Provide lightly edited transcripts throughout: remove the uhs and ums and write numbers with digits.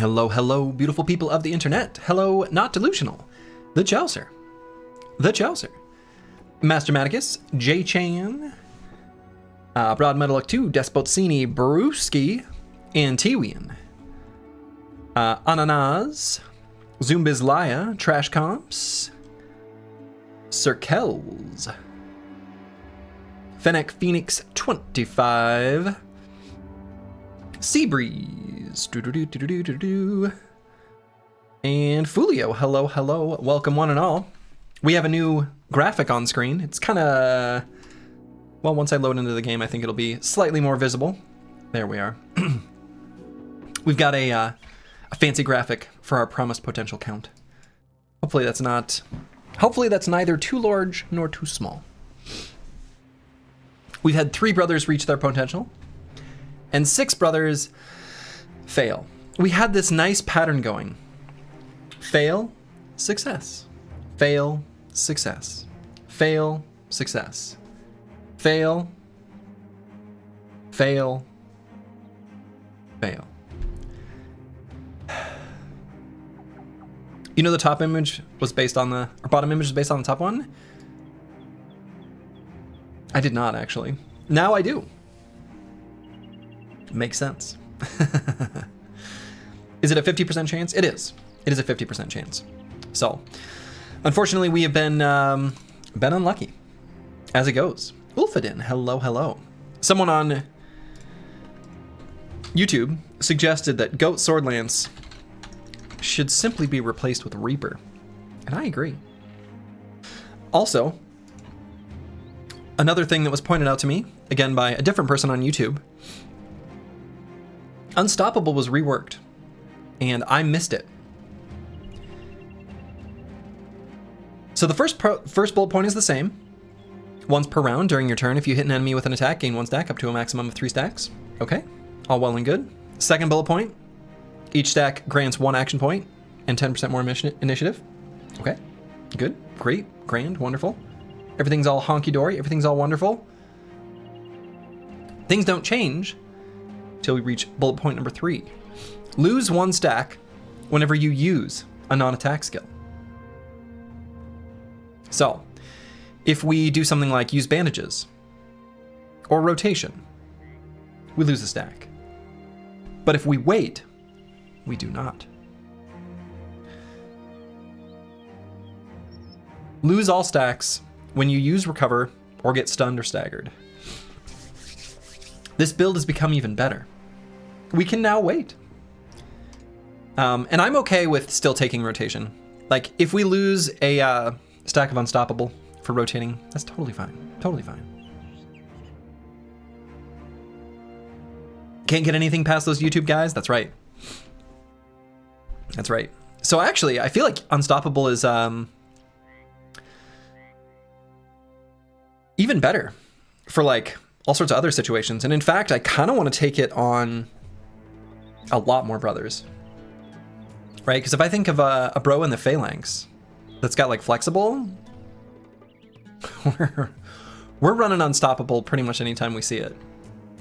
Hello, hello, beautiful people of the internet. Hello, not delusional. The Chaucer. Master Maticus, J Chan, Broad Metallic 2, Despotsini, Brewski, Antiwian, Ananas, Zumbizlaya, Trash Comps, Circles, Fennec Phoenix 25, Seabreeze, and Fulio. Hello, hello, welcome one and all. We have a new graphic on screen. It's kind of, well, once I load into the game, I think it'll be slightly more visible. There we are. We've got a fancy graphic for our promised potential count. Hopefully that's neither too large nor too small. We've had 3 brothers reach their potential, and 6 brothers fail. We had this nice pattern going. Fail, success. Fail, success. Fail, success. Fail, fail, fail. You know the top image was based on the, or bottom image was based on the top one? I did not, actually. Now I do. Makes sense. Is it a 50% chance? It is. It is a 50% chance. So, unfortunately, we have been unlucky, as it goes. Ulfadin, hello, hello. Someone on YouTube suggested that Goat Swordlance should simply be replaced with Reaper, and I agree. Also, another thing that was pointed out to me, again by a different person on YouTube, Unstoppable was reworked, and I missed it. So the first bullet point is the same. Once per round during your turn, if you hit an enemy with an attack, gain 1 stack up to a maximum of 3 stacks. Okay, all well and good. Second bullet point, each stack grants 1 action point and 10% more initiative. Okay, good, great, grand, wonderful. Everything's all honky-dory, everything's all wonderful. Things don't change till we reach bullet point number 3. Lose 1 stack whenever you use a non-attack skill. So, if we do something like use bandages or rotation, we lose a stack. But if we wait, we do not. Lose all stacks when you use recover or get stunned or staggered. This build has become even better. We can now wait. And I'm okay with still taking rotation. Like, if we lose a stack of Unstoppable for rotating, that's totally fine. Totally fine. Can't get anything past those YouTube guys? That's right. That's right. So actually, I feel like Unstoppable is even better for like all sorts of other situations. And in fact, I kind of want to take it on a lot more brothers. Right? Because if I think of a bro in the phalanx that's got like flexible, we're running Unstoppable pretty much anytime we see it.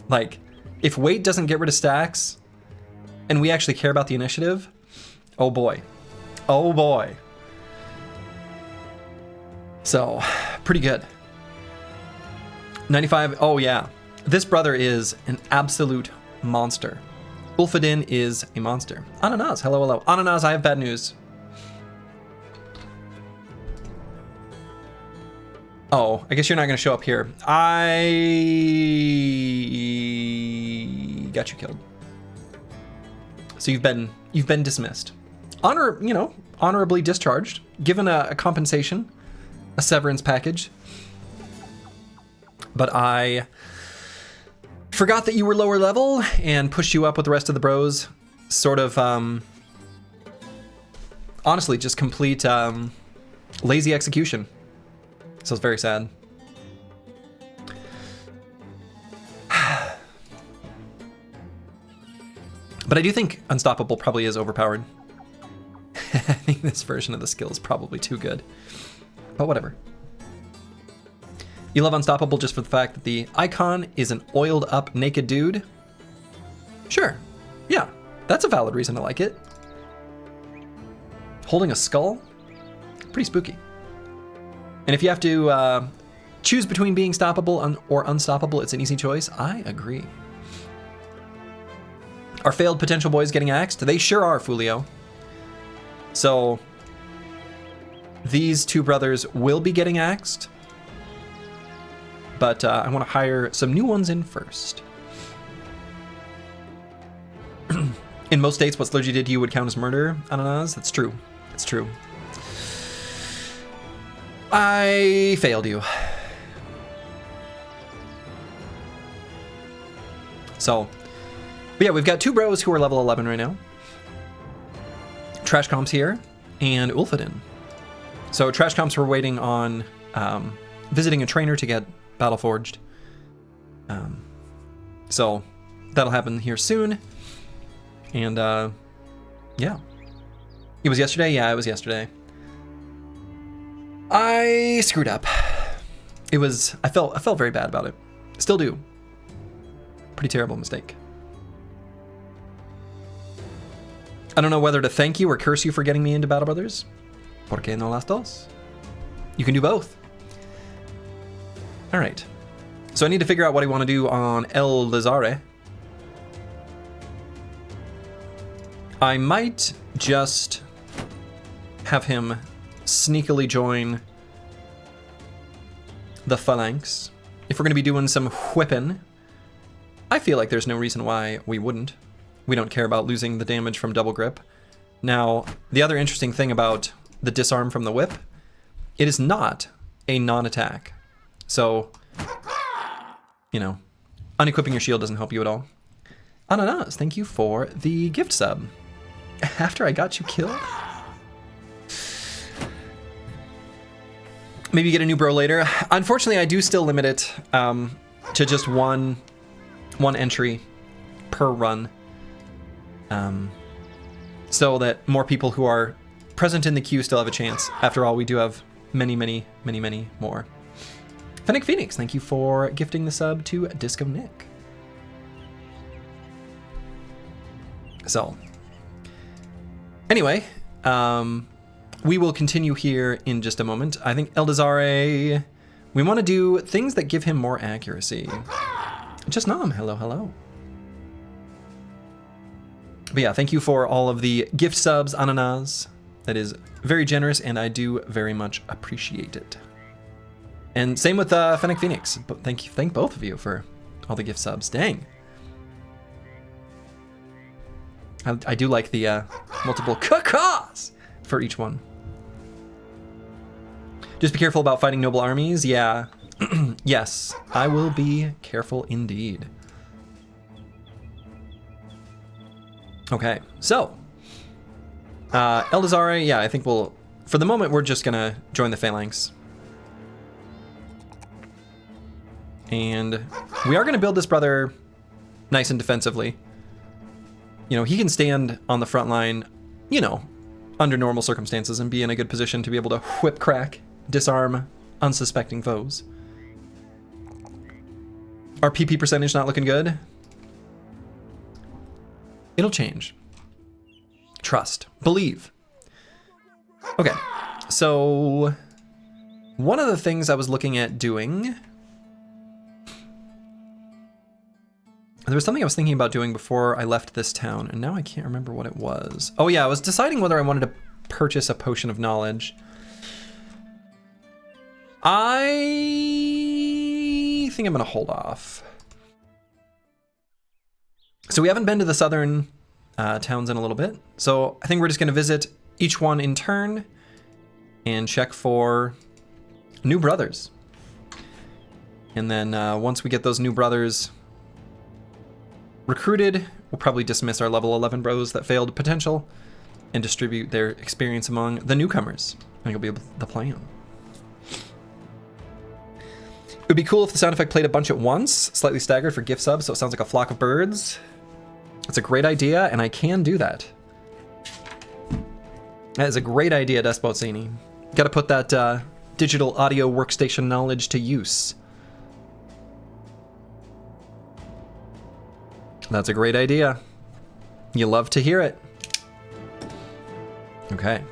Like, if weight doesn't get rid of stacks and we actually care about the initiative, oh boy. Oh boy. So, pretty good. 95, oh yeah. This brother is an absolute monster. Ulfadin is a monster. Ananas, hello, hello. Ananas, I have bad news. Oh, I guess you're not going to show up here. I got you killed. So you've been dismissed. Honorably discharged, given a compensation, a severance package. But I forgot that you were lower level and pushed you up with the rest of the bros. Sort of, honestly, just complete lazy execution. So it's very sad. But I do think Unstoppable probably is overpowered. I think this version of the skill is probably too good. But whatever. You love Unstoppable just for the fact that the icon is an oiled up naked dude? Sure. Yeah. That's a valid reason to like it. Holding a skull? Pretty spooky. And if you have to choose between being stoppable or unstoppable, it's an easy choice. I agree. Are failed potential boys getting axed? They sure are, Fulio. So these two brothers will be getting axed, but I want to hire some new ones in first. In most states, what Slurgy did to you would count as murder, Ananas. That's true. It's true. I failed you. So, but yeah, we've got two bros who are level 11 right now. Trash Comps here, and Ulfadin. So Trash Comps were waiting on visiting a trainer to get Battleforged. So that'll happen here soon. And yeah. It was yesterday? Yeah, it was yesterday. I screwed up. I felt very bad about it. Still do. Pretty terrible mistake. I don't know whether to thank you or curse you for getting me into Battle Brothers. ¿Por qué no las dos? You can do both. All right. So I need to figure out what I want to do on El Lazare. I might just have him sneakily join the Phalanx. If we're going to be doing some whipping, I feel like there's no reason why we wouldn't. We don't care about losing the damage from double grip. Now, the other interesting thing about the disarm from the whip, it is not a non-attack. So, you know, unequipping your shield doesn't help you at all. Ananas, thank you for the gift sub. After I got you killed? Maybe get a new bro later. Unfortunately, I do still limit it to just one entry per run. So that more people who are present in the queue still have a chance. After all, we do have many, many, many, many more. Fennec Phoenix, thank you for gifting the sub to Disco Nick. So, anyway, we will continue here in just a moment. I think Eldazare, we want to do things that give him more accuracy. Just Nom, hello, hello. But yeah, thank you for all of the gift subs, Ananas. That is very generous, and I do very much appreciate it. And same with Fennec Phoenix. But thank both of you for all the gift subs. Dang. I do like the multiple cacaws for each one. Just be careful about fighting noble armies. Yeah. Yes, I will be careful indeed. Okay, so Eldazare, yeah, I think we'll, for the moment, we're just gonna join the Phalanx. And we are gonna build this brother nice and defensively. You know, he can stand on the front line, you know, under normal circumstances and be in a good position to be able to whip crack, disarm unsuspecting foes. Our PP percentage not looking good? It'll change. Trust. Believe. Okay, so one of the things I was looking at doing, there was something I was thinking about doing before I left this town, and now I can't remember what it was. Oh yeah, I was deciding whether I wanted to purchase a potion of knowledge. I think I'm gonna hold off. So we haven't been to the southern towns in a little bit. So I think we're just gonna visit each one in turn and check for new brothers. And then once we get those new brothers recruited, we'll probably dismiss our level 11 bros that failed potential and distribute their experience among the newcomers. I think it'll be the plan. It would be cool if the sound effect played a bunch at once, slightly staggered for gift subs, so it sounds like a flock of birds. It's a great idea, and I can do that. That is a great idea, Despotzini. Got to put that digital audio workstation knowledge to use. That's a great idea. You love to hear it. Okay.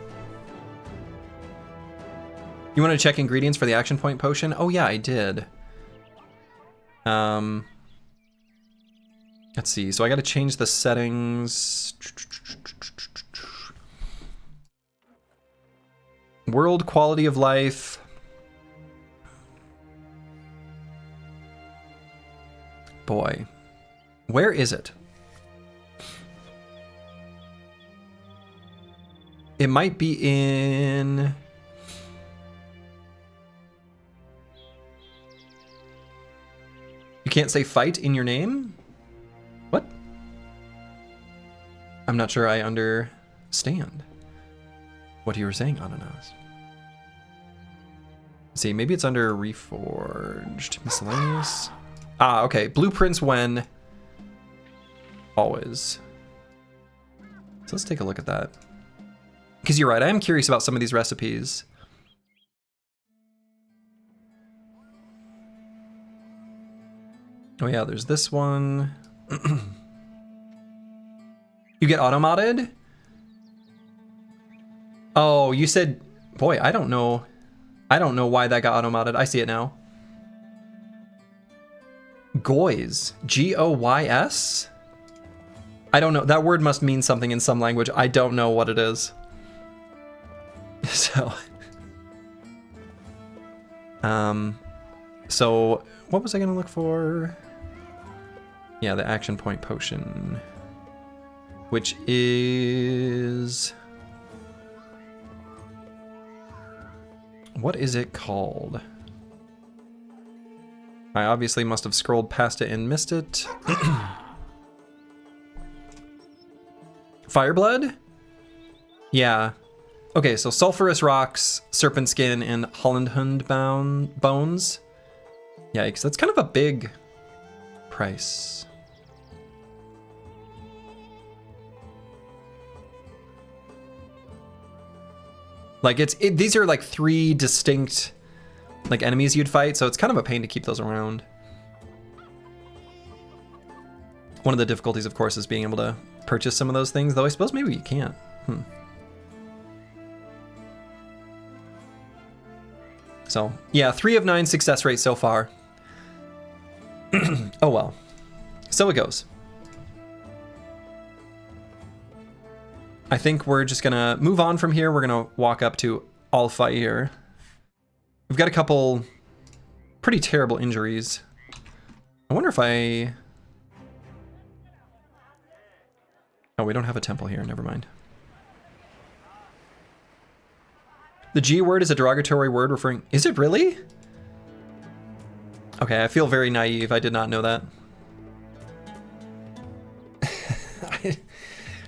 You want to check ingredients for the action point potion? Oh yeah, I did. Let's see. So I got to change the settings. World quality of life. Boy, where is it? It might be in... You can't say fight in your name? What? I'm not sure I understand what you were saying, Ananas. Let's see, maybe it's under Reforged. Miscellaneous. Ah, okay. Blueprints when... Always. So let's take a look at that. Because you're right, I am curious about some of these recipes. Oh yeah, there's this one. You get auto-modded? Oh, you said... Boy, I don't know. I don't know why that got auto-modded. I see it now. Goys. G-O-Y-S? I don't know. That word must mean something in some language. I don't know what it is. So... So, what was I gonna look for? Yeah, the action point potion. Which is... What is it called? I obviously must have scrolled past it and missed it. Fireblood? Yeah. Okay, so sulfurous rocks, serpent skin, and Hardened bones. Yikes, that's kind of a big price. Like these are like 3 distinct like enemies you'd fight, so it's kind of a pain to keep those around. One of the difficulties, of course, is being able to purchase some of those things, though I suppose maybe you can't. So, yeah, 3 of 9 success rate so far. Oh well. So it goes. I think we're just gonna move on from here. We're gonna walk up to Alpha here. We've got a couple pretty terrible injuries. I wonder if I... Oh, we don't have a temple here. Never mind. The G word is a derogatory word referring... Is it really? Okay, I feel very naive. I did not know that.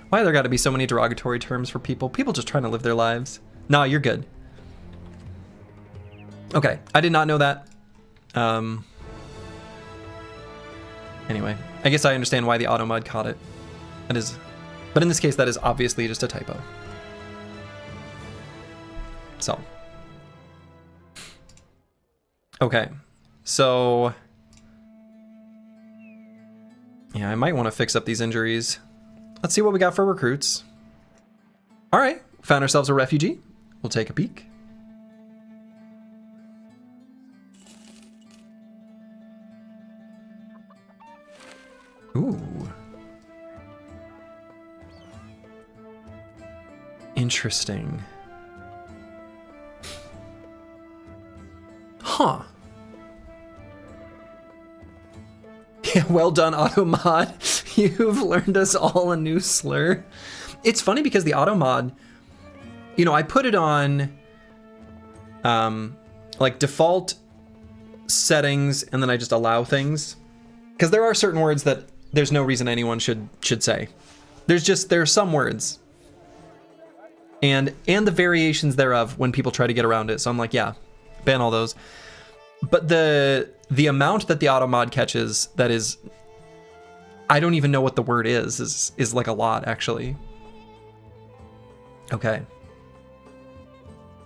Why there got to be so many derogatory terms for people? People just trying to live their lives. Nah, you're good. Okay, I did not know that. Anyway, I guess I understand why the auto mod caught it. That is, but in this case, that is obviously just a typo. So, okay, so yeah, I might want to fix up these injuries. Let's see what we got for recruits. All right, found ourselves a refugee. We'll take a peek. Ooh. Interesting. Huh. Yeah, well done, Automod. You've learned us all a new slur. It's funny because the Automod, you know, I put it on like default settings and then I just allow things. Because there are certain words that there's no reason anyone should say. There are some words. And the variations thereof when people try to get around it. So I'm like, yeah, ban all those. But the amount that the auto mod catches that is, I don't even know what the word is like a lot actually. Okay.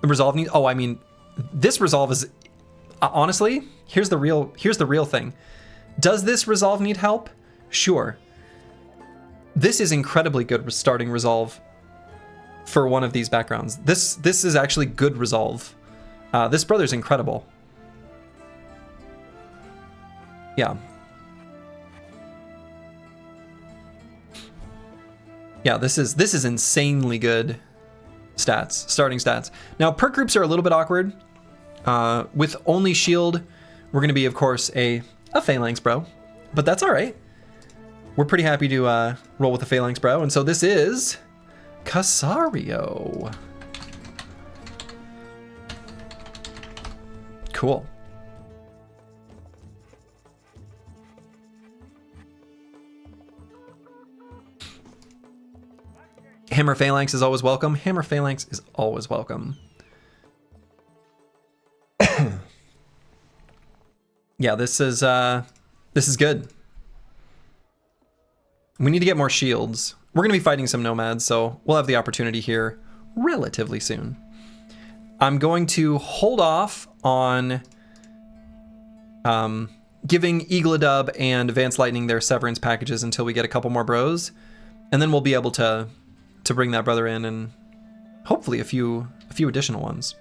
The resolve needs, oh, I mean, this resolve is, honestly, here's the real thing. Does this resolve need help? Sure. This is incredibly good starting resolve for one of these backgrounds. This is actually good resolve. This brother's incredible. Yeah. Yeah, this is insanely good stats, starting stats. Now, perk groups are a little bit awkward. With only shield, we're going to be, of course, a Phalanx Bro, but that's all right. We're pretty happy to roll with the Phalanx Bro, and so this is Casario. Cool. Hammer Phalanx is always welcome. Hammer Phalanx is always welcome. Yeah, this is good. We need to get more shields. We're going to be fighting some nomads, so we'll have the opportunity here relatively soon. I'm going to hold off on giving Eagledub and Advanced Lightning their Severance packages until we get a couple more bros, and then we'll be able to bring that brother in and hopefully a few additional ones.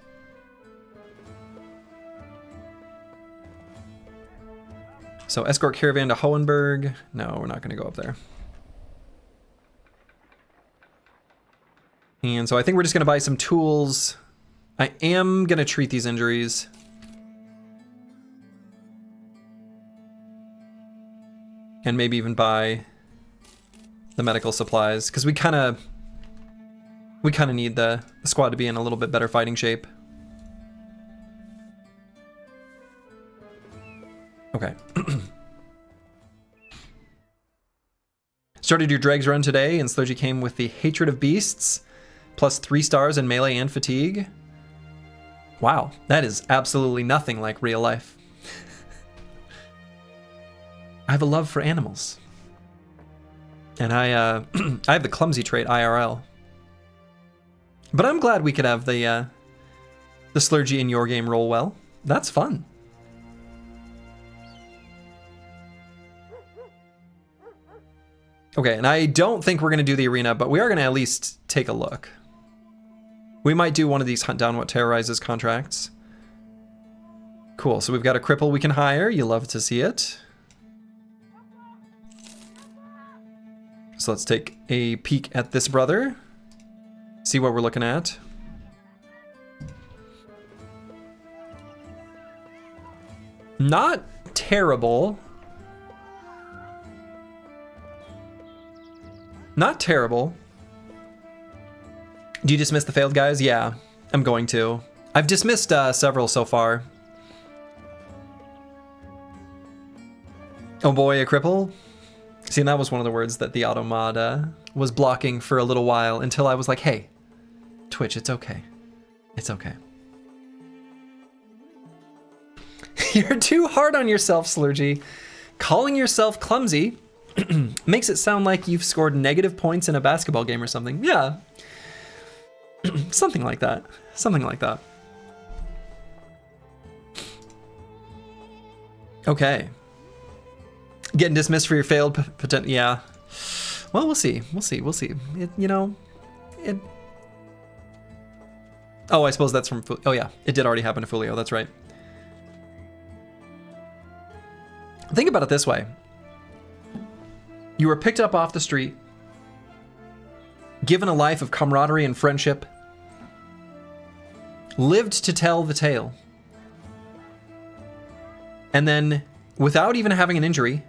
So escort caravan to Hohenberg. No, we're not going to go up there. And so I think we're just going to buy some tools. I am going to treat these injuries. And maybe even buy the medical supplies, because we kind of need the squad to be in a little bit better fighting shape. Okay. Started your Dregs run today, and Slurgy came with the Hatred of Beasts, plus 3 stars in melee and fatigue. Wow, that is absolutely nothing like real life. I have a love for animals. And I have the clumsy trait IRL. But I'm glad we could have the Slurgy in your game roll well. That's fun. Okay, and I don't think we're going to do the arena, but we are going to at least take a look. We might do one of these Hunt Down What Terrorizes contracts. Cool, so we've got a cripple we can hire. You love to see it. So let's take a peek at this brother. See what we're looking at. Not terrible. Not terrible. Do you dismiss the failed guys? Yeah, I'm going to. I've dismissed several so far. Oh boy, a cripple? See, and that was one of the words that the auto mod was blocking for a little while until I was like, hey, Twitch, it's okay. It's okay. You're too hard on yourself, Slurgy. Calling yourself clumsy makes it sound like you've scored negative points in a basketball game or something. Yeah. Something like that. Something like that. Okay. Getting dismissed for your failed potential. Yeah. Well, we'll see. We'll see. We'll see. It, you know, it. Oh, I suppose that's from. Oh, yeah. It did already happen to Fulio. That's right. Think about it this way. You were picked up off the street, given a life of camaraderie and friendship, lived to tell the tale, and then, without even having an injury,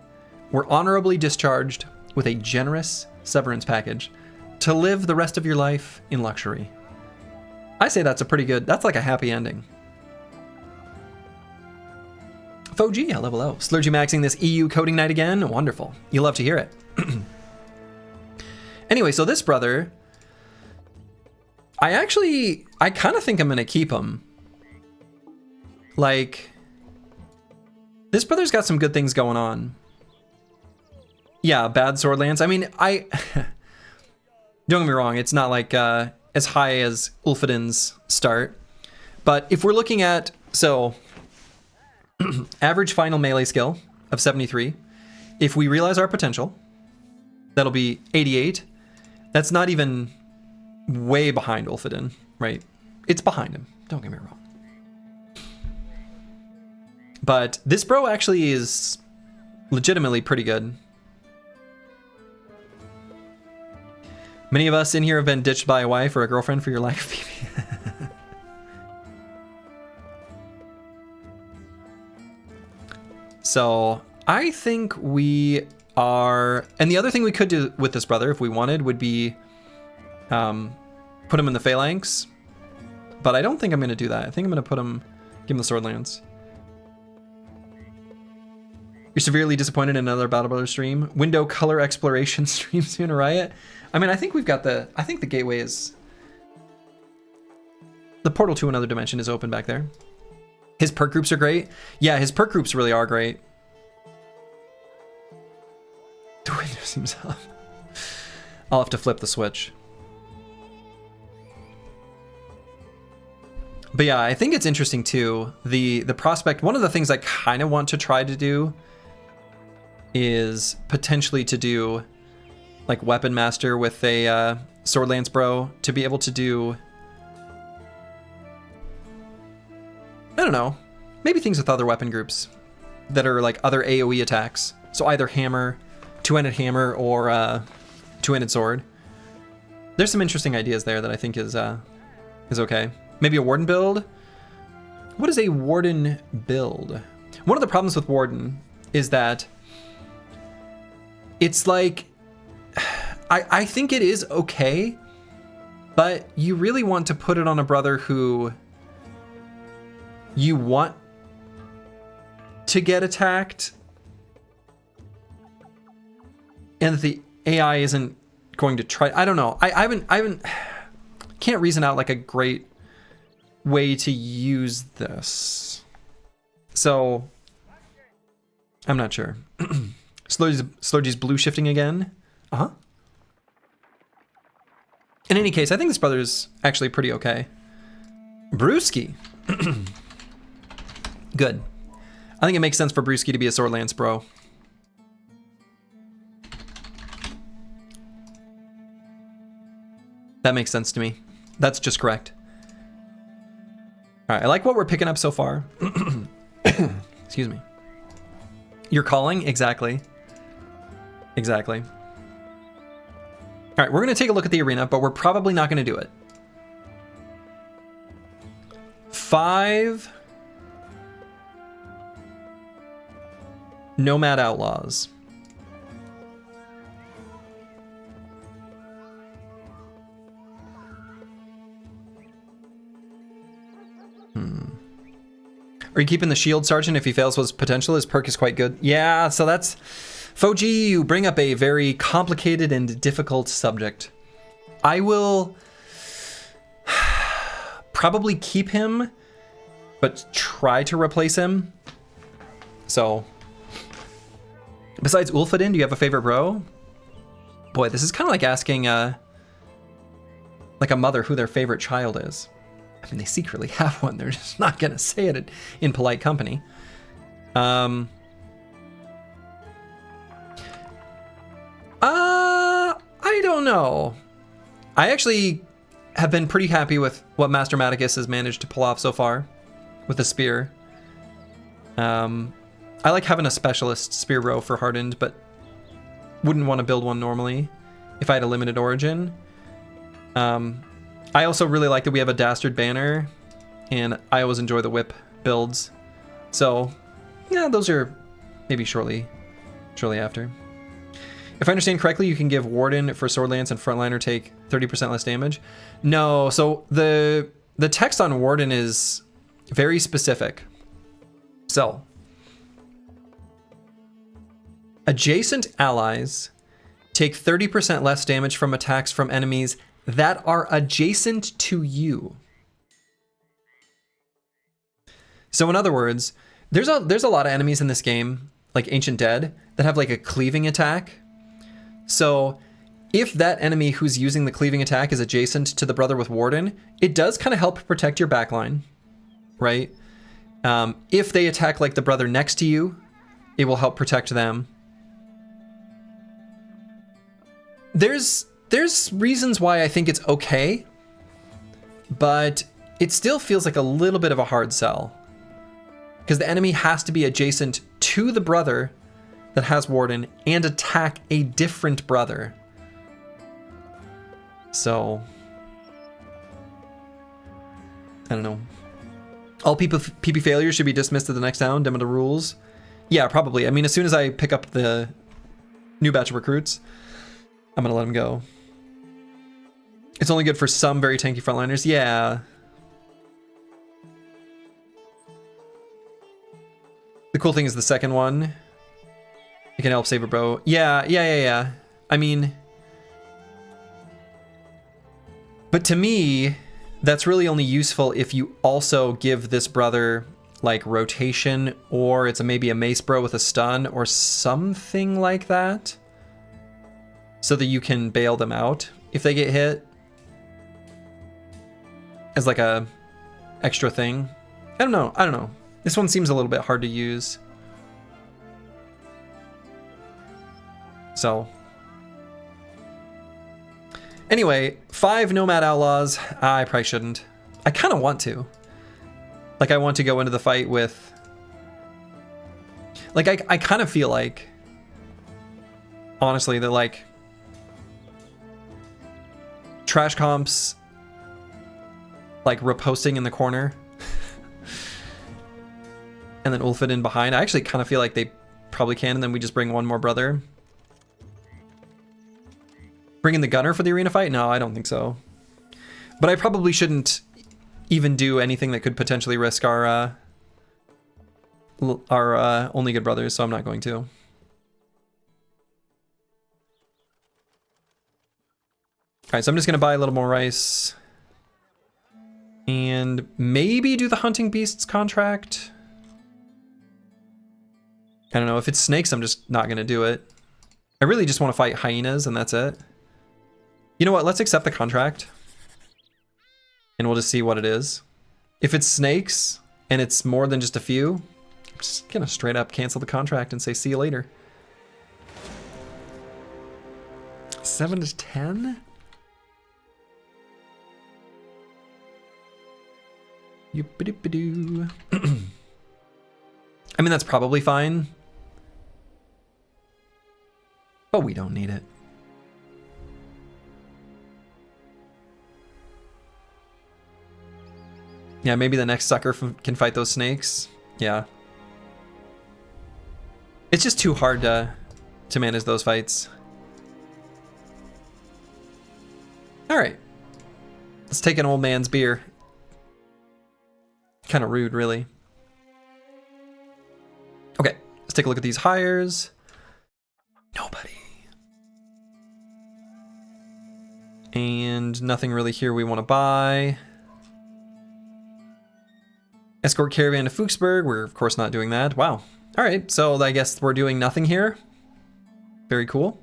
were honorably discharged with a generous severance package to live the rest of your life in luxury. I say that's a pretty good, that's like a happy ending. FOG, level O. Slurgy maxing this EU coding night again. Wonderful. You love to hear it. Anyway, so this brother, I kind of think I'm going to keep him. Like, this brother's got some good things going on. Yeah, bad sword lance. I mean, don't get me wrong, it's not like as high as Ulfadin's start. But if we're looking at, so, average final melee skill of 73. If we realize our potential, That'll be 88. That's not even way behind Ulfedin, right? It's behind him, don't get me wrong. But this bro actually is legitimately pretty good. Many of us in here have been ditched by a wife or a girlfriend for your lack of PP. So I think we are, and the other thing we could do with this brother if we wanted would be put him in the phalanx, but I don't think I'm going to do that. I think I'm going to give him the sword lance. You're severely disappointed in another Battle Brother stream. Window color exploration stream soon, Riot. I mean, I think we've got I think the gateway is, the portal to another dimension is open back there. His perk groups are great. Yeah, his perk groups really are great. The window seems up. I'll have to flip the switch. But yeah, I think it's interesting too. The prospect, one of the things I kind of want to try to do is potentially to do like Weapon Master with a Sword Lance bro to be able to do, I don't know, maybe things with other weapon groups that are like other AoE attacks. So either hammer, two-handed hammer, or two-handed sword. There's some interesting ideas there that I think is okay. Maybe a Warden build? What is a Warden build? One of the problems with Warden is that it's like, I think it is okay, but you really want to put it on a brother who you want to get attacked, and that the AI isn't going to try. I don't know. I can't reason out like a great way to use this. So I'm not sure. Slurgy's blue shifting again. Uh-huh. In any case, I think this brother's actually pretty okay. Brewski. Good. I think it makes sense for Brewski to be a Sword Lance bro. That makes sense to me. That's just correct. All right, I like what we're picking up so far. Excuse me. You're calling? Exactly. Exactly. All right, we're going to take a look at the arena, but we're probably not going to do it. 5 Nomad Outlaws. Are you keeping the shield sergeant if he fails his potential? His perk is quite good. Yeah, so that's... Foji, you bring up a very complicated and difficult subject. I will probably keep him, but try to replace him. So, besides Ulfedin, do you have a favorite bro? Boy, this is kind of like asking like a mother who their favorite child is. I mean, they secretly have one. They're just not going to say it in polite company. I don't know. I actually have been pretty happy with what Master Maticus has managed to pull off so far with the spear. I like having a specialist spear bro for Hardened, but wouldn't want to build one normally if I had a limited origin. I also really like that we have a Dastard banner, and I always enjoy the whip builds. So, yeah, those are maybe shortly after. If I understand correctly, you can give Warden for Sword Lance and Frontliner take 30% less damage. No, so the text on Warden is very specific. So, adjacent allies take 30% less damage from attacks from enemies that are adjacent to you. So in other words, there's a lot of enemies in this game, like Ancient Dead, that have like a cleaving attack. So if that enemy who's using the cleaving attack is adjacent to the brother with Warden, it does kind of help protect your backline, right? If they attack like the brother next to you, it will help protect them. There's reasons why I think it's okay, but it still feels like a little bit of a hard sell. Because the enemy has to be adjacent to the brother that has Warden and attack a different brother. So, I don't know. All PP failures should be dismissed at the next town, demo the rules. Yeah, probably. I mean, as soon as I pick up the new batch of recruits, I'm going to let them go. It's only good for some very tanky frontliners. Yeah. The cool thing is the second one. You can help save a bro. Yeah. I mean... But to me, that's really only useful if you also give this brother like rotation, or it's maybe a mace bro with a stun or something like that, so that you can bail them out if they get hit as like a extra thing. I don't know. This one seems a little bit hard to use. So anyway, 5 Nomad Outlaws. I probably shouldn't. I kind of want to. Like, I want to go into the fight with... Like, I kind of feel like... Honestly, that, like... Trash comps... Like, reposting in the corner. And then Ulfid in behind. I actually kind of feel like they probably can, and then we just bring one more brother. Bringing the gunner for the arena fight? No, I don't think so. But I probably shouldn't even do anything that could potentially risk our only good brothers, so I'm not going to. Alright, so I'm just going to buy a little more rice. And maybe do the hunting beasts contract. I don't know. If it's snakes, I'm just not going to do it. I really just want to fight hyenas, and that's it. You know what? Let's accept the contract. And we'll just see what it is. If it's snakes, and it's more than just a few, I'm just going to straight up cancel the contract and say, see you later. 7 to 10? Yoop-a-doop-a-doo. I mean, that's probably fine. But we don't need it. Yeah, maybe the next sucker can fight those snakes. Yeah. It's just too hard to manage those fights. All right. Let's take an old man's beer. Kind of rude, really. Okay, let's take a look at these hires. Nobody. And nothing really here we want to buy. Escort caravan to Fuchsburg. We're of course not doing that. Wow. All right, so I guess we're doing nothing here. Very cool.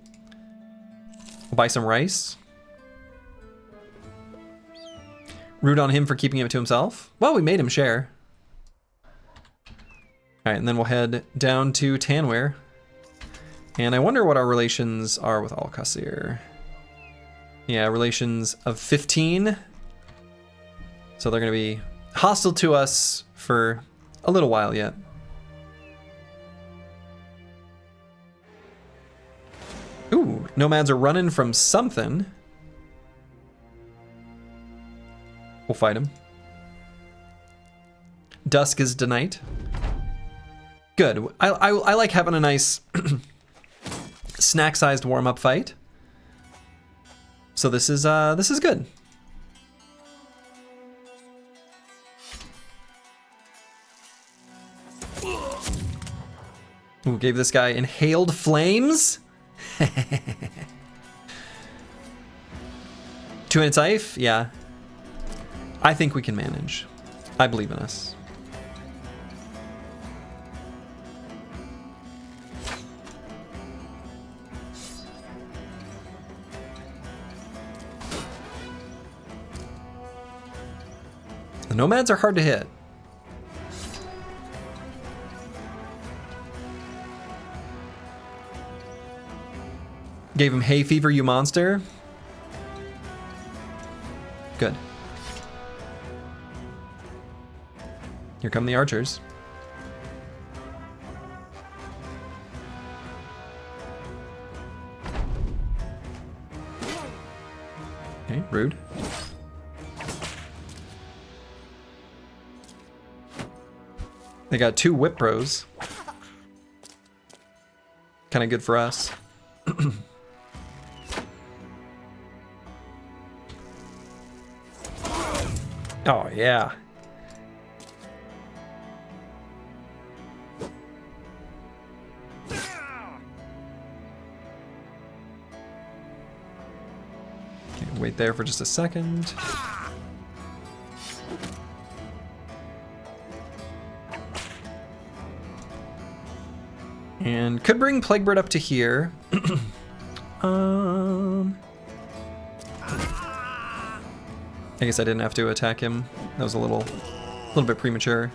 We'll buy some rice. Rude on him for keeping it to himself. Well, we made him share. All right, and then we'll head down to Tanware. And I wonder what our relations are with Al-Qasir. Yeah, relations of 15. So they're going to be hostile to us for a little while yet. Ooh, nomads are running from something. We'll fight him. Dusk is tonight. Good. I like having a nice snack-sized warm-up fight. So this is good. Ooh, gave this guy inhaled flames. 2 minutes IF? Yeah. I think we can manage. I believe in us. The nomads are hard to hit. Gave him hay fever, you monster. Good. Here come the archers. Okay, rude. They got 2 whip bros. Kind of good for us. Oh, yeah. Okay, wait there for just a second. And could bring Plaguebird up to here. I guess I didn't have to attack him. That was a little bit premature.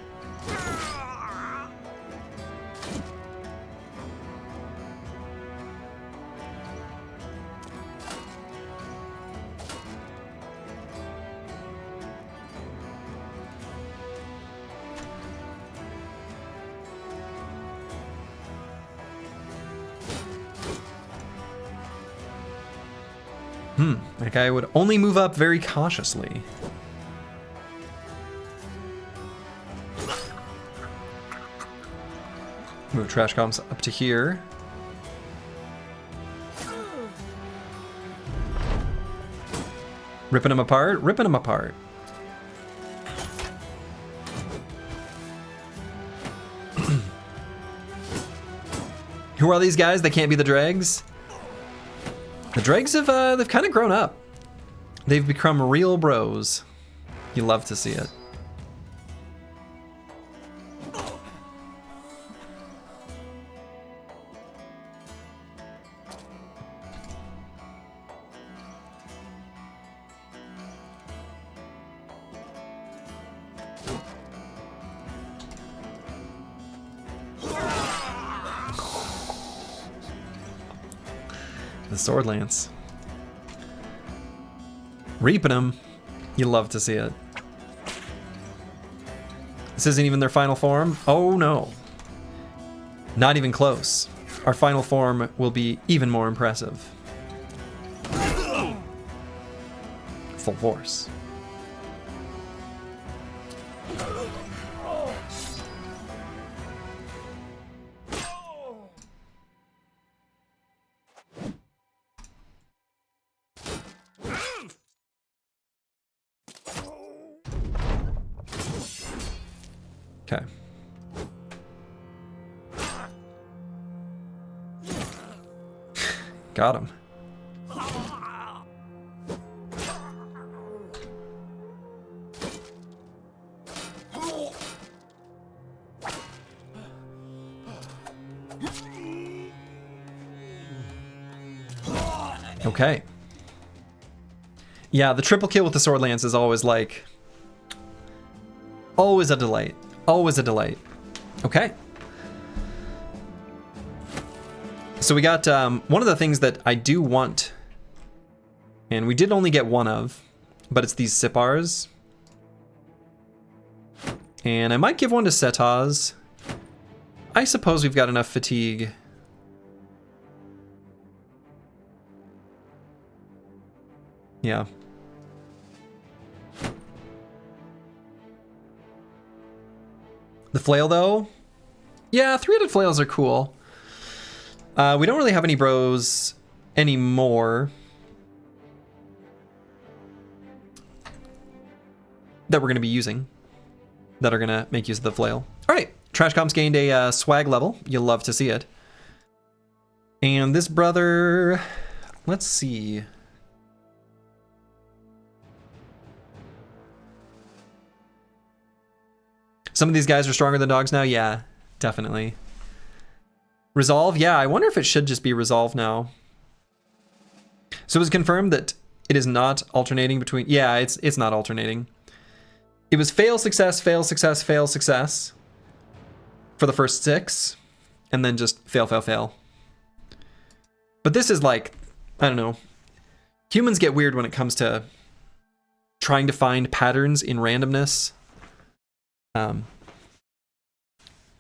Like I would only move up very cautiously. Move trash comms up to here. Ripping them apart, ripping them apart. Who are these guys? They can't be the Dregs. The Dregs have they've kind of grown up. They've become real bros. You love to see it. The sword lance. Reaping them. You love to see it. This isn't even their final form. Oh no. Not even close. Our final form will be even more impressive. Full force. Okay. Got him. Okay. Yeah, the triple kill with the sword lance is always like... always a delight. Always a delight. Okay. So we got one of the things that I do want, and we did only get one of, but it's these Sipars. And I might give one to Setaz. I suppose we've got enough fatigue. Yeah. The flail, though? Yeah, 3-headed flails are cool. We don't really have any bros anymore that we're going to be using that are going to make use of the flail. All right, Trash Comps gained a swag level. You'll love to see it. And this brother, let's see. Some of these guys are stronger than dogs now. Yeah, definitely. Resolve. Yeah, I wonder if it should just be resolve now. So it was confirmed that it is not alternating between... Yeah, it's not alternating. It was fail, success, fail, success, fail, success for the first 6, and then just fail, fail, fail. But this is like I don't know. Humans get weird when it comes to trying to find patterns in randomness.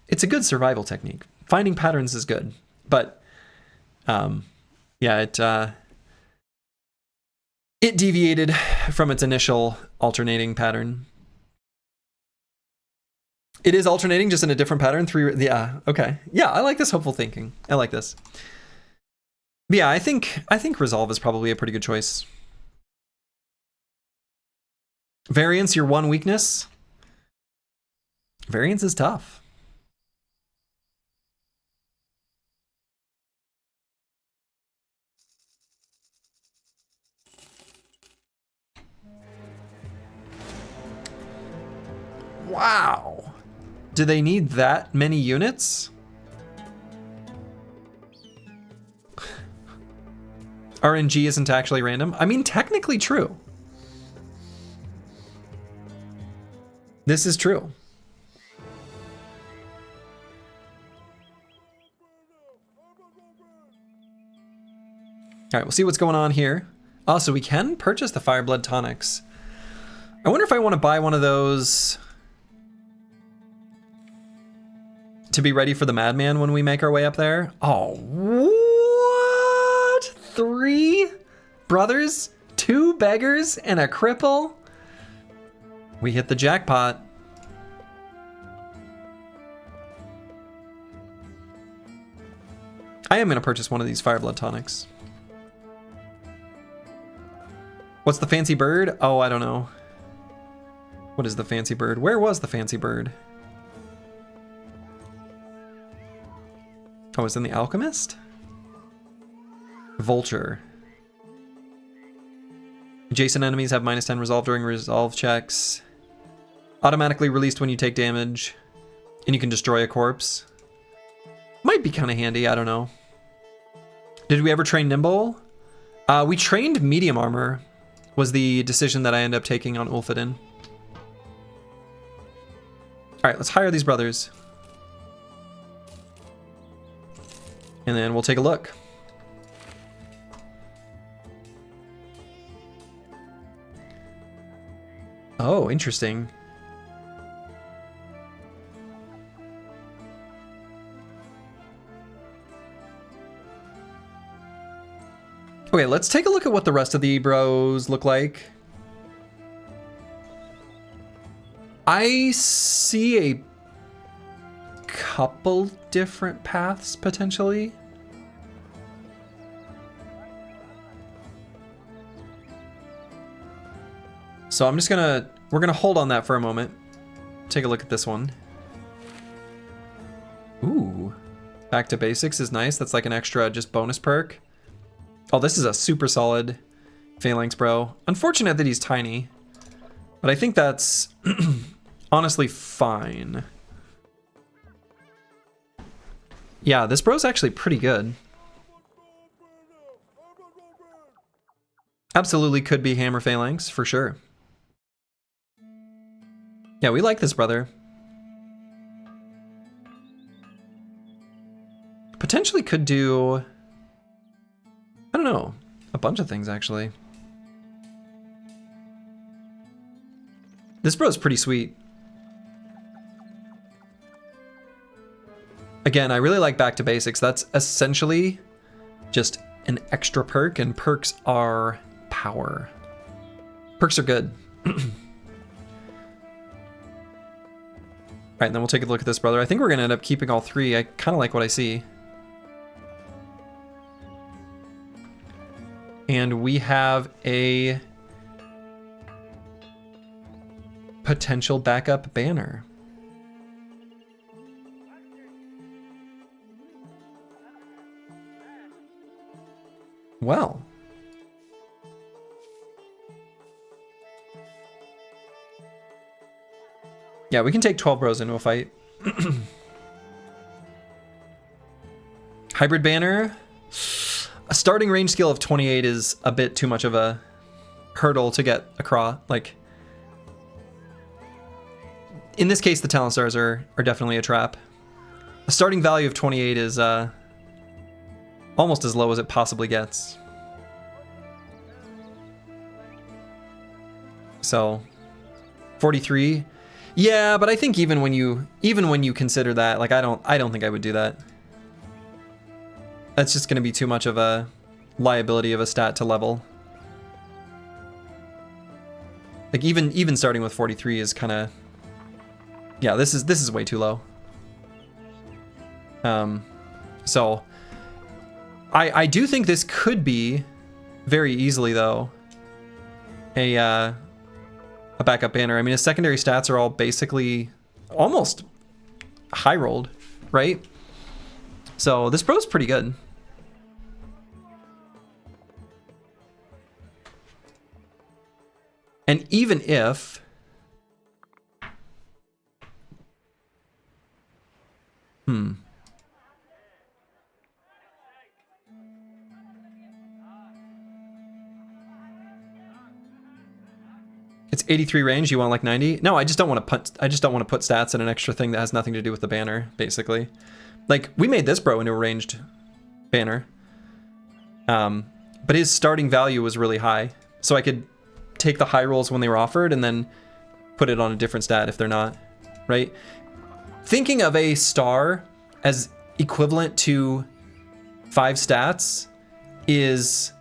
It's a good survival technique. Finding patterns is good, but yeah, it deviated from its initial alternating pattern. It is alternating, just in a different pattern. Yeah, okay. Yeah, I like this hopeful thinking. I like this. But yeah, I think Resolve is probably a pretty good choice. Variance, your one weakness. Variance is tough. Wow. Do they need that many units? RNG isn't actually random. I mean, technically true. This is true. All right, we'll see what's going on here. Also, we can purchase the Fireblood tonics. I wonder if I want to buy one of those to be ready for the Madman when we make our way up there. Oh, what? 3 brothers, 2 beggars, and a cripple? We hit the jackpot. I am going to purchase one of these Fireblood tonics. What's the fancy bird? Oh, I don't know. What is the fancy bird? Where was the fancy bird? Oh, it's in the Alchemist? Vulture. Adjacent enemies have -10 resolve during resolve checks. Automatically released when you take damage. And you can destroy a corpse. Might be kind of handy, I don't know. Did we ever train Nimble? We trained medium armor, was the decision that I ended up taking on Ulfadin. Alright, let's hire these brothers. And then we'll take a look. Oh, interesting. Okay, let's take a look at what the rest of the bros look like. I see a couple different paths potentially. So I'm just we're gonna hold on that for a moment. Take a look at this one. Ooh, back to basics is nice. That's like an extra just bonus perk. Oh, this is a super solid Phalanx bro. Unfortunate that he's tiny, but I think that's honestly fine. Yeah, this bro's actually pretty good. Absolutely could be Hammer Phalanx, for sure. Yeah, we like this brother. Potentially could do, I don't know, a bunch of things actually. This bro's pretty sweet. Again, I really like back to basics. That's essentially just an extra perk, and perks are power. Perks are good. Alright, and then we'll take a look at this brother. I think we're going to end up keeping all 3. I kind of like what I see. And we have a potential backup banner. Well. Yeah, we can take 12 bros into a fight. Hybrid banner. A starting range skill of 28 is a bit too much of a hurdle to get across. Like, in this case, the talent stars are definitely a trap. A starting value of 28 is almost as low as it possibly gets. So 43. Yeah, but I think even when you consider that, like I don't think I would do that. That's just going to be too much of a liability of a stat to level. Like even starting with 43 is kind of, yeah, this is way too low. So I do think this could be very easily though a backup banner. I mean, his secondary stats are all basically almost high rolled, right? So this bro's pretty good. And even if it's 83 range, you want like 90? No, I just don't want to put stats in an extra thing that has nothing to do with the banner, basically. Like we made this bro into a ranged banner. But his starting value was really high. So I could take the high rolls when they were offered and then put it on a different stat if they're not, right? Thinking of a star as equivalent to 5 stats is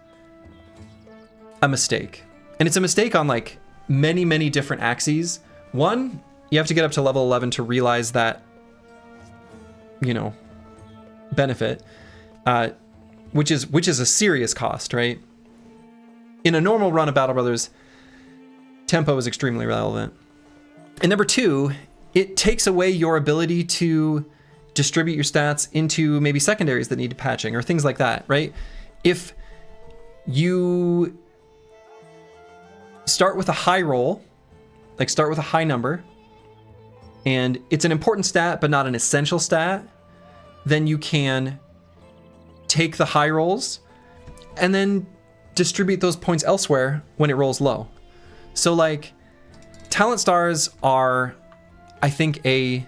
a mistake. And it's a mistake on like many different axes. One, you have to get up to level 11 to realize that, you know, benefit, which is a serious cost, right? In a normal run of Battle Brothers, tempo is extremely relevant. And number 2, it takes away your ability to distribute your stats into maybe secondaries that need patching or things like that, right? If you start with a high roll, like start with a high number, and it's an important stat but not an essential stat, then you can take the high rolls and then distribute those points elsewhere when it rolls low. So like talent stars are, I think, a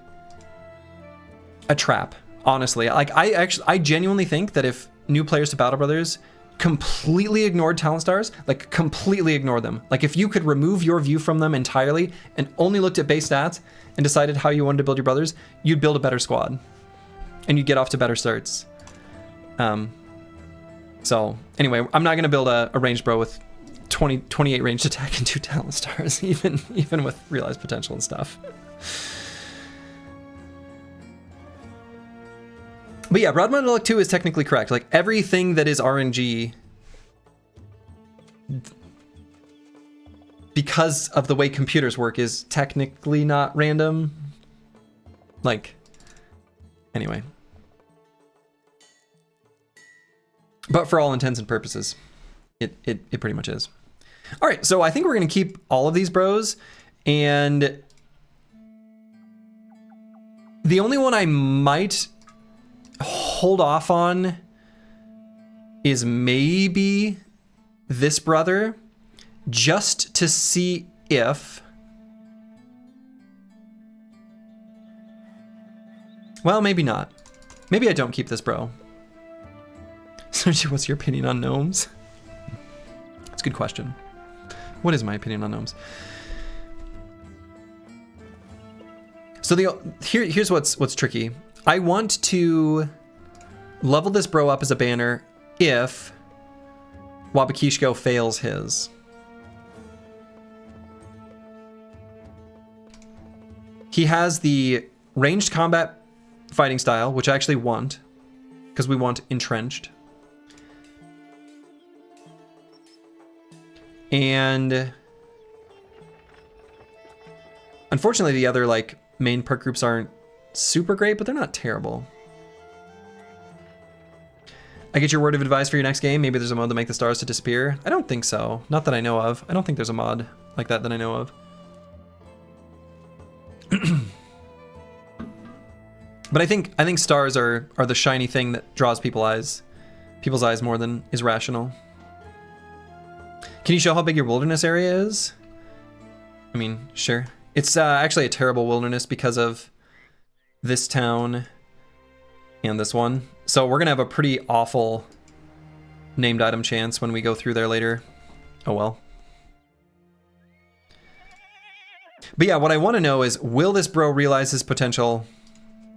trap, honestly. Like I genuinely think that if new players to Battle Brothers completely ignored talent stars, like completely ignored them, like if you could remove your view from them entirely and only looked at base stats and decided how you wanted to build your brothers, you'd build a better squad and you'd get off to better starts. So anyway, I'm not going to build a ranged bro with 28 ranged attack and 2 talent stars, even with realized potential and stuff. But yeah, Broad Model Luck 2 is technically correct. Like everything that is RNG, because of the way computers work, is technically not random. Like, anyway. But for all intents and purposes, it pretty much is. All right, so I think we're going to keep all of these bros, and the only one I might hold off on is maybe this brother, just to see if, well, maybe not. Maybe I don't keep this bro. Sergio, what's your opinion on gnomes? That's a good question. What is my opinion on gnomes? So here's what's tricky. I want to level this bro up as a banner if Wabakishko fails his. He has the ranged combat fighting style, which I actually want, because we want entrenched. And unfortunately, the other like main perk groups aren't super great, but they're not terrible. I get your word of advice for your next game. Maybe there's a mod to make the stars to disappear. I don't think so. Not that I know of. I don't think there's a mod like that I know of. But I think stars are the shiny thing that draws people's eyes more than is rational. Can you show how big your wilderness area is? I mean, sure. It's actually a terrible wilderness because of this town and this one. So we're gonna have a pretty awful named item chance when we go through there later. Oh well. But yeah, what I want to know is, will this bro realize his potential?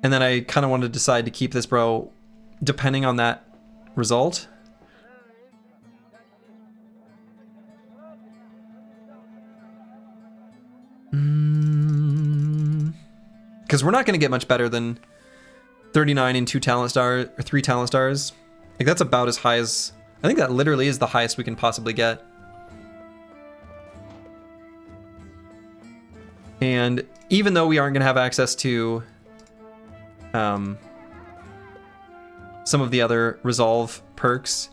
And then I kind of want to decide to keep this bro depending on that result. Because we're not going to get much better than 39 and 2 talent stars, or 3 talent stars. Like, that's about as high as... I think that literally is the highest we can possibly get. And even though we aren't going to have access to some of the other resolve perks,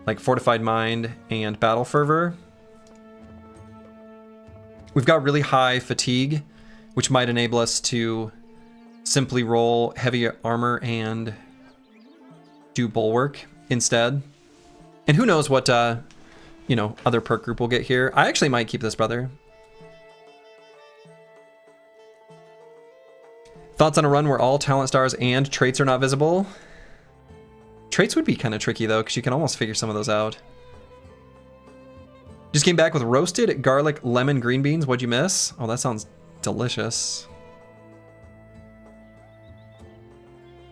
like Fortified Mind and Battle Fervor, we've got really high fatigue, which might enable us to simply roll heavy armor and do bulwark instead. And who knows what, you know, other perk group we'll get here. I actually might keep this brother. Thoughts on a run where all talent stars and traits are not visible? Traits would be kind of tricky though, because you can almost figure some of those out. Just came back with roasted garlic lemon green beans. What'd you miss? Oh, that sounds delicious.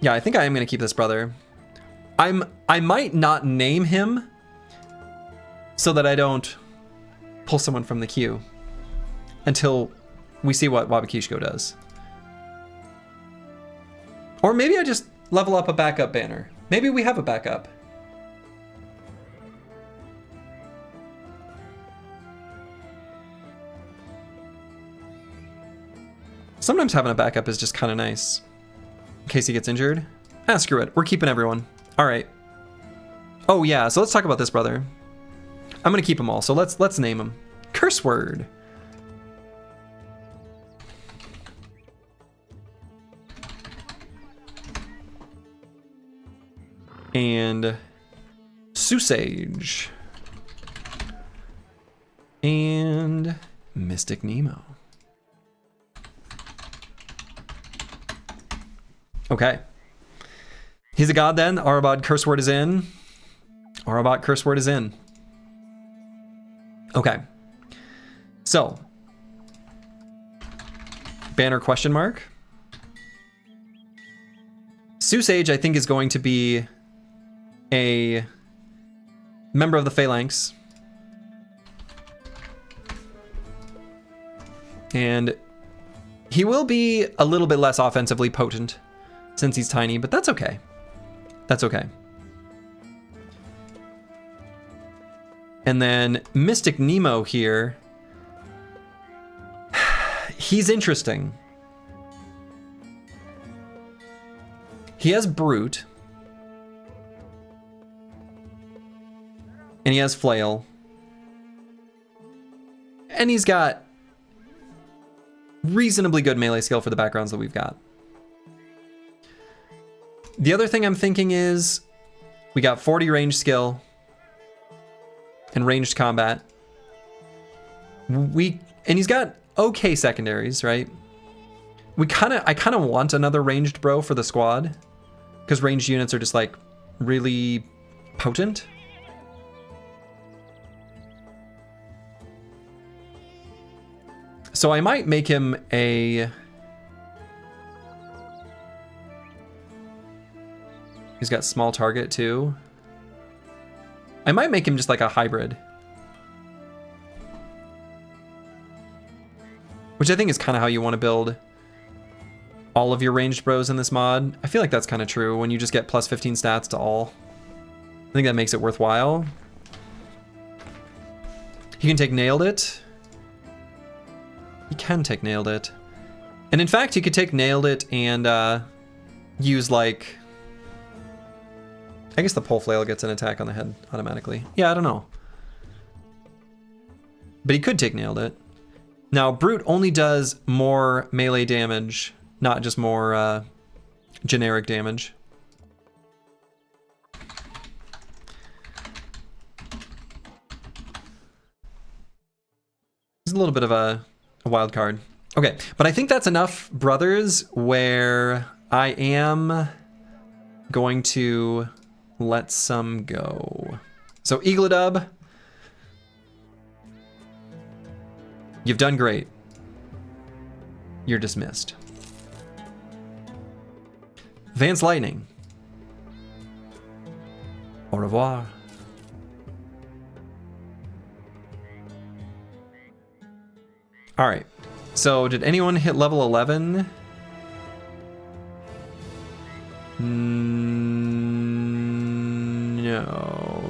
Yeah, I think I am going to keep this brother. I might not name him so that I don't pull someone from the queue until we see what Wabakishko does. Or maybe I just level up a backup banner. Maybe we have a backup. Sometimes having a backup is just kind of nice. In case he gets injured. Ah, screw it. We're keeping everyone. All right. Oh yeah, so let's talk about this brother. I'm gonna keep them all, so let's name him. Curse word. And Susage. And Mystic Nemo. Okay. He's a god then. Arabad curse word is in. Arabad curse word is in. Okay. So. Banner question mark. Susage, I think, is going to be a member of the Phalanx. And he will be a little bit less offensively potent since he's tiny, but that's okay. That's okay. And then Mystic Nemo here. He's interesting. He has Brute. And he has Flail. And he's got reasonably good melee skill for the backgrounds that we've got. The other thing I'm thinking is we got 40 range skill and ranged combat. And he's got okay secondaries, right? I kind of want another ranged bro for the squad because ranged units are just like really potent. So I might make him a... He's got small target too. I might make him just like a hybrid. Which I think is kind of how you want to build all of your ranged bros in this mod. I feel like that's kind of true when you just get plus 15 stats to all. I think that makes it worthwhile. He can take Nailed It. He can take Nailed It. And in fact, he could take Nailed It and use like... I guess the Pole Flail gets an attack on the head automatically. Yeah, I don't know. But he could take Nailed It. Now, Brute only does more melee damage, not just more generic damage. He's a little bit of a wild card. Okay, but I think that's enough brothers where I am going to let some go. So Eagledub, you've done great. you're dismissed. Vance Lightning. Au revoir. All right. So did anyone hit level 11?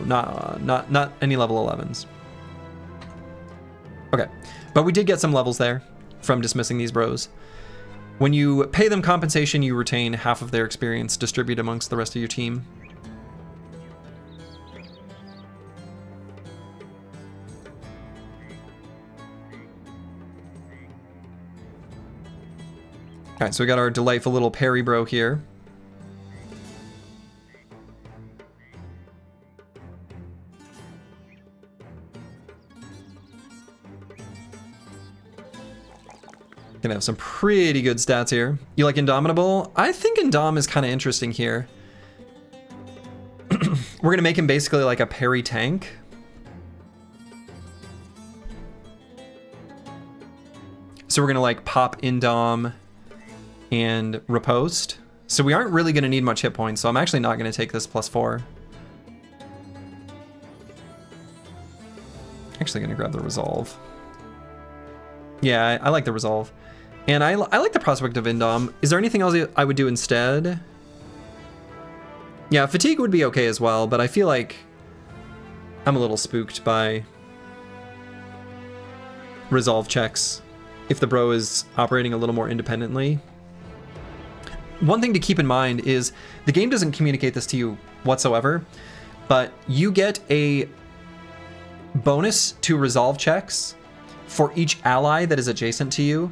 No, not any level 11s. Okay, but we did get some levels there from dismissing these bros. When you pay them compensation, you retain half of their experience distributed amongst the rest of your team. All right, so we got our delightful little parry bro here. Gonna have some pretty good stats here. You like Indomitable? I think Indom is kind of interesting here. We're gonna make him basically like a parry tank. So we're gonna like pop Indom and riposte. So we aren't really gonna need much hit points, so I'm actually not gonna take this +4. Actually gonna grab the resolve. Yeah, I like the resolve. And I like the prospect of Indom. Is there anything else I would do instead? Yeah, fatigue would be okay as well, but I feel like I'm a little spooked by resolve checks if the bro is operating a little more independently. One thing to keep in mind is the game doesn't communicate this to you whatsoever, but you get a bonus to resolve checks for each ally that is adjacent to you.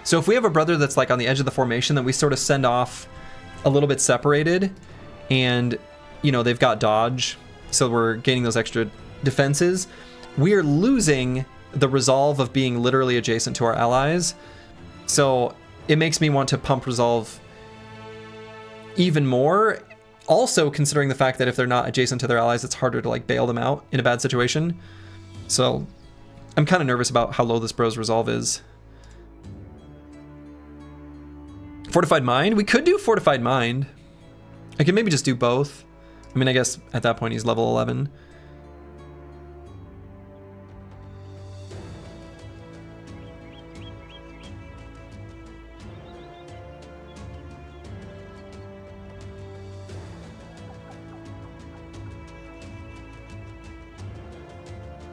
So if we have a brother that's like on the edge of the formation that we sort of send off a little bit separated, and you know they've got dodge, so we're gaining those extra defenses, we are losing the resolve of being literally adjacent to our allies. So it makes me want to pump resolve even more. Also considering the fact that if they're not adjacent to their allies, it's harder to like bail them out in a bad situation. So I'm kind of nervous about how low this bro's resolve is. Fortified Mind? We could do Fortified Mind. I could maybe just do both. I mean, I guess at that point he's level 11.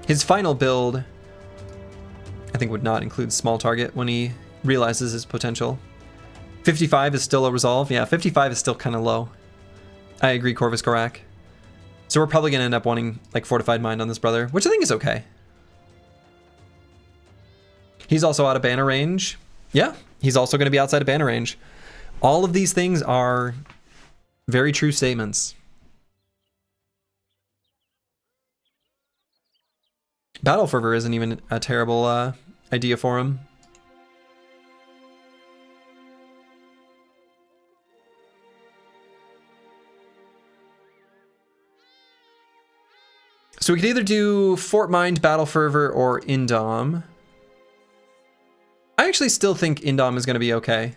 His final build, I think, would not include small target when he realizes his potential. 55 is still a resolve. Yeah, 55 is still kind of low. I agree, Corvus Gorak. So we're probably going to end up wanting like Fortified Mind on this brother, which I think is okay. He's also out of banner range. Yeah, he's also going to be outside of banner range. All of these things are very true statements. Battle Fervor isn't even a terrible idea for him. So we could either do Fort Mind, Battle Fervor, or Indom. I actually still think Indom is going to be okay.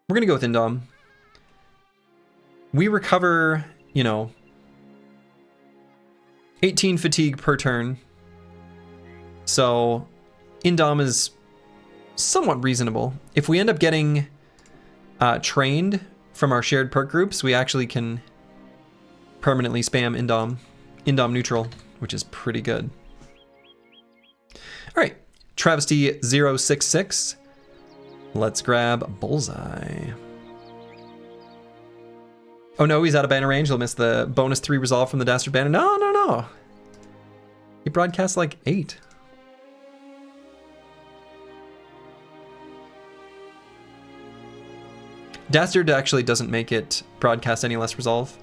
We're going to go with Indom. We recover, you know, 18 fatigue per turn. So Indom is somewhat reasonable. If we end up getting trained from our shared perk groups, we actually can permanently spam Indom neutral, which is pretty good. All right, Travesty 066. Let's grab Bullseye. Oh no, he's out of banner range. He'll miss the bonus 3 resolve from the Dastard banner. No, no, no. He broadcasts like 8. Dastard actually doesn't make it broadcast any less resolve.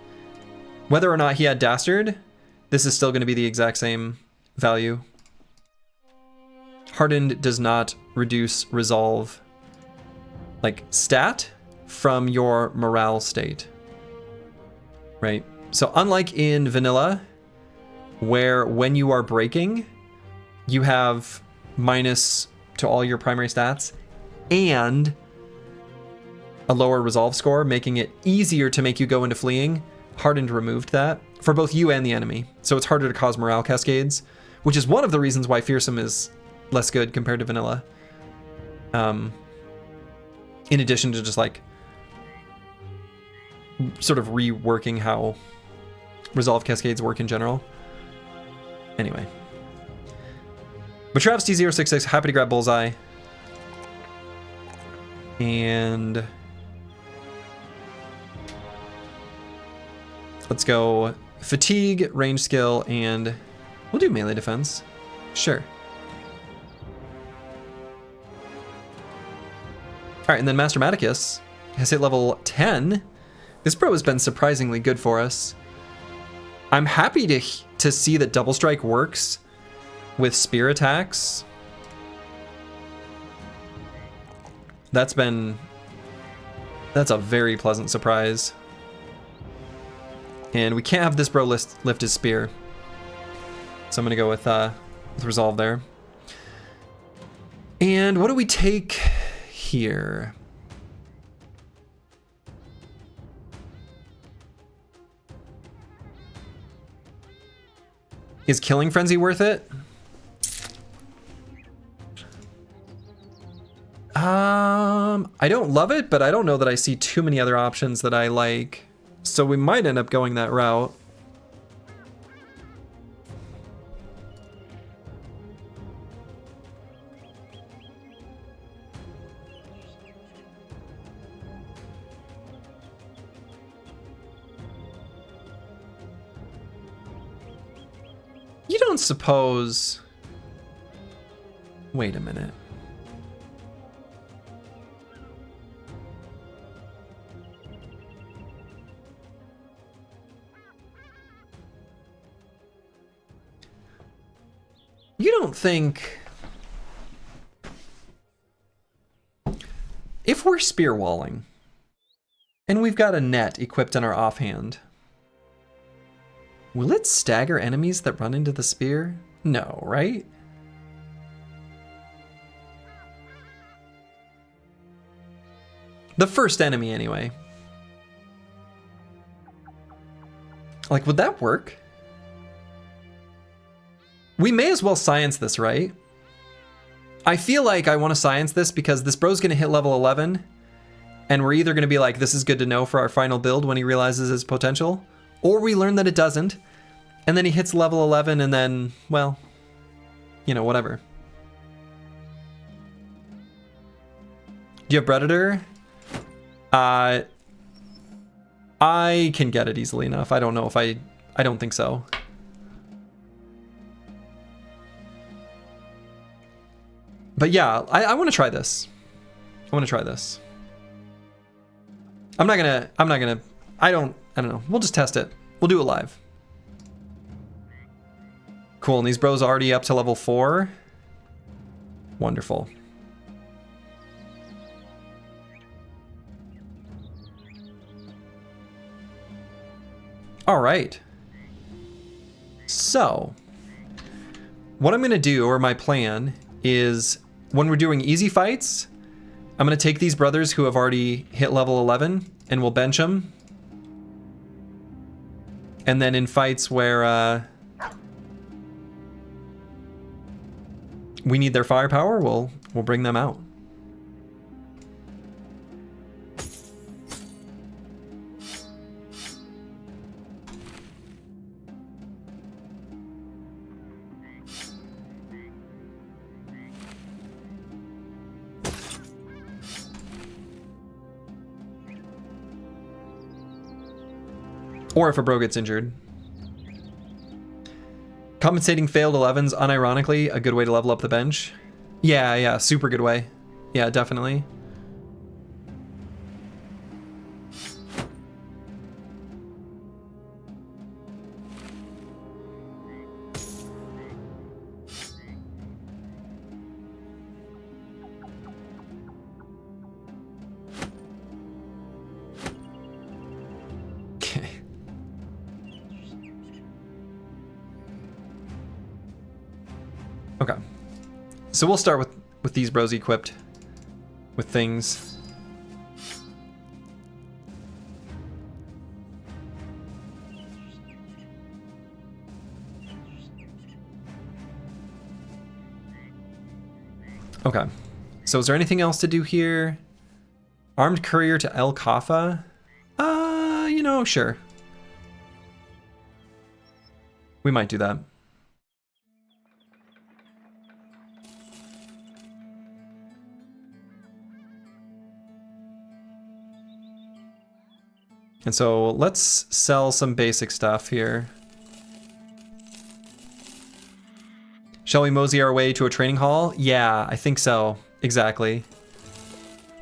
Whether or not he had Dastard, this is still going to be the exact same value. Hardened does not reduce resolve, like stat, from your morale state. Right? So unlike in vanilla, where when you are breaking, you have minus to all your primary stats, and a lower resolve score, making it easier to make you go into fleeing. Hardened removed that for both you and the enemy, so it's harder to cause morale cascades, which is one of the reasons why Fearsome is less good compared to vanilla. In addition to just like sort of reworking how resolve cascades work in general. Anyway. But Travesty066, happy to grab Bullseye. And let's go fatigue, range skill, and we'll do melee defense. Sure. All right, and then Master Maticus has hit level 10. This bro has been surprisingly good for us. I'm happy to see that Double Strike works with spear attacks. That's a very pleasant surprise. And we can't have this bro lift his spear. So I'm gonna go with resolve there. And what do we take here? Is Killing Frenzy worth it? I don't love it, but I don't know that I see too many other options that I like. So we might end up going that route. You don't suppose... Wait a minute. You don't think... If we're spear walling, and we've got a net equipped in our offhand, will it stagger enemies that run into the spear? No, right? The first enemy, anyway. Like, would that work? We may as well science this, right? I feel like I want to science this because this bro's going to hit level 11, and we're either going to be like, this is good to know for our final build when he realizes his potential, or we learn that it doesn't, and then he hits level 11 and then, well, you know, whatever. Do you have Predator? I can get it easily enough. I don't know if I don't think so. But yeah, I want to try this. I want to try this. I don't know. We'll just test it. We'll do it live. Cool, and these bros are already up to level 4. Wonderful. All right. So, what I'm gonna do, or my plan, is when we're doing easy fights, I'm gonna take these brothers who have already hit level 11 and we'll bench them. And then in fights where we need their firepower, we'll bring them out. Or if a bro gets injured. Compensating failed 11s, unironically, a good way to level up the bench. Yeah, super good way. Yeah, definitely. Okay, so we'll start with these bros equipped. with things. Okay, so is there anything else to do here? Armed courier to El Kaffa? You know, sure. We might do that. And so let's sell some basic stuff here. Shall we mosey our way to a training hall? Yeah, I think so. Exactly.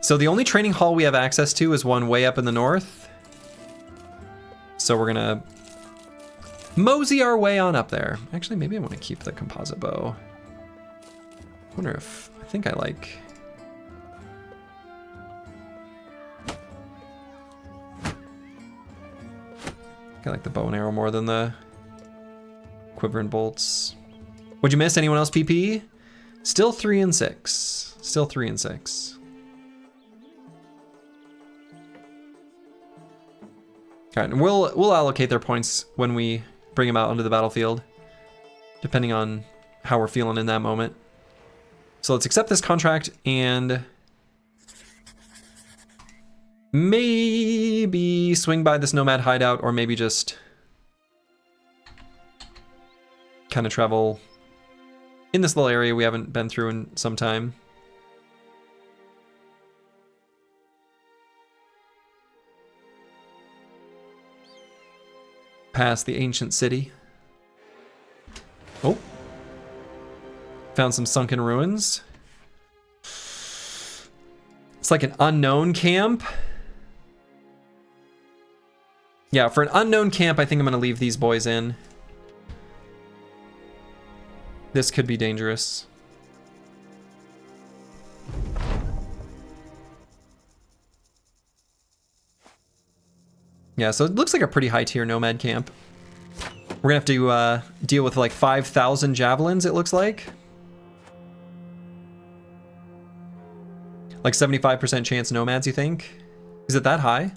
So the only training hall we have access to is one way up in the north. So we're gonna mosey our way on up there. Actually, maybe I want to keep the composite bow. I wonder if, I think I like... I like the bow and arrow more than the quiver and bolts. Would you miss anyone else PP? Still 3 and 6. Still 3 and 6. All right, and we'll allocate their points when we bring them out onto the battlefield, depending on how we're feeling in that moment. So let's accept this contract and maybe swing by this nomad hideout, or maybe just kind of travel in this little area we haven't been through in some time. Past the ancient city. Oh. Found some sunken ruins. It's like an unknown camp. Yeah, for an unknown camp, I think I'm gonna leave these boys in. This could be dangerous. Yeah, so it looks like a pretty high tier nomad camp. We're gonna have to deal with like 5,000 javelins, it looks like. Like 75% chance nomads, you think? Is it that high?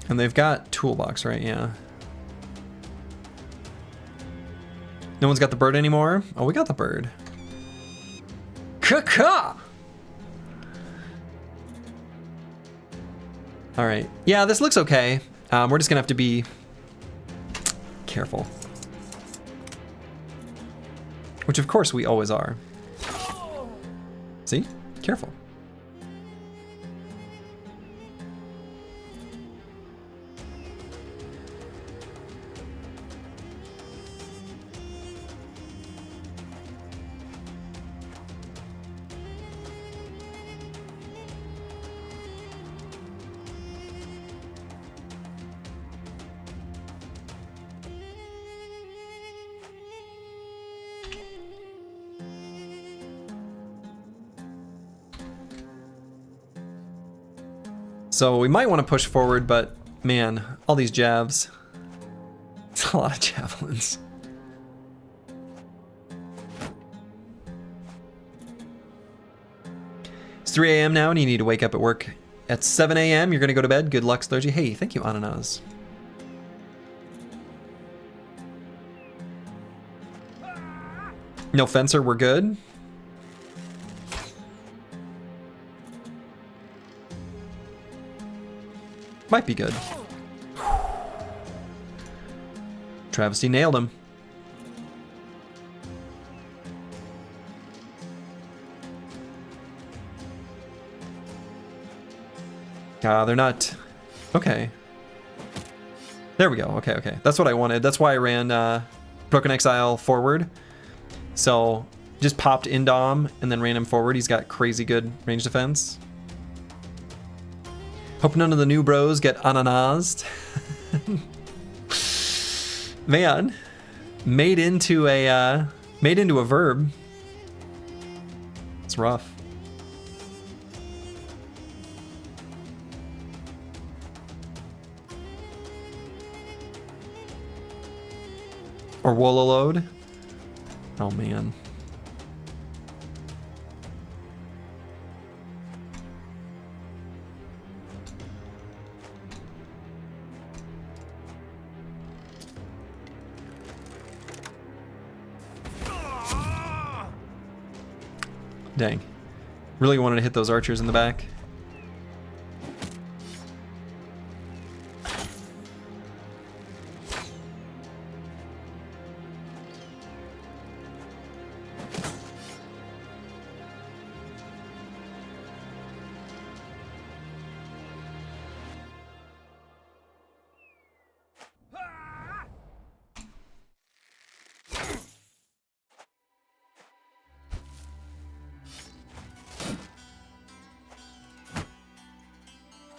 And they've got toolbox, right? Yeah. No one's got the bird anymore? Oh, we got the bird. Caw-caw! All right. Yeah, this looks okay. We're just gonna have to be careful. Which of course we always are. See? Careful. So we might want to push forward, but man, all these javs. It's a lot of javelins. It's 3 a.m. now and you need to wake up at work at 7 a.m. You're going to go to bed. Good luck, Slurgy. Hey, thank you, Ananas. No fencer, we're good. Might be good. Travesty nailed him. They're not... Okay. There we go. Okay, okay. That's what I wanted. That's why I ran Broken Exile forward. So, just popped Indom and then ran him forward. He's got crazy good range defense. Hope none of the new bros get ananazed. Man. made into a verb. It's rough. Or Wololode. Oh man. Dang. Really wanted to hit those archers in the back.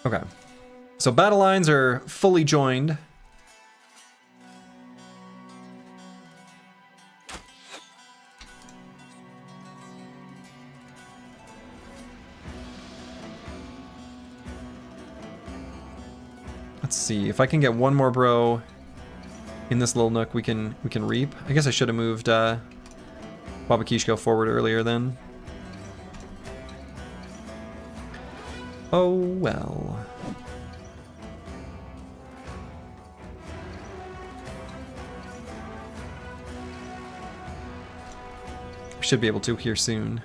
Okay, so battle lines are fully joined. Let's see if I can get one more bro in this little nook. We can reap. I guess I should have moved Wabakishko forward earlier then. Oh well. We should be able to here soon.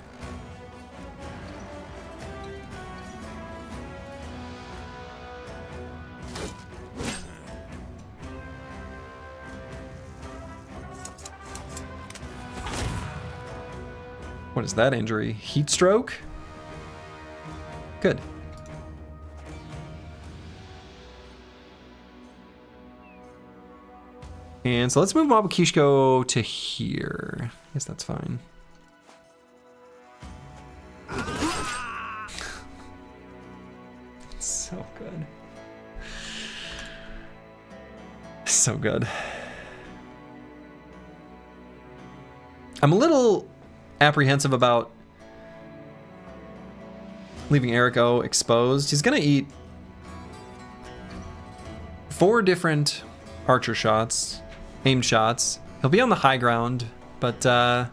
What is that injury? Heat stroke? Good. And so let's move Wabakishko to here. I guess that's fine. So good. So good. I'm a little apprehensive about leaving Eriko exposed. He's gonna eat 4 different archer shots, aimed shots. He'll be on the high ground, but that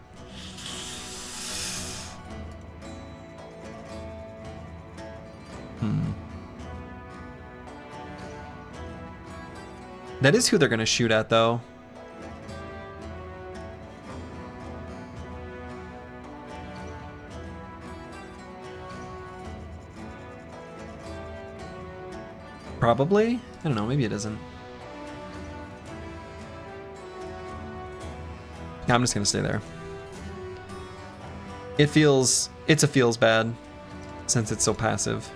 is who they're gonna shoot at though. Probably? I don't know, maybe it isn't. Yeah, I'm just gonna stay there. It's a feels bad since it's so passive.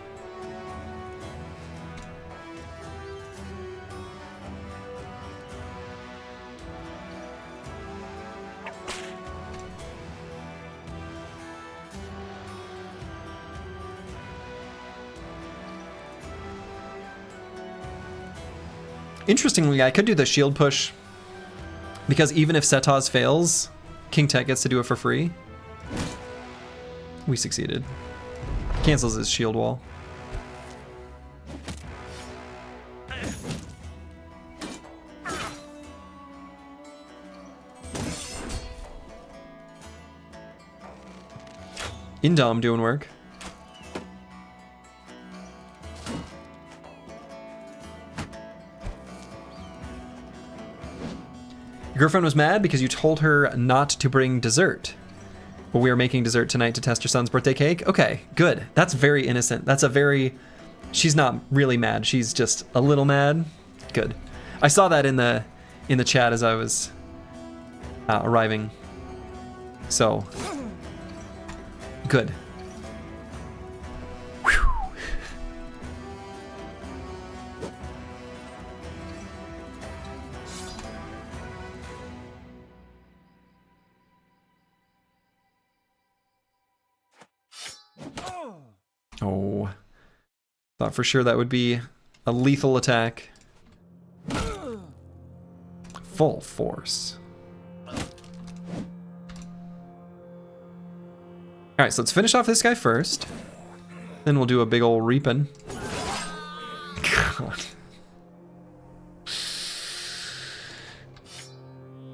Interestingly, I could do the shield push because even if Setaz fails, King Tech gets to do it for free. We succeeded. Cancels his shield wall. Indom doing work. Your girlfriend was mad because you told her not to bring dessert. But we are making dessert tonight to test your son's birthday cake. Okay, good. That's very innocent. That's a very... She's not really mad. She's just a little mad. Good. I saw that in the chat as I was arriving. So, good. Oh, thought for sure that would be a lethal attack. Full force. All right, so let's finish off this guy first. Then we'll do a big old reaping. God.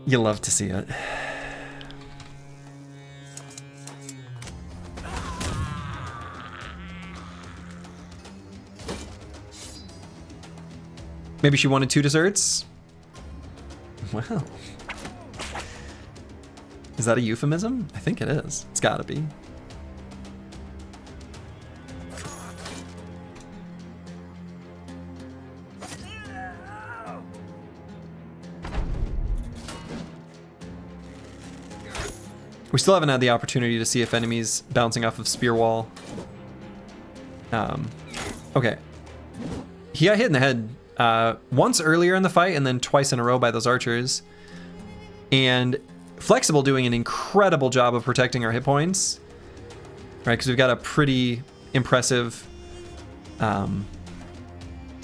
You love to see it. Maybe she wanted 2 desserts? Wow. Is that a euphemism? I think it is. It's gotta be. We still haven't had the opportunity to see if enemies bouncing off of spear wall. Okay. He got hit in the head once earlier in the fight and then twice in a row by those archers. And Flexible doing an incredible job of protecting our hit points. Right, because we've got a pretty impressive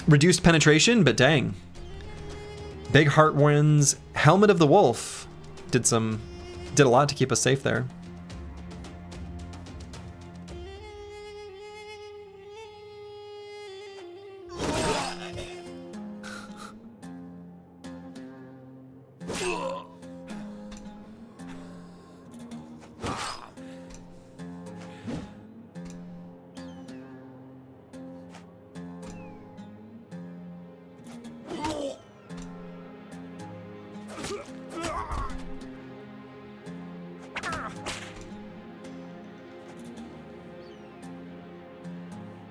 reduced penetration, but dang. Big Heart wins. Helmet of the Wolf did a lot to keep us safe there.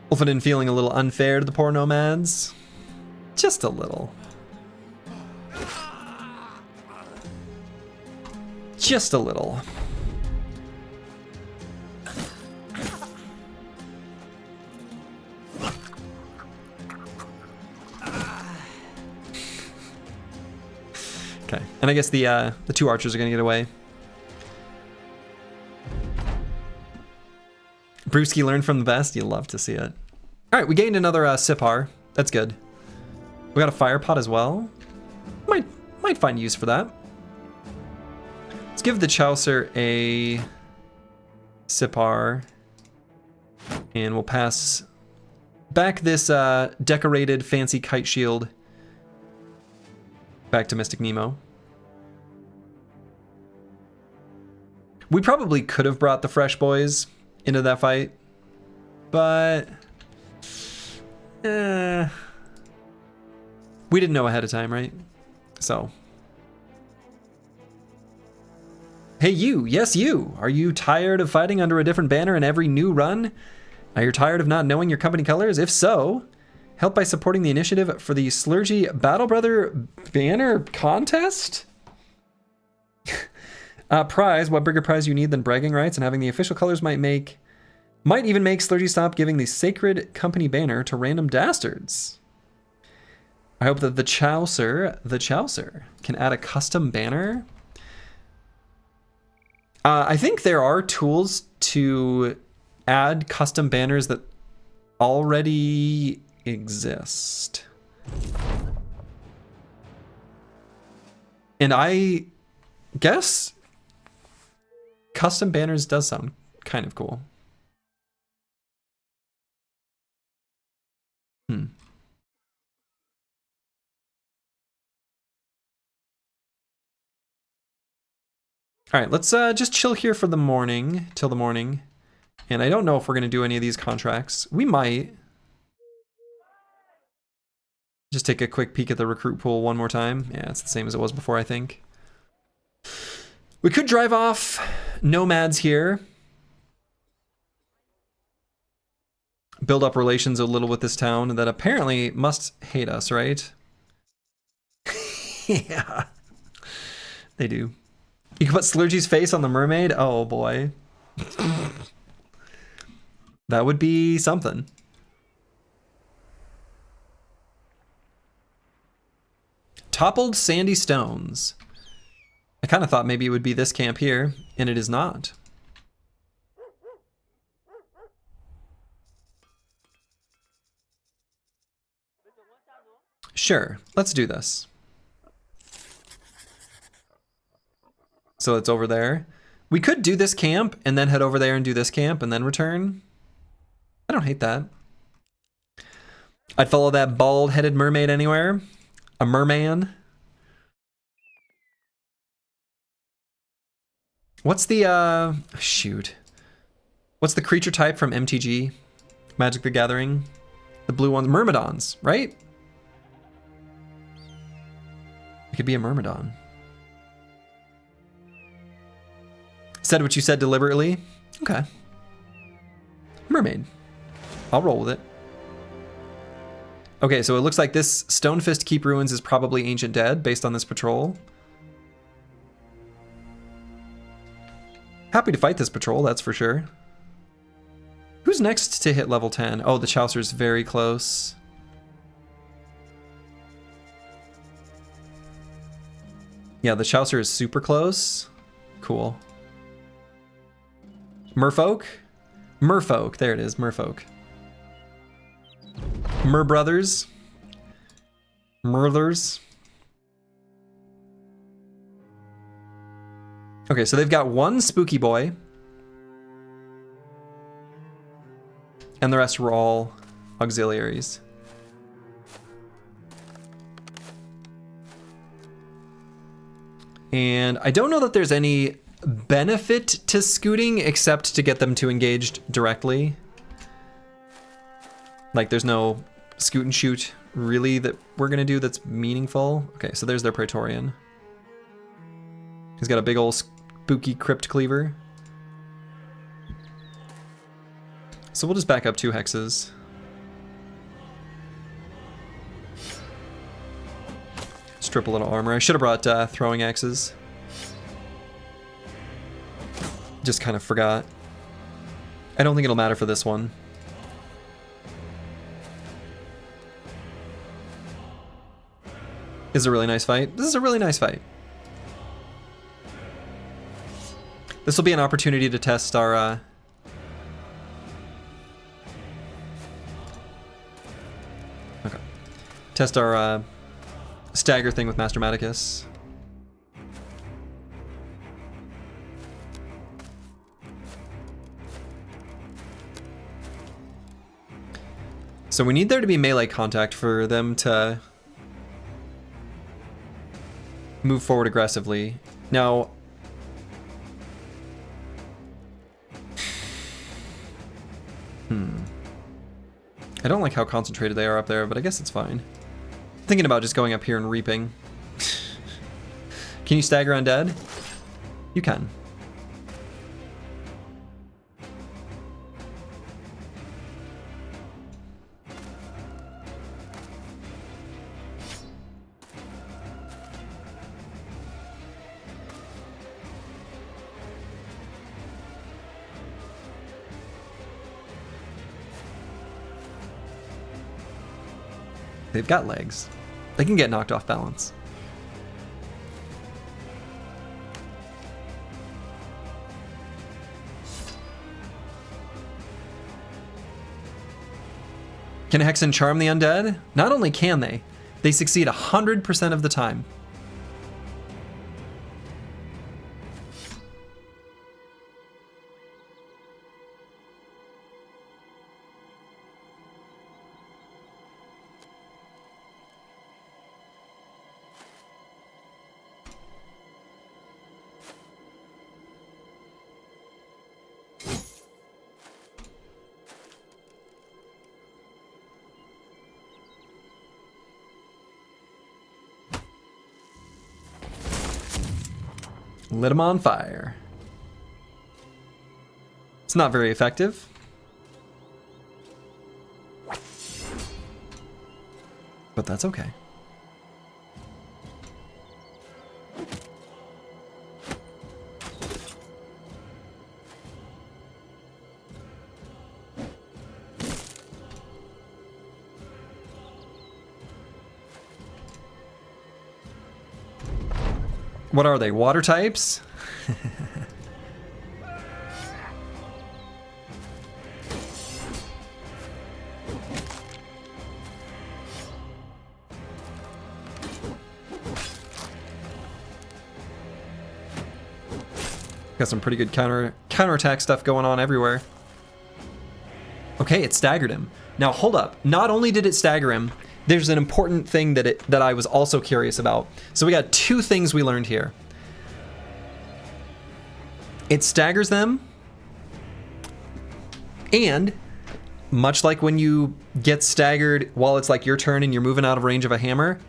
Wolfenden feeling a little unfair to the poor nomads. Just a little. Just a little. Okay, and I guess the 2 archers are gonna get away. Brewski learned from the best. You love to see it. All right, we gained another Sipar. That's good. We got a fire pot as well. Might find use for that. Let's give the Chaucer a Sipar, and we'll pass back this decorated fancy kite shield back to Mystic Nemo. We probably could have brought the Fresh Boys into that fight, but we didn't know ahead of time, right? So, hey you, yes you, are you tired of fighting under a different banner in every new run? Are you tired of not knowing your company colors? If so, help by supporting the initiative for the Slurgy Battle Brother banner contest. Prize, what bigger prize you need than bragging rights, and having the official colors might even make Slurgy stop giving the sacred company banner to random dastards. I hope that the Chaucer can add a custom banner. I think there are tools to add custom banners that already exist. And I guess custom banners does sound kind of cool. All right, let's just chill here for the morning, till the morning. And I don't know if we're gonna do any of these contracts. We might. Just take a quick peek at the recruit pool one more time. Yeah, it's the same as it was before, I think. We could drive off nomads here. Build up relations a little with this town that apparently must hate us, right? Yeah, they do. You can put Slurgy's face on the mermaid? Oh boy. That would be something. Toppled sandy stones. I kind of thought maybe it would be this camp here, and it is not. Sure, let's do this. So it's over there. We could do this camp and then head over there and do this camp and then return. I don't hate that. I'd follow that bald-headed mermaid anywhere. A merman. What's the, shoot. What's the creature type from MTG? Magic the Gathering? The blue ones, Myrmidons, right? It could be a Myrmidon. Said what you said deliberately. Okay. Mermaid. I'll roll with it. Okay, so it looks like this Stonefist Keep Ruins is probably Ancient Dead based on this patrol. Happy to fight this patrol, that's for sure. Who's next to hit level 10? Oh, the Chaucer's very close. Yeah, the Chaucer is super close. Cool. Merfolk? Merfolk, there it is, Merfolk. Mer brothers. Murthers. Okay, so they've got one spooky boy. And the rest were all auxiliaries. And I don't know that there's any benefit to scooting except to get them to engage directly. Like there's no scoot and shoot really that we're gonna do that's meaningful. Okay, so there's their Praetorian. He's got a big old spooky crypt cleaver. So we'll just back up 2 hexes. Strip a little armor. I should have brought throwing axes. Just kind of forgot. I don't think it'll matter for this one. This is a really nice fight. This is a really nice fight. This will be an opportunity to test our okay. Test our stagger thing with Master Maticus. So we need there to be melee contact for them to move forward aggressively. Now, I don't like how concentrated they are up there, but I guess it's fine. Thinking about just going up here and reaping. Can you stagger undead? You can. They've got legs. They can get knocked off balance. Can Hexen charm the undead? Not only can they succeed 100% of the time. Lit him on fire. It's not very effective. But that's okay. What are they? Water types? Got some pretty good counterattack stuff going on everywhere. Okay, it staggered him. Now hold up. Not only did it stagger him, there's an important thing that I was also curious about. So we got two things we learned here. It staggers them, and much like when you get staggered while it's like your turn and you're moving out of range of a hammer,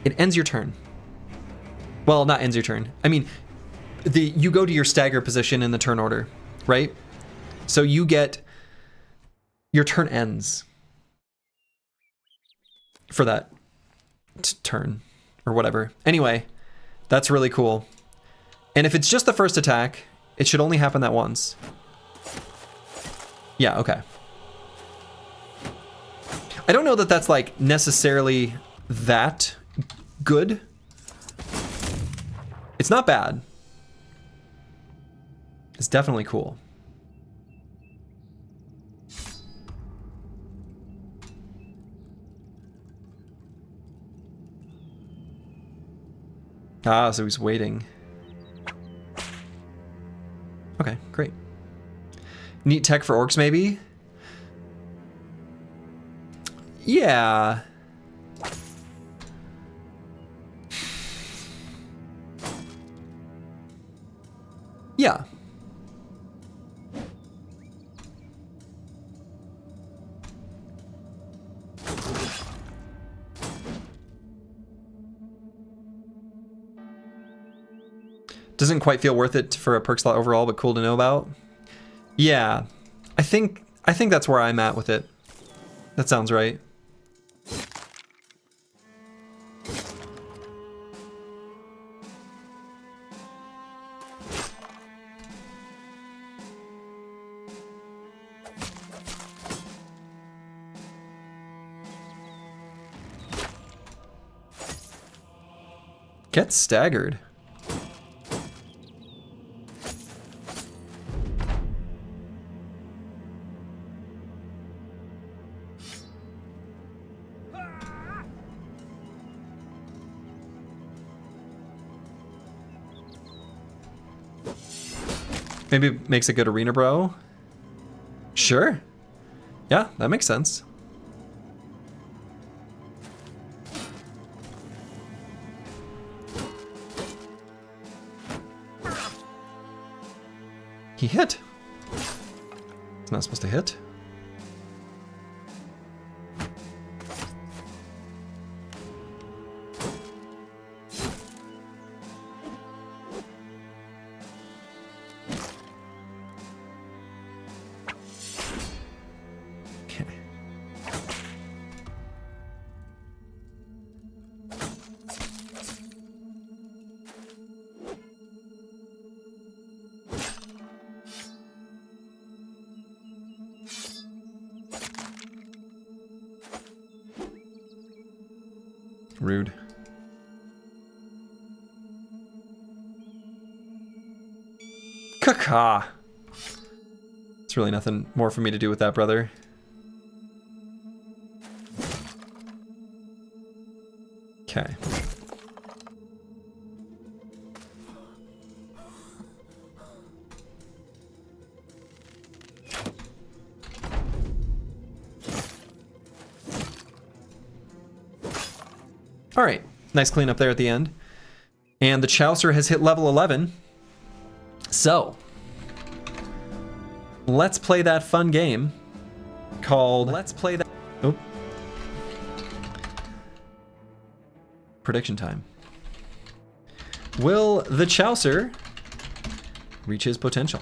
it ends your turn. Well, not ends your turn. I mean, you go to your stagger position in the turn order, right? So you get, your turn ends for that turn or whatever. Anyway, that's really cool. And if it's just the first attack, it should only happen that once. Yeah, okay. I don't know that that's like necessarily that good. It's not bad. It's definitely cool. Ah, so he's waiting. Okay, great. Neat tech for orcs, maybe? Yeah. Yeah. Doesn't quite feel worth it for a perk slot overall, but cool to know about. Yeah, I think that's where I'm at with it. That sounds right. Get staggered. Maybe it makes a good arena bro. Sure. Yeah, that makes sense. He hit. It's not supposed to hit. Rude. Caca. It's really nothing more for me to do with that, brother. Okay. All right, nice cleanup there at the end. And the Chaucer has hit level 11. So, let's play that fun game called Let's Play That... Oh. Prediction time. Will the Chaucer reach his potential?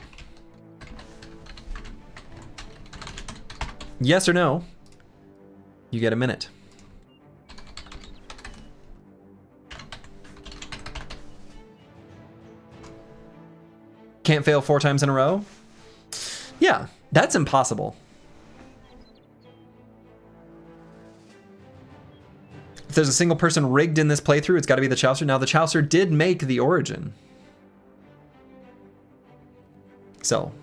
Yes or no? You get a minute. Can't fail 4 times in a row? Yeah, that's impossible. If there's a single person rigged in this playthrough, it's got to be the Chaucer. Now, the Chaucer did make the Origin. So.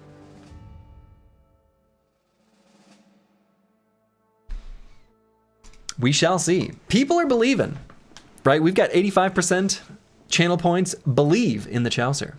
We shall see. People are believing, right? We've got 85% channel points believe in the Chaucer.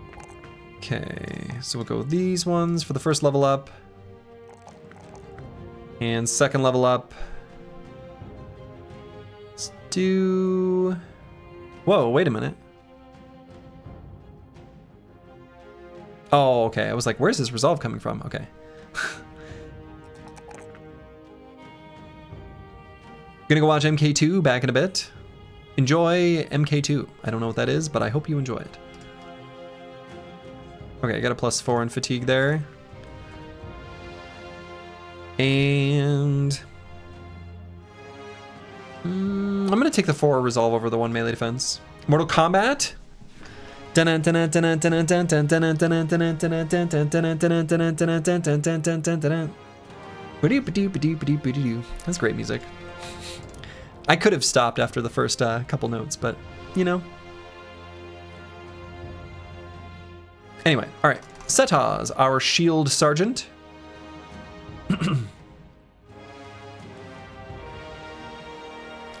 Okay, so we'll go with these ones for the first level up. And second level up. Let's do... Whoa, wait a minute. Oh, okay. I was like, where's this resolve coming from? Okay. Gonna go watch MK2 back in a bit. Enjoy MK2. I don't know what that is, but I hope you enjoy it. Okay, I got a +4 in fatigue there. And... I'm gonna take the 4 resolve over the 1 melee defense. Mortal Kombat? That's great music. I could have stopped after the first couple notes, but you know. Anyway, all right. Setaz, our shield sergeant.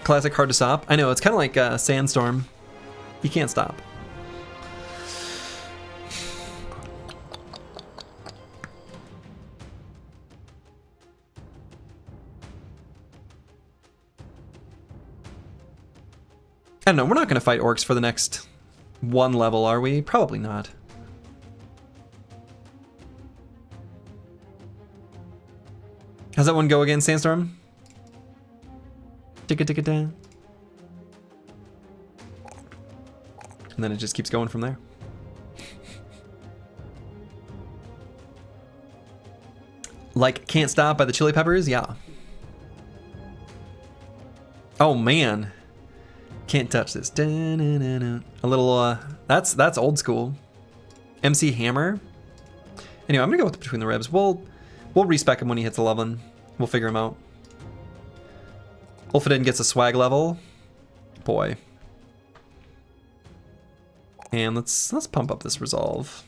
Classic, hard to stop. I know, it's kind of like Sandstorm. You can't stop. I don't know, we're not going to fight orcs for the next 1 level, are we? Probably not. How's that one go again, Sandstorm? Ticka ticka down. And then it just keeps going from there. Like Can't Stop by the Chili Peppers? Yeah. Oh man. Can't touch this. A little that's old school. MC Hammer. Anyway, I'm gonna go with Between the Ribs. We'll respec him when he hits 11. We'll figure him out. Ulfadin gets a swag level. Boy. And let's pump up this resolve.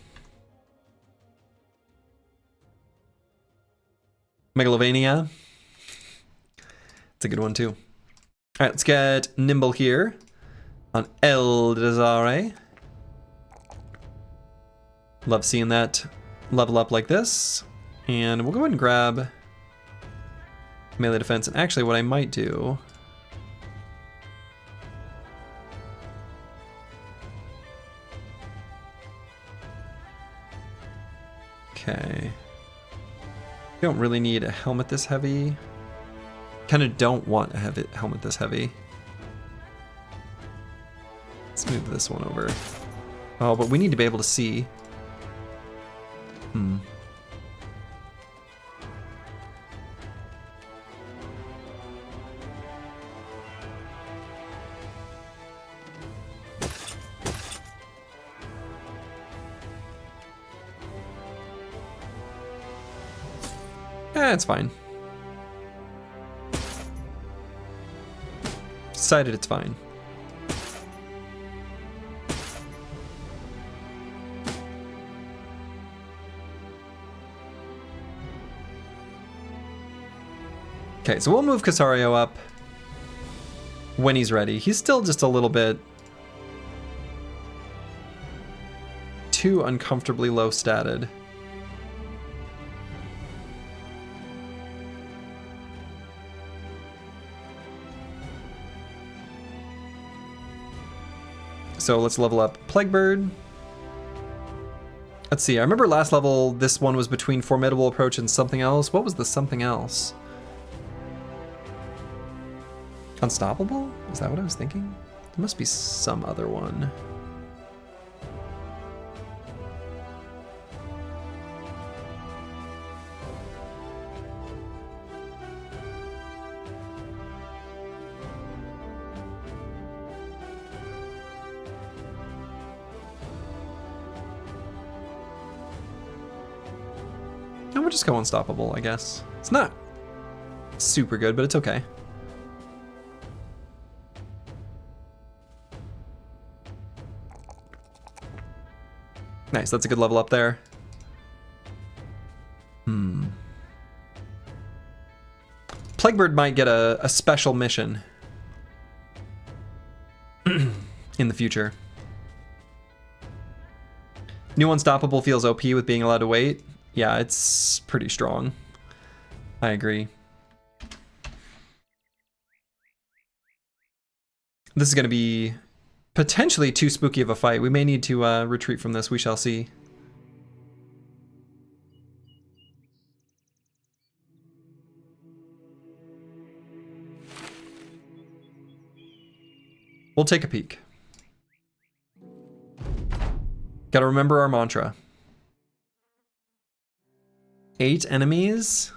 Megalovania. It's a good one too. All right, let's get Nimble here on El Desire. Love seeing that level up like this. And we'll go ahead and grab melee defense. And actually what I might do... Okay. Don't really need a helmet this heavy. Kind of don't want a helmet this heavy. Let's move this one over. Oh, but we need to be able to see. It's fine. Decided it's fine. Okay, so we'll move Casario up when he's ready. He's still just a little bit too uncomfortably low statted. So let's level up Plaguebird. Let's see, I remember last level this one was between Formidable Approach and something else. What was the something else? Unstoppable? Is that what I was thinking? There must be some other one. No, we'll just go Unstoppable, I guess. It's not super good, but it's okay. Nice, that's a good level up there. Plaguebird might get a special mission in the future. New Unstoppable feels OP with being allowed to wait. Yeah, it's pretty strong. I agree. This is going to be potentially too spooky of a fight. We may need to retreat from this. We shall see. We'll take a peek. Gotta remember our mantra. 8 enemies.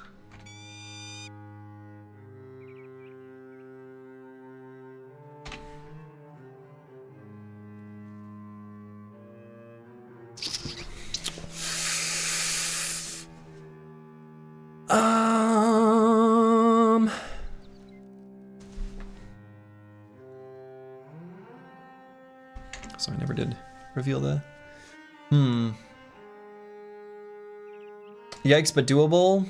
So I never did reveal the... Yikes, but doable.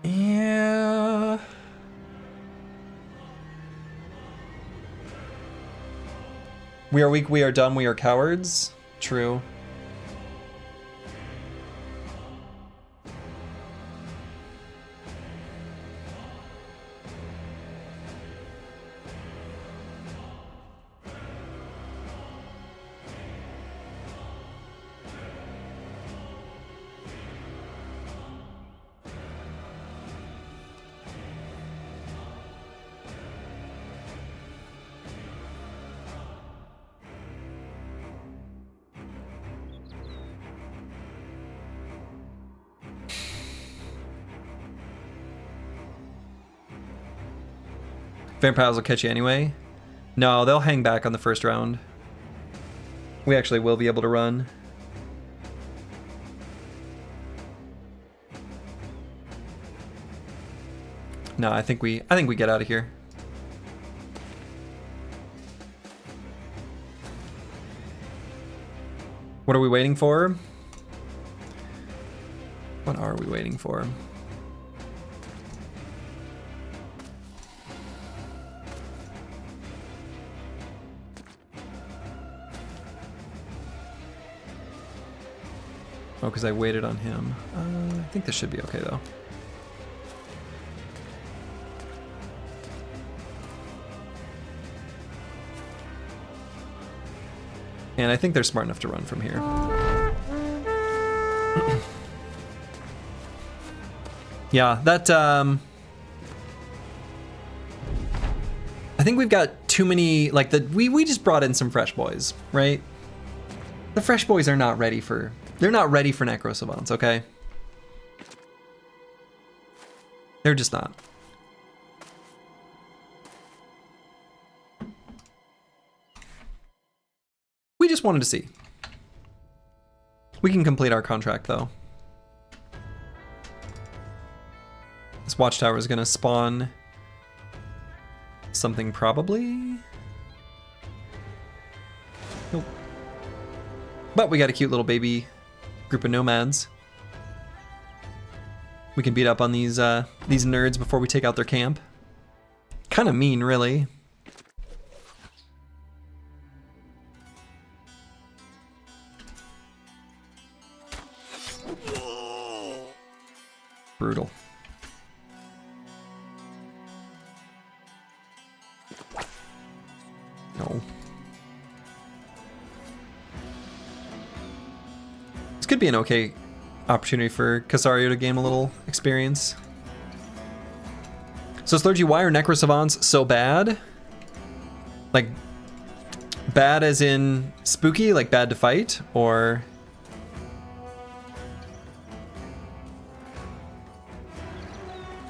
Yeah. We are weak, we are dumb, we are cowards. True. Vampires will catch you anyway. No, they'll hang back on the first round. We actually will be able to run. No, I think we get out of here. What are we waiting for? What are we waiting for? Oh, because I waited on him. I think this should be okay, though. And I think they're smart enough to run from here. Yeah, that... I think we've got too many... Like, we just brought in some fresh boys, right? The fresh boys are not ready for... They're not ready for Necro Savants, okay? They're just not. We just wanted to see. We can complete our contract, though. This watchtower is gonna spawn something, probably. Nope. But we got a cute little baby group of nomads. We can beat up on these nerds before we take out their camp. Kind of mean, really. Brutal. No. This could be an okay opportunity for Casario to gain a little experience. So Slurgy, why are Necro Savants so bad? Like, bad as in spooky, like bad to fight, or...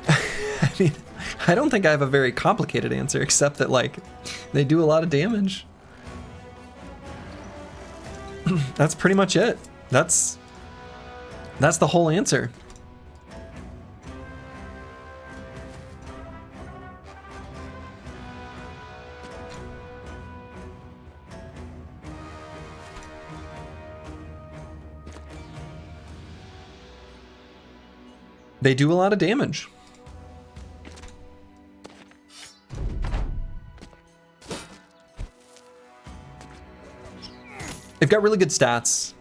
I mean, I don't think I have a very complicated answer, except that, like, they do a lot of damage. That's pretty much it. That's the whole answer. They do a lot of damage. They've got really good stats.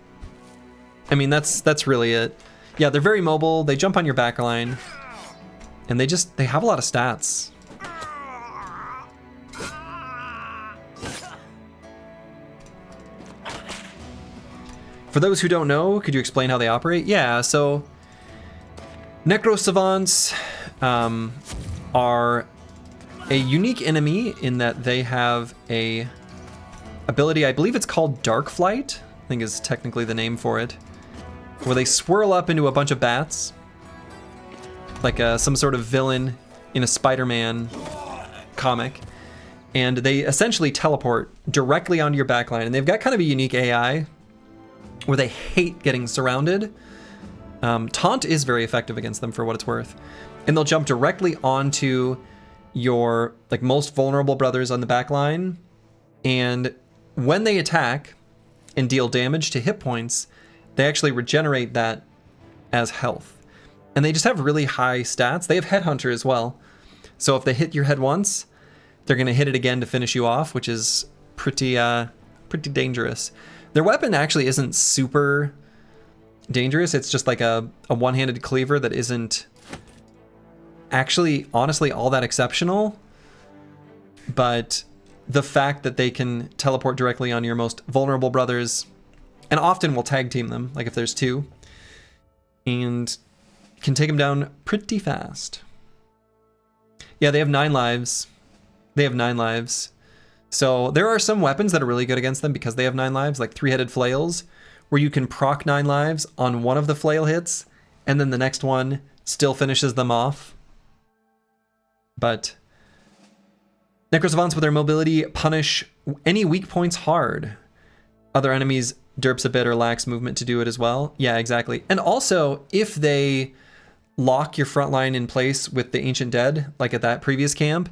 I mean, that's really it. Yeah, they're very mobile. They jump on your back line. And they have a lot of stats. For those who don't know, could you explain how they operate? Yeah, so Necro Savants are a unique enemy in that they have a ability, I believe it's called Dark Flight, I think is technically the name for it, where they swirl up into a bunch of bats, like some sort of villain in a Spider-Man comic, and they essentially teleport directly onto your backline, and they've got kind of a unique AI where they hate getting surrounded. Taunt is very effective against them for what it's worth. And they'll jump directly onto your like most vulnerable brothers on the back line. And when they attack and deal damage to hit points, they actually regenerate that as health. And they just have really high stats. They have Headhunter as well. So if they hit your head once, they're gonna hit it again to finish you off, which is pretty dangerous. Their weapon actually isn't super dangerous. It's just like a one-handed cleaver that isn't actually, honestly, all that exceptional. But the fact that they can teleport directly on your most vulnerable brothers, and often will tag team them, like if there's two, and can take them down pretty fast. Yeah, they have 9 lives. They have 9 lives. So there are some weapons that are really good against them because they have 9 lives, like 3-headed flails, where you can proc 9 lives on one of the flail hits, and then the next one still finishes them off. But Necrosavants with their mobility punish any weak points hard. Other enemies derps a bit or lacks movement to do it as well. Yeah, exactly. And also, if they lock your front line in place with the Ancient Dead, like at that previous camp,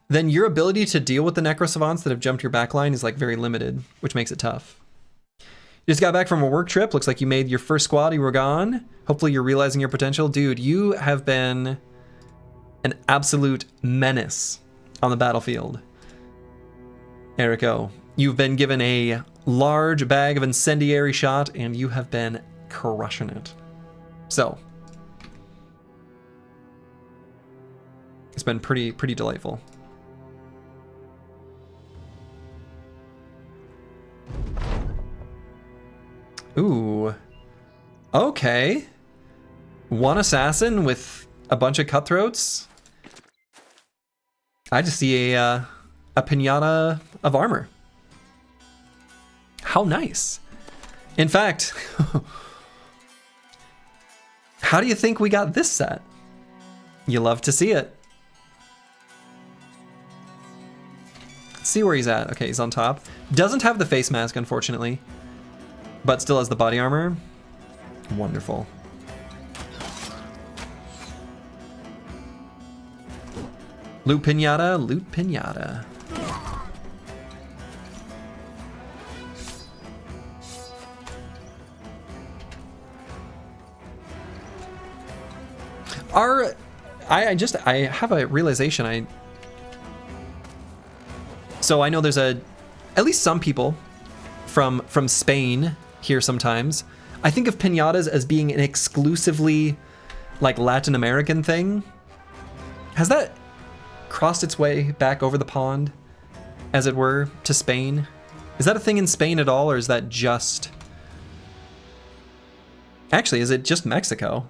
then your ability to deal with the Necrosavants that have jumped your backline is like very limited, which makes it tough. You just got back from a work trip. Looks like you made your first squad. You were gone. Hopefully you're realizing your potential. Dude, you have been an absolute menace on the battlefield. Erico, you've been given a large bag of incendiary shot and you have been crushing it. So, it's been pretty delightful. Ooh, okay. One assassin with a bunch of cutthroats. I just see a pinata of armor. How nice. In fact, how do you think we got this set? You love to see it. Let's see where he's at. Okay, he's on top. Doesn't have the face mask, unfortunately, but still has the body armor. Wonderful. Loot pinata, loot pinata. I have a realization. So I know there's at least some people from Spain here sometimes. I think of pinatas as being an exclusively like Latin American thing. Has that crossed its way back over the pond, as it were, to Spain? Is that a thing in Spain at all, or is that just... Actually, is it just Mexico?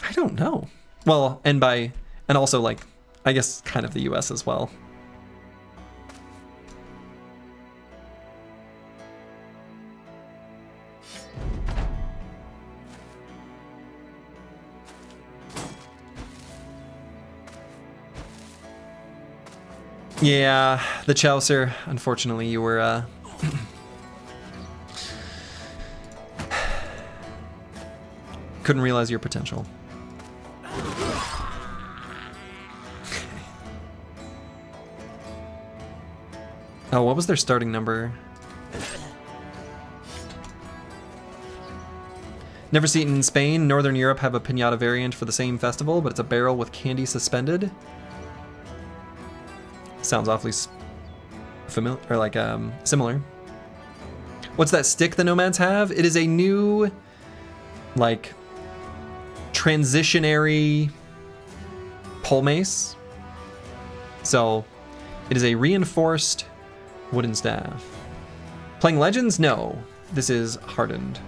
I don't know. Well, and also like, I guess kind of the US as well. Yeah, the Chaucer, unfortunately you were couldn't realize your potential. Oh, what was their starting number? Never seen it in Spain. Northern Europe have a piñata variant for the same festival, but it's a barrel with candy suspended. Sounds awfully familiar or like similar. What's that stick the nomads have? It is a new like transitionary pole mace. So it is a reinforced wooden staff. Playing Legends? No. This is Hardened.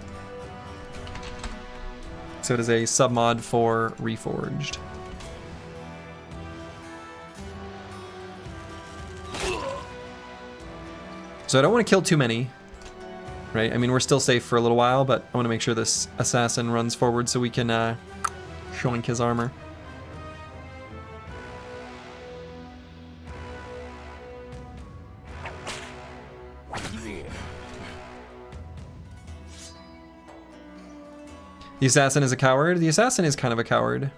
So it is a submod for Reforged. So I don't want to kill too many, right? I mean, we're still safe for a little while, but I want to make sure this assassin runs forward so we can shoink his armor. The assassin is a coward? The assassin is kind of a coward.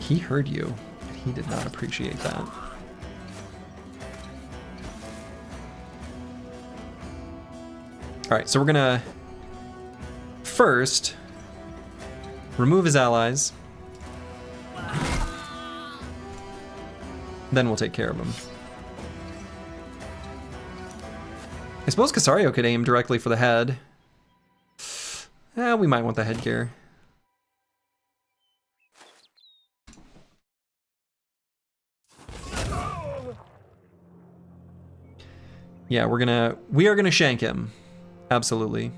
He heard you, and he did not appreciate that. All right, so we're gonna first remove his allies. Then we'll take care of him. I suppose Casario could aim directly for the head. We might want the headgear. Yeah, we are gonna shank him. Absolutely.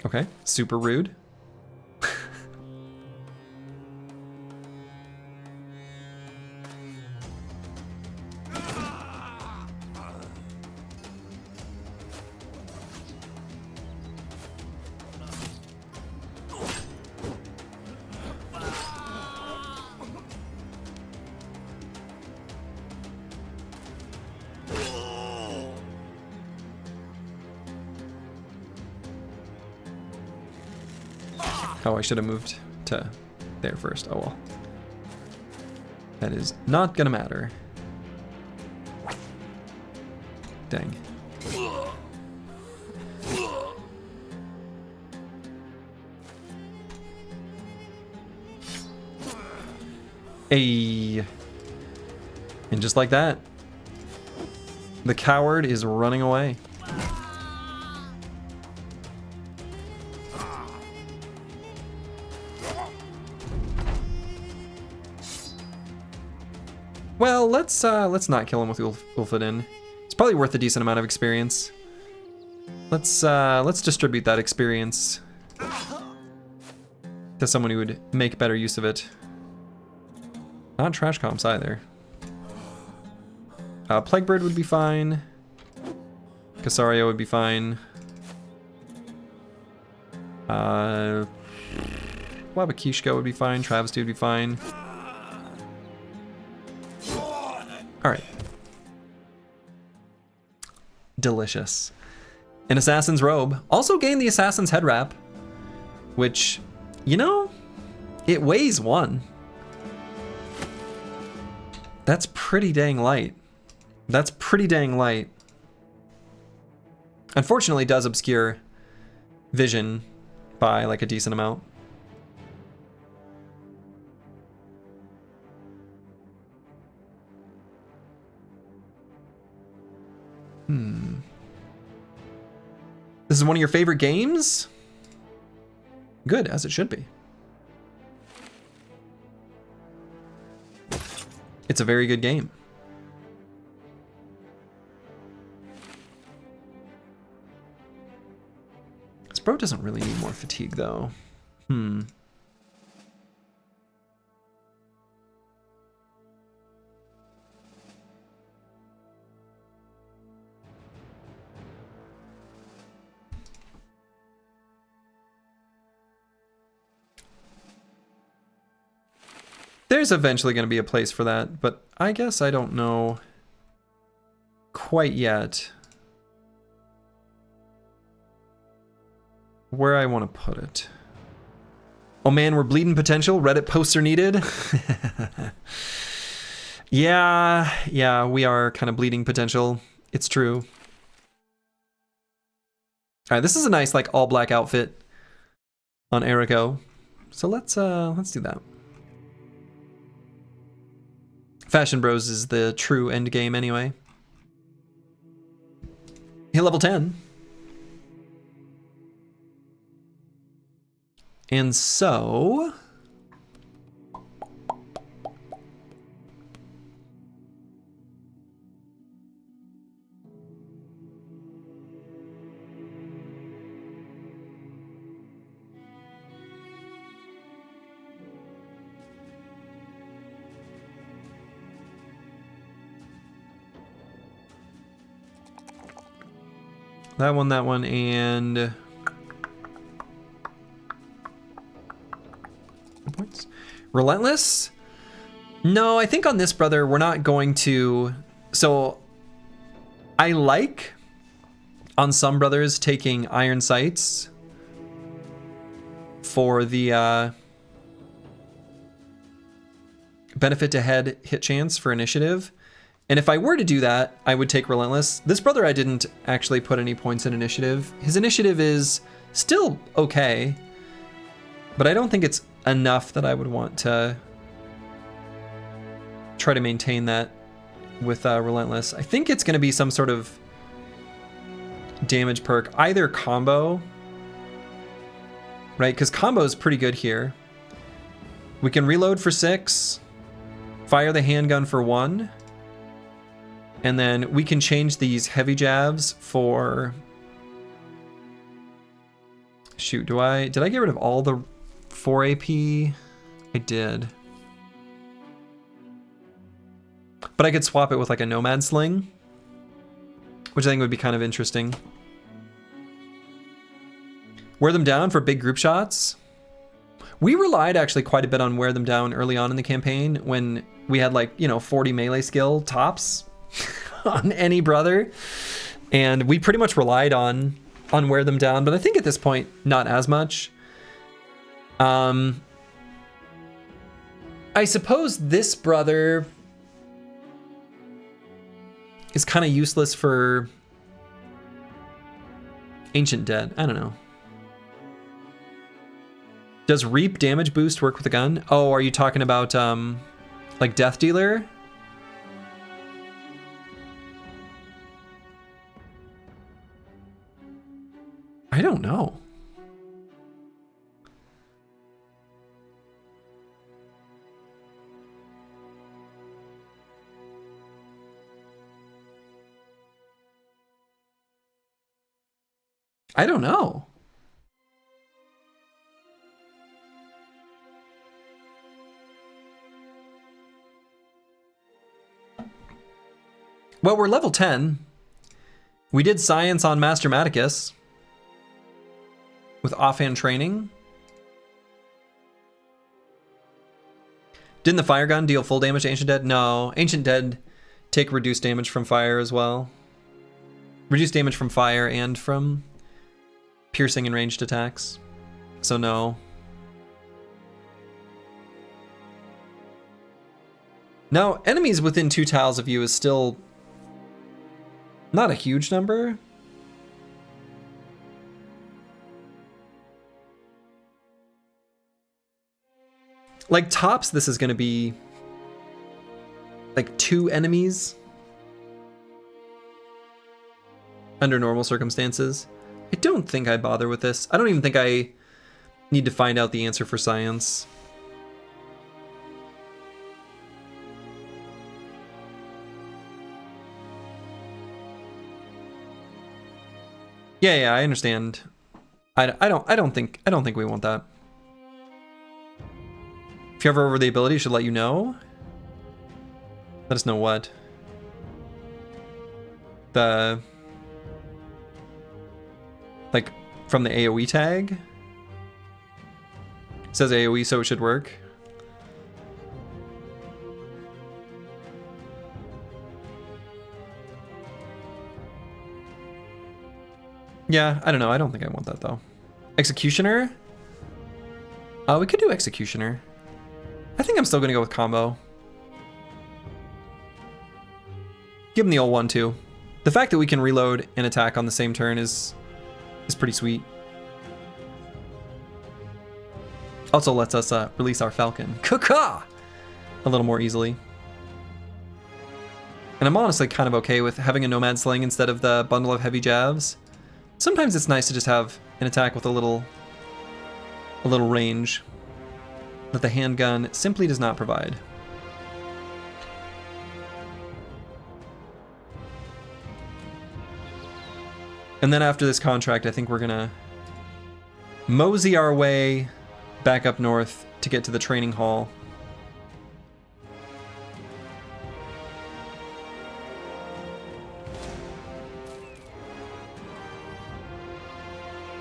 Okay, super rude. Oh, I should have moved to there first. Oh well. That is not gonna matter. Dang. Ayy. And just like that, the coward is running away. Well, let's not kill him with Ulfadin. It's probably worth a decent amount of experience. Let's distribute that experience to someone who would make better use of it. Not trash comps either. Plaguebird would be fine. Casario would be fine. Wabakishka would be fine. Travesty would be fine. Alright. Delicious. An assassin's robe. Also gained the assassin's head wrap, which, you know, it weighs 1. That's pretty dang light. That's pretty dang light. Unfortunately, it does obscure vision by like a decent amount. This is one of your favorite games? Good, as it should be. It's a very good game. This bro doesn't really need more fatigue though. There's eventually going to be a place for that, but I guess I don't know. quite yet where I want to put it. Oh man, we're bleeding potential. Reddit posts are needed. Yeah, we are kind of bleeding potential. It's true. All right, this is a nice like all black outfit on Eriko. So let's do that. Fashion Bros is the true end game anyway. Hit level 10. And so that one, and points. Relentless? No, I think on this brother, we're not going to. So I like on some brothers taking iron sights for the benefit to head hit chance for initiative. And if I were to do that, I would take Relentless. This brother, I didn't actually put any points in initiative. His initiative is still okay, but I don't think it's enough that I would want to try to maintain that with Relentless. I think it's going to be some sort of damage perk, either combo, right? Because combo is pretty good here. We can reload for 6, fire the handgun for 1, and then we can change these heavy jabs for... Shoot, did I get rid of all the 4 AP? I did. But I could swap it with like a Nomad Sling, which I think would be kind of interesting. Wear them down for big group shots. We relied actually quite a bit on wear them down early on in the campaign when we had like, 40 melee skill tops on any brother. And we pretty much relied on wear them down, but I think at this point, not as much. I suppose this brother is kind of useless for Ancient Dead. I don't know. Does Reap damage boost work with a gun? Oh, are you talking about like Death Dealer? I don't know. I don't know. Well, we're level 10. We did science on Master Maticus with offhand training. Didn't the fire gun deal full damage to Ancient Dead? No, Ancient Dead take reduced damage from fire as well. Reduced damage from fire and from piercing and ranged attacks. So no. Now, enemies within 2 tiles of you is still not a huge number. Like tops, this is going to be like 2 enemies under normal circumstances. I don't think I bother with this. I don't even think I need to find out the answer for science. Yeah, I understand. I don't think we want that. If you ever over the ability, it should let you know. Let us know what. The like from the AoE tag. It says AoE, so it should work. Yeah, I don't know. I don't think I want that though. Executioner? We could do Executioner. I think I'm still gonna go with combo. Give him the old 1-2. The fact that we can reload and attack on the same turn is pretty sweet. Also lets us release our Falcon. Caw-caw! A little more easily. And I'm honestly kind of okay with having a Nomad Sling instead of the bundle of heavy jabs. Sometimes it's nice to just have an attack with a little range that the handgun simply does not provide. And then after this contract, I think we're gonna mosey our way back up north to get to the training hall.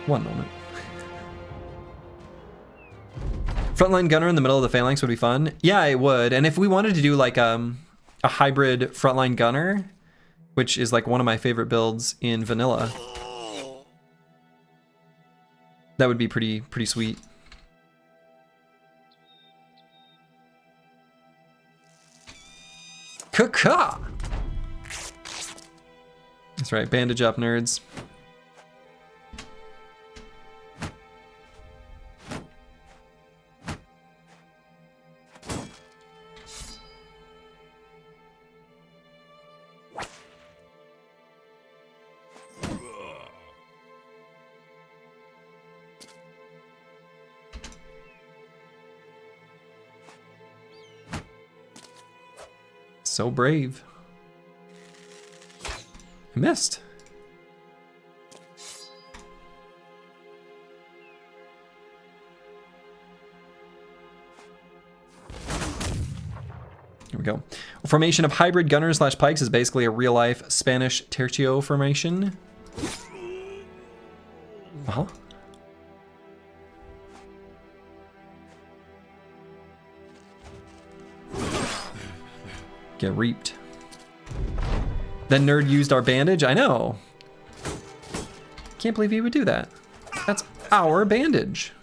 One moment. Frontline gunner in the middle of the phalanx would be fun. Yeah, it would. And if we wanted to do like a hybrid frontline gunner, which is like one of my favorite builds in vanilla, that would be pretty sweet. Caw-caw! That's right, bandage up, nerds. So brave. I missed. Here we go. A formation of hybrid gunners / pikes is basically a real-life Spanish tercio formation. Uh-huh. Get reaped. Then nerd used our bandage. I know. Can't believe he would do that. That's our bandage.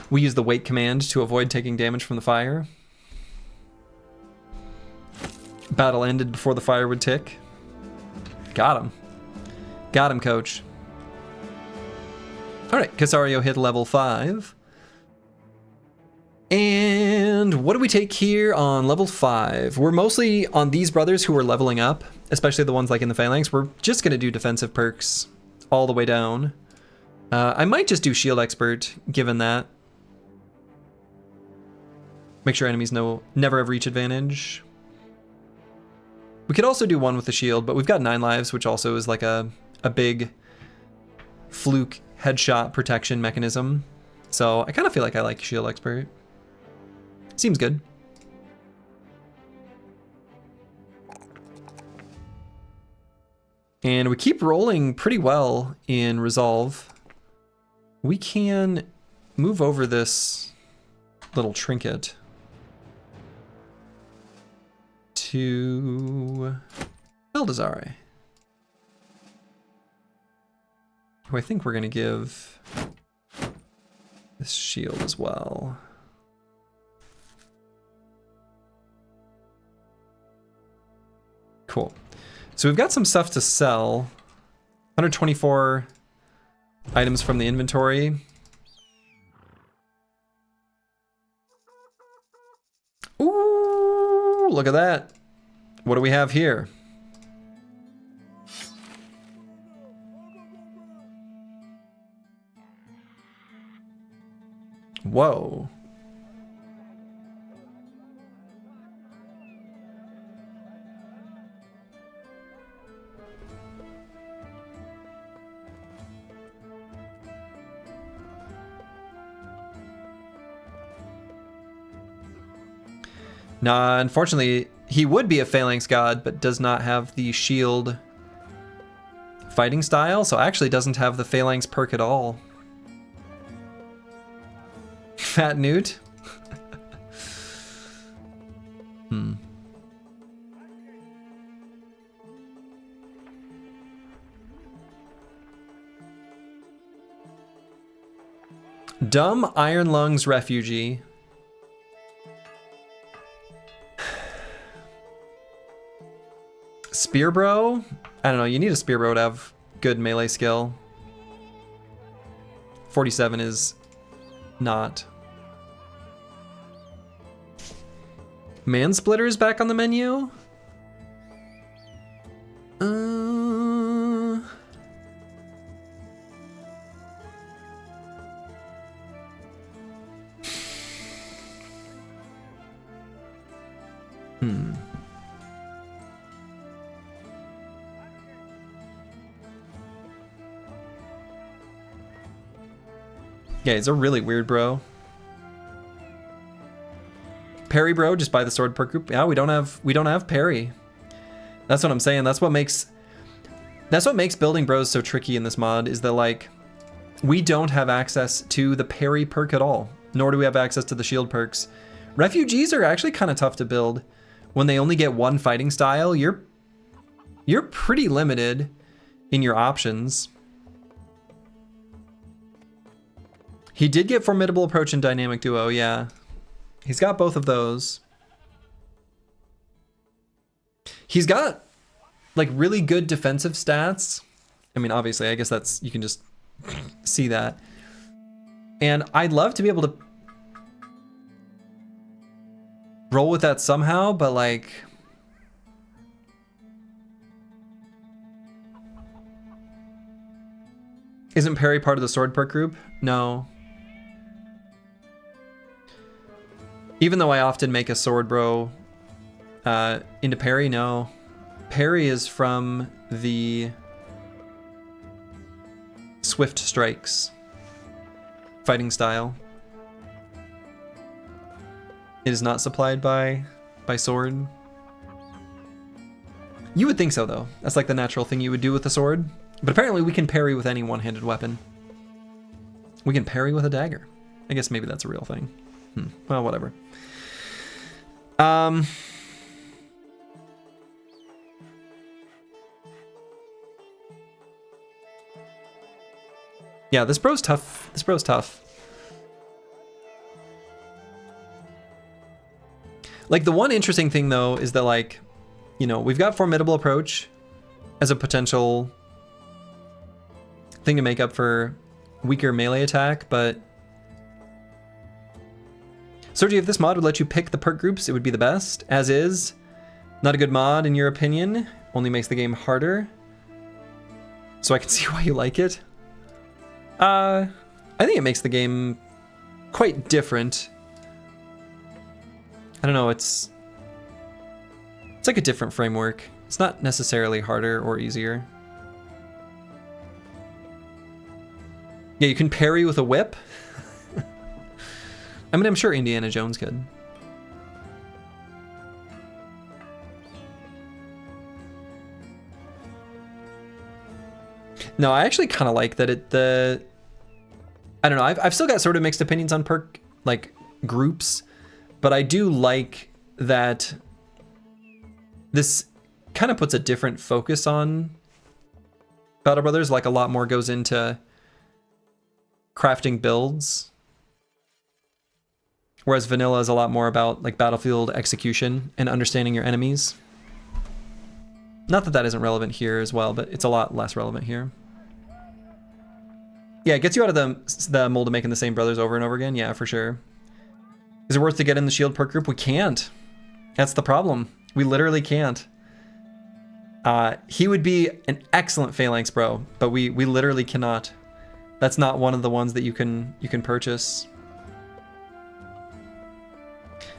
We use the wait command to avoid taking damage from the fire. Battle ended before the fire would tick. Got him. Got him, coach. All right, Casario hit level 5. And what do we take here on level 5? We're mostly on these brothers who are leveling up, especially the ones like in the phalanx. We're just gonna do defensive perks all the way down. I might just do shield expert, given that. Make sure enemies never have reach advantage. We could also do one with the shield, but we've got 9 lives, which also is like a big fluke headshot protection mechanism. So I kind of feel like I like shield expert. Seems good. And we keep rolling pretty well in resolve. We can move over this little trinket to Eldazari, who I think we're going to give this shield as well. Cool. So we've got some stuff to sell. 124 items from the inventory. Ooh, look at that. What do we have here? Whoa. Nah, unfortunately, he would be a Phalanx God, but does not have the shield fighting style, so actually doesn't have the Phalanx perk at all. Fat Newt. Hmm. Dumb Iron Lungs refugee. Spear bro? I don't know, you need a spear bro to have good melee skill. 47 is not. Mansplitter is back on the menu? Yeah, he's a really weird bro. Parry bro, just buy the sword perk group. Yeah, we don't have parry. That's what I'm saying. That's what makes building bros so tricky in this mod, is that like we don't have access to the parry perk at all, nor do we have access to the shield perks. Refugees are actually kind of tough to build. When they only get one fighting style, you're pretty limited in your options. He did get Formidable Approach and Dynamic Duo, yeah. He's got both of those. He's got like really good defensive stats. I mean, obviously, I guess that's, you can just see that. And I'd love to be able to roll with that somehow, but like, isn't parry part of the sword perk group? No. Even though I often make a sword bro into parry, no. Parry is from the Swift Strikes fighting style. It is not supplied by sword. You would think so though. That's like the natural thing you would do with a sword. But apparently we can parry with any one-handed weapon. We can parry with a dagger. I guess maybe that's a real thing. Well, whatever. Yeah, this bro's tough. This bro's tough. Like, the one interesting thing though is that, like, you know, we've got Formidable Approach as a potential thing to make up for weaker melee attack, but Sergi, if this mod would let you pick the perk groups, it would be the best. As is, not a good mod in your opinion, only makes the game harder. So I can see why you like it. I think it makes the game quite different. I don't know, it's like a different framework. It's not necessarily harder or easier. Yeah, you can parry with a whip. I mean, I'm sure Indiana Jones could. No, I actually kind of like that I don't know, I've still got sort of mixed opinions on perk, like, groups, but I do like that this kind of puts a different focus on Battle Brothers, like a lot more goes into crafting builds. Whereas vanilla is a lot more about like battlefield execution and understanding your enemies. Not that that isn't relevant here as well, but it's a lot less relevant here. Yeah, it gets you out of the mold of making the same brothers over and over again. Yeah, for sure. Is it worth to get in the shield perk group? We can't. That's the problem. We literally can't. He would be an excellent phalanx bro, but we literally cannot. That's not one of the ones that you can purchase.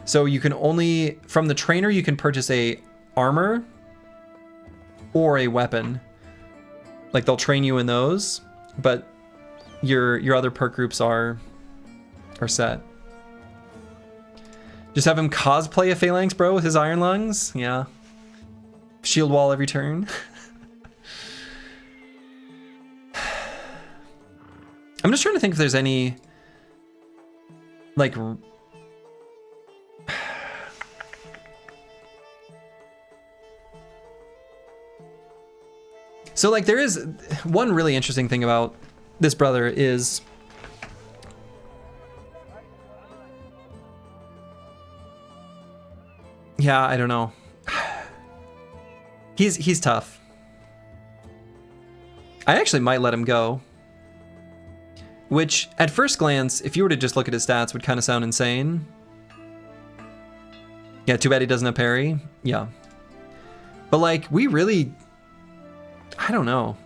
So you can only, from the trainer, you can purchase a armor or a weapon. Like, they'll train you in those, but your other perk groups are set. Just have him cosplay a phalanx bro with his iron lungs. Yeah. Shield wall every turn. I'm just trying to think if there's any like, so like there is one really interesting thing about this brother is yeah, I don't know. He's tough. I actually might let him go. Which, at first glance, if you were to just look at his stats, would kind of sound insane. Yeah, too bad he doesn't have parry. Yeah. But like, we really... I don't know.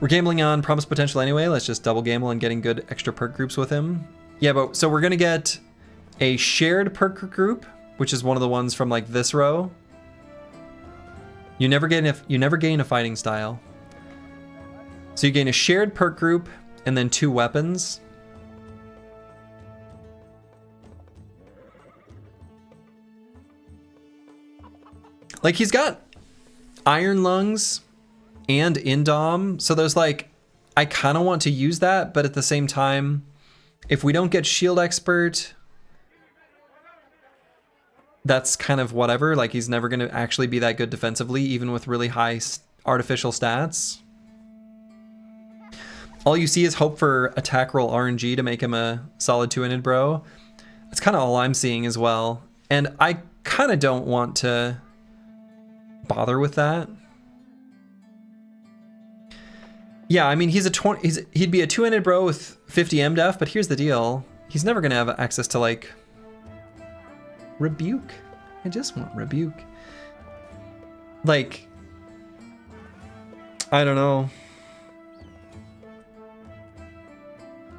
We're gambling on promised potential anyway. Let's just double gamble on getting good extra perk groups with him. Yeah, but so we're gonna get a shared perk group, which is one of the ones from like this row. You never gain a fighting style. So you gain a shared perk group and then 2 weapons. Like he's got Iron Lungs and Indom, so there's like, I kind of want to use that, but at the same time, if we don't get Shield Expert, that's kind of whatever. Like he's never going to actually be that good defensively, even with really high artificial stats. All you see is hope for attack roll RNG to make him a solid 2-handed bro. That's kind of all I'm seeing as well. And I kind of don't want to bother with that. Yeah, I mean, he'd be a 2-handed bro with 50 MDef, but here's the deal. He's never going to have access to like Rebuke. I just want Rebuke. Like, I don't know.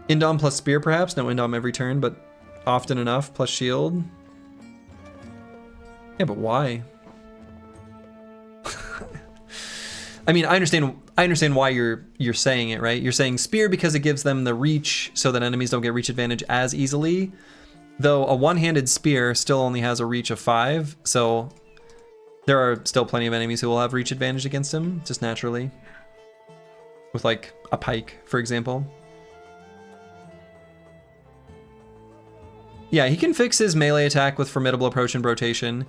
Indom plus Spear perhaps? No Indom every turn, but often enough plus Shield. Yeah, but why? I mean, I understand why you're saying it, right? You're saying Spear because it gives them the reach so that enemies don't get reach advantage as easily. Though a one-handed spear still only has a reach of 5, so there are still plenty of enemies who will have reach advantage against him, just naturally. With like a pike, for example. Yeah, he can fix his melee attack with formidable approach and rotation,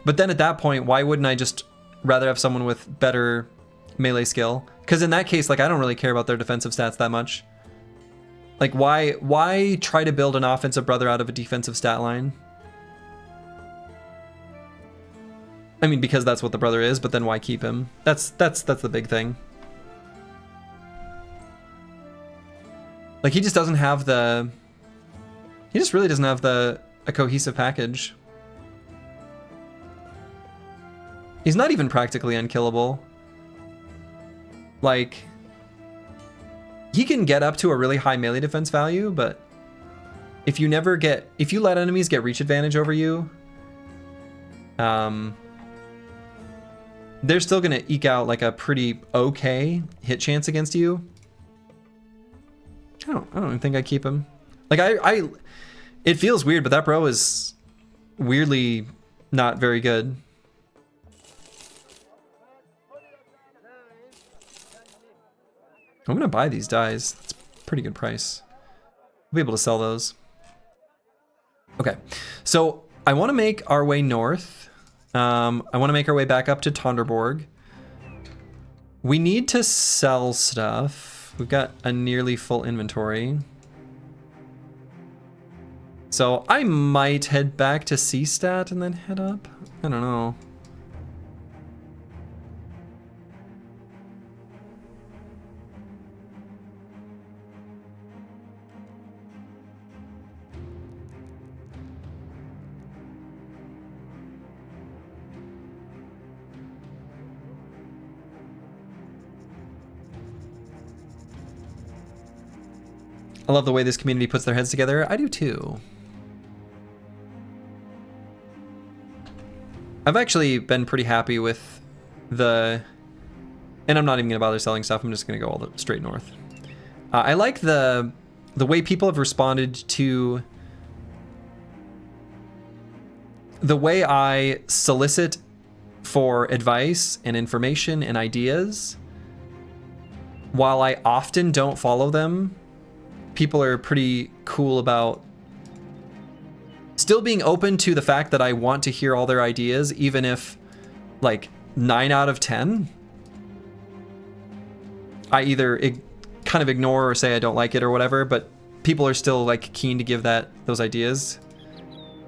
but then at that point, why wouldn't I just rather have someone with better melee skill? Because in that case, like I don't really care about their defensive stats that much. Like, why try to build an offensive brother out of a defensive stat line? I mean, because that's what the brother is, but then why keep him? That's the big thing. Like, he just doesn't have the... He just really doesn't have a cohesive package. He's not even practically unkillable. Like... He can get up to a really high melee defense value, but if you let enemies get reach advantage over you, they're still gonna eke out like a pretty okay hit chance against you. I don't even think I keep him. Like it feels weird, but that bro is weirdly not very good. I'm gonna buy these dies. That's a pretty good price. I'll be able to sell those. Okay, so I want to make our way north. I want to make our way back up to Tonderborg. We need to sell stuff. We've got a nearly full inventory. So I might head back to Seastat and then head up. I don't know. I love the way this community puts their heads together. I do too. I've actually been pretty happy with and I'm not even gonna bother selling stuff. I'm just gonna go all the straight north. I like the way people have responded to the way I solicit for advice and information and ideas. while I often don't follow them, people are pretty cool about still being open to the fact that I want to hear all their ideas, even if like 9 out of 10 I either kind of ignore or say I don't like it or whatever, but people are still like keen to give those ideas.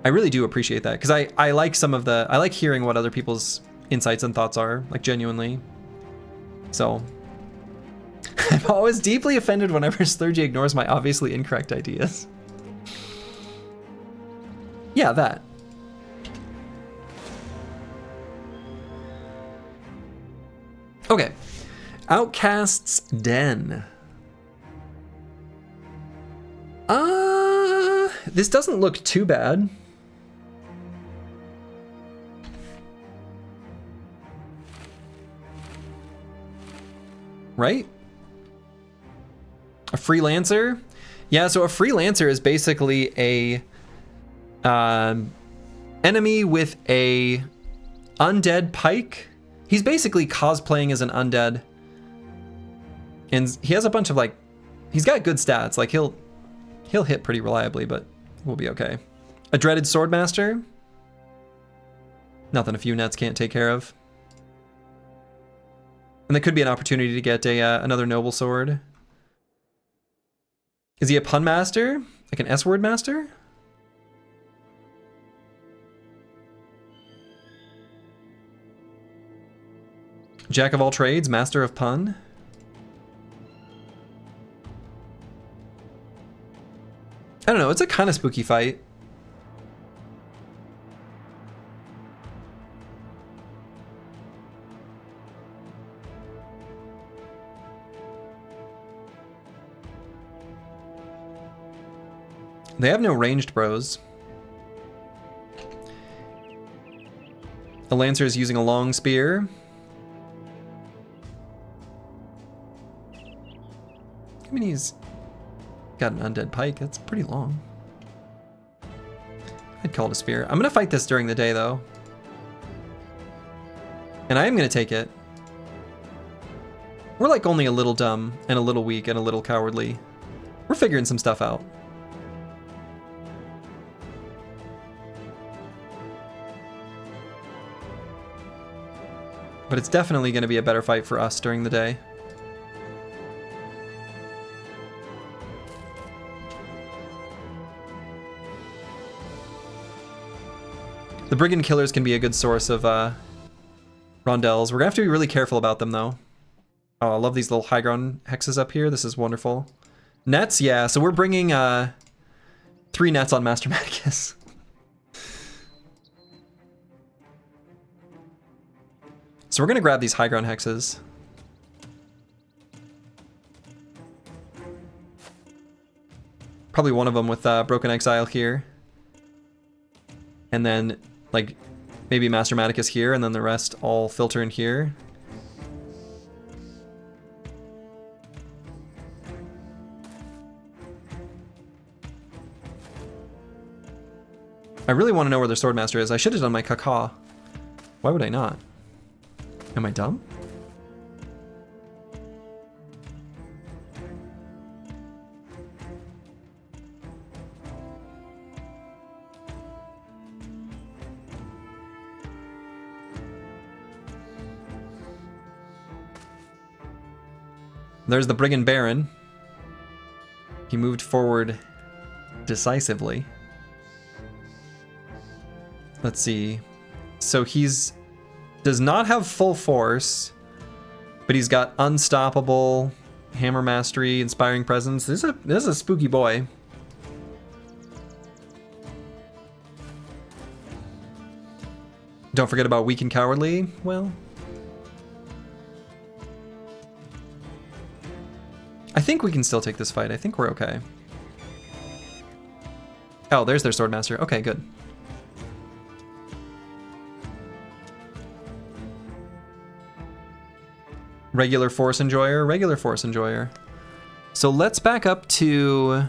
I really do appreciate that, because I like I like hearing what other people's insights and thoughts are, like genuinely. So I'm always deeply offended whenever Slurgy ignores my obviously incorrect ideas. Yeah, that. Okay. Outcast's Den. This doesn't look too bad. Right? A freelancer? Yeah, so a freelancer is basically a enemy with a undead pike. He's basically cosplaying as an undead. And he has a bunch of like, he's got good stats. Like he'll hit pretty reliably, but we'll be okay. A dreaded swordmaster. Nothing a few nets can't take care of. And there could be an opportunity to get another noble sword. Is he a pun master? Like an S-word master? Jack of all trades, master of pun. I don't know, it's a kind of spooky fight. They have no ranged bros. The Lancer is using a long spear. I mean, he's got an undead pike. That's pretty long. I'd call it a spear. I'm gonna fight this during the day, though. And I am gonna take it. We're like only a little dumb and a little weak and a little cowardly. We're figuring some stuff out. But it's definitely going to be a better fight for us during the day. The Brigand Killers can be a good source of rondels. We're going to have to be really careful about them, though. Oh, I love these little high ground hexes up here. This is wonderful. Nets? Yeah, so we're bringing 3 nets on Master Maticus. So we're going to grab these high ground hexes. Probably one of them with Broken Exile here. And then, like, maybe Master Maticus here, and then the rest all filter in here. I really want to know where their Swordmaster is. I should have done my caca. Why would I not? Am I dumb? There's the Brigand Baron. He moved forward decisively. Let's see. So does not have full force, but he's got unstoppable, hammer mastery, inspiring presence. This is a spooky boy. Don't forget about weak and cowardly. Well, I think we can still take this fight. I think we're okay. Oh, there's their Swordmaster. Okay, good. Regular Force Enjoyer, regular Force Enjoyer. So let's back up to...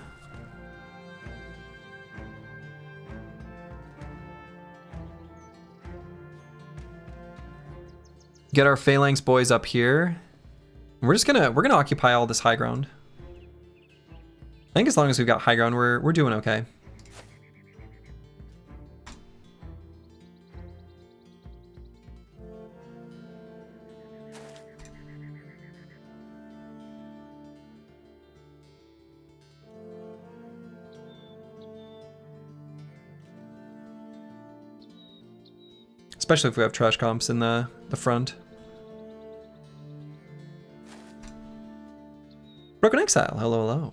get our Phalanx boys up here. We're gonna occupy all this high ground. I think as long as we've got high ground, we're doing okay. Especially if we have trash comps in the front. Broken Exile, hello, hello.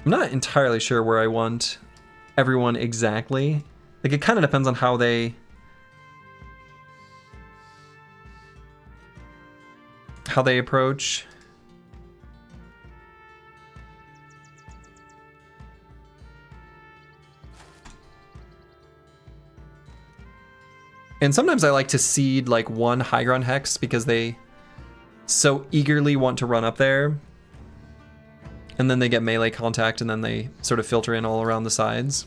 I'm not entirely sure where I want everyone exactly. Like, it kind of depends on how they approach. And sometimes I like to seed like one high ground hex because they so eagerly want to run up there. And then they get melee contact and then they sort of filter in all around the sides,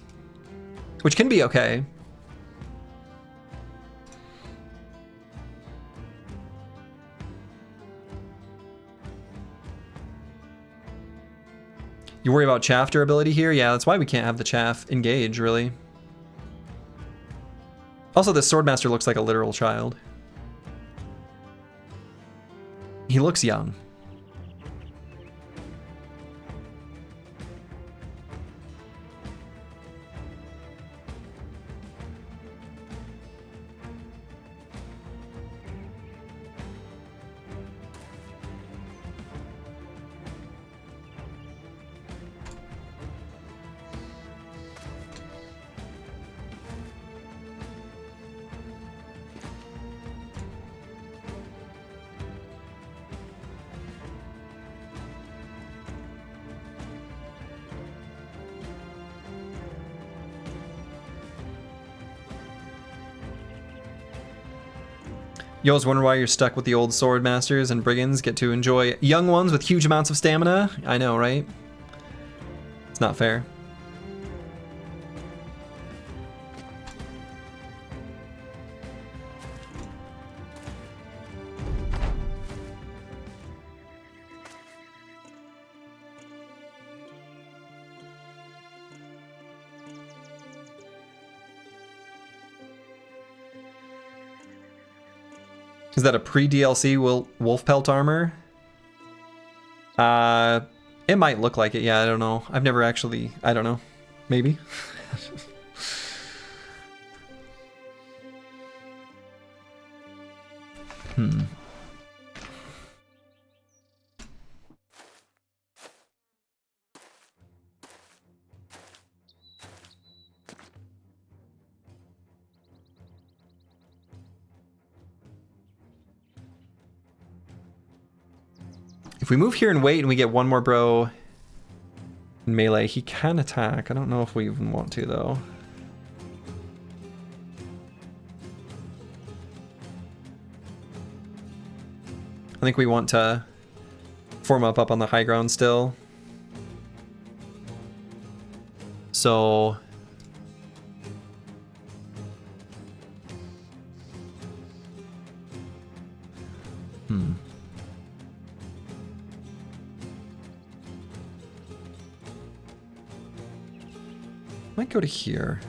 which can be okay. You worry about chaff durability here? Yeah, that's why we can't have the chaff engage, really. Also, this Swordmaster looks like a literal child. He looks young. You always wonder why you're stuck with the old sword masters and brigands get to enjoy young ones with huge amounts of stamina. I know, right? It's not fair. Is that a pre-DLC wolf pelt armor? It might look like it. Yeah, I don't know. I've never actually... I don't know. Maybe. If we move here and wait and we get one more bro in melee, he can attack. I don't know if we even want to, though. I think we want to form up on the high ground still. So... Might go to here.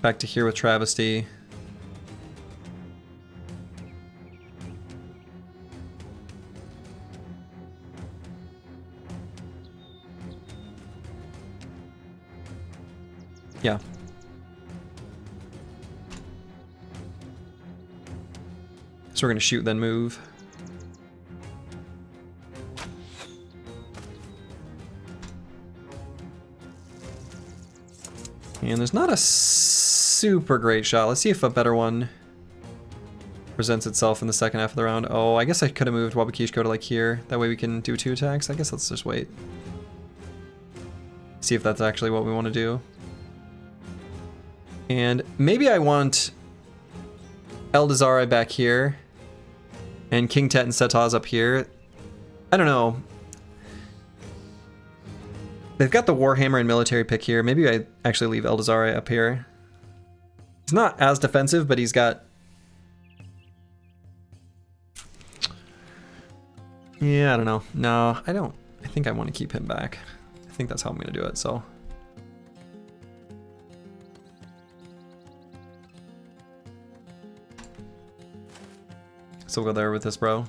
Back to here with Travesty. Yeah. So we're gonna shoot, then move. And there's not a super great shot. Let's see if a better one presents itself in the second half of the round. Oh, I guess I could have moved Wabakishko to like here. That way we can do 2 attacks. I guess let's just wait. See if that's actually what we want to do. And maybe I want Eldazari back here and King Tet and Setaz up here. I don't know. They've got the Warhammer and military pick here. Maybe I actually leave Eldazari up here. He's not as defensive, but he's got... Yeah, I don't know. No, I don't. I think I want to keep him back. I think that's how I'm going to do it, so... So we'll go there with this, bro.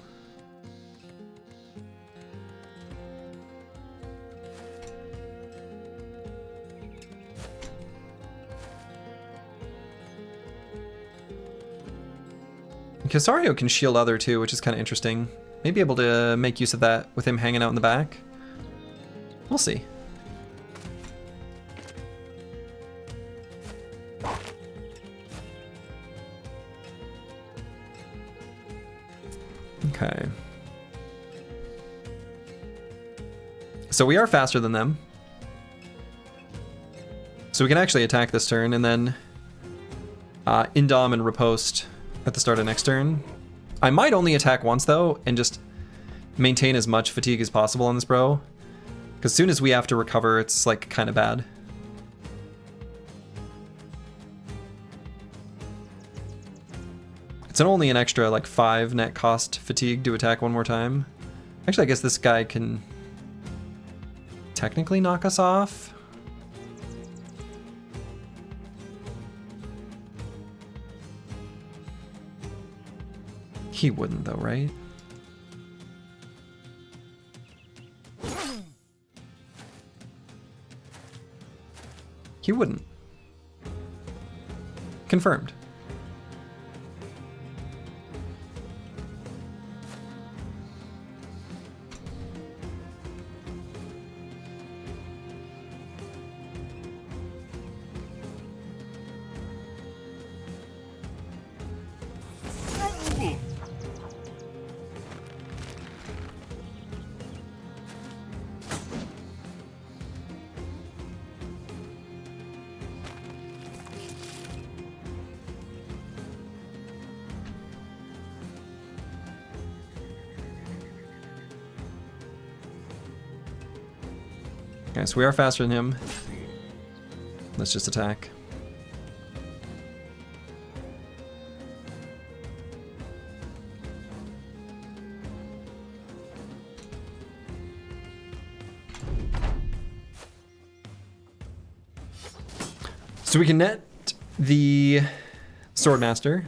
Casario can shield other too, which is kind of interesting. Maybe able to make use of that with him hanging out in the back. We'll see. Okay. So we are faster than them. So we can actually attack this turn and then Indom and Riposte at the start of next turn. I might only attack once though and just maintain as much fatigue as possible on this bro. Because as soon as we have to recover, it's like kind of bad. It's only an extra like 5 net cost fatigue to attack one more time. Actually, I guess this guy can technically knock us off. He wouldn't though, right? He wouldn't. Confirmed. Okay, so we are faster than him. Let's just attack. So we can net the Swordmaster.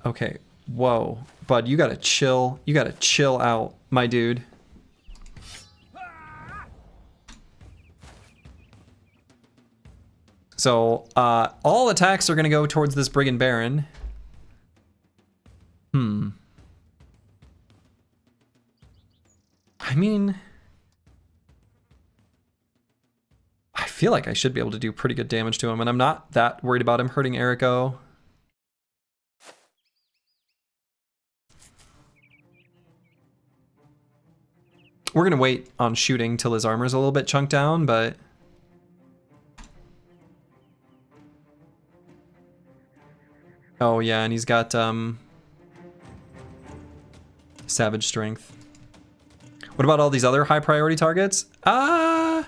Okay, whoa. Bud, you gotta chill. You gotta chill out, my dude. So, all attacks are going to go towards this Brigand Baron. I mean... I feel like I should be able to do pretty good damage to him, and I'm not that worried about him hurting Eriko. We're going to wait on shooting till his armor's a little bit chunked down, but... Oh yeah, and he's got Savage Strength. What about all these other high priority targets? The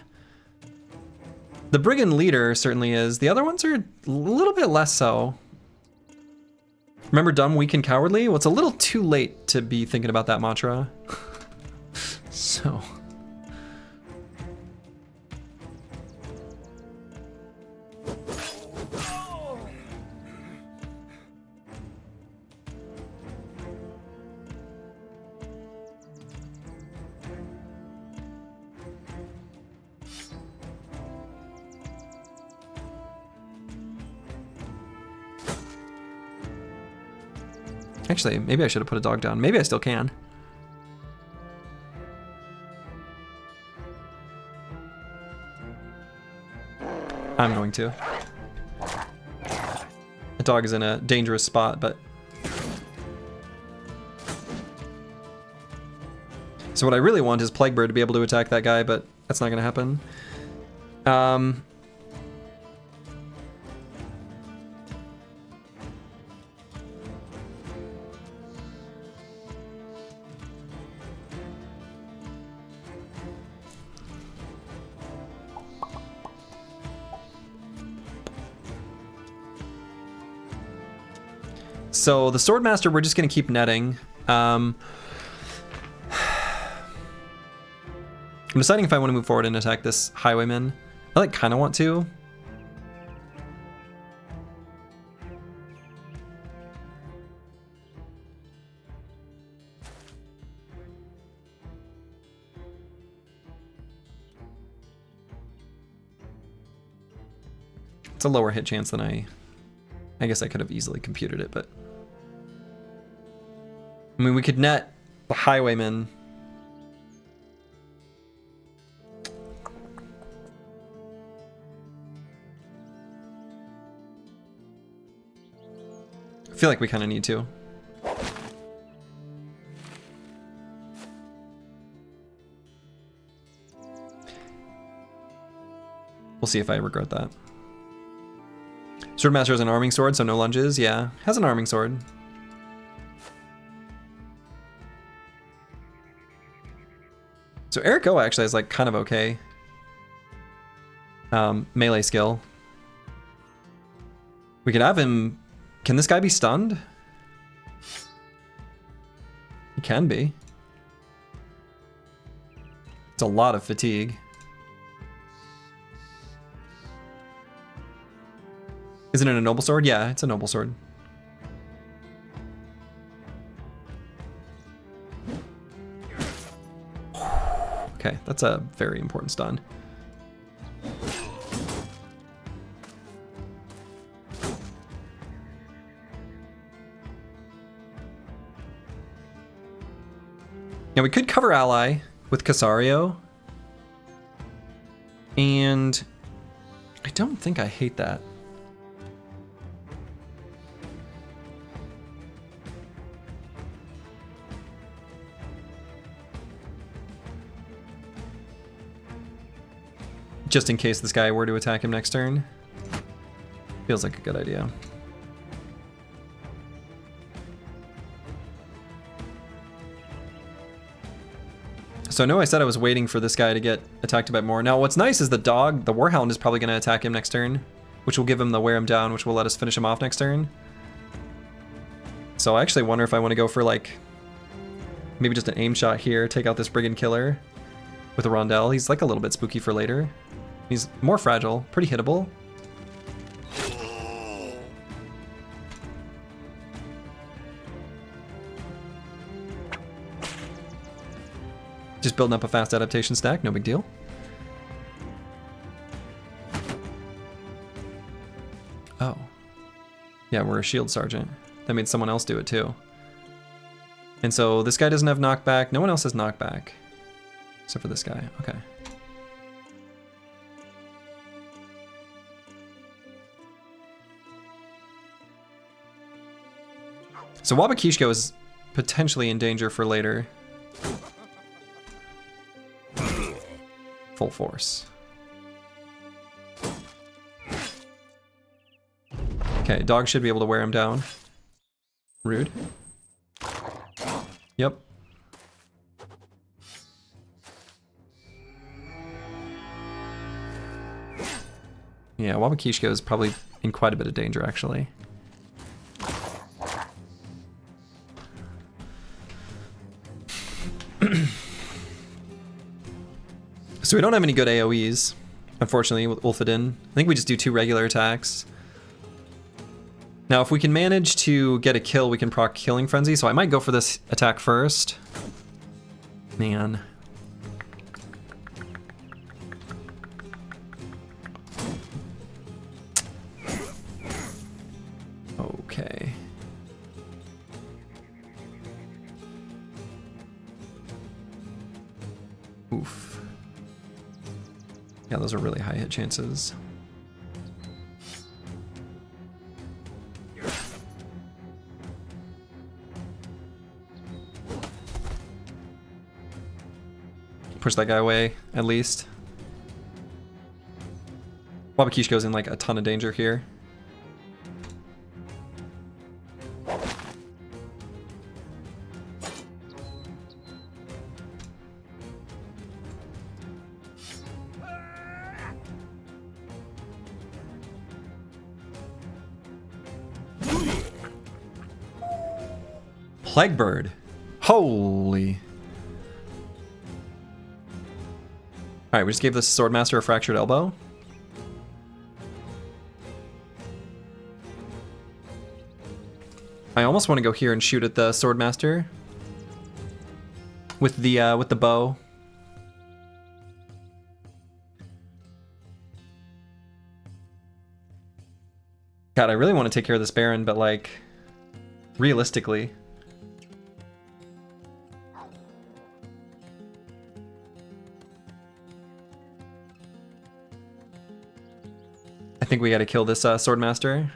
Brigand Leader certainly is. The other ones are a little bit less so. Remember Dumb, Weak, and Cowardly? Well, it's a little too late to be thinking about that mantra. So... Actually, maybe I should have put a dog down. Maybe I still can. I'm going to. The dog is in a dangerous spot, but... So what I really want is Plaguebird to be able to attack that guy, but that's not going to happen. So the Swordmaster, we're just going to keep netting. I'm deciding if I want to move forward and attack this Highwayman. I like kind of want to. It's a lower hit chance than I guess I could have easily computed it, but I mean, we could net the Highwayman. I feel like we kind of need to. We'll see if I regret that. Swordmaster has an arming sword, so no lunges. Yeah, has an arming sword. So Eric O actually is like kind of okay. Melee skill. We could have him. Can this guy be stunned? He can be. It's a lot of fatigue. Isn't it a noble sword? Yeah, it's a noble sword. Okay, that's a very important stun. Now we could cover ally with Casario. And I don't think I hate that. Just in case this guy were to attack him next turn. Feels like a good idea. So I know I said I was waiting for this guy to get attacked a bit more. Now what's nice is the dog, the Warhound, is probably going to attack him next turn, which will give him the wear him down, which will let us finish him off next turn. So I actually wonder if I want to go for like maybe just an aim shot here, take out this Brigand Killer with a Rondell. He's like a little bit spooky for later. He's more fragile, pretty hittable. Just building up a fast adaptation stack, no big deal. Oh. Yeah, we're a shield sergeant. That made someone else do it too. And so this guy doesn't have knockback. No one else has knockback. Except for this guy, okay. So Wabakishko is potentially in danger for later. Full force. Okay, dog should be able to wear him down. Rude. Yep. Yeah, Wabakishko is probably in quite a bit of danger, actually. So we don't have any good AoEs, unfortunately, with Ulfadin. I think we just do 2 regular attacks. Now, if we can manage to get a kill, we can proc Killing Frenzy, so I might go for this attack first. Man. Okay. Oof. Yeah, those are really high hit chances. Push that guy away, at least. Wabakishko's in like a ton of danger here. Plague Bird. Holy. Alright, we just gave the Swordmaster a fractured elbow. I almost want to go here and shoot at the Swordmaster with the bow. God, I really want to take care of this Baron, but like, realistically. I think we gotta kill this Swordmaster.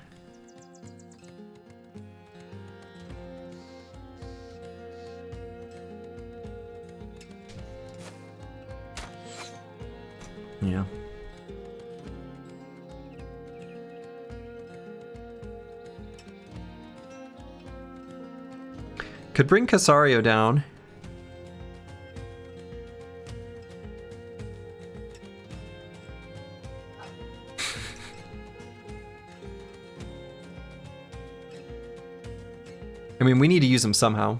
Yeah. Could bring Casario down. I mean, we need to use him somehow.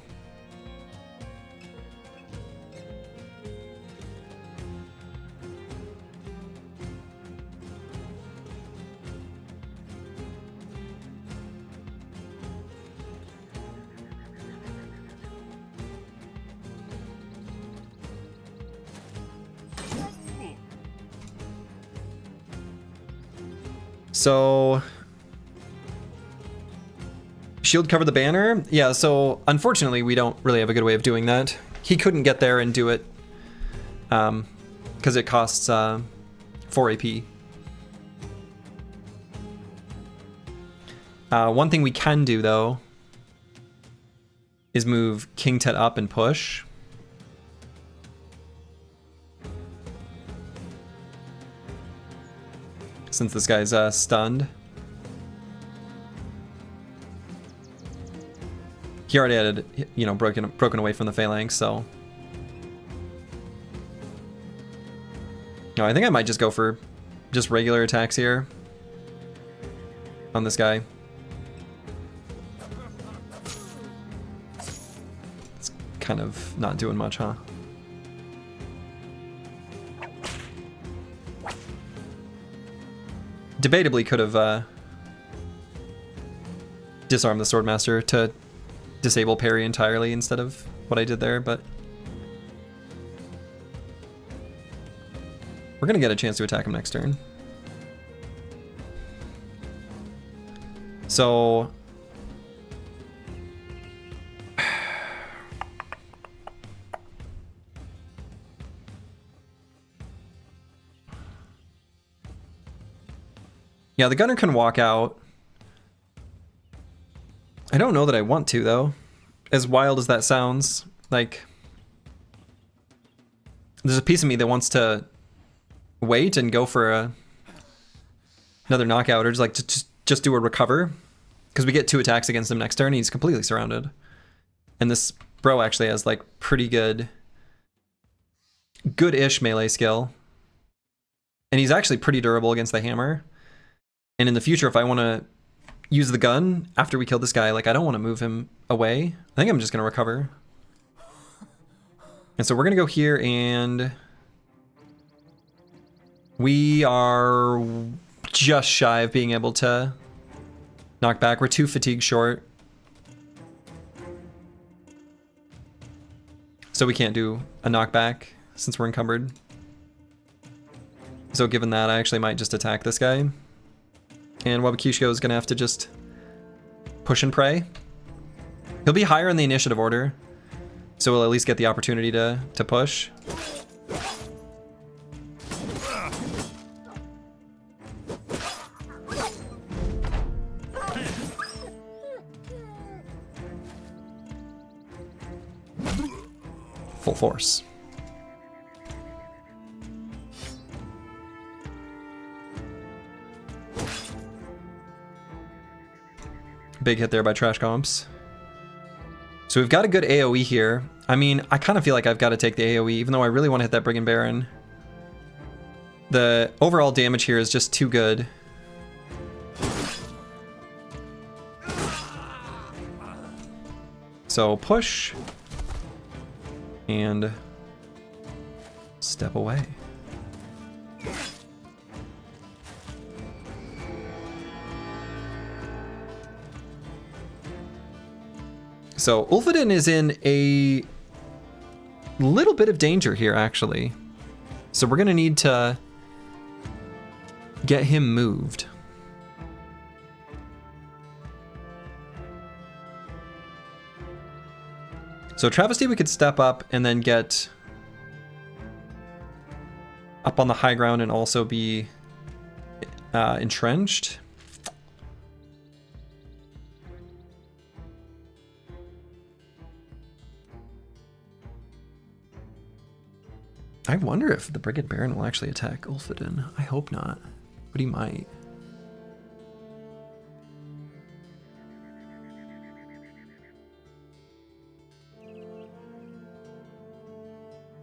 So, shield cover the banner? Yeah, so unfortunately we don't really have a good way of doing that. He couldn't get there and do it because it costs 4 AP. One thing we can do though is move King Tut up and push. Since this guy's stunned. He already had, you know, broken away from the phalanx, so. No, I think I might just go for just regular attacks here on this guy. It's kind of not doing much, huh? Debatably could have disarmed the Swordmaster to disable parry entirely instead of what I did there, but we're gonna get a chance to attack him next turn. So yeah, the gunner can walk out. I don't know that I want to, though. As wild as that sounds, like, there's a piece of me that wants to wait and go for another knockout, or just like to just do a recover, because we get 2 attacks against him next turn. And he's completely surrounded, and this bro actually has like pretty good-ish melee skill, and he's actually pretty durable against the hammer. And in the future, if I want to use the gun after we kill this guy, like, I don't want to move him away. I think I'm just going to recover. And so we're going to go here, and we are just shy of being able to knock back. We're 2 fatigue short. So we can't do a knockback since we're encumbered. So given that, I actually might just attack this guy. And Wabakishko is going to have to just push and pray. He'll be higher in the initiative order, so we'll at least get the opportunity to push. Full force. Big hit there by Trash Comps. So we've got a good AoE here. I mean, I kind of feel like I've got to take the AoE, even though I really want to hit that Brigand Baron. The overall damage here is just too good. So push and step away. So Ulfheden is in a little bit of danger here, actually. So we're gonna need to get him moved. So Travesty, we could step up and then get up on the high ground and also be entrenched. I wonder if the Brigand Baron will actually attack Ulfheden. I hope not, but he might.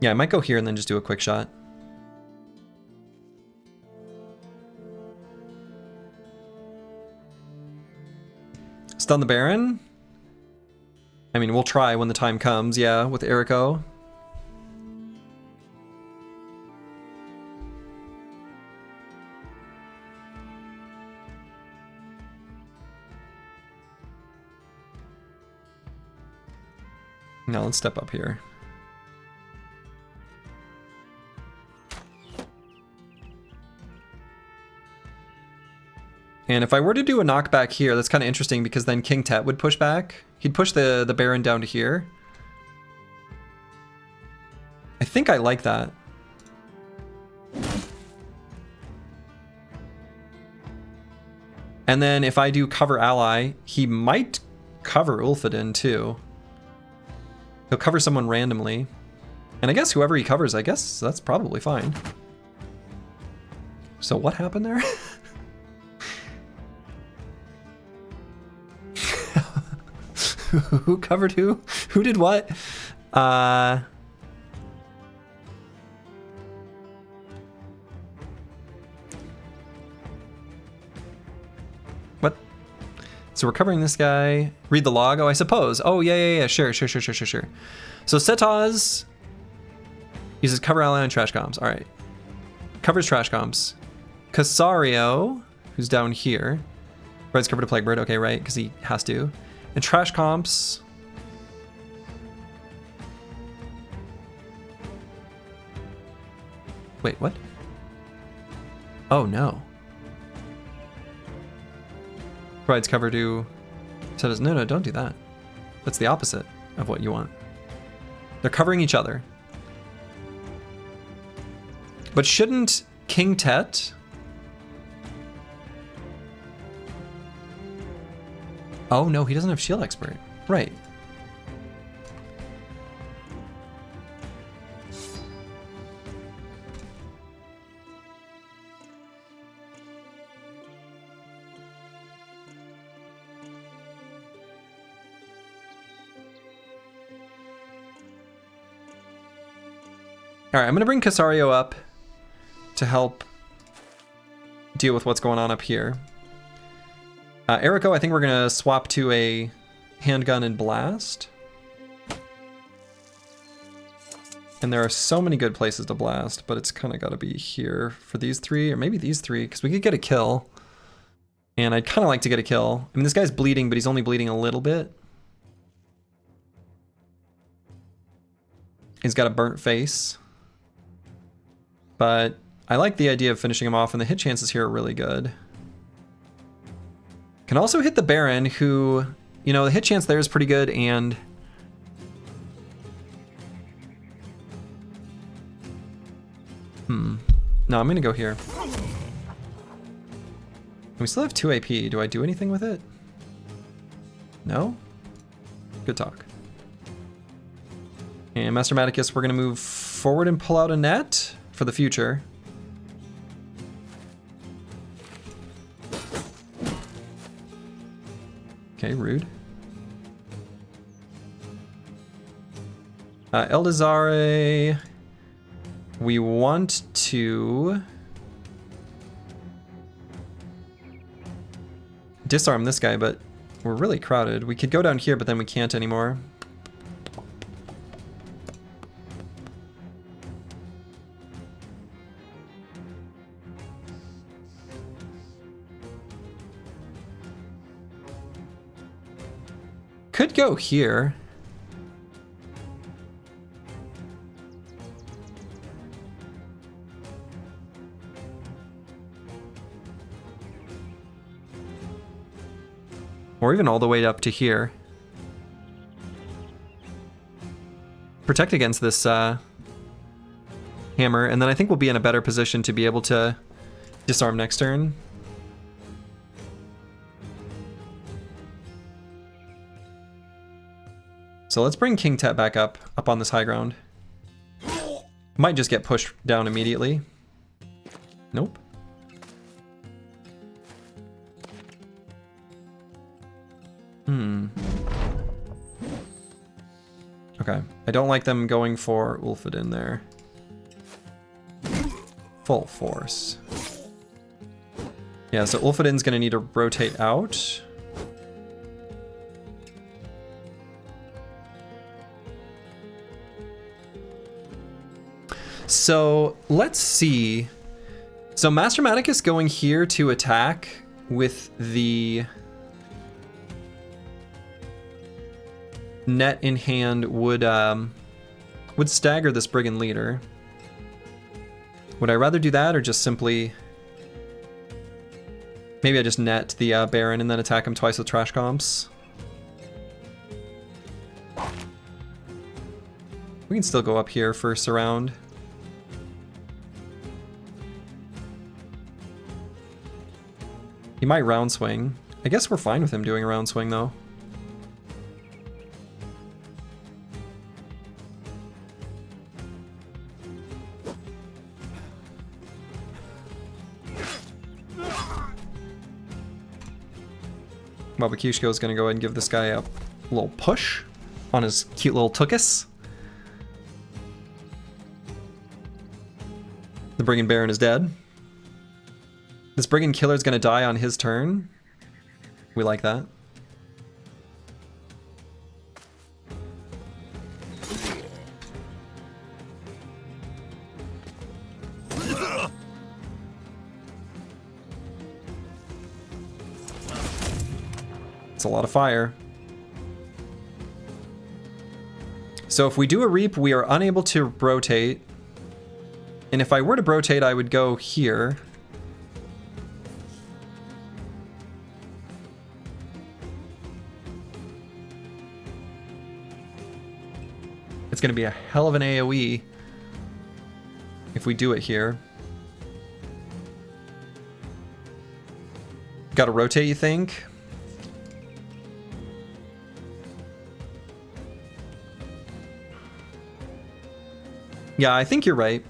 Yeah, I might go here and then just do a quick shot. Stun the Baron? I mean, we'll try when the time comes, yeah, with Eriko. Now let's step up here. And if I were to do a knockback here, that's kind of interesting because then King Tet would push back. He'd push the Baron down to here. I think I like that. And then if I do cover ally, he might cover Ulfheden too. He'll cover someone randomly. And I guess whoever he covers, I guess that's probably fine. So what happened there? Who covered who? Who did what? What? So we're covering this guy. Read the log? Oh, I suppose. Oh, yeah. Sure. So Setaz uses cover ally on trash comms. All right. Covers trash comms. Casario, who's down here. Red's covered a plague bird. Okay, right, because he has to. And trash comps. Wait, what? Oh no. Provides cover to. Says no, don't do that. That's the opposite of what you want. They're covering each other. But shouldn't King Tet? Oh no, he doesn't have shield expert. Right. All right, I'm gonna bring Casario up to help deal with what's going on up here. Eriko, I think we're gonna swap to a handgun and blast. And there are so many good places to blast, but it's kind of got to be here for these three, or maybe these three, because we could get a kill. And I'd kind of like to get a kill. I mean, this guy's bleeding, but he's only bleeding a little bit. He's got a burnt face. But I like the idea of finishing him off, and the hit chances here are really good. Can also hit the Baron, who, you know, the hit chance there is pretty good, and no, I'm gonna go here. We still have 2 AP. Do I do anything with it? No? Good talk. And Master Maticus, we're gonna move forward and pull out a net for the future. Okay, rude. Eldazare, we want to disarm this guy, but we're really crowded. We could go down here, but then we can't anymore. Could go here. Or even all the way up to here. Protect against this hammer, and then I think we'll be in a better position to be able to disarm next turn. So let's bring King Tet back up on this high ground. Might just get pushed down immediately. Nope. Okay, I don't like them going for Ulfodin there. Full force. Yeah, so Ulfodin's gonna need to rotate out. So let's see. So Master Maticus going here to attack with the net in hand would stagger this brigand leader. Would I rather do that or just simply maybe I just net the Baron and then attack him twice with trash comps? We can still go up here for surround. He might round swing. I guess we're fine with him doing a round swing though. Babakushko is going to go ahead and give this guy a little push on his cute little tuchus. The Brigand Baron is dead. This Brigand Killer is going to die on his turn. We like that. It's a lot of fire. So if we do a Reap, we are unable to rotate. And if I were to rotate, I would go here. It's going to be a hell of an AoE if we do it here. Got to rotate, you think? Yeah, I think you're right.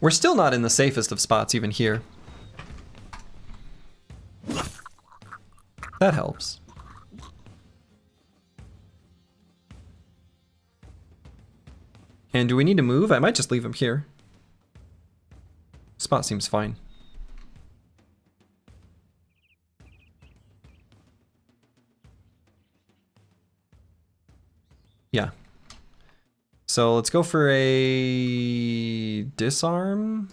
We're still not in the safest of spots even here. That helps. And do we need to move? I might just leave him here. Spot seems fine. Yeah. So let's go for a disarm.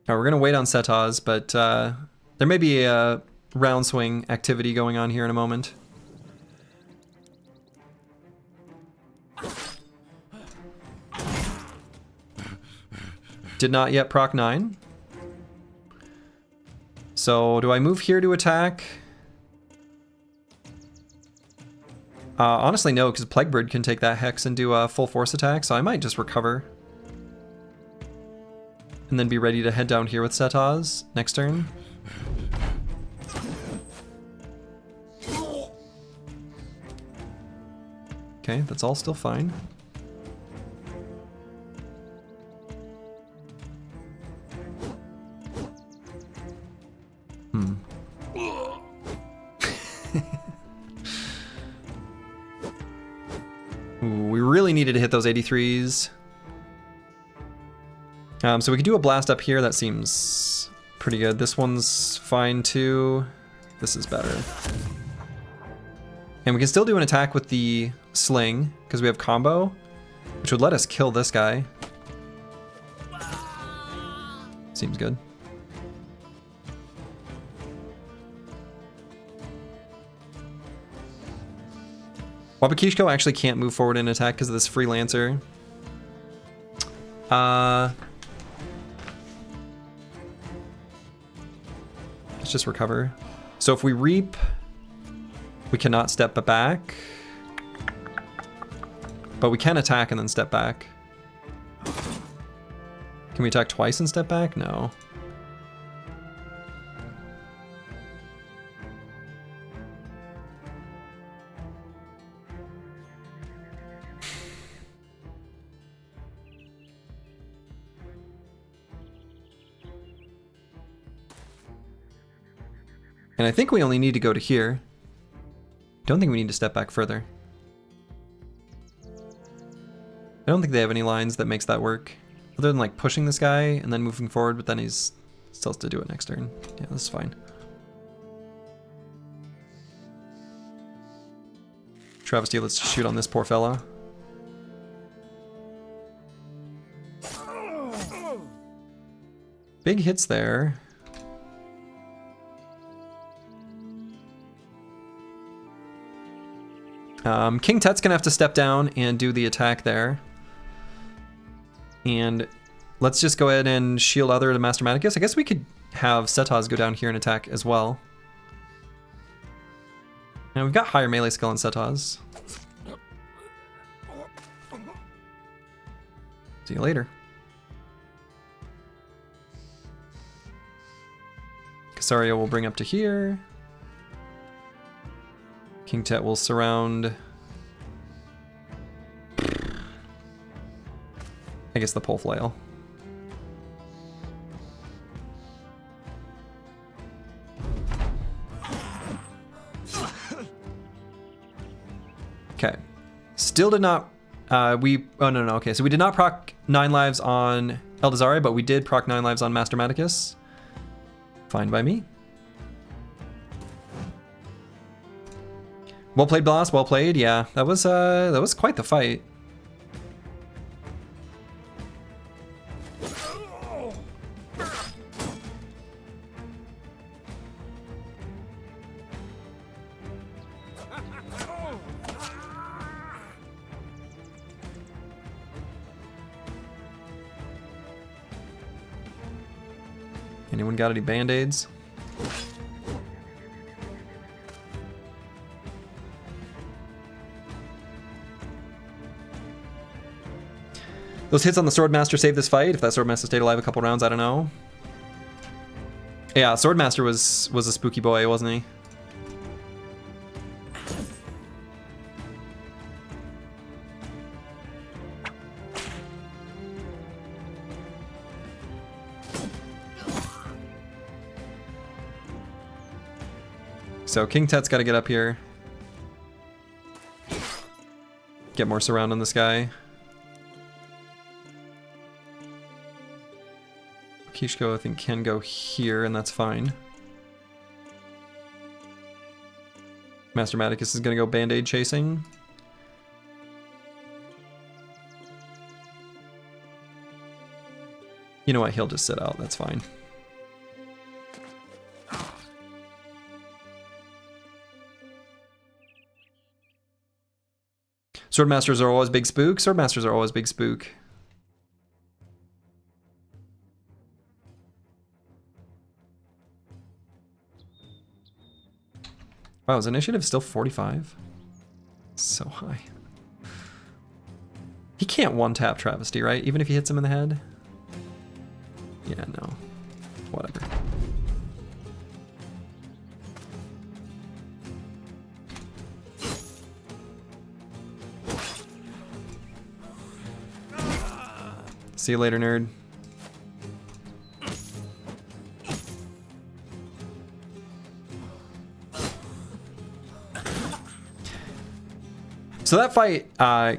Now we're gonna wait on Setaz, but there may be a round swing activity going on here in a moment. Did not yet proc 9. So do I move here to attack? Honestly, no, because Plaguebird can take that Hex and do a full force attack, so I might just recover. And then be ready to head down here with Setaz next turn. Okay, that's all still fine. Ooh, we really needed to hit those 83s. So we could do a blast up here. That seems pretty good. This one's fine too. This is better. And we can still do an attack with the sling, because we have combo, which would let us kill this guy. Seems good. Wabakishko actually can't move forward in attack because of this freelancer. Let's just recover. So if we reap, we cannot step back. But we can attack and then step back. Can we attack twice and step back? No. And I think we only need to go to here. Don't think we need to step back further. I don't think they have any lines that makes that work. Other than like pushing this guy and then moving forward, but then he's still has to do it next turn. Yeah, this is fine. Travesty, let's shoot on this poor fella. Big hits there. King Tut's gonna have to step down and do the attack there. And let's just go ahead and shield other to Master Maticus. I guess we could have Setaz go down here and attack as well. And we've got higher melee skill on Setaz. See you later. Casario will bring up to here. King Tut will surround, I guess, the pole flail. Okay. Still did not, oh no, okay, so we did not proc 9 lives on Eldazari, but we did proc 9 lives on Master Maticus. Fine by me. Well played, Bloss. Well played. Yeah, that was quite the fight. Anyone got any band-aids? Those hits on the Swordmaster saved this fight. If that Swordmaster stayed alive a couple rounds, I don't know. Yeah, Swordmaster was a spooky boy, wasn't he? So King Tut's got to get up here. Get more surround on this guy. Kishko, I think, can go here, and that's fine. Master Maticus is going to go Band-Aid chasing. You know what? He'll just sit out. That's fine. Swordmasters are always big spook. Swordmasters are always big spook. Wow, is initiative still 45? So high. He can't one-tap Travesty, right? Even if he hits him in the head? Yeah, no. Whatever. See you later, nerd. So that fight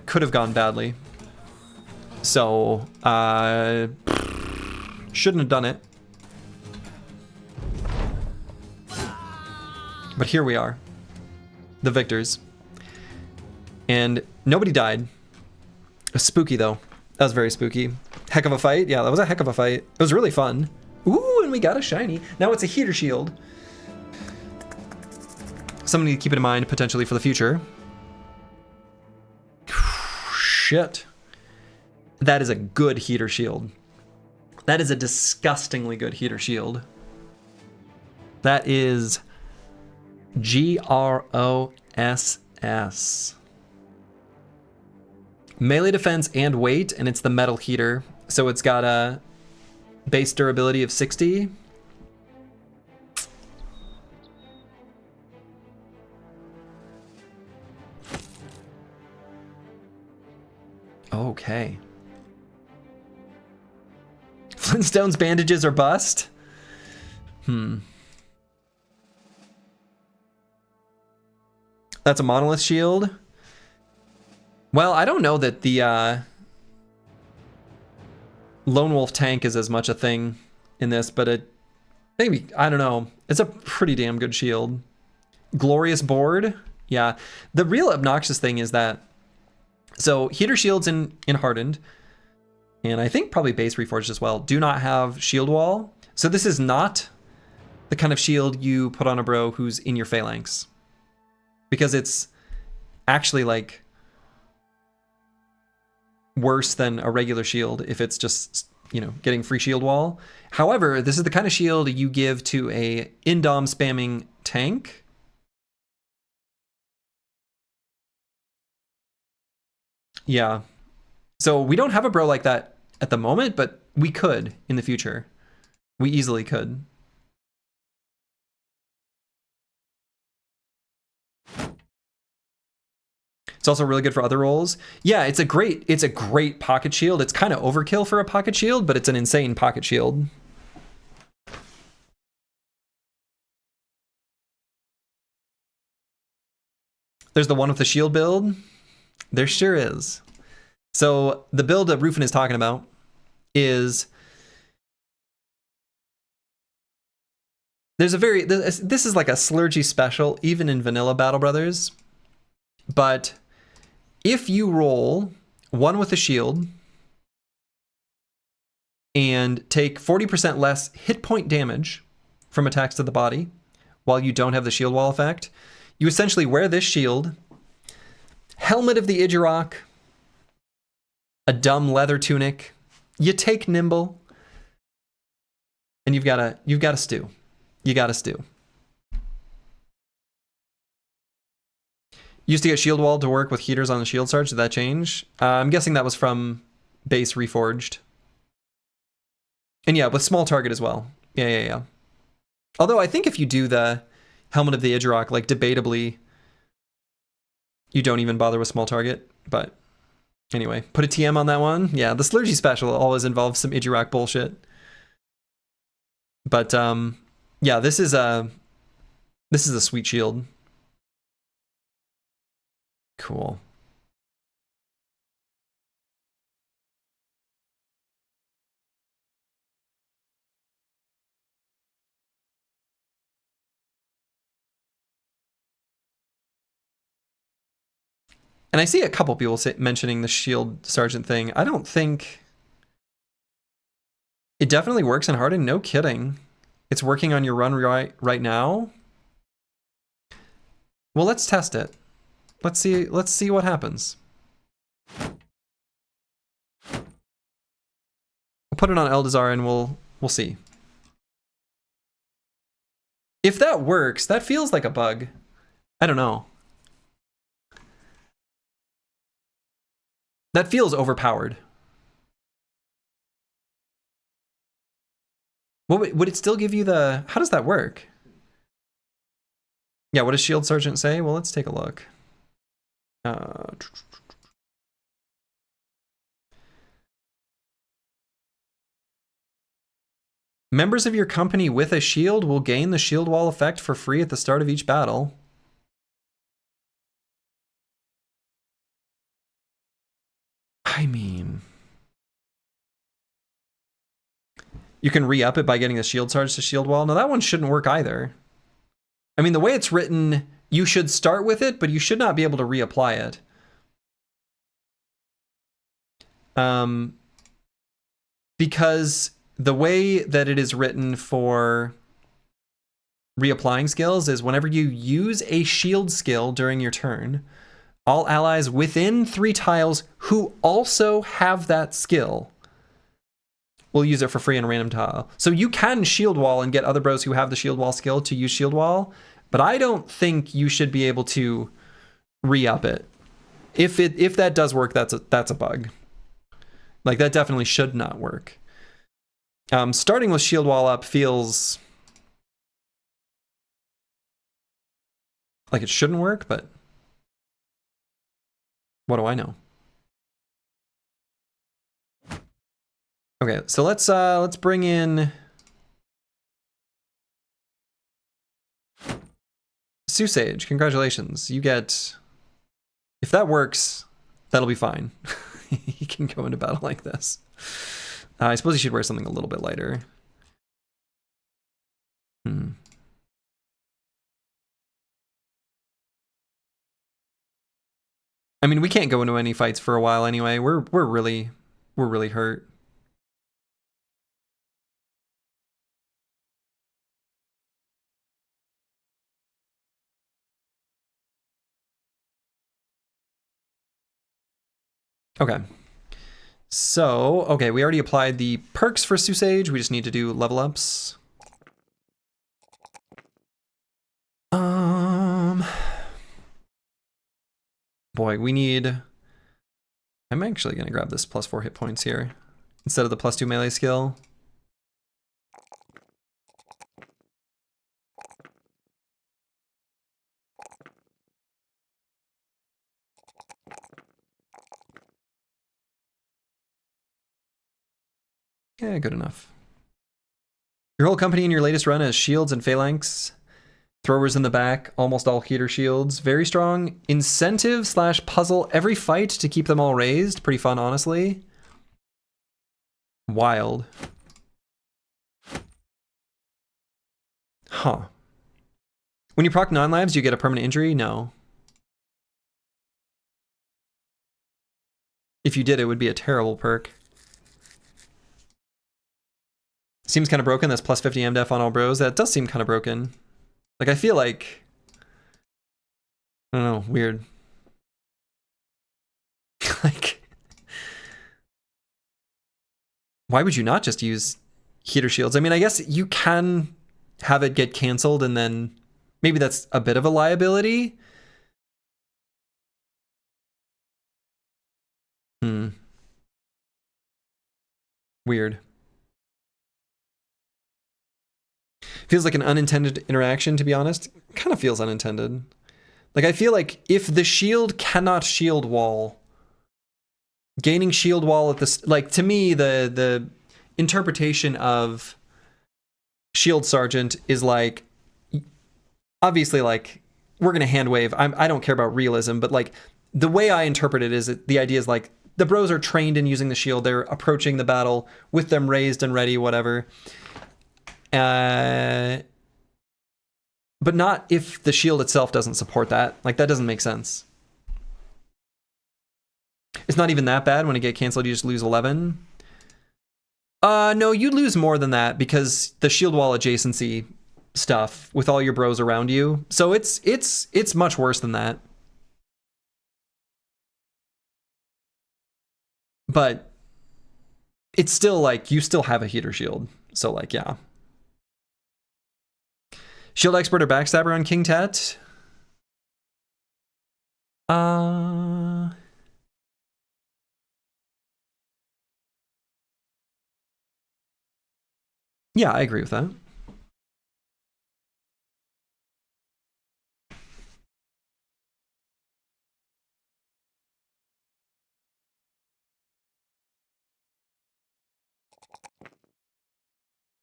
could have gone badly. So, shouldn't have done it. But here we are, the victors. And nobody died. It was spooky, though. That was very spooky. Heck of a fight. Yeah, that was a heck of a fight. It was really fun. Ooh, and we got a shiny. Now it's a heater shield. Something to keep in mind potentially for the future. Shit. That is a good heater shield. That is a disgustingly good heater shield. That is GROSS. Melee defense and weight, and it's the metal heater. So it's got a base durability of 60. Okay. Flintstone's bandages are bust? That's a monolith shield. Well, I don't know that the Lone Wolf tank is as much a thing in this, but it maybe, I don't know. It's a pretty damn good shield. Glorious board. Yeah. The real obnoxious thing is that, so heater shields in Hardened, and I think probably base Reforged as well, do not have shield wall. So this is not the kind of shield you put on a bro who's in your phalanx. Because it's actually like worse than a regular shield if it's just, you know, getting free shield wall. However, this is the kind of shield you give to a indom spamming tank. Yeah. So we don't have a bro like that at the moment, but we could in the future. We easily could. It's also really good for other roles. Yeah, it's a great pocket shield. It's kind of overkill for a pocket shield, but it's an insane pocket shield. There's the one with the shield build. There sure is. So the build that Rufin is talking about is this is like a slurgy special, even in vanilla Battle Brothers. But if you roll one with a shield and take 40% less hit point damage from attacks to the body while you don't have the shield wall effect, you essentially wear this shield, Helmet of the Idjarok, a dumb leather tunic, you take Nimble, and you've got a stew. You got a stew. Used to get shield wall to work with heaters on the shield charge. Did that change? I'm guessing that was from base Reforged. And yeah, with small target as well. Yeah. Although I think if you do the Helmet of the Idjarok, like debatably, you don't even bother with small target. But anyway, put a TM on that one. Yeah, the Slurgy special always involves some Idjarok bullshit. But yeah, this is a sweet shield. Cool. And I see a couple people mentioning the shield sergeant thing. I don't think it definitely works in Hardened. No kidding. It's working on your run right now. Well, let's test it. Let's see what happens. We'll put it on Eldazar and we'll see. If that works, that feels like a bug. I don't know. That feels overpowered. Would it still give you the... How does that work? Yeah, what does Shield Sergeant say? Well, let's take a look. Members of your company with a shield will gain the shield wall effect for free at the start of each battle. I mean... You can re-up it by getting the shield charge to shield wall. No, that one shouldn't work either. I mean, the way it's written, you should start with it, but you should not be able to reapply it. Because the way that it is written for reapplying skills is whenever you use a shield skill during your turn, all allies within 3 tiles who also have that skill will use it for free on a random tile. So you can shield wall and get other bros who have the shield wall skill to use shield wall, but I don't think you should be able to re-up it. If that does work, that's a bug. Like, that definitely should not work. Starting with shield wall up feels like it shouldn't work, but what do I know? Okay, so let's bring in Susage. Congratulations. You get, if that works, that'll be fine. He can go into battle like this. I suppose he should wear something a little bit lighter. I mean, we can't go into any fights for a while anyway. We're really hurt. Okay. So, okay, we already applied the perks for Susage. We just need to do level ups. Boy, we need... I'm actually going to grab this +4 hit points here instead of the +2 melee skill. Yeah, good enough. Your whole company in your latest run has shields and phalanx. Throwers in the back, almost all heater shields. Very strong incentive / puzzle every fight to keep them all raised. Pretty fun, honestly. Wild. Huh. When you proc non-lives, do you get a permanent injury? No. If you did, it would be a terrible perk. Seems kind of broken. That's +50 MDef on all bros. That does seem kind of broken. Like, I feel like... I don't know, weird. Like... Why would you not just use heater shields? I mean, I guess you can have it get canceled and then maybe that's a bit of a liability. Weird. Feels like an unintended interaction, to be honest. Kind of feels unintended. Like, I feel like if the shield cannot shield wall, gaining shield wall at this, like, to me, the interpretation of shield sergeant is like, obviously, like, we're gonna hand wave. I don't care about realism, but like, the way I interpret it is that the idea is like, the bros are trained in using the shield. They're approaching the battle with them raised and ready, whatever. But not if the shield itself doesn't support that. Like, that doesn't make sense. It's not even that bad. When it get canceled, you just lose 11. No, you lose more than that because the shield wall adjacency stuff with all your bros around you. So it's much worse than that. But it's still like, you still have a heater shield. So like, yeah. Shield expert or backstabber on King Tet? Yeah, I agree with that.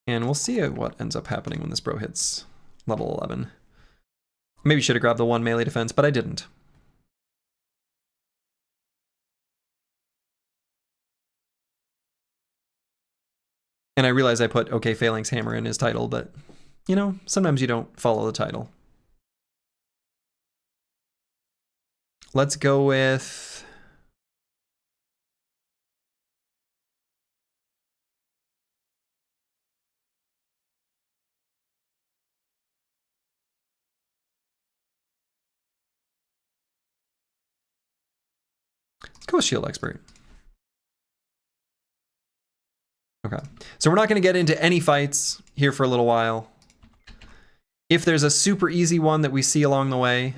And we'll see what ends up happening when this bro hits level 11. Maybe should have grabbed the 1 melee defense, but I didn't. And I realize I put OK Phalanx Hammer in his title, but, you know, sometimes you don't follow the title. Let's go with... Let's go with Shield Expert. Okay, so we're not going to get into any fights here for a little while. If there's a super easy one that we see along the way...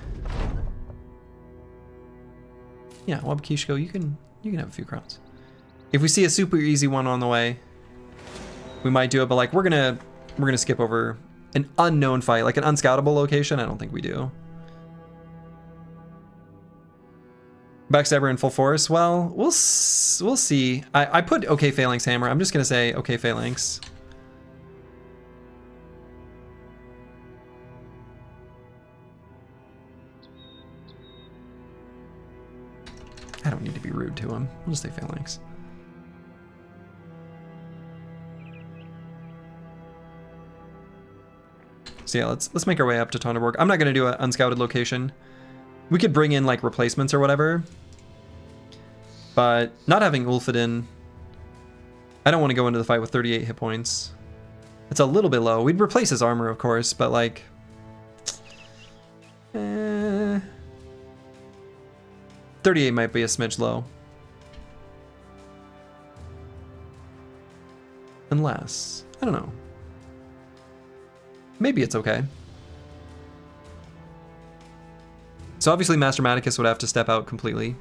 Yeah, Wabakishko, you can have a few crowns. If we see a super easy one on the way, we might do it, but like we're gonna skip over an unknown fight, like an unscoutable location. I don't think we do. Backstabber in full force. Well, we'll see. I put OK Phalanx Hammer. I'm just gonna say OK Phalanx. I don't need to be rude to him. I'll just say Phalanx. So yeah, let's make our way up to Tonderborg. I'm not gonna do an unscouted location. We could bring in like replacements or whatever, but not having Ulfadin, I don't want to go into the fight with 38 hit points. It's a little bit low. We'd replace his armor, of course, but like, 38 might be a smidge low. Unless, I don't know. Maybe it's okay. So obviously Master Maticus would have to step out completely.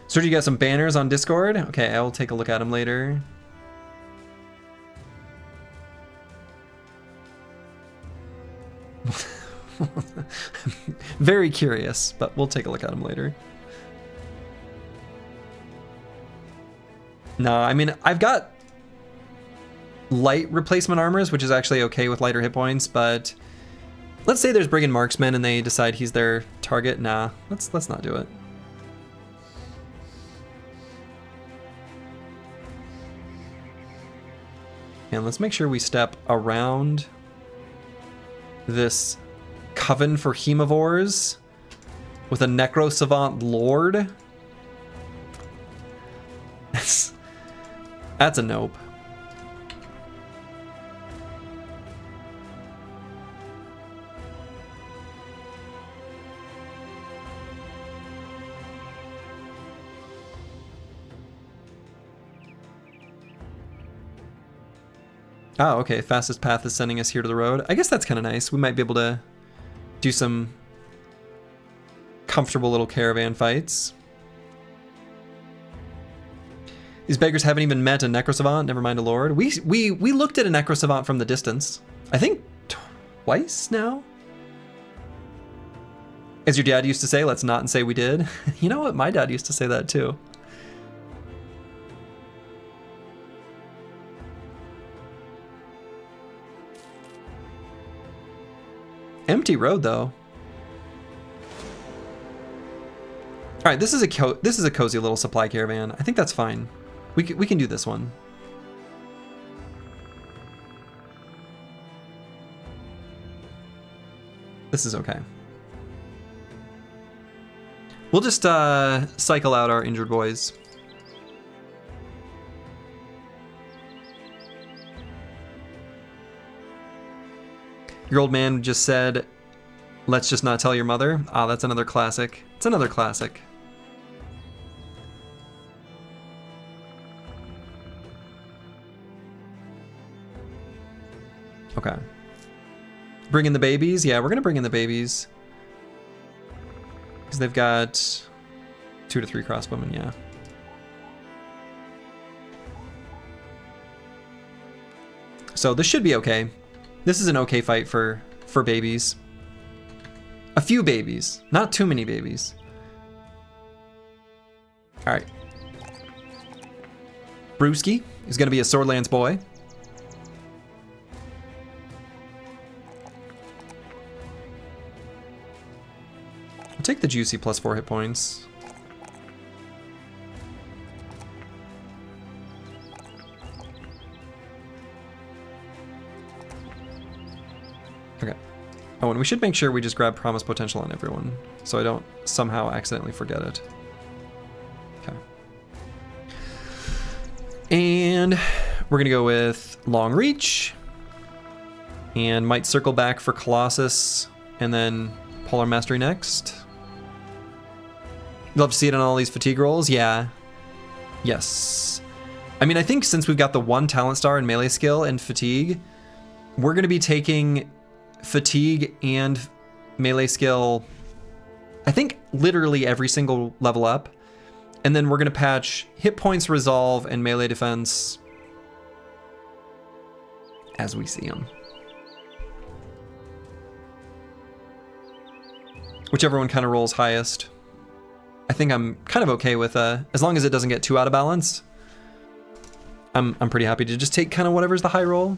So you got some banners on Discord? Okay, I will take a look at them later. Very curious, but we'll take a look at them later. No, I mean, I've got light replacement armors, which is actually okay with lighter hit points, but let's say there's Brigand Marksman and they decide he's their target. Nah, let's not do it. And let's make sure we step around this Coven for Hemivores with a Necro Savant Lord. That's a nope. Oh, okay. Fastest path is sending us here to the road. I guess that's kind of nice. We might be able to do some comfortable little caravan fights. These beggars haven't even met a Necrosavant, never mind a Lord. We looked at a Necrosavant from the distance. I think twice now? As your dad used to say, let's not and say we did. You know what? My dad used to say that too. Empty road though. All right, this is a cozy little supply caravan. I think that's fine. We can do this one. This is okay. We'll just cycle out our injured boys. Your old man just said, let's just not tell your mother. Ah, that's another classic. It's another classic. Okay. Bring in the babies? Yeah, we're gonna bring in the babies. Because they've got 2 to 3 crossbowmen, yeah. So this should be okay. This is an okay fight for babies. A few babies, not too many babies. All right. Brewski is gonna be a Swordlands boy. We'll take the juicy plus 4 hit points. Okay. Oh, and we should make sure we just grab Promise Potential on everyone, so I don't somehow accidentally forget it. Okay. And we're gonna go with Long Reach, and might circle back for Colossus, and then Polar Mastery next. Love to see it on all these fatigue rolls, yeah. Yes. I mean, I think since we've got the 1 talent star in melee skill and fatigue, we're gonna be taking fatigue and melee skill, I think literally every single level up. And then we're gonna patch hit points, resolve, and melee defense as we see them. Whichever one kind of rolls highest. I think I'm kind of okay with, as long as it doesn't get too out of balance, I'm pretty happy to just take kind of whatever's the high roll.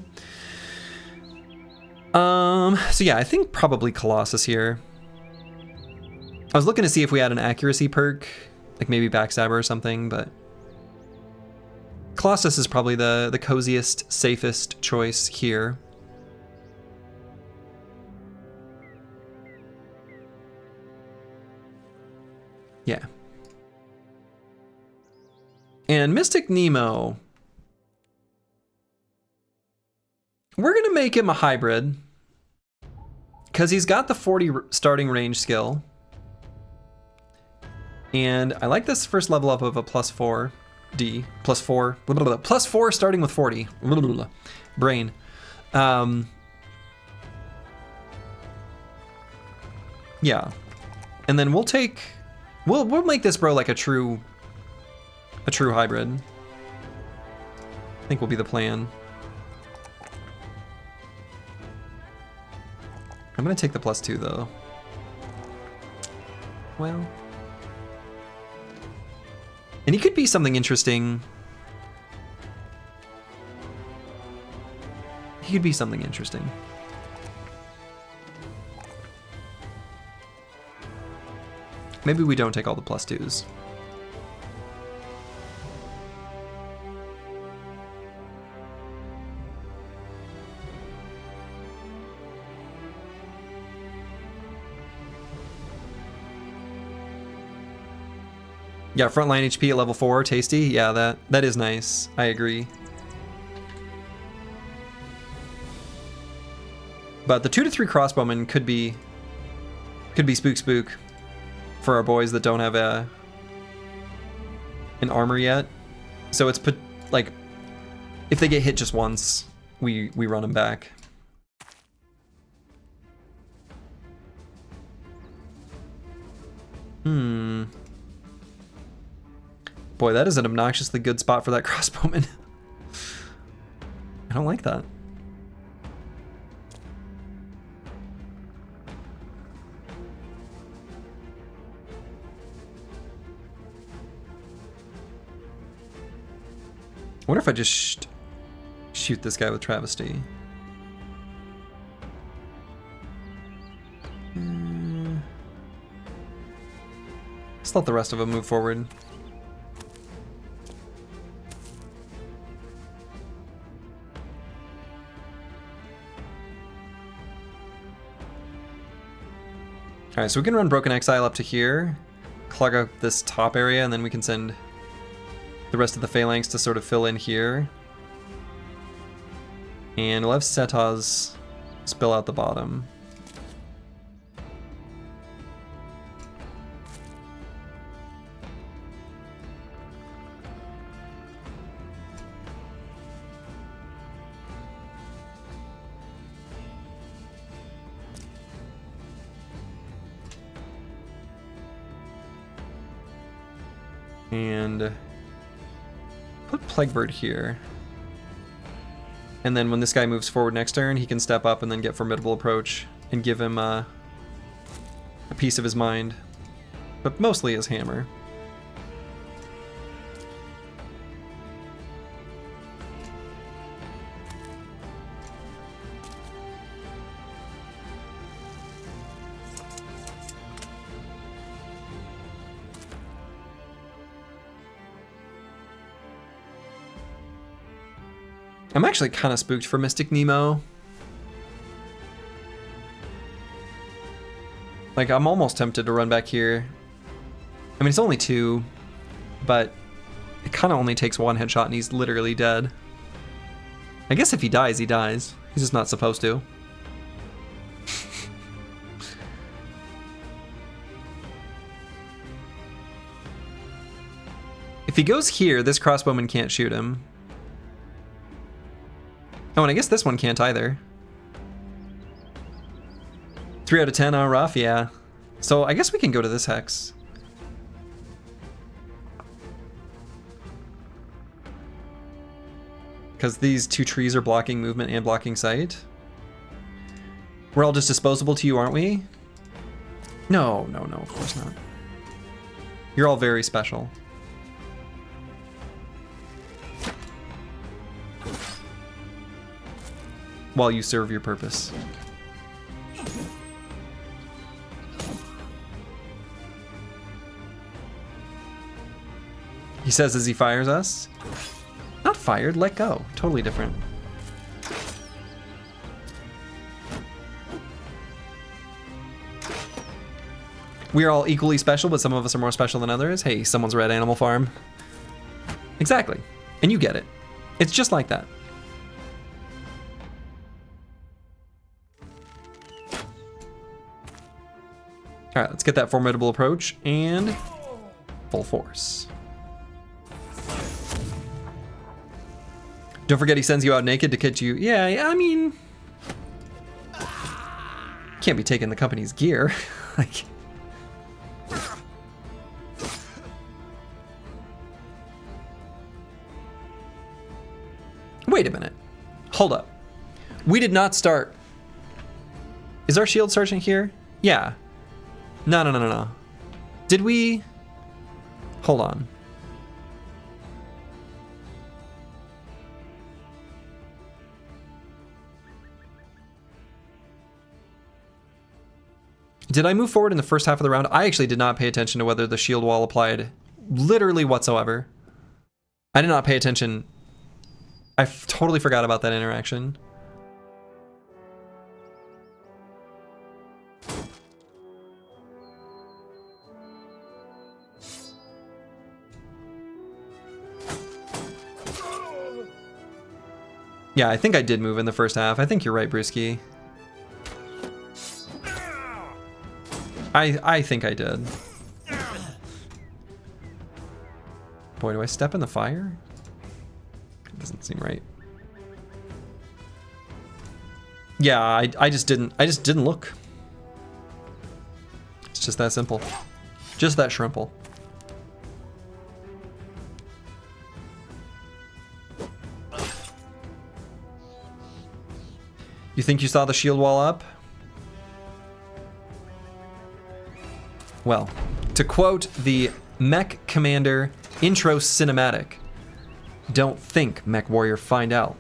So yeah, I think probably Colossus here. I was looking to see if we had an accuracy perk, like maybe Backstabber or something, but Colossus is probably the coziest, safest choice here. Yeah. And Mystic Nemo. We're gonna make him a hybrid, because he's got the 40 starting range skill. And I like this first level up of a +4 D, +4, +4 starting with 40. Brain. Yeah. And then we'll take, we'll make this bro like a true hybrid. I think will be the plan. I'm gonna take the +2 though. Well. And he could be something interesting. He could be something interesting. Maybe we don't take all the +2s. Yeah, frontline HP at level 4, tasty. Yeah, that is nice. I agree. But the 2 to 3 crossbowmen could be spook for our boys that don't have an armor yet. So it's like, if they get hit just once, we run them back. Boy, that is an obnoxiously good spot for that crossbowman. I don't like that. I wonder if I just shoot this guy with Travesty. Let's let the rest of them move forward. Alright, so we can run Broken Exile up to here, clog up this top area, and then we can send the rest of the Phalanx to sort of fill in here. And we'll have Setaz spill out the bottom. And put Plaguebird here. And then when this guy moves forward next turn, he can step up and then get Formidable Approach and give him a piece of his mind. But mostly his hammer. I'm actually kind of spooked for Mystic Nemo. Like, I'm almost tempted to run back here. I mean, it's only 2, but it kind of only takes 1 headshot and he's literally dead. I guess if he dies, he dies. He's just not supposed to. If he goes here, this crossbowman can't shoot him. Oh, and I guess this one can't either. 3 out of 10, rough, yeah. So I guess we can go to this hex. Because these 2 trees are blocking movement and blocking sight. We're all just disposable to you, aren't we? No, no, no, of course not. You're all very special. While you serve your purpose. He says as he fires us. Not fired, let go. Totally different. We are all equally special, but some of us are more special than others. Hey, someone's red Animal Farm. Exactly. And you get it. It's just like that. All right, let's get that formidable approach and full force. Don't forget he sends you out naked to catch you. Yeah, I mean, can't be taking the company's gear. Like, wait a minute. Hold up. We did not start. Is our shield sergeant here? Yeah. No. Did we? Hold on. Did I move forward in the first half of the round? I actually did not pay attention to whether the shield wall applied literally whatsoever. I did not pay attention. I totally forgot about that interaction. Yeah, I think I did move in the first half. I think you're right, Brewski. I think I did. Boy, do I step in the fire? It doesn't seem right. Yeah, I just didn't look. It's just that simple. Just that shrimple. You think you saw the shield wall up? Well, to quote the Mech Commander intro cinematic, don't think, Mech Warrior, find out.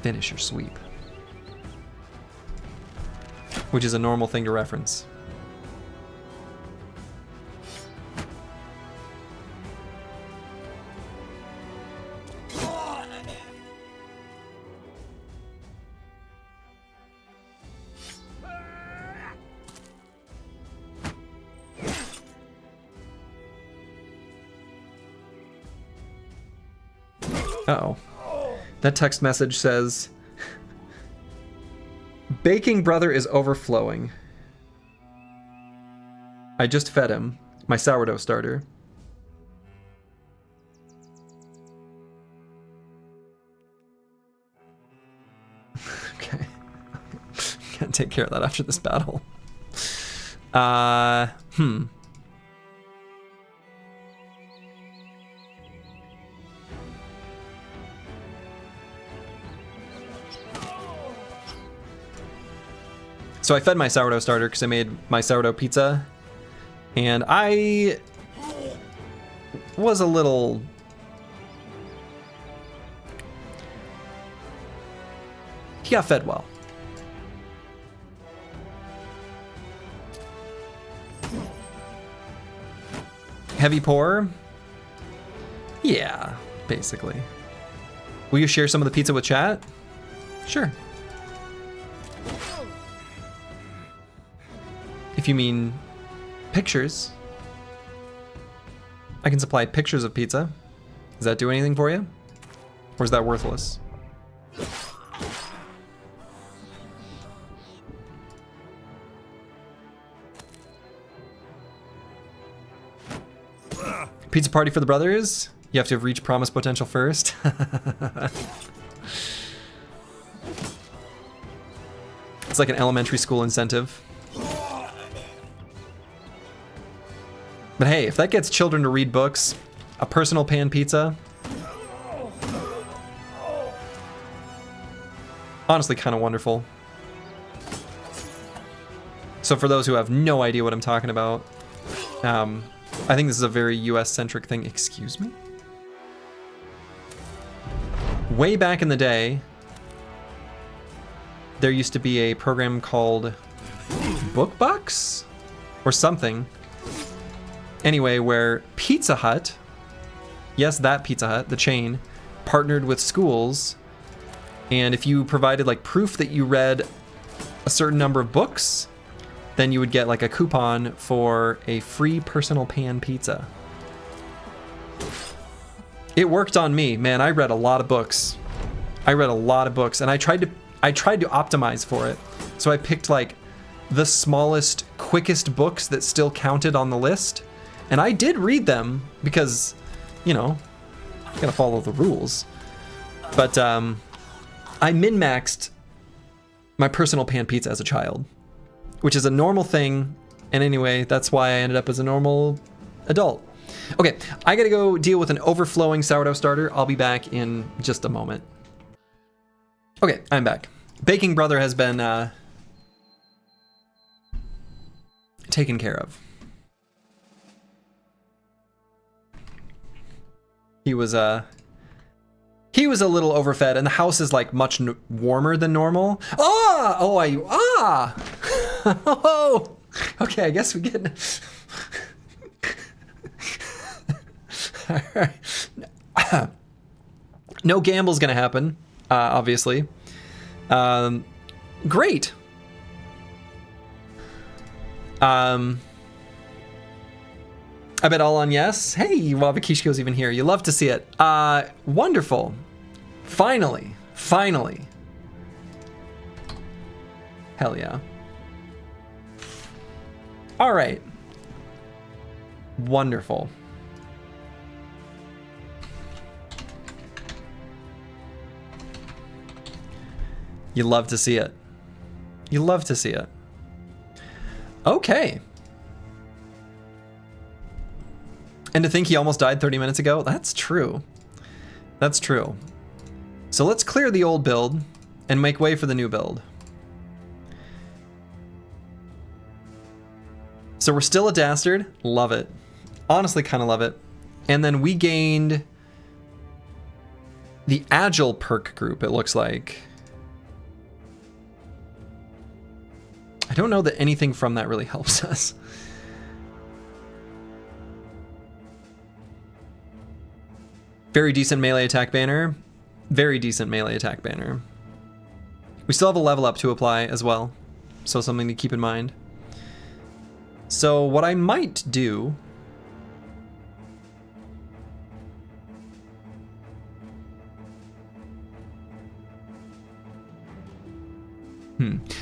Finish your sweep. Which is a normal thing to reference. Uh-oh. That text message says, baking brother is overflowing. I just fed him, my sourdough starter. Okay. Can't take care of that after this battle. So I fed my sourdough starter because I made my sourdough pizza, and I was a little... He got fed well. Heavy pour? Yeah, basically. Will you share some of the pizza with chat? Sure. If If you mean pictures, I can supply pictures of pizza. Does that do anything for you? Or is that worthless? Pizza party for the brothers? You have to have reached promised potential first. It's like an elementary school incentive. But hey, if that gets children to read books, a personal pan pizza, honestly kind of wonderful. So for those who have no idea what I'm talking about, I think this is a very US-centric thing. Excuse me? Way back in the day, there used to be a program called BookBucks or something. Anyway, where Pizza Hut, yes, that Pizza Hut, the chain, partnered with schools, and if you provided like proof that you read a certain number of books, then you would get like a coupon for a free personal pan pizza. It worked on me, man. I read a lot of books. And I tried to optimize for it. So I picked like the smallest, quickest books that still counted on the list. And I did read them because, you know, you gotta follow the rules. But I min-maxed my personal pan pizza as a child, which is a normal thing. And anyway, that's why I ended up as a normal adult. Okay, I gotta go deal with an overflowing sourdough starter. I'll be back in just a moment. Okay, I'm back. Baking brother has been taken care of. He was a little overfed, and the house is like much warmer than normal. Oh, okay, I guess we get. All right. No gamble's gonna happen, obviously. Great. I bet all on yes. Hey, Wabakishiko's even here. You love to see it. Wonderful. Finally. Hell yeah. All right. Wonderful. You love to see it. Okay. And to think he almost died 30 minutes ago? That's true. So let's clear the old build and make way for the new build. So we're still a dastard. Love it. Honestly, kind of love it. And then we gained the agile perk group, it looks like. I don't know that anything from that really helps us. Very decent melee attack banner. We still have a level up to apply as well, so something to keep in mind. So what I might do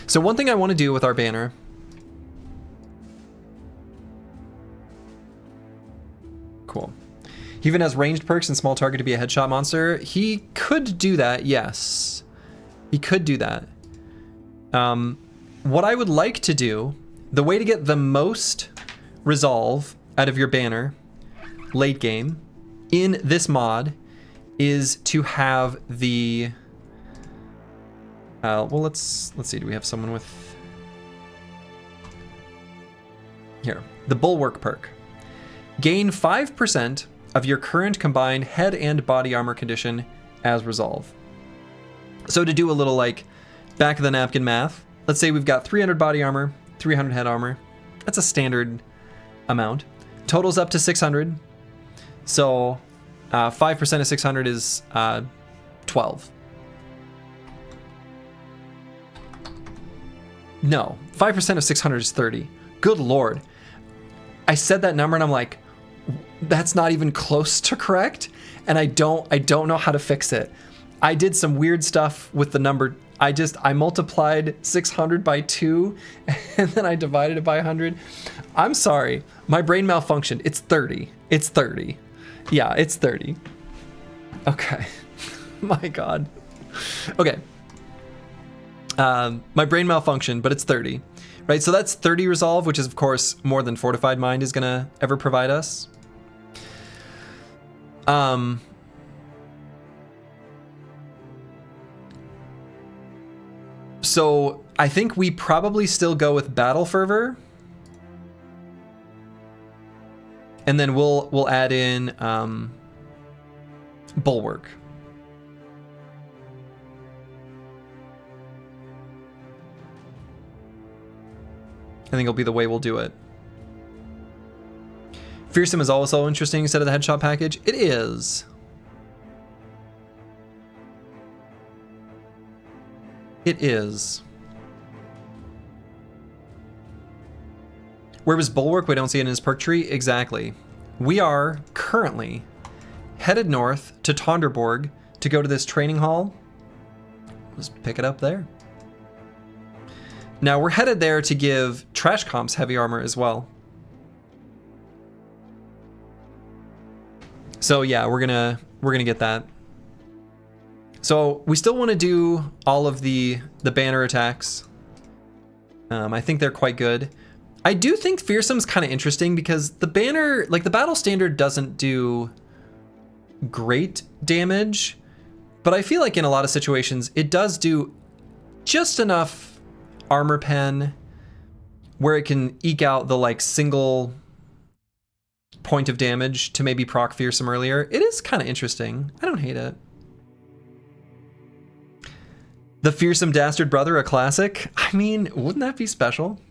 So one thing I want to do with our banner cool. He even has ranged perks and small target to be a headshot monster. He could do that, yes. He could do that. What I would like to do, the way to get the most resolve out of your banner late game in this mod is to have the well, let's see, do we have someone with here, the bulwark perk. Gain 5% of your current combined head and body armor condition as resolve. So to do a little like back of the napkin math, let's say we've got 300 body armor, 300 head armor. That's a standard amount. Totals up to 600. So 5% of 600 is 12. No, 5% of 600 is 30. Good Lord. I said that number and I'm like, that's not even close to correct. And I don't know how to fix it. I did some weird stuff with the number. I multiplied 600 by 2 and then I divided it by 100. I'm sorry. My brain malfunctioned. It's 30. It's 30. Yeah, it's 30. Okay. My God. Okay. My brain malfunctioned, but it's 30. Right? So that's 30 resolve, which is, of course, more than Fortified Mind is going to ever provide us. So I think we probably still go with Battle Fervor. And then we'll add in Bulwark. I think it'll be the way we'll do it. Fearsome is also interesting instead of the headshot package. It is. It is. Where was Bulwark? We don't see it in his perk tree. Exactly. We are currently headed north to Tonderborg to go to this training hall. Let's pick it up there. Now we're headed there to give Trash Comps heavy armor as well. So yeah, we're gonna get that. So we still want to do all of the banner attacks. I think they're quite good. I do think Fearsome's kind of interesting because the banner, like the battle standard, doesn't do great damage, but I feel like in a lot of situations it does do just enough armor pen where it can eke out the like single point of damage to maybe proc Fearsome earlier. It is kind of interesting. I don't hate it. The Fearsome Dastard Brother, a classic. I mean, wouldn't that be special?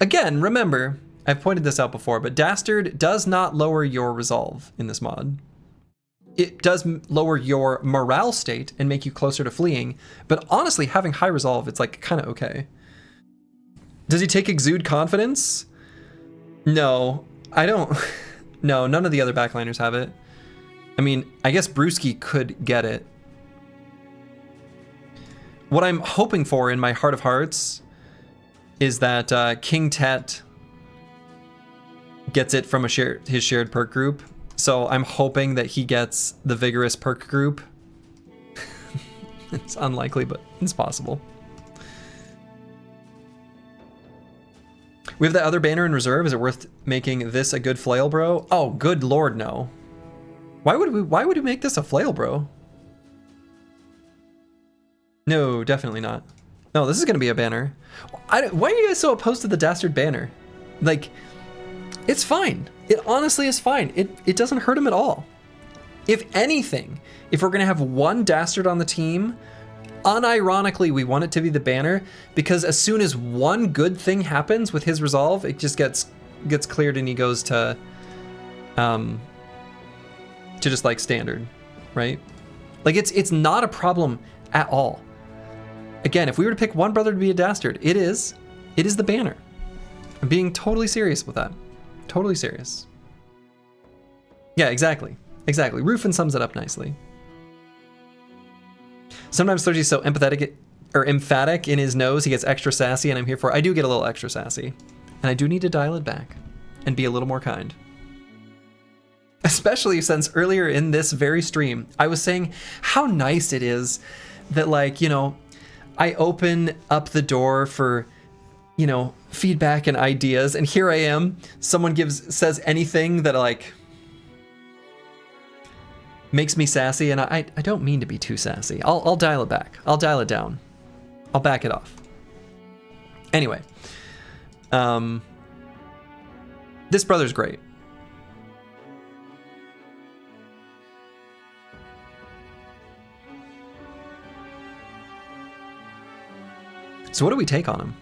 Again, remember, I've pointed this out before, but Dastard does not lower your resolve in this mod. It does lower your morale state and make you closer to fleeing, but honestly, having high resolve, it's like kind of okay. Does he take Exude Confidence? No, I don't. No, none of the other backliners have it. I mean, I guess Brewski could get it. What I'm hoping for in my heart of hearts is that King Tet gets it from his shared perk group. So I'm hoping that he gets the Vigorous perk group. It's unlikely, but it's possible. We have the other banner in reserve. Is it worth making this a good flail, bro? Oh, good Lord, no. Why would we make this a flail, bro? No, definitely not. No, this is gonna be a banner. Why are you guys so opposed to the Dastard banner? Like, it's fine. It honestly is fine. It doesn't hurt him at all. If anything, if we're gonna have one Dastard on the team, unironically, we want it to be the banner, because as soon as one good thing happens with his resolve, it just gets cleared and he goes to just like standard, right? Like it's not a problem at all. Again, if we were to pick one brother to be a Dastard, it is the banner. I'm being totally serious with that. Totally serious. Yeah, exactly. Exactly. Rufin sums it up nicely. Sometimes Thurgy's so empathetic or emphatic in his nose, he gets extra sassy, and I'm here for it. I do get a little extra sassy. And I do need to dial it back and be a little more kind. Especially since earlier in this very stream, I was saying how nice it is that, like, you know, I open up the door for, you know, feedback and ideas, and here I am, someone says anything that like makes me sassy, and I don't mean to be too sassy. I'll dial it back. I'll dial it down. I'll back it off. Anyway, this brother's great. So what do we take on him?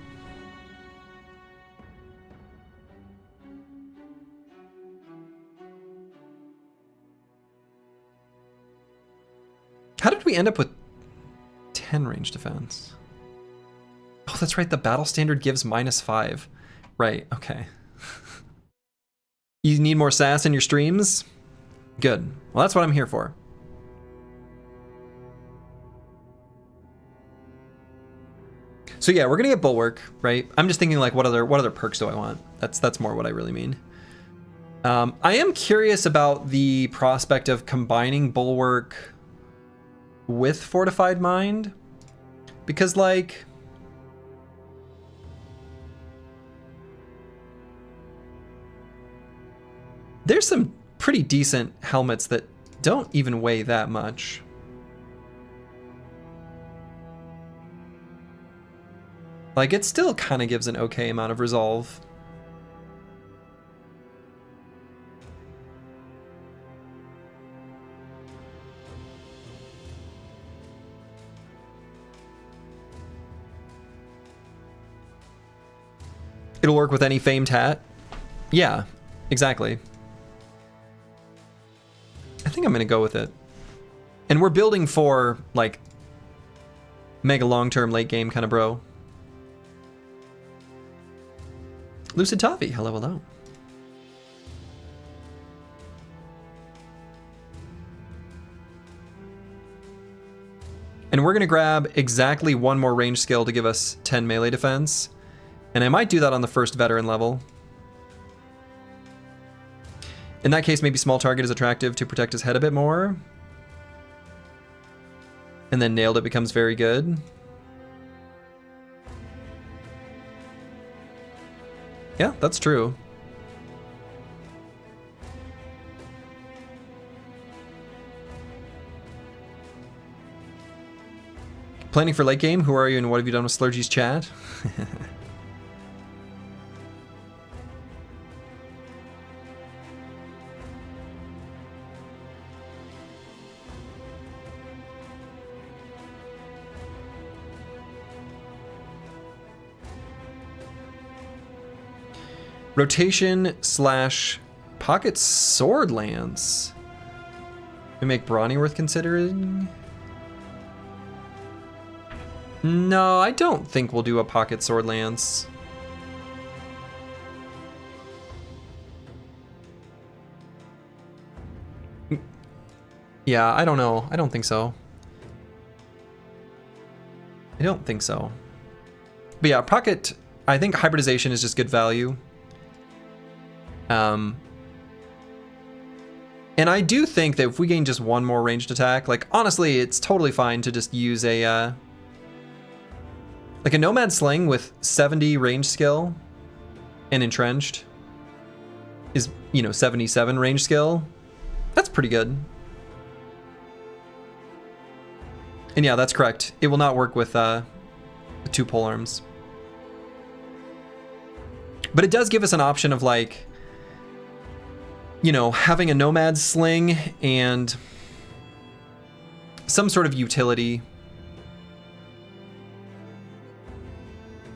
How did we end up with 10 range defense? Oh, that's right. The battle standard gives -5. Right, okay. You need more sass in your streams? Good. Well, that's what I'm here for. So yeah, we're gonna get Bulwark, right? I'm just thinking like, what other perks do I want? That's more what I really mean. I am curious about the prospect of combining Bulwark with Fortified Mind, because like, there's some pretty decent helmets that don't even weigh that much. Like, it still kind of gives an okay amount of resolve. It'll work with any famed hat. Yeah, exactly. I think I'm gonna go with it. And we're building for, like, mega long-term late game kind of bro. Lucid Toffee, hello, hello. And we're gonna grab exactly one more range skill to give us 10 melee defense. And I might do that on the first veteran level. In that case, maybe small target is attractive to protect his head a bit more. And then nailed it becomes very good. Yeah, that's true. Planning for late game? Who are you and what have you done with Slurgy's chat? Rotation / pocket sword lance. We make Brawny worth considering? No, I don't think we'll do a pocket sword lance. Yeah, I don't know. I don't think so. I don't think so. But yeah, pocket, I think hybridization is just good value. And I do think that if we gain just one more ranged attack, like honestly, it's totally fine to just use a like a Nomad Sling with 70 range skill and entrenched is, you know, 77 range skill. That's pretty good. And yeah, that's correct. It will not work with 2 polearms. But it does give us an option of like, you know, having a Nomad Sling and some sort of utility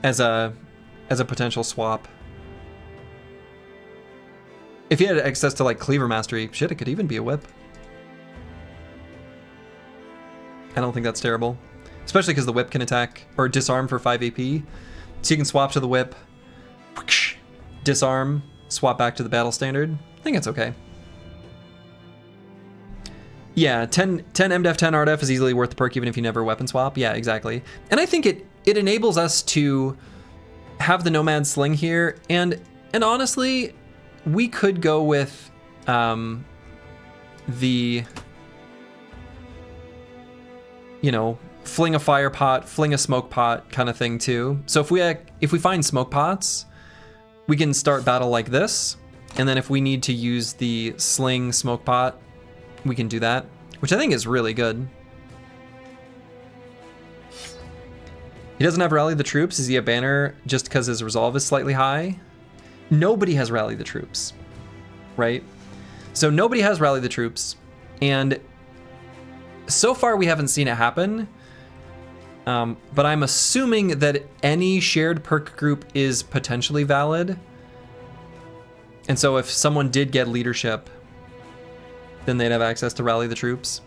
as a potential swap. If you had access to like Cleaver Mastery, shit, it could even be a whip. I don't think that's terrible. Especially because the whip can attack or disarm for 5 AP. So you can swap to the whip, disarm, swap back to the battle standard. I think it's okay. Yeah, 10 MDef, 10 RDef is easily worth the perk even if you never weapon swap. Yeah, exactly. And I think it enables us to have the Nomad Sling here, and honestly, we could go with the, you know, fling a fire pot, fling a smoke pot kind of thing too. So if we find smoke pots, we can start battle like this. And then if we need to use the sling smoke pot, we can do that, which I think is really good. He doesn't have Rally the Troops. Is he a banner just because his resolve is slightly high? Nobody has Rally the Troops, right? So nobody has Rally the Troops. And so far we haven't seen it happen. But I'm assuming that any shared perk group is potentially valid. And so if someone did get leadership, then they'd have access to Rally the Troops.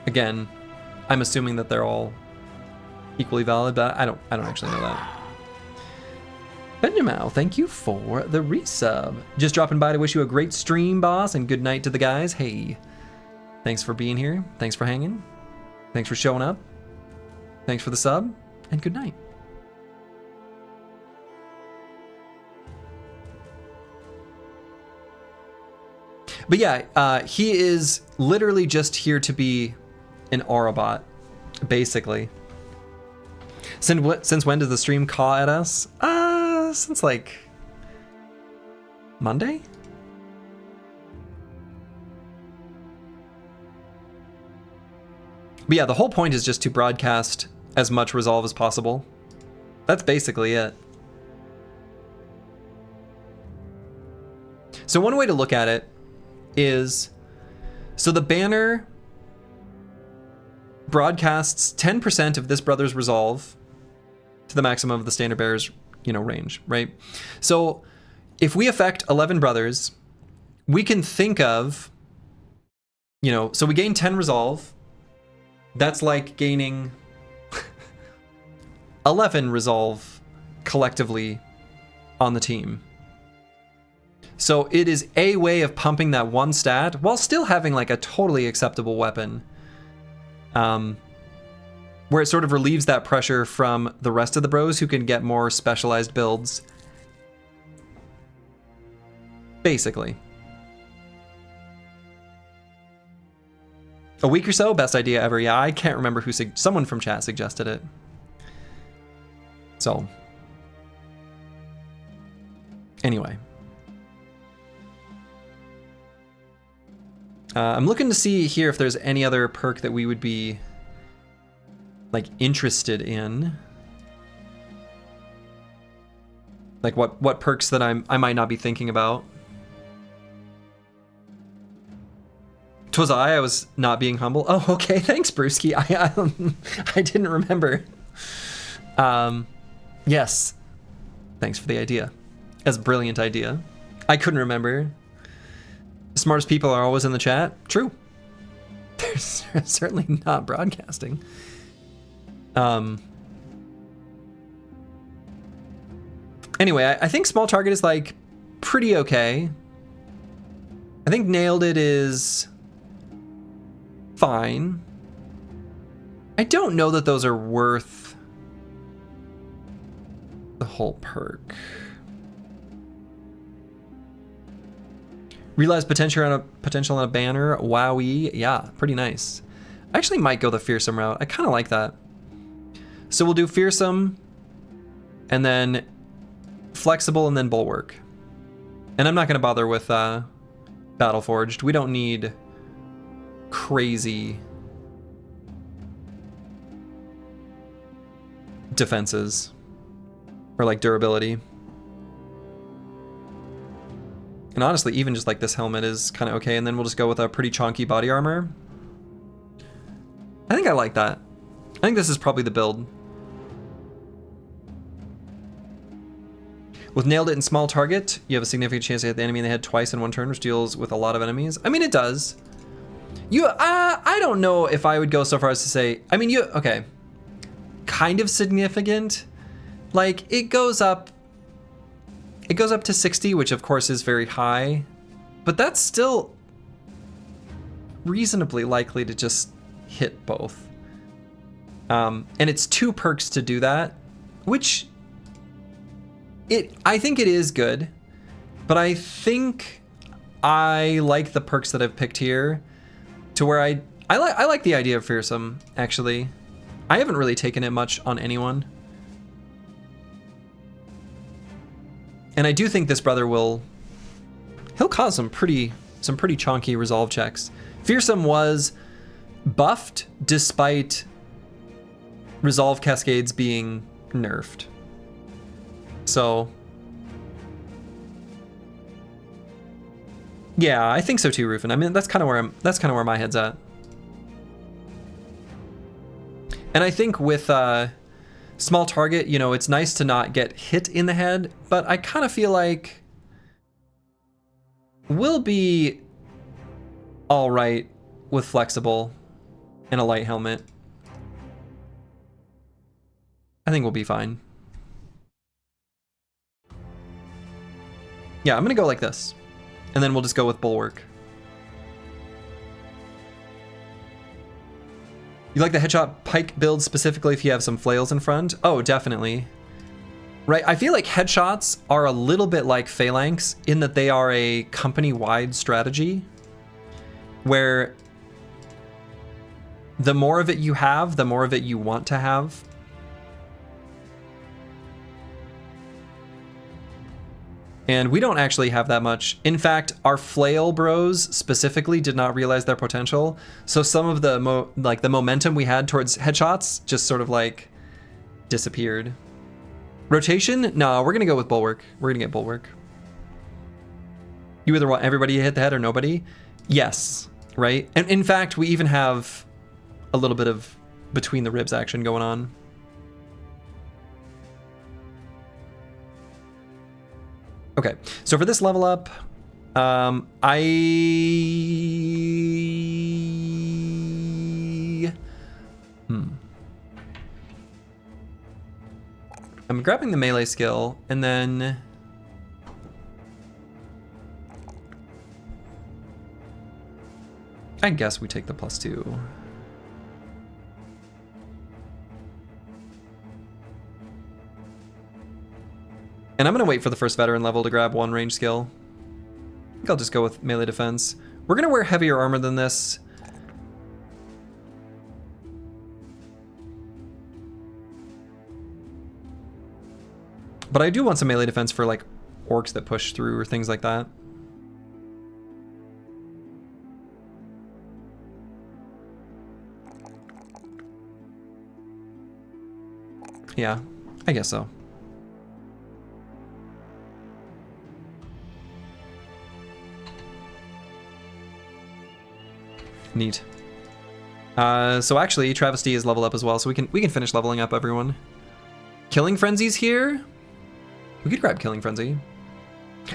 Again, I'm assuming that they're all equally valid, but I don't actually know that. Benjamin, thank you for the resub. Just dropping by to wish you a great stream, boss, and good night to the guys. Hey, thanks for being here. Thanks for hanging. Thanks for showing up. Thanks for the sub, and good night. But yeah, he is literally just here to be an aura bot, basically. Since when does the stream caw at us? Since like Monday? But yeah, the whole point is just to broadcast as much resolve as possible. That's basically it. So one way to look at it is, so the banner broadcasts 10% of this brother's resolve to the maximum of the standard bearer's, range, right? So if we affect 11 brothers, we can think of, so we gain 10 resolve. That's like gaining 11 resolve collectively on the team. So it is a way of pumping that one stat while still having like a totally acceptable weapon. Where it sort of relieves that pressure from the rest of the bros who can get more specialized builds. Basically. A week or so, best idea ever. Yeah, I can't remember who, someone from chat suggested it. So. Anyway. I'm looking to see here if there's any other perk that we would be like interested in. Like what perks that I might not be thinking about. 'Twas I was not being humble. Oh, okay, thanks, Brewski. I didn't remember. Yes. Thanks for the idea. That's a brilliant idea. I couldn't remember. The smartest people are always in the chat. True. They're certainly not broadcasting. Anyway, I think small target is like pretty okay. I think nailed it is fine. I don't know that those are worth the whole perk. Realize potential on a banner. Wowie. Yeah, pretty nice. I actually might go the fearsome route. I kind of like that. So we'll do fearsome and then flexible and then bulwark. And I'm not going to bother with Battleforged. We don't need crazy defenses or like durability. And honestly, even just like this helmet is kind of okay. And then we'll just go with a pretty chonky body armor. I think I like that. I think this is probably the build. With nailed it in small target, you have a significant chance to hit the enemy in the head twice in one turn, which deals with a lot of enemies. I mean, it does. I don't know if I would go so far as to say, I mean, okay. Kind of significant. Like, it goes up to 60, which of course is very high, but that's still reasonably likely to just hit both. And it's 2 perks to do that, which I think it is good, but I think I like the perks that I've picked here to where I like the idea of fearsome, actually. I haven't really taken it much on anyone. And I do think this brother he'll cause some pretty chonky resolve checks. Fearsome was buffed despite resolve cascades being nerfed. So yeah, I think so too, Rufin. I mean, that's kind of where my head's at. And I think with small target, it's nice to not get hit in the head, but I kind of feel like we'll be all right with flexible and a light helmet. I think we'll be fine. Yeah, I'm gonna go like this. And then we'll just go with Bulwark. You like the headshot pike build specifically if you have some flails in front? Oh, definitely. Right, I feel like headshots are a little bit like phalanx in that they are a company-wide strategy where the more of it you have, the more of it you want to have. And we don't actually have that much. In fact, our flail bros specifically did not realize their potential. So some of the the momentum we had towards headshots just sort of like disappeared. Rotation? No, we're gonna go with Bulwark. We're gonna get Bulwark. You either want everybody to hit the head or nobody? Yes, right? And in fact, we even have a little bit of between the ribs action going on. Okay, so for this level up, I'm grabbing the melee skill, and then I guess we take the +2. And I'm gonna wait for the first veteran level to grab one range skill. I think I'll just go with melee defense. We're gonna wear heavier armor than this. But I do want some melee defense for like orcs that push through or things like that. Yeah, I guess so. Neat. So actually, Travesty is level up as well, so we can finish leveling up everyone. Killing Frenzy's here. We could grab Killing Frenzy.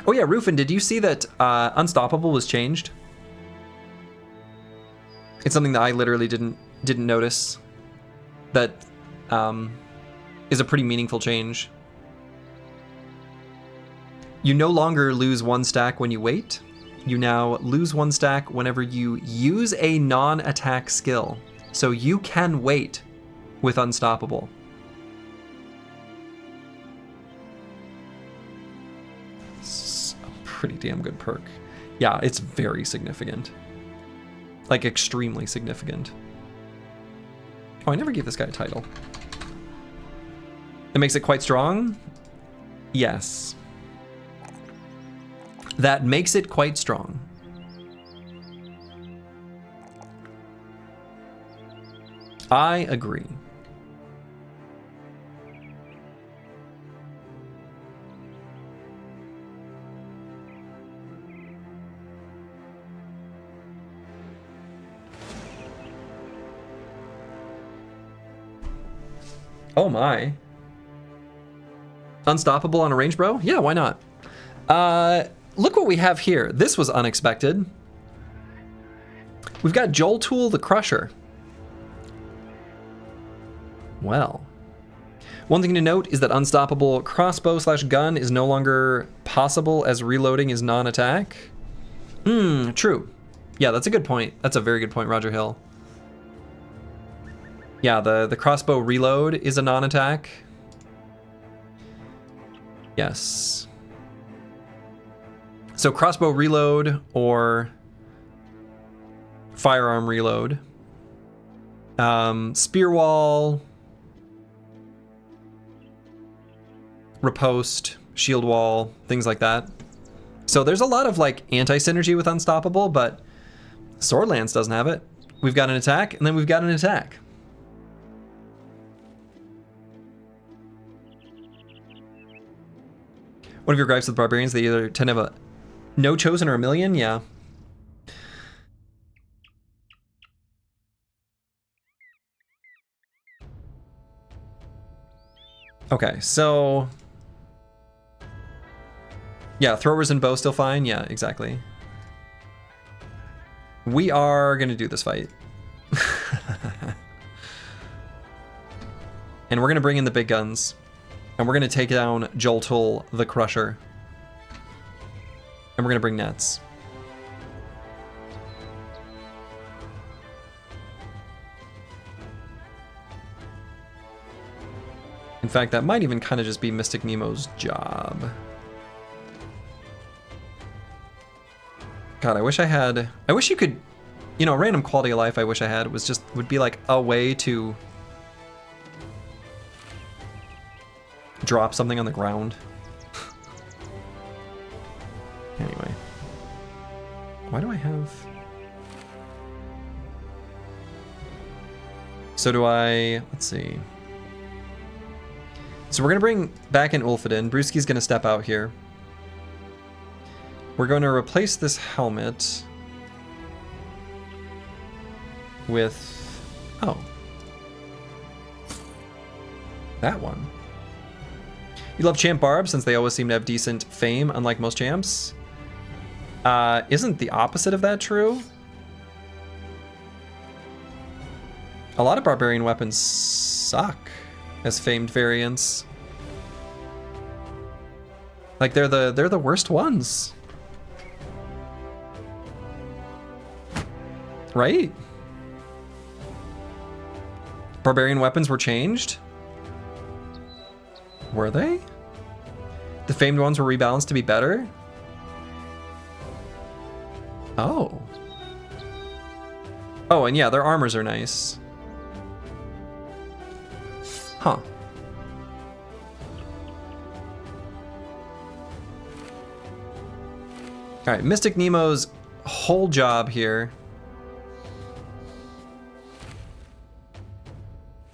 Oh yeah, Rufin, did you see that Unstoppable was changed? It's something that I literally didn't notice. That is a pretty meaningful change. You no longer lose 1 stack when you wait. You now lose 1 stack whenever you use a non-attack skill. So you can wait with Unstoppable. It's a pretty damn good perk. Yeah, it's very significant. Like, extremely significant. Oh, I never gave this guy a title. It makes it quite strong? Yes. That makes it quite strong. I agree. Oh my. Unstoppable on a range bro? Yeah, why not? Look what we have here. This was unexpected. We've got Joltool the Crusher. Well. One thing to note is that Unstoppable crossbow/gun is no longer possible as reloading is non-attack. True. Yeah, that's a good point. That's a very good point, Roger Hill. Yeah, the crossbow reload is a non-attack. Yes. So crossbow reload or firearm reload. Spear wall, riposte, shield wall, things like that. So there's a lot of like anti-synergy with Unstoppable, but Swordlands doesn't have it. We've got an attack, and then we've got an attack. One of your gripes with barbarians, they either tend to have a no chosen or a million? Yeah. Okay, so... yeah, throwers and bow still fine? Yeah, exactly. We are gonna do this fight. And we're going to bring in the big guns. And we're going to take down Joltul the Crusher. And we're going to bring nets. In fact, that might even kind of just be Mystic Nemo's job. God, I wish you could, you know, random quality of life I wish I had would be like a way to drop something on the ground. Anyway. Why do I have... So do I... Let's see. So we're going to bring back in Ulfadin. Brewski's going to step out here. We're going to replace this helmet with... Oh. That one. You love Champ Barb since they always seem to have decent fame, unlike most champs. Isn't the opposite of that true? A lot of barbarian weapons suck as famed variants. Like they're the worst ones. Right? Barbarian weapons were changed? Were they? The famed ones were rebalanced to be better? Oh. Oh, and yeah, their armors are nice. Huh. Alright, Mystic Nemo's whole job here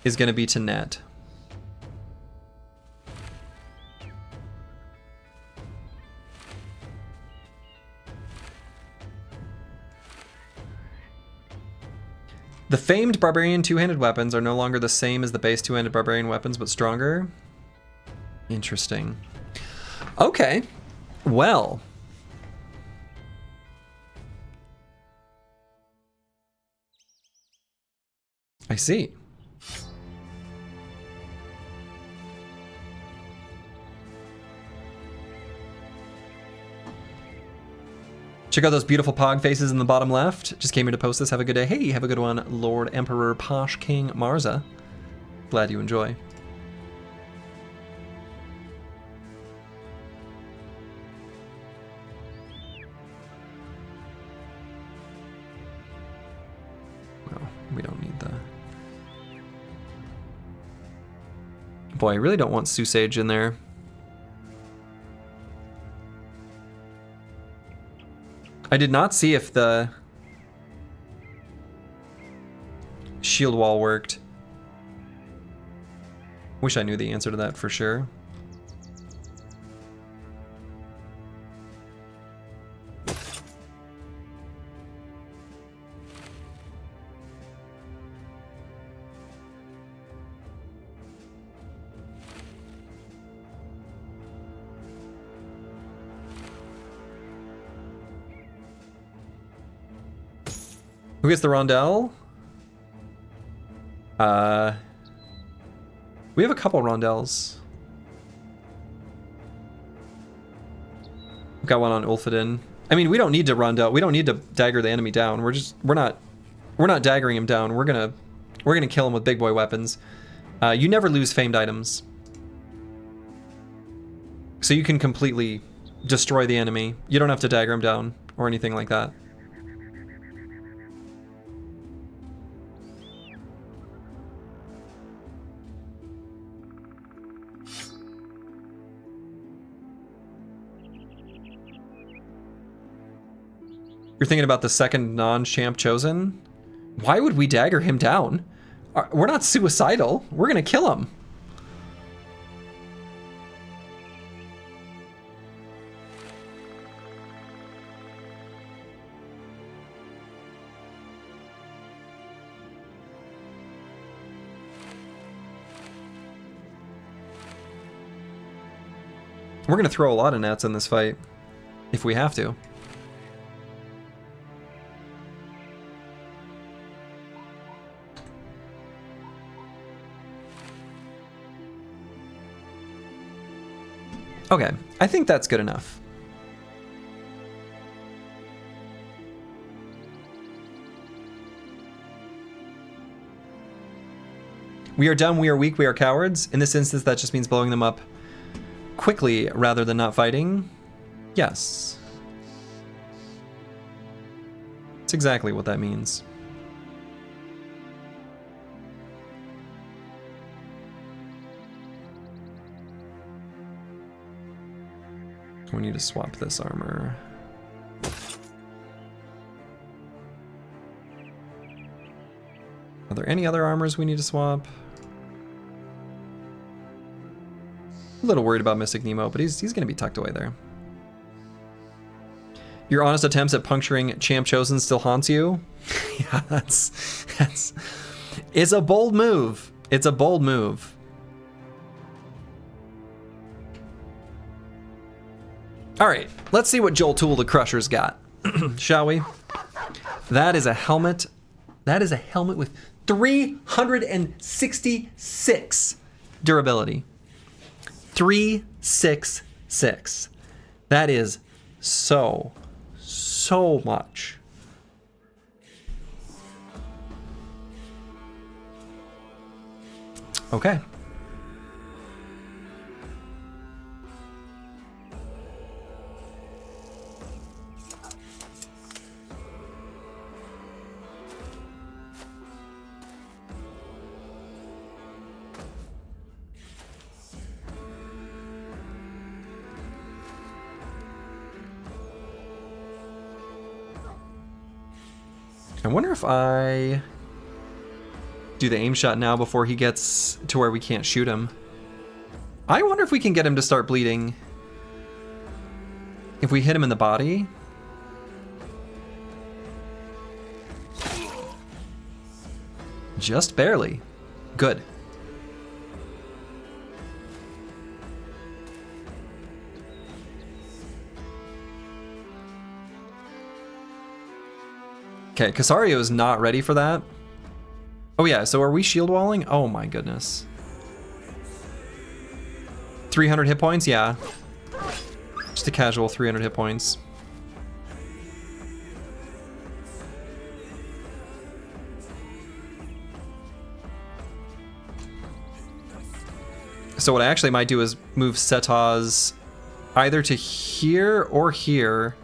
is going to be to net. The famed barbarian two-handed weapons are no longer the same as the base two-handed barbarian weapons, but stronger. Interesting. Okay. Well. I see. Check out those beautiful pog faces in the bottom left. Just came here to post this. Have a good day. Hey, have a good one, Lord Emperor Posh King Marza. Glad you enjoy. Well, we don't need the... Boy, I really don't want Susage in there. I did not see if the shield wall worked. Wish I knew the answer to that for sure. Who gets the rondelle? We have a couple rondelles. We've got one on Ulfadin. I mean, we don't need to rondelle. We don't need to dagger the enemy down. We're not daggering him down. We're gonna kill him with big boy weapons. You never lose famed items, so you can completely destroy the enemy. You don't have to dagger him down or anything like that. You're thinking about the second non-champ chosen? Why would we dagger him down? We're not suicidal. We're gonna kill him. We're gonna throw a lot of nets in this fight, if we have to. Okay, I think that's good enough. We are dumb, we are weak, we are cowards. In this instance, that just means blowing them up quickly rather than not fighting. Yes. That's exactly what that means. We need to swap this armor. Are there any other armors we need to swap? A little worried about Mystic Nemo, but he's gonna be tucked away there. Your honest attempts at puncturing Champ Chosen still haunts you? Yeah, it's a bold move. It's a bold move. All right, let's see what Joltool the Crusher's got, shall we? That is a helmet. That is a helmet with 366 durability. 366. That is so much. Okay. I wonder if I do the aim shot now before he gets to where we can't shoot him. I wonder if we can get him to start bleeding if we hit him in the body. Just barely. Good. Okay, Casario is not ready for that. Oh yeah, so are we shield walling? Oh my goodness. 300 hit points? Yeah. Just a casual 300 hit points. So what I actually might do is move Setaz either to here or here.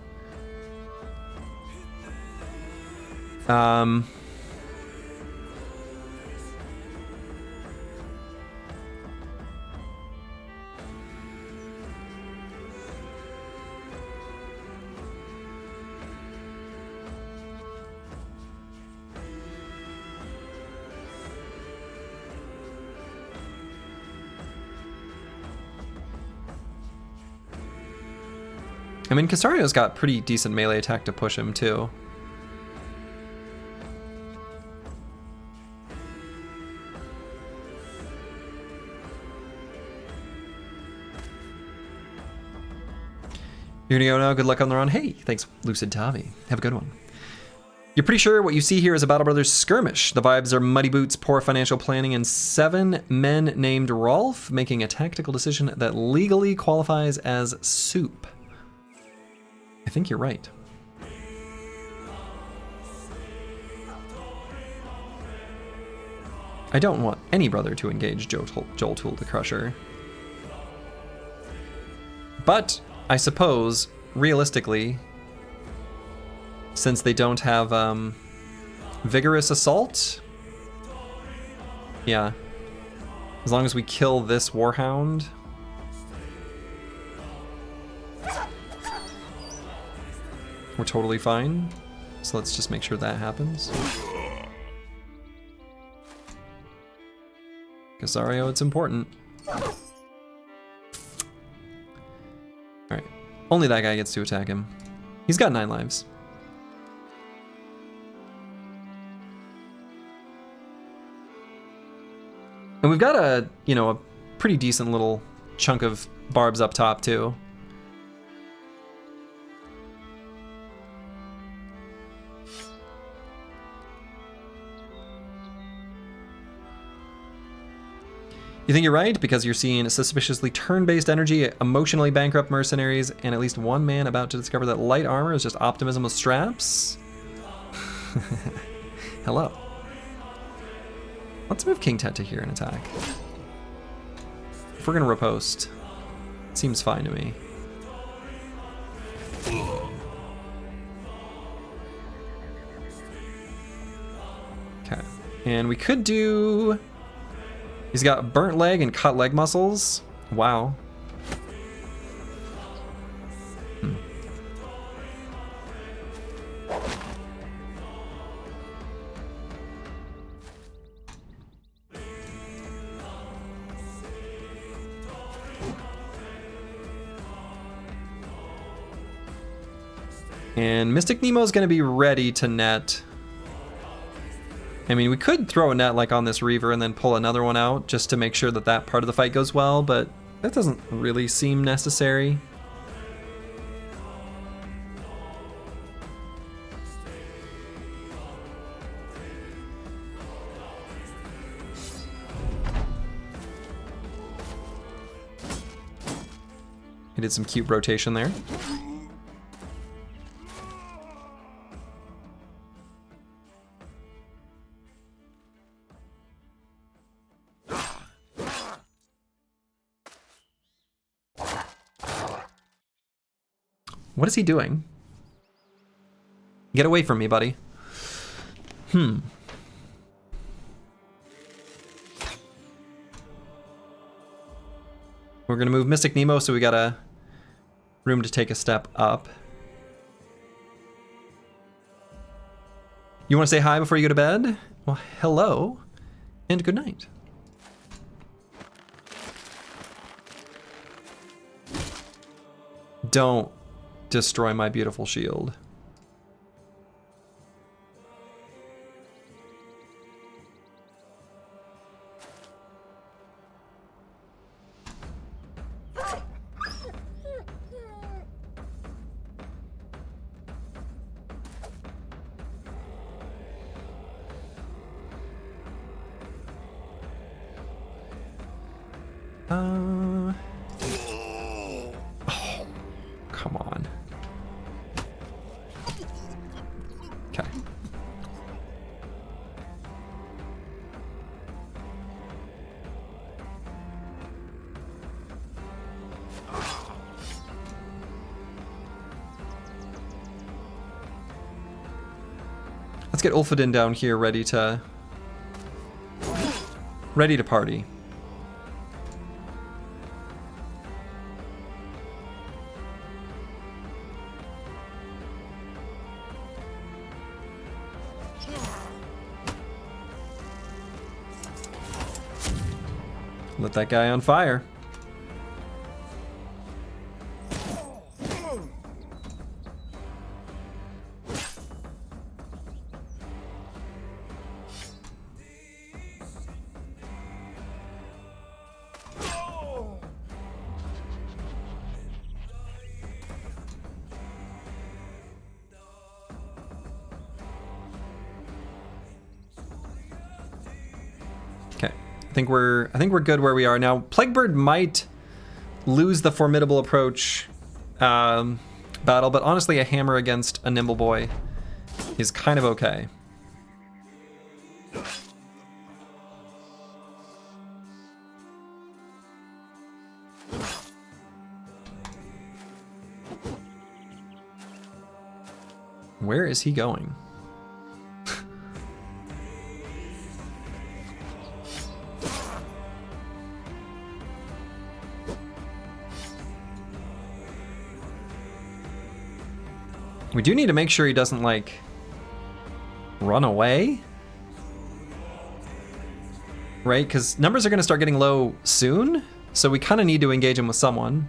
I mean, Casario's got pretty decent melee attack to push him too. You're gonna go now. Good luck on the run. Hey, thanks, Lucid Tavi. Have a good one. You're pretty sure what you see here is a Battle Brothers skirmish. The vibes are muddy boots, poor financial planning, and 7 men named Rolf making a tactical decision that legally qualifies as soup. I think you're right. I don't want any brother to engage Joltool the Crusher. But I suppose, realistically, since they don't have vigorous assault, yeah, as long as we kill this Warhound, we're totally fine. So let's just make sure that happens. Casario, it's important. Alright. Only that guy gets to attack him. He's got 9 lives. And we've got a, you know, a pretty decent little chunk of barbs up top too. You think you're right because you're seeing suspiciously turn-based energy, emotionally bankrupt mercenaries, and at least one man about to discover that light armor is just optimism with straps? Hello. Let's move King Tet to here and attack. If we're gonna riposte, seems fine to me. Okay, and we could do... He's got burnt leg and cut leg muscles. Wow. And Mystic Nemo's gonna be ready to net. I mean, we could throw a net like on this Reaver and then pull another one out just to make sure that that part of the fight goes well, but that doesn't really seem necessary. He did some cute rotation there. What is he doing? Get away from me, buddy. We're gonna move Mystic Nemo, so we got a room to take a step up. You want to say hi before you go to bed? Well, hello, and good night. Don't destroy my beautiful shield. Oh, come on. Okay. Let's get Ulfadin down here ready to party. Let that guy on fire. I think we're good where we are now. Plaguebird might lose the formidable approach battle, but honestly, a hammer against a nimble boy is kind of okay. Where is he going? We do need to make sure he doesn't, like, run away. Right? Because numbers are going to start getting low soon, so we kind of need to engage him with someone.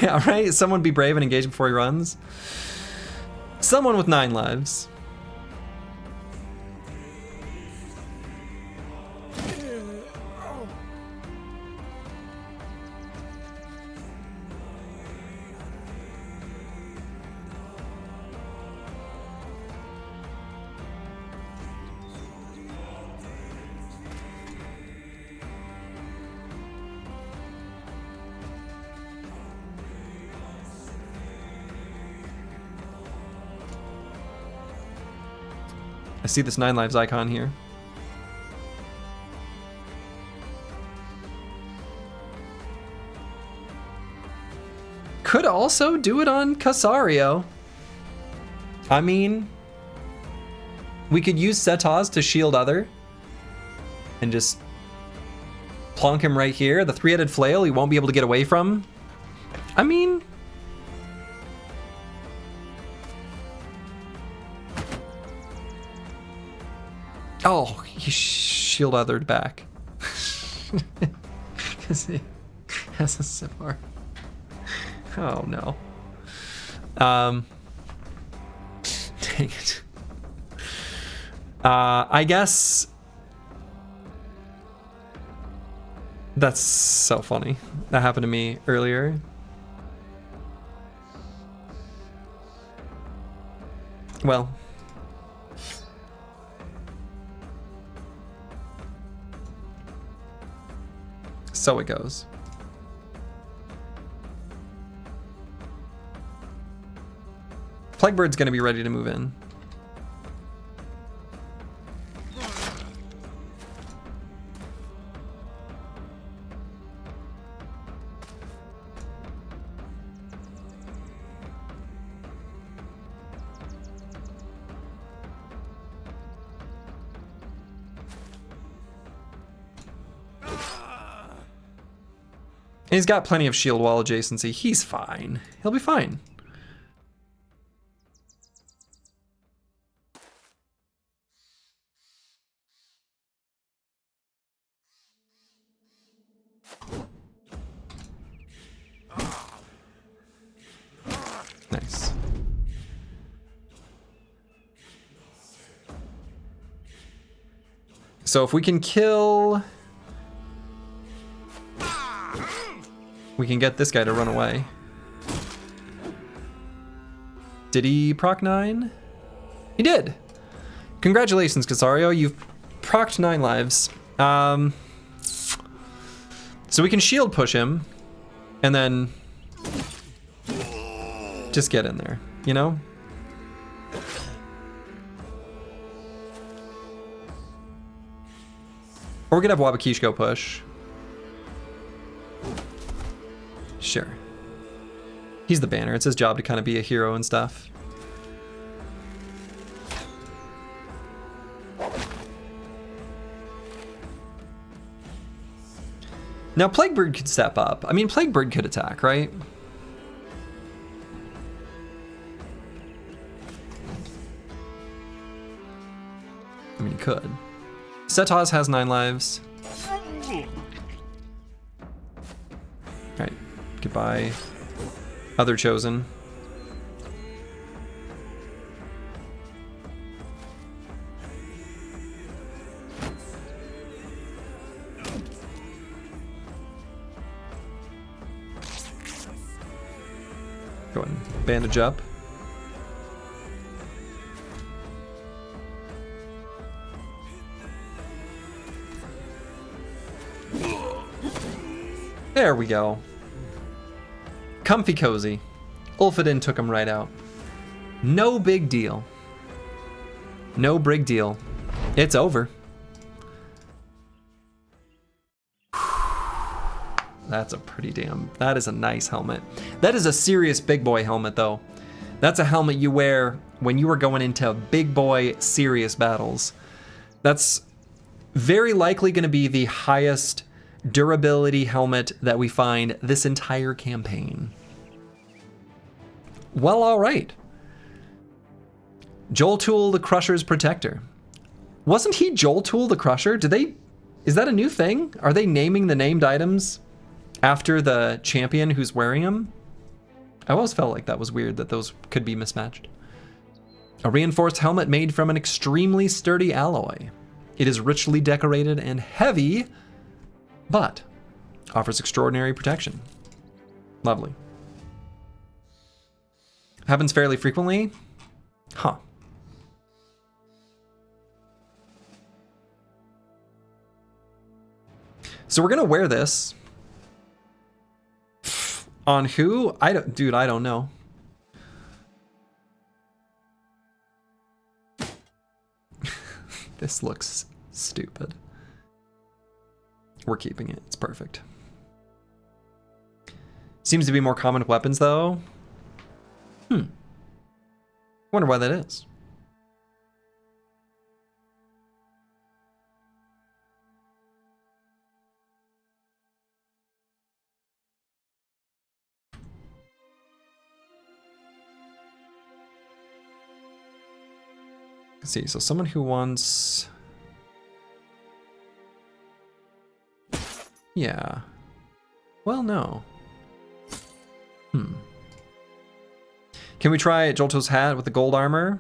Yeah, right? Someone be brave and engage him before he runs. Someone with 9 lives. I see this 9 lives icon here. Could also do it on Casario. I mean, we could use Setaz to shield other and just plonk him right here. The 3-headed flail he won't be able to get away from. I mean, oh, he shield othered back. Because he has a Sipar. Oh no. Dang it. I guess that's so funny. That happened to me earlier. Well, so it goes. Plaguebird's gonna be ready to move in. He's got plenty of shield wall adjacency. He's fine. He'll be fine. Nice. So if we can kill... we can get this guy to run away. Did he proc 9? He did. Congratulations, Casario. You've procced 9 lives. So we can shield push him and then just get in there, you know? Or we could have Wabakish go push. Sure. He's the banner. It's his job to kind of be a hero and stuff. Now Plaguebird could step up. I mean, Plaguebird could attack, right? I mean, he could. Setaz has 9 lives. Alright, goodbye. Other chosen. Go ahead and bandage up. There we go. Comfy cozy. Ulfadin took him right out. No big deal. No big deal. It's over. That's a pretty damn... that is a nice helmet. That is a serious big boy helmet, though. That's a helmet you wear when you are going into big boy serious battles. That's very likely going to be the highest durability helmet that we find this entire campaign. Well, all right. Joltool the Crusher's Protector. Wasn't he Joltool the Crusher? Did they... is that a new thing? Are they naming the named items after the champion who's wearing them? I always felt like that was weird that those could be mismatched. A reinforced helmet made from an extremely sturdy alloy. It is richly decorated and heavy, but offers extraordinary protection. Lovely. Happens fairly frequently? Huh. So we're gonna wear this. On who? I don't know. This looks stupid. We're keeping it. It's perfect. Seems to be more common with weapons, though. Wonder why that is. Let's see, so someone who wants... Yeah. Well, no. Can we try Jolto's hat with the gold armor?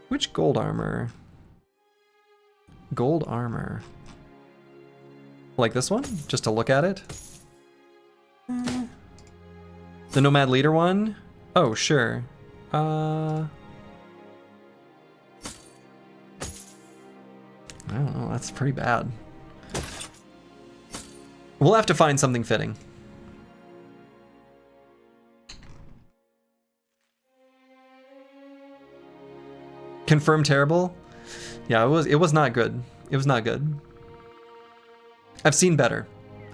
Which gold armor? Gold armor. Like this one? Just to look at it? The Nomad Leader one? Oh, sure. I don't know, that's pretty bad. We'll have to find something fitting. Confirmed terrible? Yeah, it was not good. It was not good. I've seen better.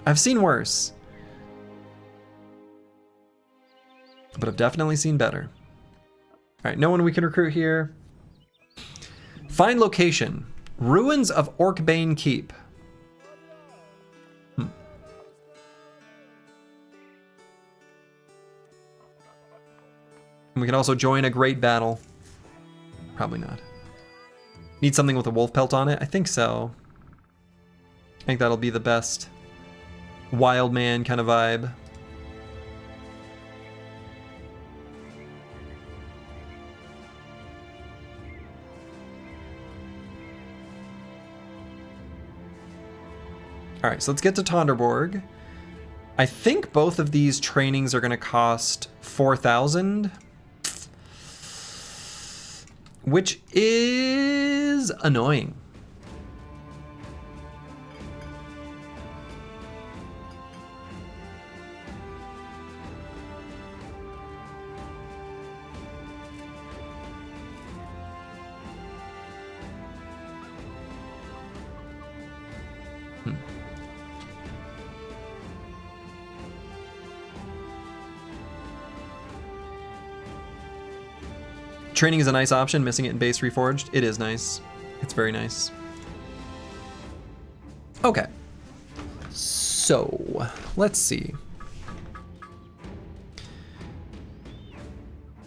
I've seen worse. But I've definitely seen better. All right, no one we can recruit here. Find location. Ruins of Orkbane Keep. We can also join a great battle. Probably not. Need something with a wolf pelt on it? I think so. I think that'll be the best wild man kind of vibe. All right, so let's get to Tonderborg. I think both of these trainings are going to cost 4,000. Which is annoying. Training is a nice option, missing it in base Reforged. It is nice. It's very nice. Okay. So, let's see.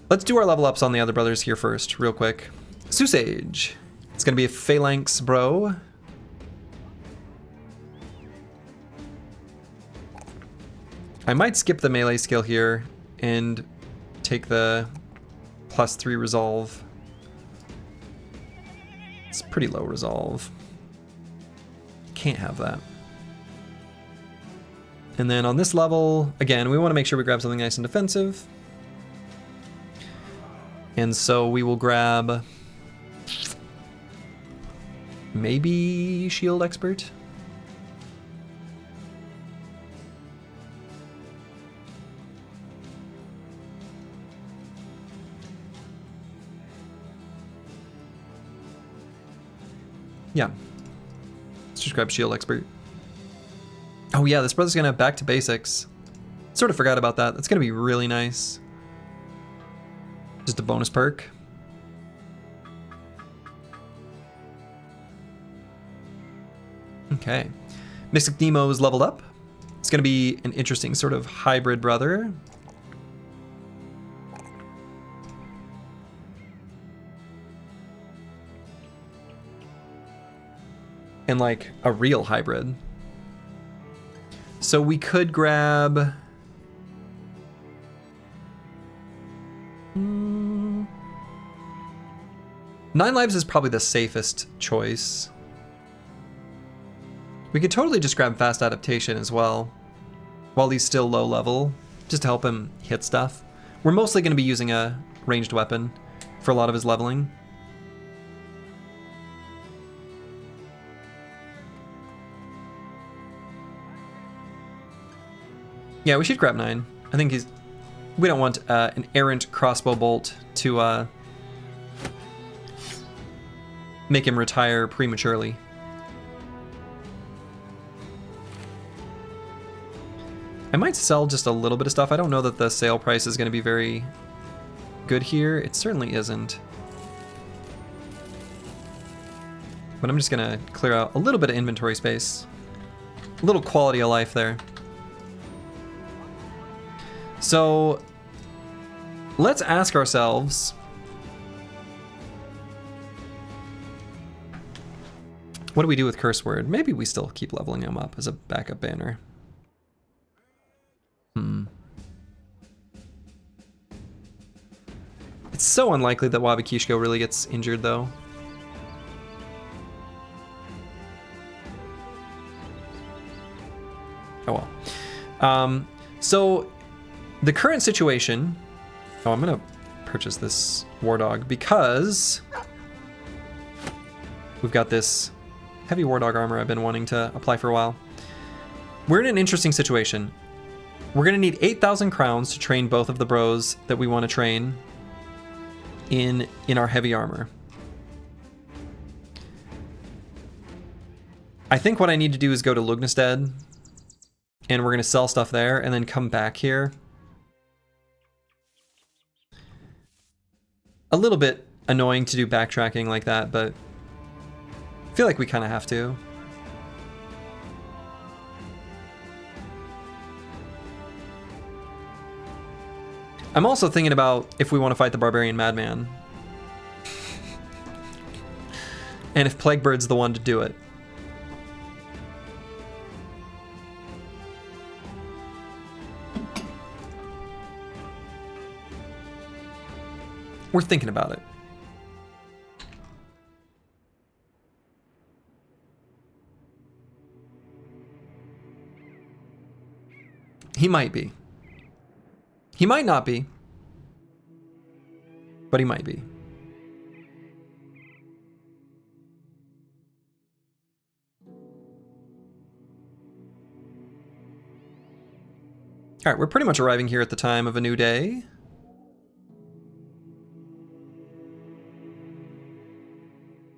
Let's do our level ups on the other brothers here first, real quick. Susage. It's gonna be a Phalanx bro. I might skip the melee skill here and take the +3 resolve. It's pretty low resolve. Can't have that. And then on this level, again, we want to make sure we grab something nice and defensive. And so we will grab maybe Shield Expert. Yeah. Let's just grab Shield Expert. Oh yeah, this brother's gonna have back to basics. Sort of forgot about that. That's gonna be really nice. Just a bonus perk. Okay. Mystic Nemo's leveled up. It's gonna be an interesting sort of hybrid brother. And like a real hybrid. So we could grab... 9 lives is probably the safest choice. We could totally just grab fast adaptation as well, while he's still low level, just to help him hit stuff. We're mostly going to be using a ranged weapon for a lot of his leveling. Yeah, we should grab 9. I think he's... We don't want an errant crossbow bolt to make him retire prematurely. I might sell just a little bit of stuff. I don't know that the sale price is going to be very good here. It certainly isn't. But I'm just going to clear out a little bit of inventory space. A little quality of life there. So let's ask ourselves, what do we do with Curse Word? Maybe we still keep leveling him up as a backup banner. It's so unlikely that Wabakishko really gets injured, though. Oh well. So the current situation. Oh, I'm gonna purchase this War Dog because we've got this heavy War Dog armor I've been wanting to apply for a while. We're in an interesting situation. We're gonna need 8,000 crowns to train both of the bros that we want to train in our heavy armor. I think what I need to do is go to Lugnestead, and we're gonna sell stuff there and then come back here. A little bit annoying to do backtracking like that, but I feel like we kind of have to. I'm also thinking about if we want to fight the Barbarian Madman. And if Plaguebird's the one to do it. We're thinking about it. He might be. He might not be. But he might be. All right, we're pretty much arriving here at the time of a new day.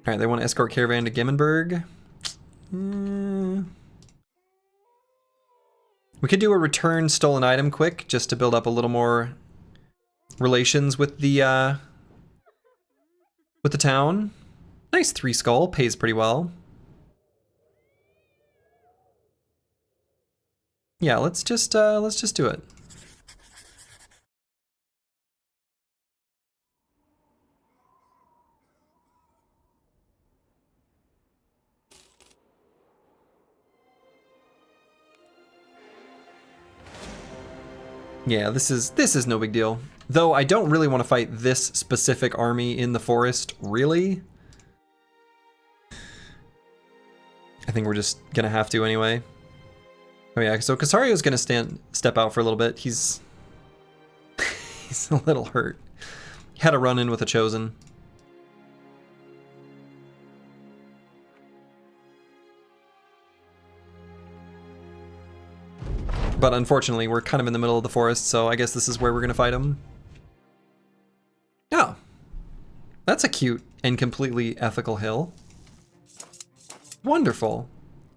All right, they want to escort caravan to Gemmenberg. We could do a return stolen item quick, just to build up a little more relations with the town. Nice 3 skull, pays pretty well. Yeah, let's just do it. Yeah, this is no big deal. Though I don't really want to fight this specific army in the forest, really. I think we're just gonna have to anyway. Oh yeah, so Casario's gonna step out for a little bit. He's he's a little hurt. He had a run-in with a Chosen. But unfortunately, we're kind of in the middle of the forest, so I guess this is where we're gonna fight him. Oh, that's a cute and completely ethical hill. Wonderful.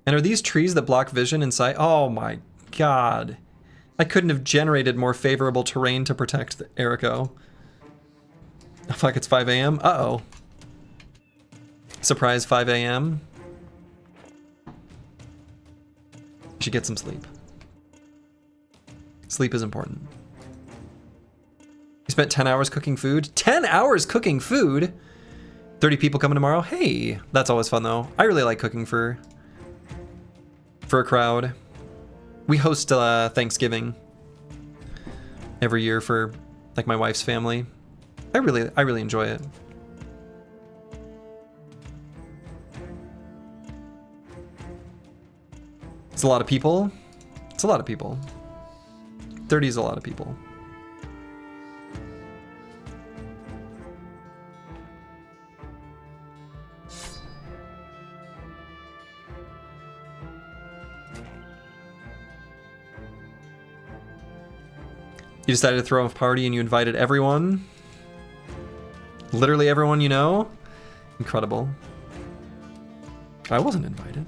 And are these trees that block vision in sight? Oh my god. I couldn't have generated more favorable terrain to protect Eriko. Oh, fuck, it's 5 a.m.? Uh-oh. Surprise 5 a.m. Should get some sleep. Sleep is important. You spent 10 hours cooking food? 10 hours cooking food? 30 people coming tomorrow? Hey, that's always fun though. I really like cooking for a crowd. We host Thanksgiving every year for like my wife's family. I really enjoy it. It's a lot of people. It's a lot of people. 30 is a lot of people. You decided to throw a party and you invited everyone? Literally everyone you know? Incredible. I wasn't invited.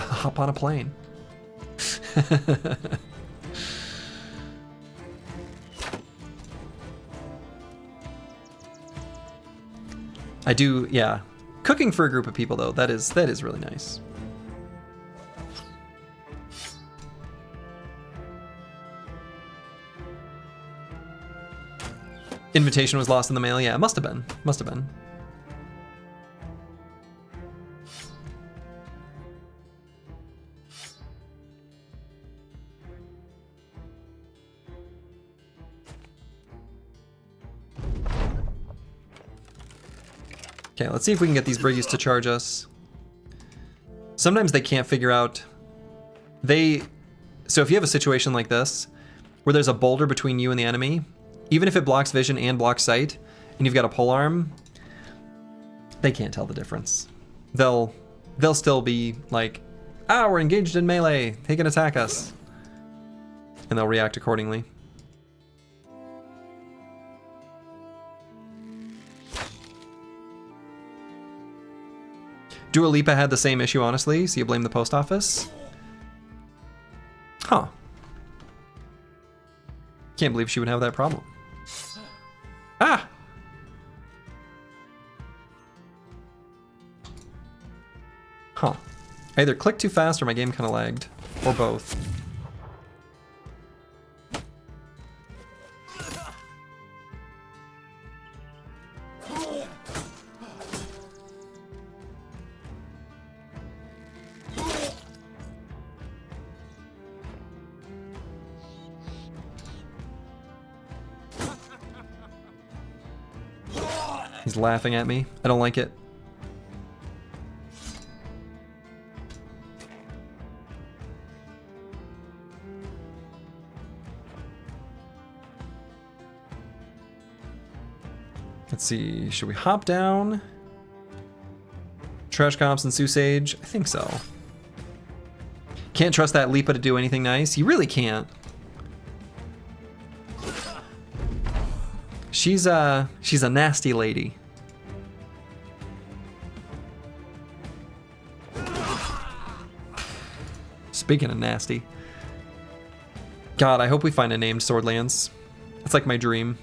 Hop on a plane. I do, yeah. Cooking for a group of people though, that is really nice. Invitation was lost in the mail. Yeah, it must have been. Must have been. Okay, let's see if we can get these briggies to charge us. Sometimes they can't figure out... So if you have a situation like this, where there's a boulder between you and the enemy, even if it blocks vision and blocks sight, and you've got a polearm, they can't tell the difference. They'll still be like, ah, we're engaged in melee, they can attack us. And they'll react accordingly. Dua Lipa had the same issue, honestly, so you blame the post office? Huh. Can't believe she would have that problem. Ah! Huh. I either clicked too fast or my game kind of lagged. Or both. He's laughing at me. I don't like it. Let's see, should we hop down? Trash comps and Susage? I think so. Can't trust that Lipa to do anything nice. You really can't. She's a nasty lady. Speaking of nasty. God, I hope we find a named Swordlands. It's like my dream.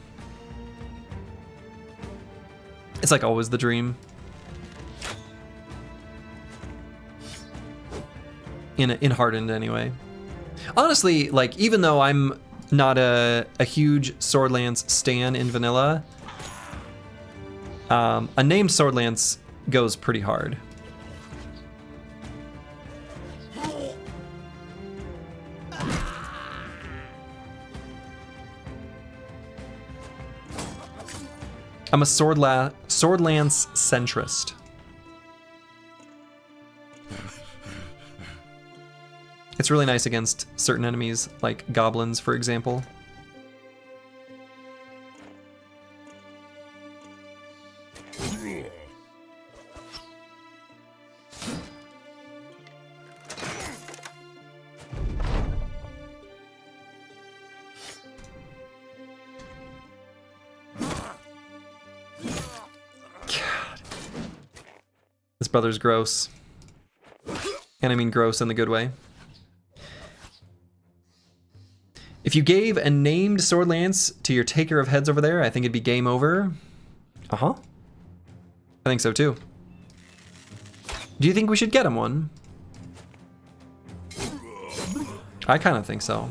It's like always the dream. In Hardened anyway. Honestly, like, even though I'm not a huge Swordlands stan in vanilla, a named Swordlands goes pretty hard. I'm a Swordlands centrist. It's really nice against certain enemies, like goblins, for example. This brother's gross. And I mean gross in the good way. If you gave a named Swordlance to your taker of heads over there, I think it'd be game over. Uh-huh. I think so too. Do you think we should get him one? I kind of think so.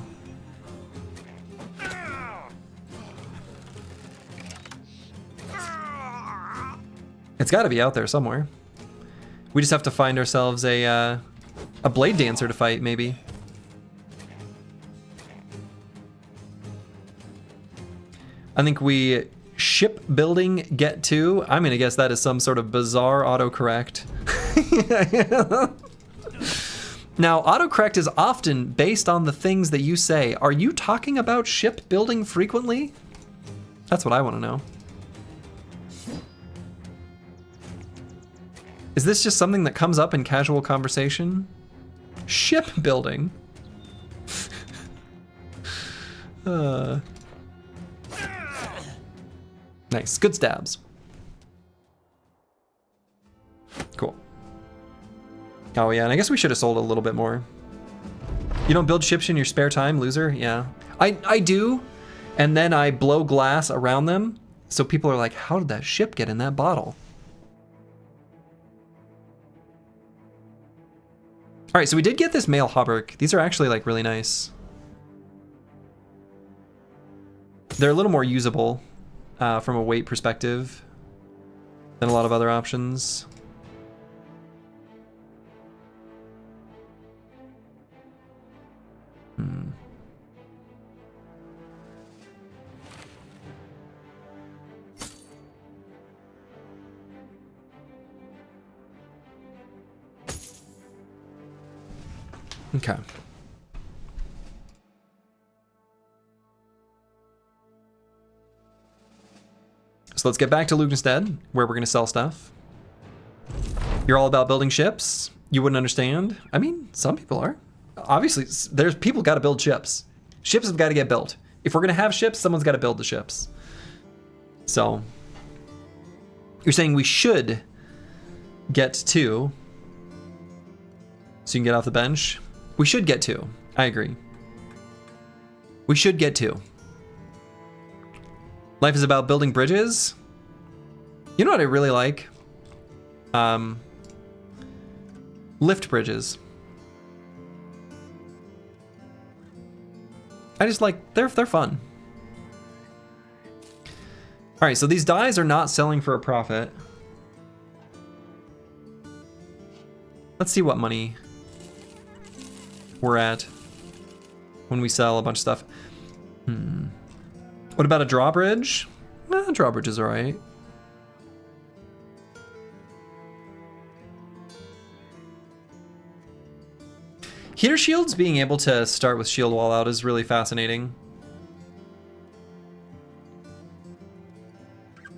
It's got to be out there somewhere. We just have to find ourselves a blade dancer to fight, maybe. I think we ship building get to. I'm gonna guess that is some sort of bizarre autocorrect. Now, autocorrect is often based on the things that you say. Are you talking about ship building frequently? That's what I want to know. Is this just something that comes up in casual conversation? Ship building. Nice, good stabs. Cool. Oh yeah, and I guess we should have sold a little bit more. You don't build ships in your spare time, loser? Yeah. I do, and then I blow glass around them, so people are like, how did that ship get in that bottle? All right, so we did get this male hauberk. These are actually like really nice. They're a little more usable from a weight perspective than a lot of other options. Okay. So let's get back to Lugnstead, where we're going to sell stuff. You're all about building ships? You wouldn't understand? I mean, some people are. Obviously, there's people got to build ships. Ships have got to get built. If we're going to have ships, someone's got to build the ships. So, you're saying we should get 2 so you can get off the bench? We should get 2. I agree. We should get 2. Life is about building bridges. You know what I really like? Lift bridges. I just like, they're fun. All right, so these dies are not selling for a profit. Let's see what money we're at when we sell a bunch of stuff. What about a drawbridge? Drawbridge is all right. Heater shields, being able to start with shield wall out is really fascinating.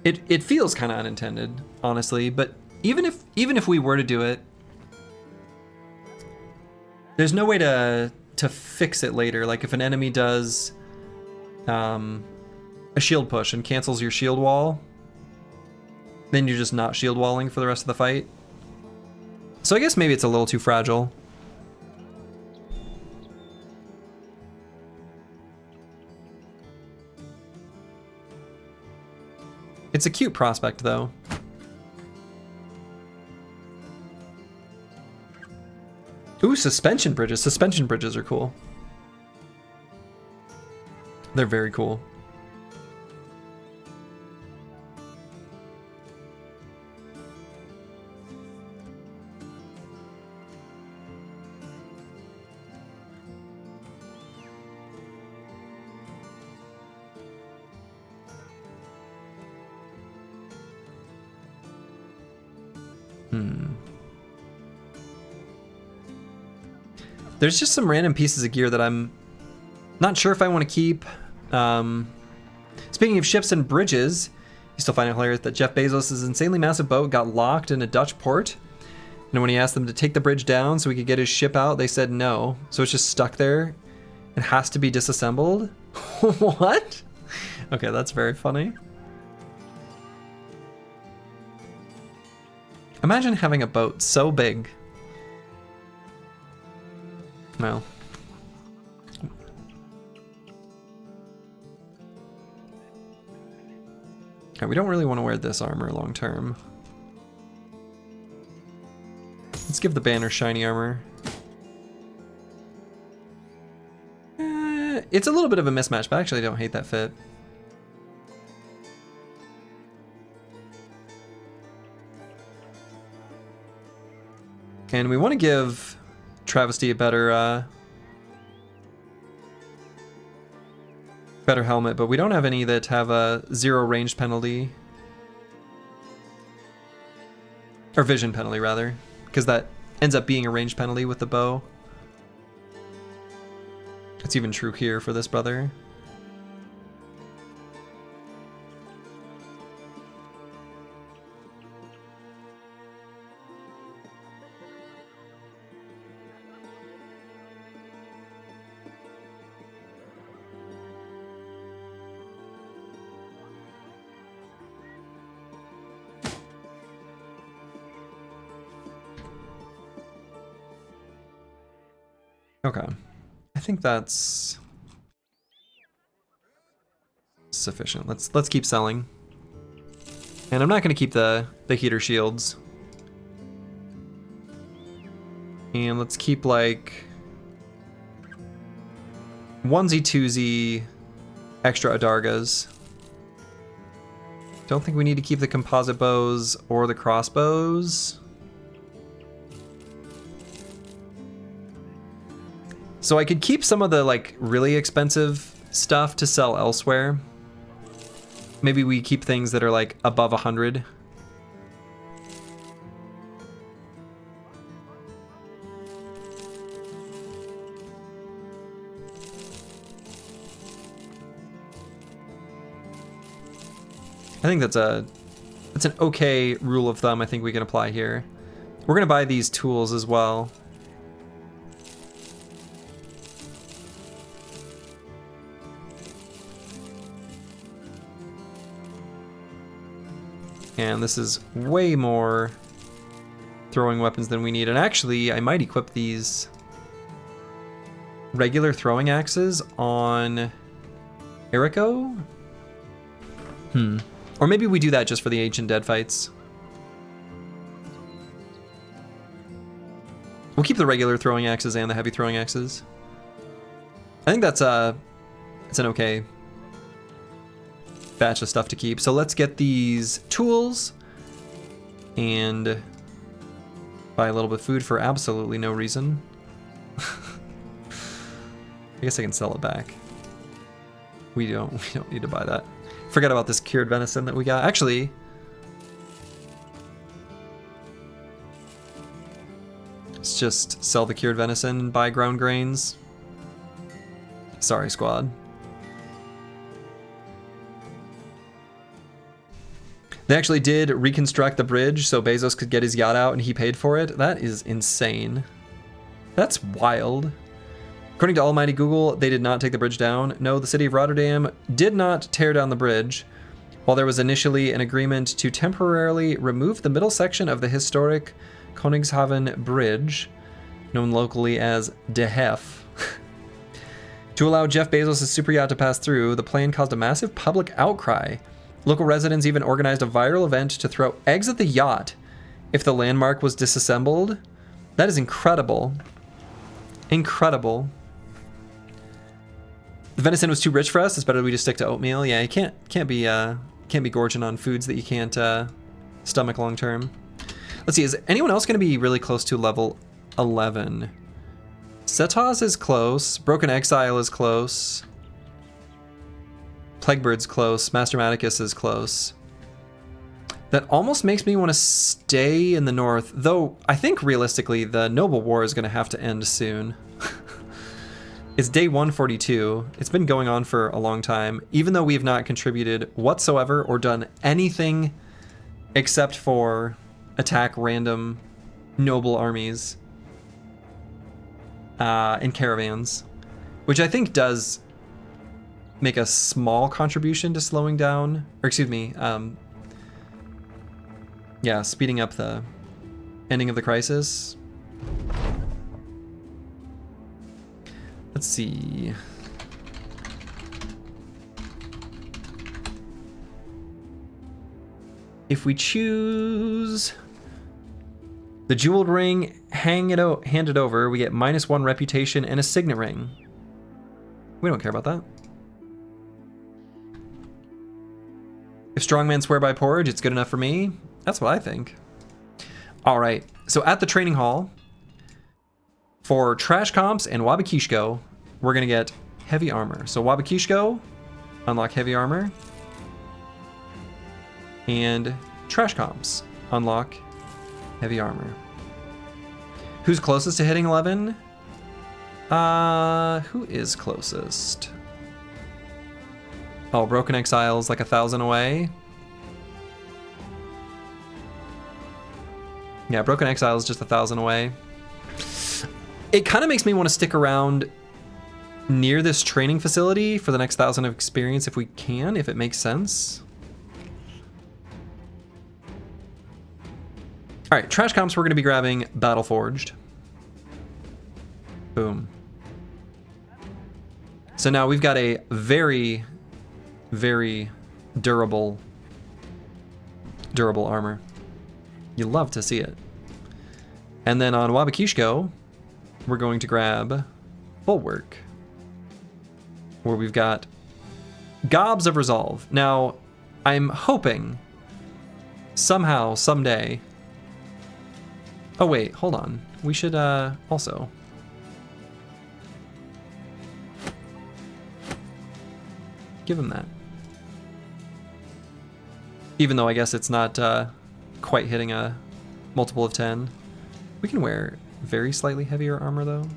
It feels kind of unintended, honestly, but even if we were to do it, there's no way to fix it later. Like if an enemy does a shield push and cancels your shield wall, then you're just not shield walling for the rest of the fight. So I guess maybe it's a little too fragile. It's a cute prospect, though. Ooh, suspension bridges. Suspension bridges are cool. They're very cool. There's just some random pieces of gear that I'm not sure if I want to keep. Speaking of ships and bridges, you still find it hilarious that Jeff Bezos' insanely massive boat got locked in a Dutch port. And when he asked them to take the bridge down so he could get his ship out, they said no. So it's just stuck there and has to be disassembled. What? Okay, that's very funny. Imagine having a boat so big. Well. Okay, we don't really want to wear this armor long term. Let's give the banner shiny armor. It's a little bit of a mismatch, but actually I don't hate that fit. And we want to give Travesty a better better helmet, but we don't have any that have a 0 range penalty. Or vision penalty, rather. Because that ends up being a range penalty with the bow. It's even true here for this brother. Okay. I think that's sufficient. Let's keep selling. And I'm not going to keep the heater shields. And let's keep like onesie twosie extra Adargas. Don't think we need to keep the composite bows or the crossbows. So I could keep some of the like really expensive stuff to sell elsewhere. Maybe we keep things that are like above 100. I think that's an okay rule of thumb I think we can apply here. We're gonna buy these tools as well. And this is way more throwing weapons than we need. And actually, I might equip these regular throwing axes on Eriko. Or maybe we do that just for the Ancient Dead fights. We'll keep the regular throwing axes and the heavy throwing axes. I think that's it's an okay batch of stuff to keep. So let's get these tools and buy a little bit of food for absolutely no reason. I guess I can sell it back. We don't need to buy that. Forget about this cured venison that we got. Actually, let's just sell the cured venison and buy ground grains. Sorry, squad. They actually did reconstruct the bridge so Bezos could get his yacht out and he paid for it. That is insane. That's wild. According to Almighty Google, they did not take the bridge down. No, the city of Rotterdam did not tear down the bridge. While there was initially an agreement to temporarily remove the middle section of the historic Koningshaven Bridge, known locally as De Hef, to allow Jeff Bezos' super yacht to pass through, the plan caused a massive public outcry. Local residents even organized a viral event to throw eggs at the yacht if the landmark was disassembled. That is incredible. Incredible. The venison was too rich for us. It's better we just stick to oatmeal. Yeah, you can't be gorging on foods that you can't stomach long term. Let's see, is anyone else going to be really close to level 11? Setas is close. Broken Exile is close. Plaguebird's close. Master Maticus is close. That almost makes me want to stay in the north, though I think realistically the Noble War is going to have to end soon. It's day 142. It's been going on for a long time, even though we have not contributed whatsoever or done anything except for attack random noble armies in caravans, which I think does make a small contribution to slowing down, or excuse me, yeah, speeding up the ending of the crisis. Let's see. If we choose the jeweled ring, hand it over, we get -1 reputation and a signet ring. We don't care about that. If strongmen swear by porridge, it's good enough for me. That's what I think. All right, so at the training hall, for Trash Comps and Wabakishko, we're gonna get heavy armor. So Wabakishko, unlock heavy armor. And Trash Comps, unlock heavy armor. Who's closest to hitting 11? Who is closest? Oh, Broken Exile's like 1,000 away. Yeah, Broken Exile is just 1,000 away. It kind of makes me want to stick around near this training facility for the next 1,000 of experience if we can, if it makes sense. All right, Trash Comps, we're going to be grabbing Battle Forged. Boom. so now we've got a very, very durable armor. You love to see it. And then on Wabakishko, we're going to grab Bulwark, where we've got gobs of resolve. Now, I'm hoping somehow, someday... Oh wait, hold on. We should also... give him that. Even though I guess it's not quite hitting a multiple of 10. We can wear very slightly heavier armor though.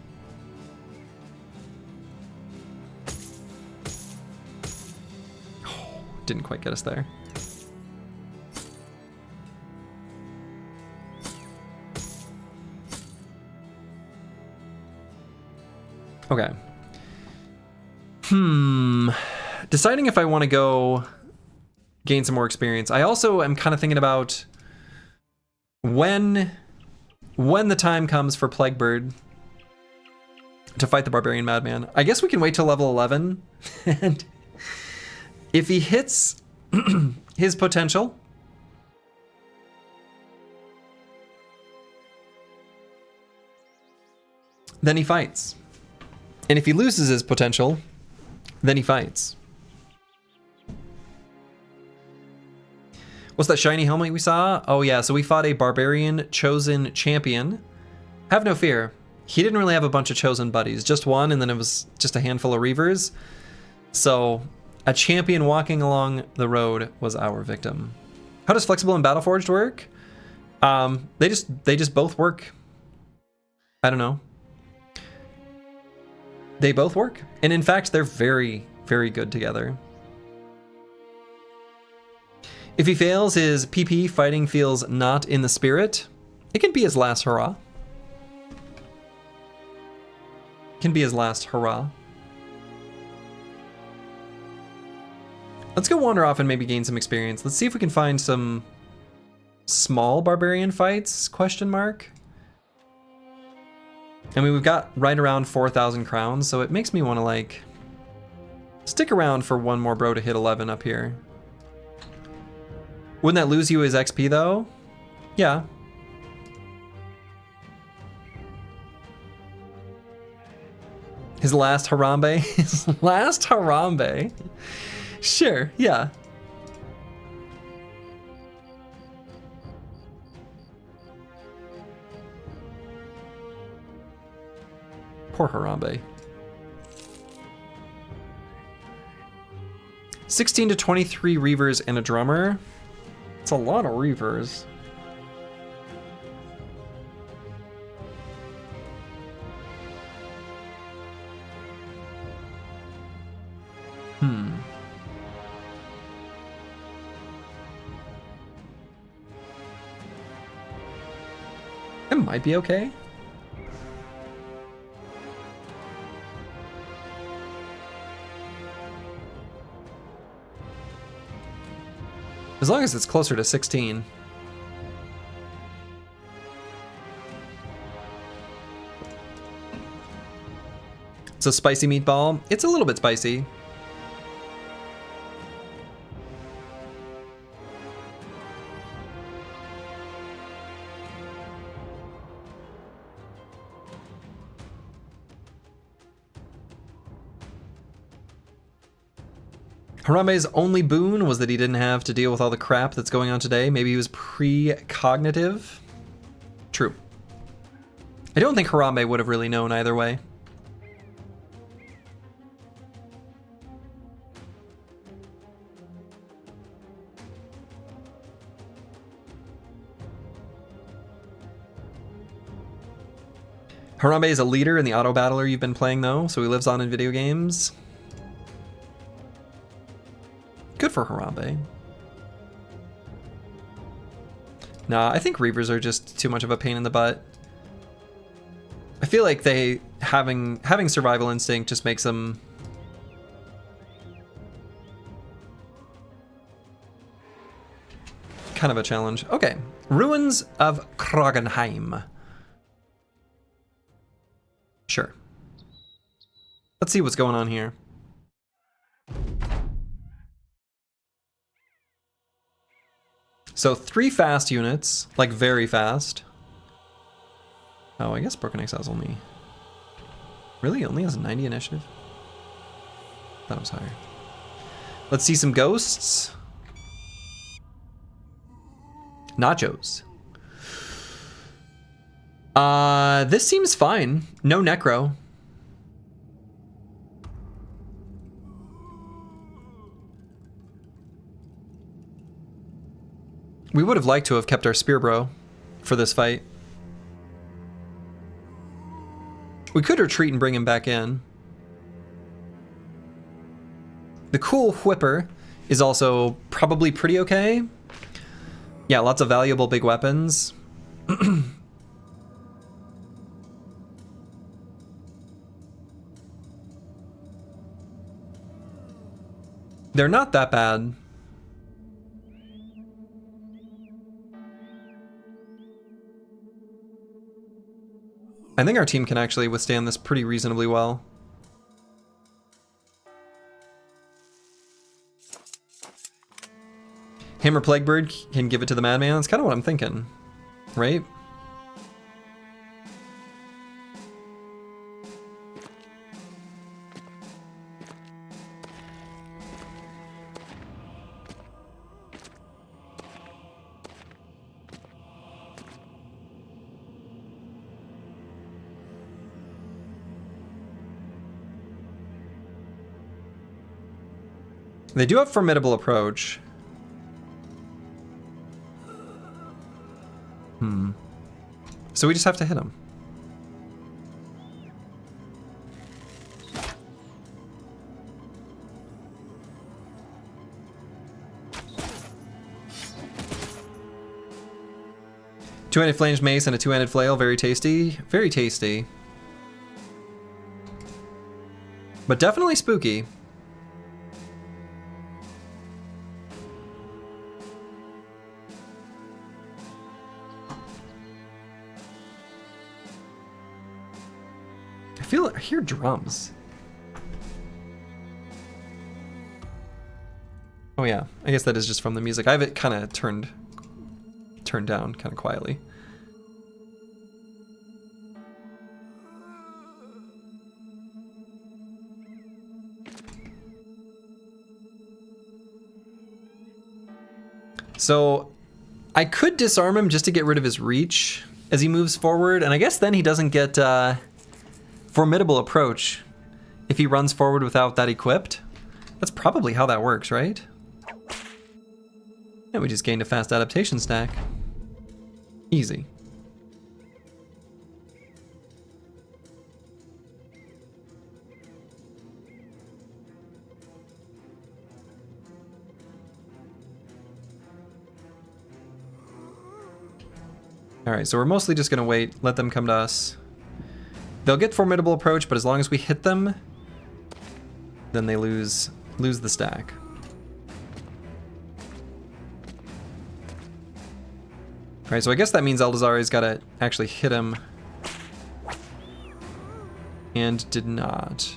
Oh, didn't quite get us there. Okay. Deciding if I want to go gain some more experience. I also am kind of thinking about when the time comes for Plaguebird to fight the Barbarian Madman. I guess we can wait till level 11, and if he hits his potential, then he fights. And if he loses his potential, then he fights. What's that shiny helmet we saw? Oh yeah, so we fought a Barbarian Chosen Champion. Have no fear. He didn't really have a bunch of Chosen buddies. Just one, and then it was just a handful of Reavers. So, a champion walking along the road was our victim. How does Flexible and Battleforged work? They just both work. I don't know. They both work. And in fact, they're very, very good together. If he fails his PP, fighting feels not in the spirit. It can be his last hurrah. Can be his last hurrah. Let's go wander off and maybe gain some experience. Let's see if we can find some small barbarian fights, question mark. I mean, we've got right around 4,000 crowns, so it makes me want to, like, stick around for one more bro to hit 11 up here. Wouldn't that lose you his XP, though? Yeah. His last Harambe? His last Harambe? Sure, yeah. Poor Harambe. 16 to 23 Reavers and a drummer. It's a lot of Reavers. It might be okay. As long as it's closer to 16. It's a spicy meatball. It's a little bit spicy. Harambe's only boon was that he didn't have to deal with all the crap that's going on today. Maybe he was pre-cognitive. True. I don't think Harambe would have really known either way. Harambe is a leader in the auto battler you've been playing though, so he lives on in video games. Good for Harambe. Nah, I think Reavers are just too much of a pain in the butt. I feel like they having survival instinct just makes them kind of a challenge. Okay, Ruins of Krogenheim. Sure. Let's see what's going on here. So 3 fast units, like very fast. Oh, I guess Broken Exile's only... Really? Only has 90 initiative? Thought it was higher. Let's see some ghosts. Nachos. This seems fine. No necro. We would have liked to have kept our Spear Bro for this fight. We could retreat and bring him back in. The cool Whipper is also probably pretty okay. Yeah, lots of valuable big weapons. They're not that bad. I think our team can actually withstand this pretty reasonably well. Hammer Plaguebird can give it to the Madman. That's kind of what I'm thinking, right? They do have Formidable Approach. So we just have to hit him. Two-handed flanged mace and a two-handed flail, very tasty. Very tasty. But definitely spooky. I hear drums. Oh yeah, I guess that is just from the music. I have it kind of turned down kind of quietly. So I could disarm him just to get rid of his reach as he moves forward, and I guess then he doesn't get Formidable Approach if he runs forward without that equipped. That's probably how that works, right? And we just gained a fast adaptation stack. Easy. Alright, so we're mostly just gonna wait, let them come to us. They'll get Formidable Approach, but as long as we hit them, then they lose the stack. Alright, so I guess that means Eldazari's gotta actually hit him. And did not.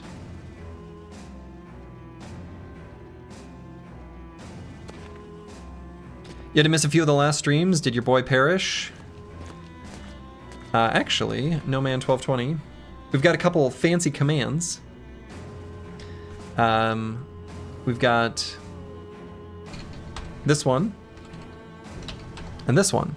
You had to miss a few of the last streams. Did your boy perish? Actually, No Man 1220. We've got a couple fancy commands. We've got this one and this one.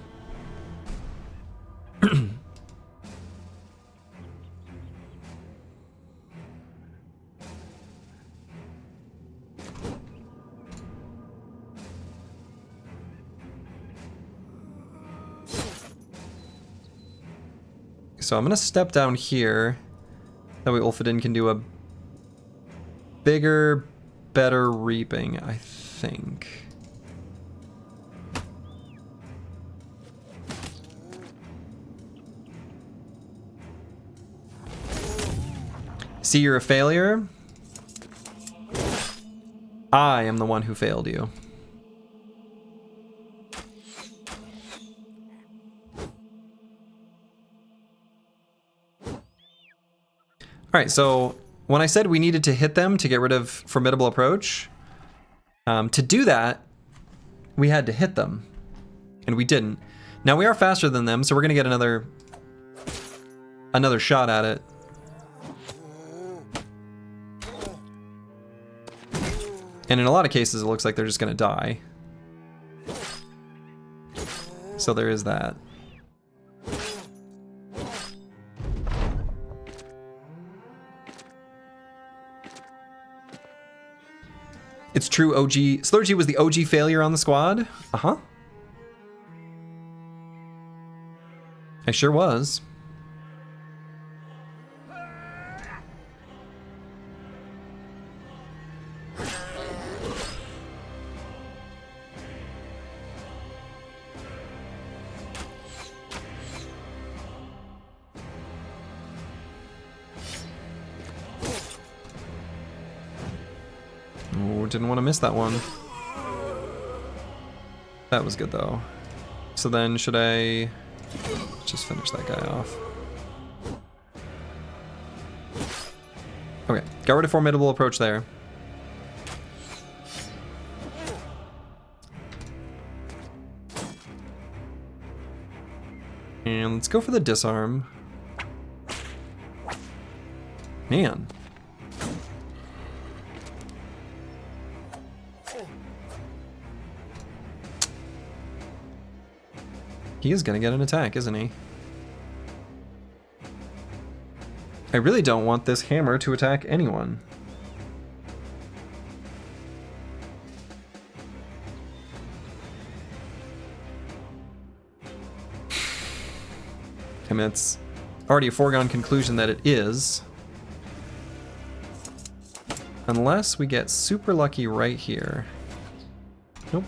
So I'm gonna step down here. That way Ulfedin can do a bigger, better reaping, I think. See, you're a failure. I am the one who failed you. All right, so when I said we needed to hit them to get rid of Formidable Approach, to do that, we had to hit them. And we didn't. Now we are faster than them, so we're gonna get another shot at it. And in a lot of cases, it looks like they're just gonna die. So there is that. It's true, OG. Slurgy was the OG failure on the squad? Uh-huh. I sure was. Oh, didn't want to miss that one. That was good though. So then should I just finish that guy off? Okay, got rid of formidable approach there. And let's go for the disarm. Man. He is gonna get an attack, isn't he? I really don't want this hammer to attack anyone. I mean, it's already a foregone conclusion that it is. Unless we get super lucky right here. Nope.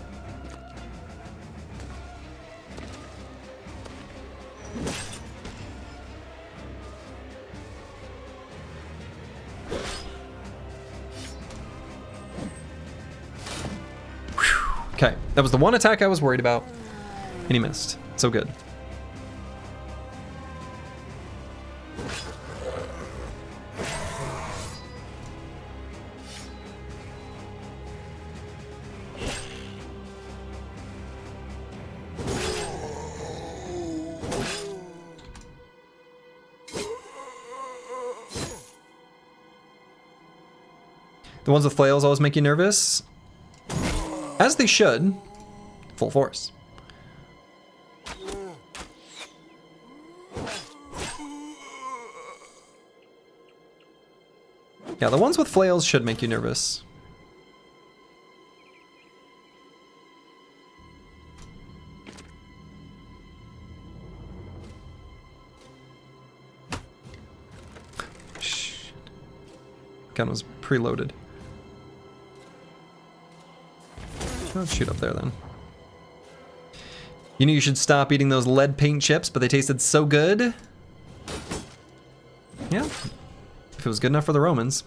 Okay, that was the one attack I was worried about, and he missed. So good. The ones with flails always make you nervous. As they should. Full force. Yeah, the ones with flails should make you nervous. Shit. Gun was preloaded. Let's shoot up there then. You knew you should stop eating those lead paint chips, but they tasted so good. Yeah, if it was good enough for the Romans.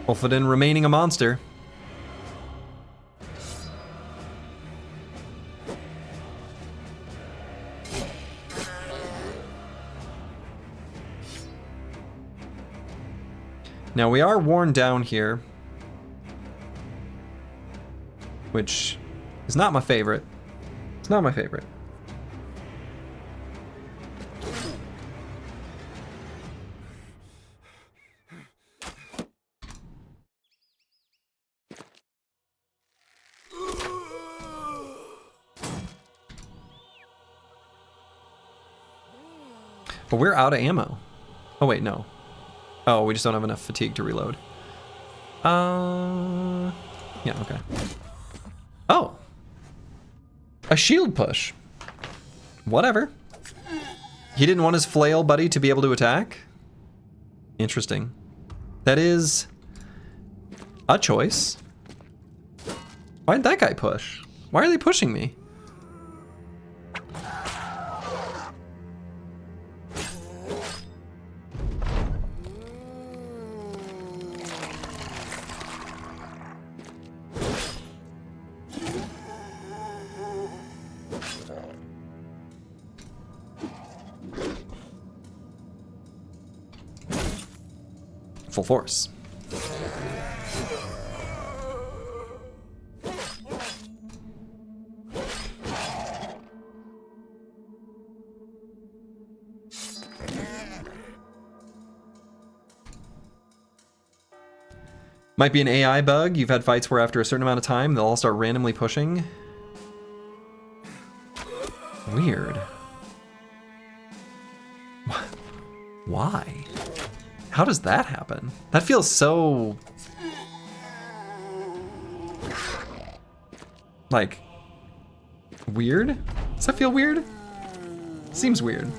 Ulfodin remaining a monster. Now we are worn down here, which is not my favorite. It's not my favorite. But we're out of ammo. Oh wait, no. Oh, we just don't have enough fatigue to reload. Yeah, okay. Oh! A shield push. Whatever. He didn't want his flail buddy to be able to attack? Interesting. That is a choice. Why did that guy push? Why are they pushing me? full force. Might be an AI bug. You've had fights where after a certain amount of time, they'll all start randomly pushing. Weird. Why? How does that happen? That feels so... like... weird? Does that feel weird? Seems weird.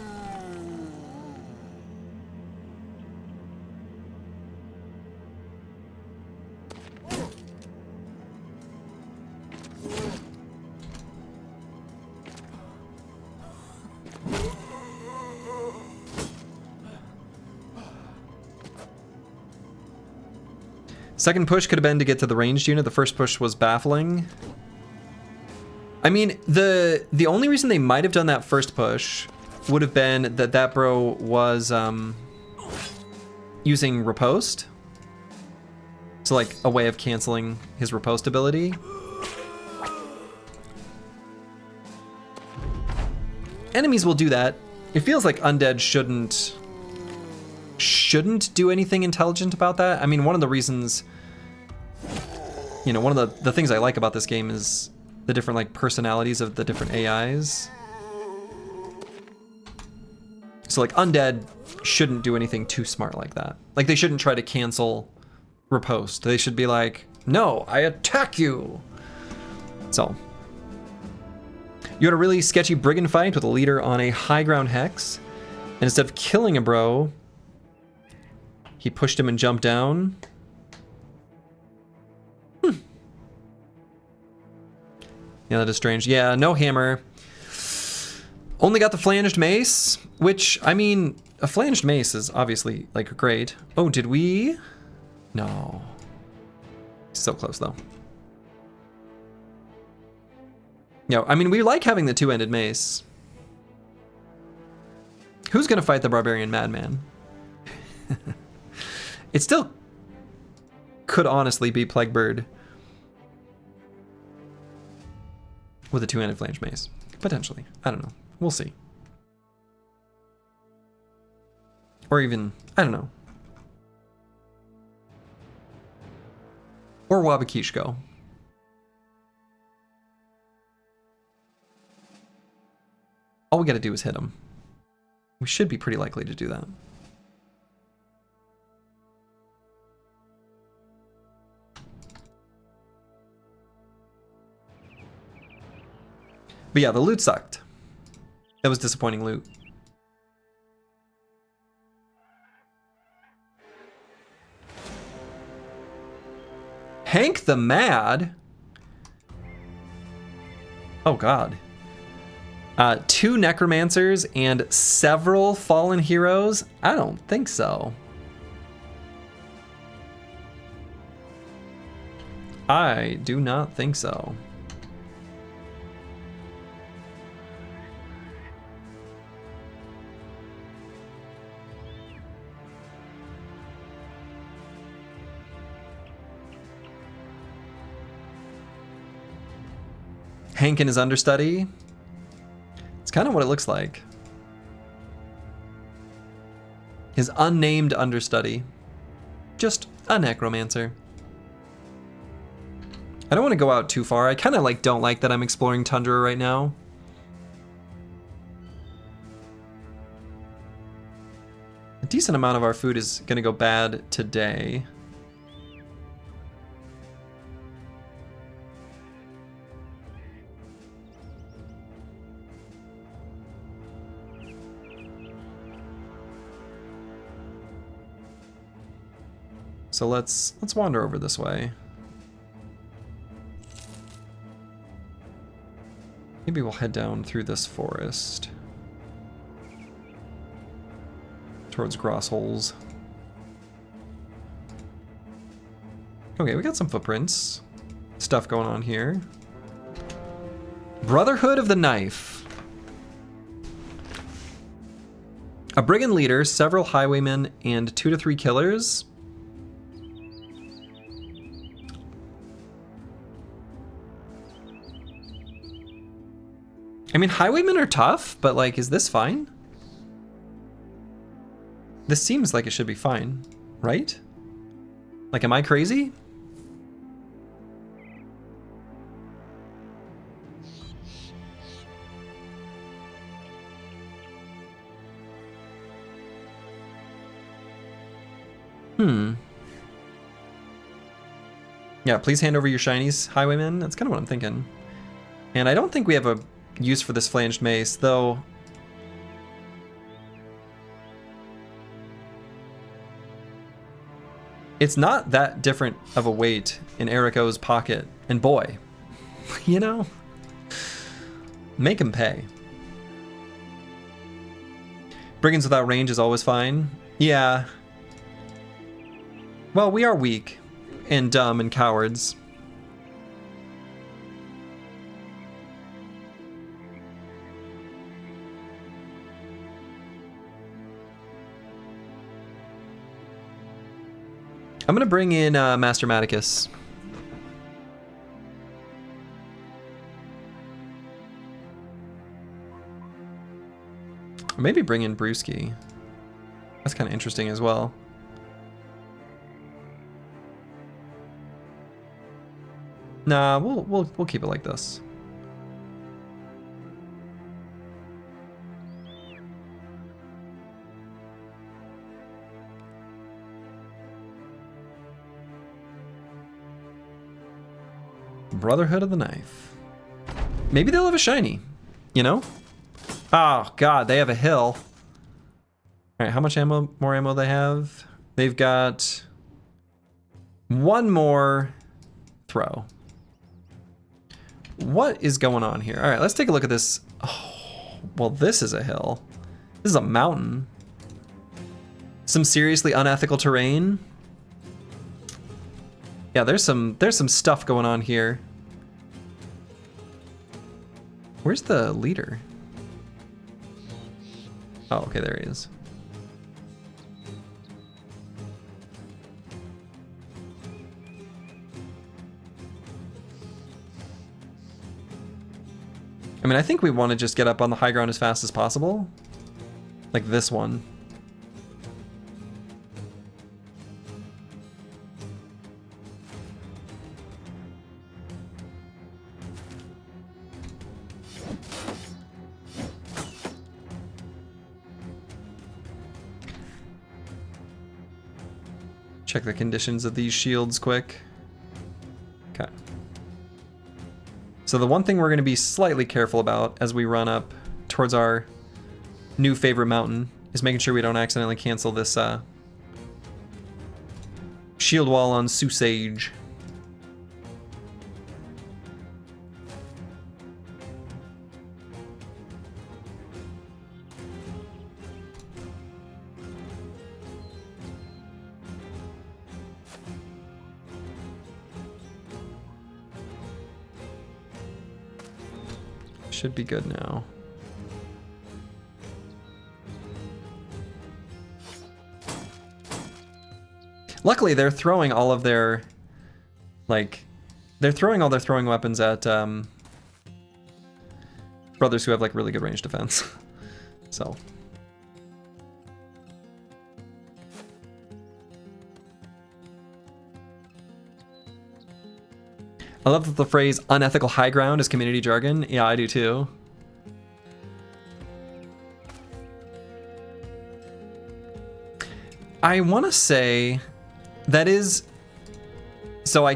Second push could have been to get to the ranged unit. The first push was baffling. I mean, the only reason they might have done that first push would have been that that bro was using riposte. So like a way of canceling his riposte ability. Enemies will do that. It feels like undead shouldn't do anything intelligent about that. I mean, one of the reasons, you know, one of the things I like about this game is the different like personalities of the different AIs. So like undead shouldn't do anything too smart like that. Like they shouldn't try to cancel riposte. They should be like, no, I attack you. So you had a really sketchy brigand fight with a leader on a high ground hex, and instead of killing a bro, he pushed him and jumped down. Yeah, that is strange. Yeah, no hammer. Only got the flanged mace, which, I mean, a flanged mace is obviously, like, great. Oh, did we? No. So close, though. Yeah, I mean, we like having the two-ended mace. Who's gonna fight the barbarian madman? It still could honestly be Plaguebird with a two-handed flanged mace. Potentially. I don't know. We'll see. Or even, I don't know. Or Wabakishko. All we gotta do is hit him. We should be pretty likely to do that. But yeah, the loot sucked. That was disappointing loot. Hank the Mad? Oh god. 2 necromancers and several fallen heroes? I don't think so. I do not think so. Hank and his understudy. It's kind of what it looks like. His unnamed understudy. Just a necromancer. I don't want to go out too far. I kind of like don't like that I'm exploring Tundra right now. A decent amount of our food is going to go bad today. So let's wander over this way. Maybe we'll head down through this forest towards Grossholes. Okay, we got some footprints. Stuff going on here. Brotherhood of the Knife. A brigand leader, several highwaymen, and 2 to 3 killers. I mean, highwaymen are tough, but like, is this fine? This seems like it should be fine, right? Like, am I crazy? Yeah, please hand over your shinies, highwaymen. That's kind of what I'm thinking. And I don't think we have a use for this flanged mace, though. It's not that different of a weight in Eriko's pocket. And boy, you know, make him pay. Brigands without range is always fine. Yeah. Well, we are weak and dumb and cowards. I'm gonna bring in Master Maticus. Or maybe bring in Brewski. That's kind of interesting as well. Nah, we'll keep it like this. Brotherhood of the Knife. Maybe they'll have a shiny, you know? Oh god, they have a hill. Alright, how much ammo, more ammo they have? They've got one more throw. What is going on here? Alright, let's take a look at this. Oh, well, this is a hill. This is a mountain. Some seriously unethical terrain. Yeah, there's some stuff going on here. Where's the leader? Oh, okay, there he is. I mean, I think we want to just get up on the high ground as fast as possible. Like this one. Check the conditions of these shields quick. Okay. So the one thing we're going to be slightly careful about as we run up towards our new favorite mountain is making sure we don't accidentally cancel this shield wall on Susage. Should be good now. Luckily, they're throwing all of their, like, they're throwing all their throwing weapons at brothers who have like really good range defense. So. I love that the phrase unethical high ground is community jargon. Yeah, I do too. I want to say that is, so I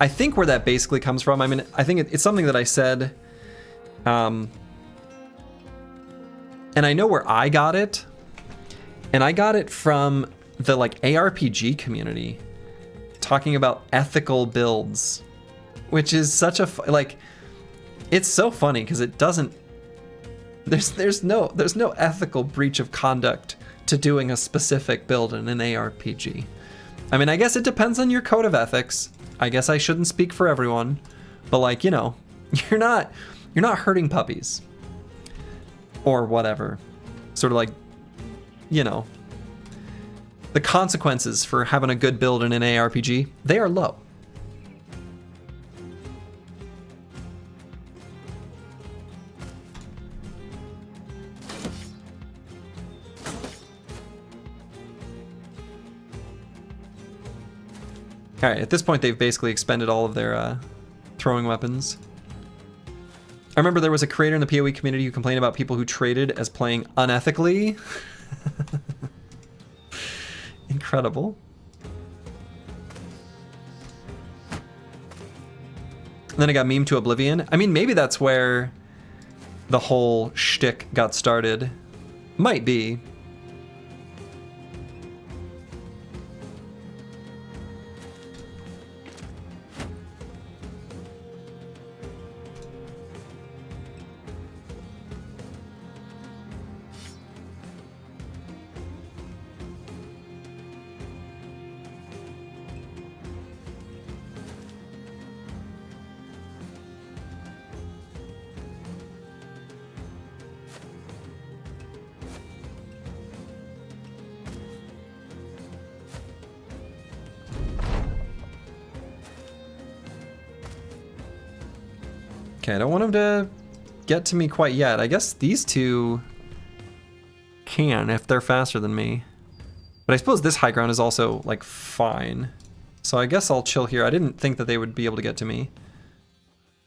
think where that basically comes from, I mean, I think it's something that I said, and I know where I got it, and I got it from the like ARPG community talking about ethical builds. Which is such a like, it's so funny because it doesn't. There's no ethical breach of conduct to doing a specific build in an ARPG. I mean, I guess it depends on your code of ethics. I guess I shouldn't speak for everyone, but like, you know, you're not hurting puppies or whatever. Sort of like, you know, the consequences for having a good build in an ARPG, they are low. Alright, at this point they've basically expended all of their throwing weapons. I remember there was a creator in the PoE community who complained about people who traded as playing unethically. Incredible. And then it got memed to oblivion. I mean, maybe that's where the whole shtick got started. Might be. Okay, I don't want him to get to me quite yet. I guess these two can if they're faster than me. But I suppose this high ground is also, like, fine. So I guess I'll chill here. I didn't think that they would be able to get to me.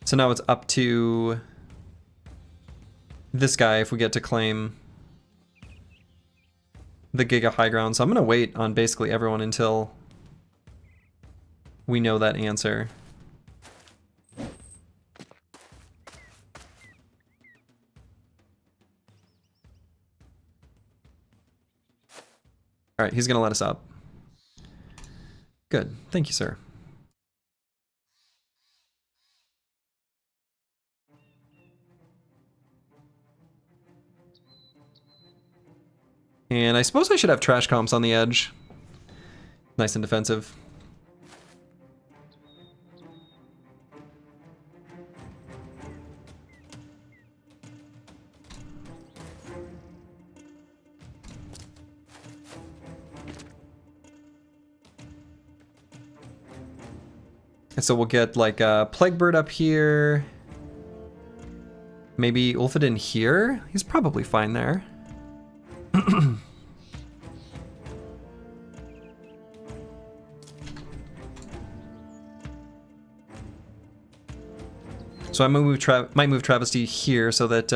So now it's up to this guy if we get to claim the Giga high ground. So I'm going to wait on basically everyone until we know that answer. All right, he's gonna let us up. Good, thank you, sir. And I suppose I should have trash comps on the edge. Nice and defensive. So we'll get like a Plague Bird up here. Maybe Ulfadin here? He's probably fine there. So I might move Travesty here so that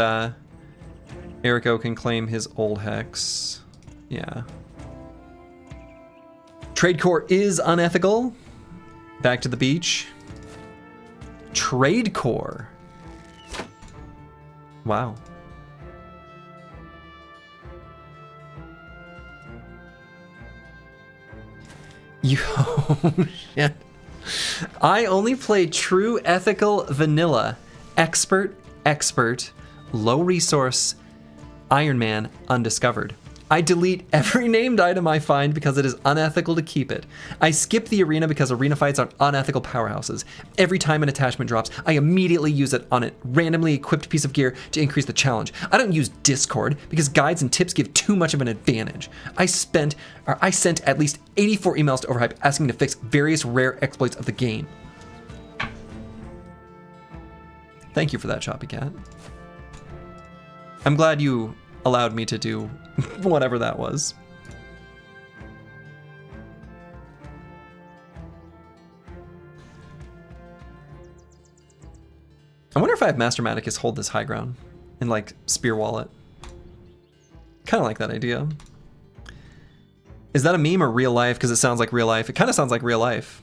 Eriko can claim his old hex. Yeah. Trade core is unethical. Back to the beach. Trade core. Wow. Yo, shit. I only play true ethical vanilla. Expert, low resource, Iron Man, undiscovered. I delete every named item I find because it is unethical to keep it. I skip the arena because arena fights are unethical powerhouses. Every time an attachment drops, I immediately use it on a randomly equipped piece of gear to increase the challenge. I don't use Discord because guides and tips give too much of an advantage. I sent at least 84 emails to Overhype asking to fix various rare exploits of the game. Thank you for that, Choppy Cat. I'm glad you allowed me to do whatever that was. I wonder if I have Master Maticus hold this high ground and like spear wall it. Kind of like that idea. Is that a meme or real life? Because it sounds like real life. It kind of sounds like real life.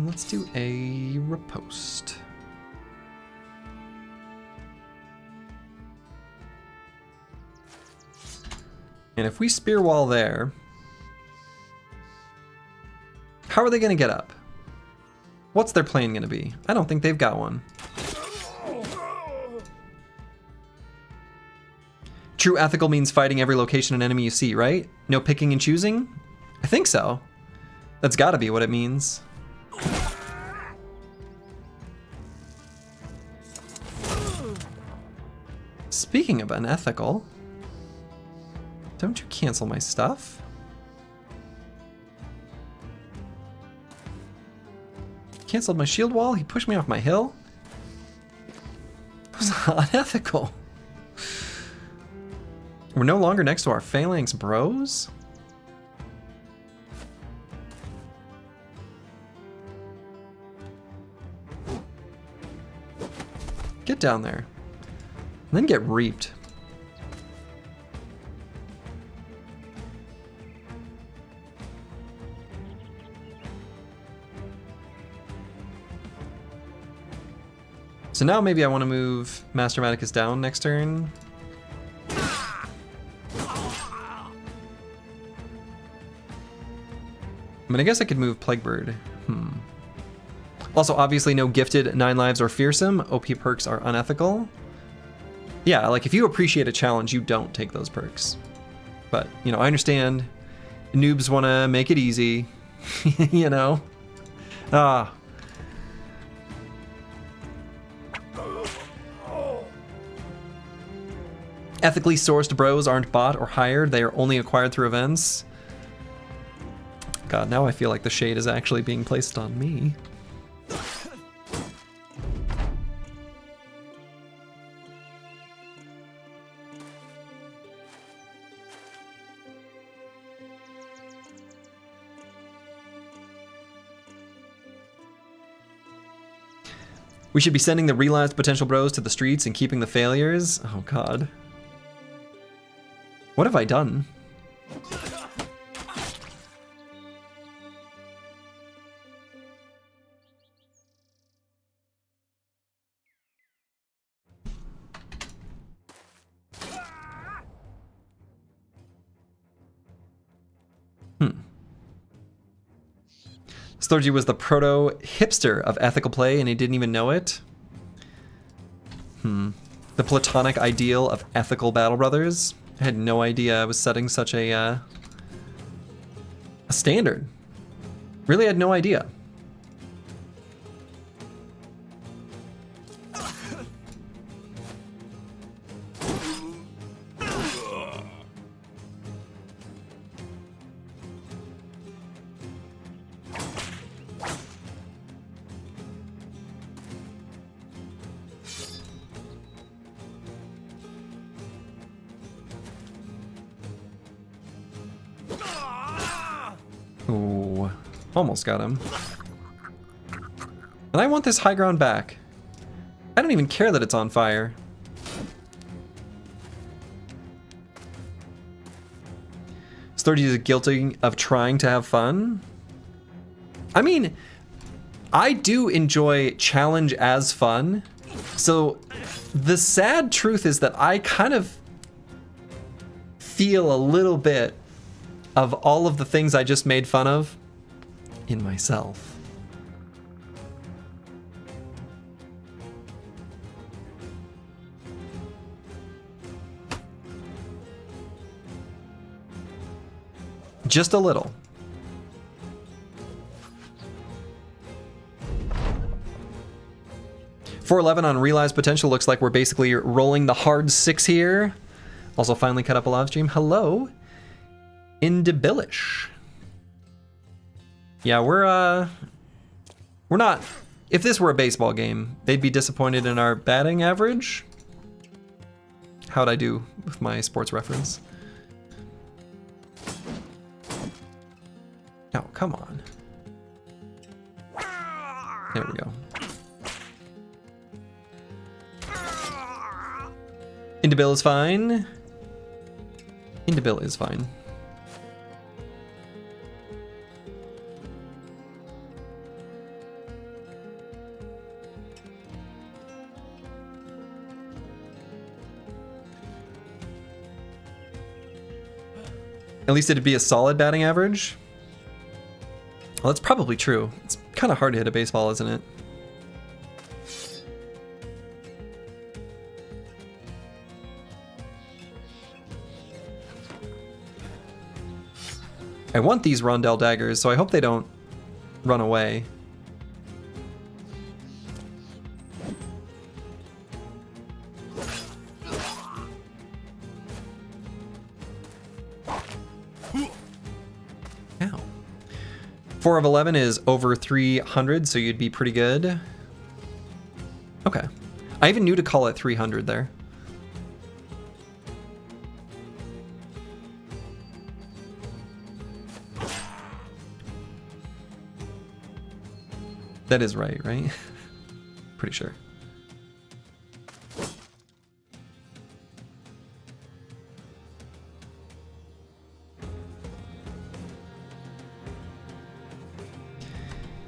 Let's do a riposte. And if we spear wall there, how are they going to get up? What's their plan going to be? I don't think they've got one. True ethical means fighting every location and enemy you see, right? No picking and choosing? I think so. That's got to be what it means. Speaking of unethical, don't you cancel my stuff? Canceled my shield wall, he pushed me off my hill. It was unethical. We're no longer next to our phalanx bros? Get down there. And then get reaped. So now maybe I want to move Master Maticus down next turn. I mean, I guess I could move Plaguebird. Also, obviously no gifted 9 lives or fearsome. OP perks are unethical. Yeah, like if you appreciate a challenge, you don't take those perks. But, you know, I understand noobs want to make it easy, you know? Ethically sourced bros aren't bought or hired. They are only acquired through events. God, now I feel like the shade is actually being placed on me. We should be sending the realized potential bros to the streets and keeping the failures. Oh God. What have I done? Storgy was the proto-hipster of ethical play and he didn't even know it. The platonic ideal of ethical battle brothers. I had no idea I was setting such a standard. Really had no idea. Ooh, almost got him. And I want this high ground back. I don't even care that it's on fire. Sturdy is guilty of trying to have fun. I mean, I do enjoy challenge as fun. So the sad truth is that I kind of feel a little bit of all of the things I just made fun of in myself. Just a little. $411 on realized potential. Looks like we're basically rolling the hard 6 here. Also finally cut up a live stream. Hello. Indibilish. Yeah, we're not. If this were a baseball game, they'd be disappointed in our batting average. How'd I do with my sports reference? Oh, come on. There we go. Indibil is fine. Indibil is fine. At least it'd be a solid batting average. Well, that's probably true. It's kind of hard to hit a baseball, isn't it? I want these Rondell daggers, so I hope they don't run away. Ow. 4 of 11 is over 300, so you'd be pretty good. Okay. I even knew to call it 300 there. That is right? Pretty sure.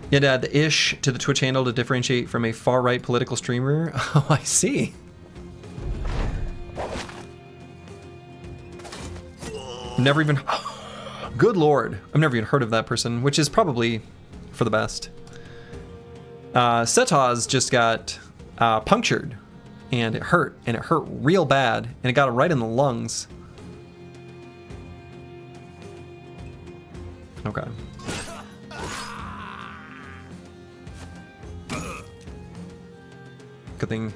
You had to add the ish to the Twitch handle to differentiate from a far-right political streamer. Oh, I see. Never even... Good lord. I've never even heard of that person, which is probably for the best. Setaz just got punctured, and it hurt real bad, and it got it right in the lungs. Okay. Good thing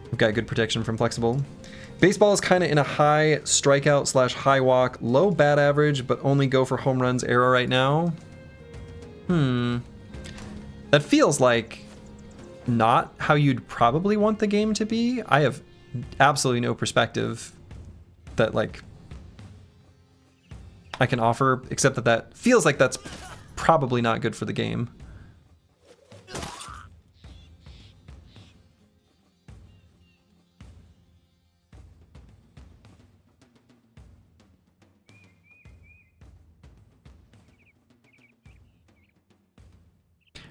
we've got good protection from flexible. Baseball is kind of in a high strikeout / high walk, low bat average, but only go for home runs era right now. That feels like not how you'd probably want the game to be. I have absolutely no perspective that like I can offer, except that that feels like that's probably not good for the game.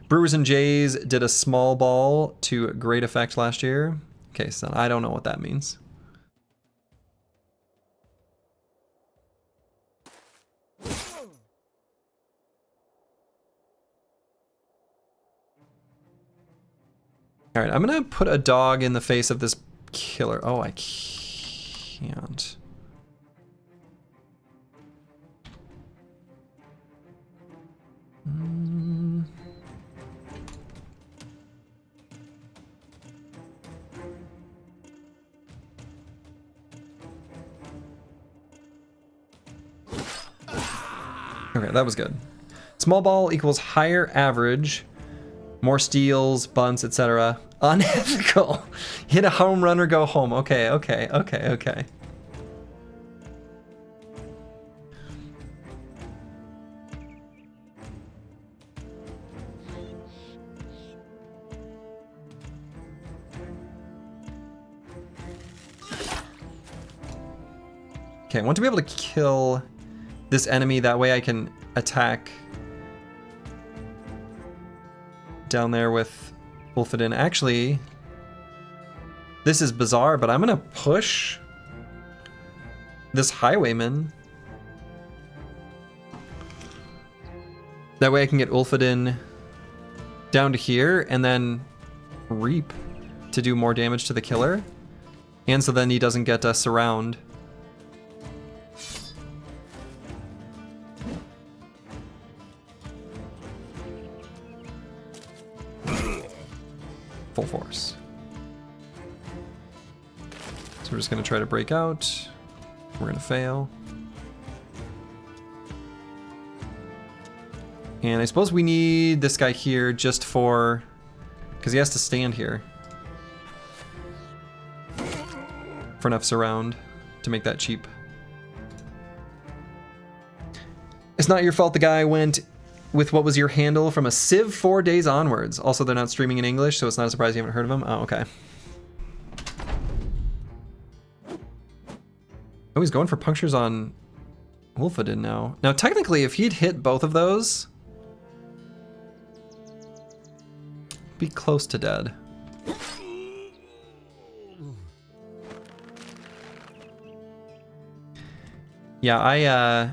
Brewers and Jays did a small ball to great effect last year. Okay, so I don't know what that means. All right, I'm gonna put a dog in the face of this killer. Oh, I can't. Okay, that was good. Small ball equals higher average, more steals, bunts, etc. Unethical. Hit a home run or go home. Okay. Okay, I want to be able to kill this enemy, that way I can attack down there with Ulfadin. Actually, this is bizarre, but I'm gonna push this highwayman. That way I can get Ulfadin down to here and then reap to do more damage to the killer. And so then he doesn't get us around. Full force. So we're just going to try to break out. We're going to fail. And I suppose we need this guy here just for... because he has to stand here for enough surround to make that cheap. It's not your fault the guy went with what was your handle from a Civ 4 days onwards. Also, they're not streaming in English, so it's not a surprise you haven't heard of him. Oh, okay. Oh, he's going for punctures on Ulfadin now. Now, technically, if he'd hit both of those, be close to dead. Yeah,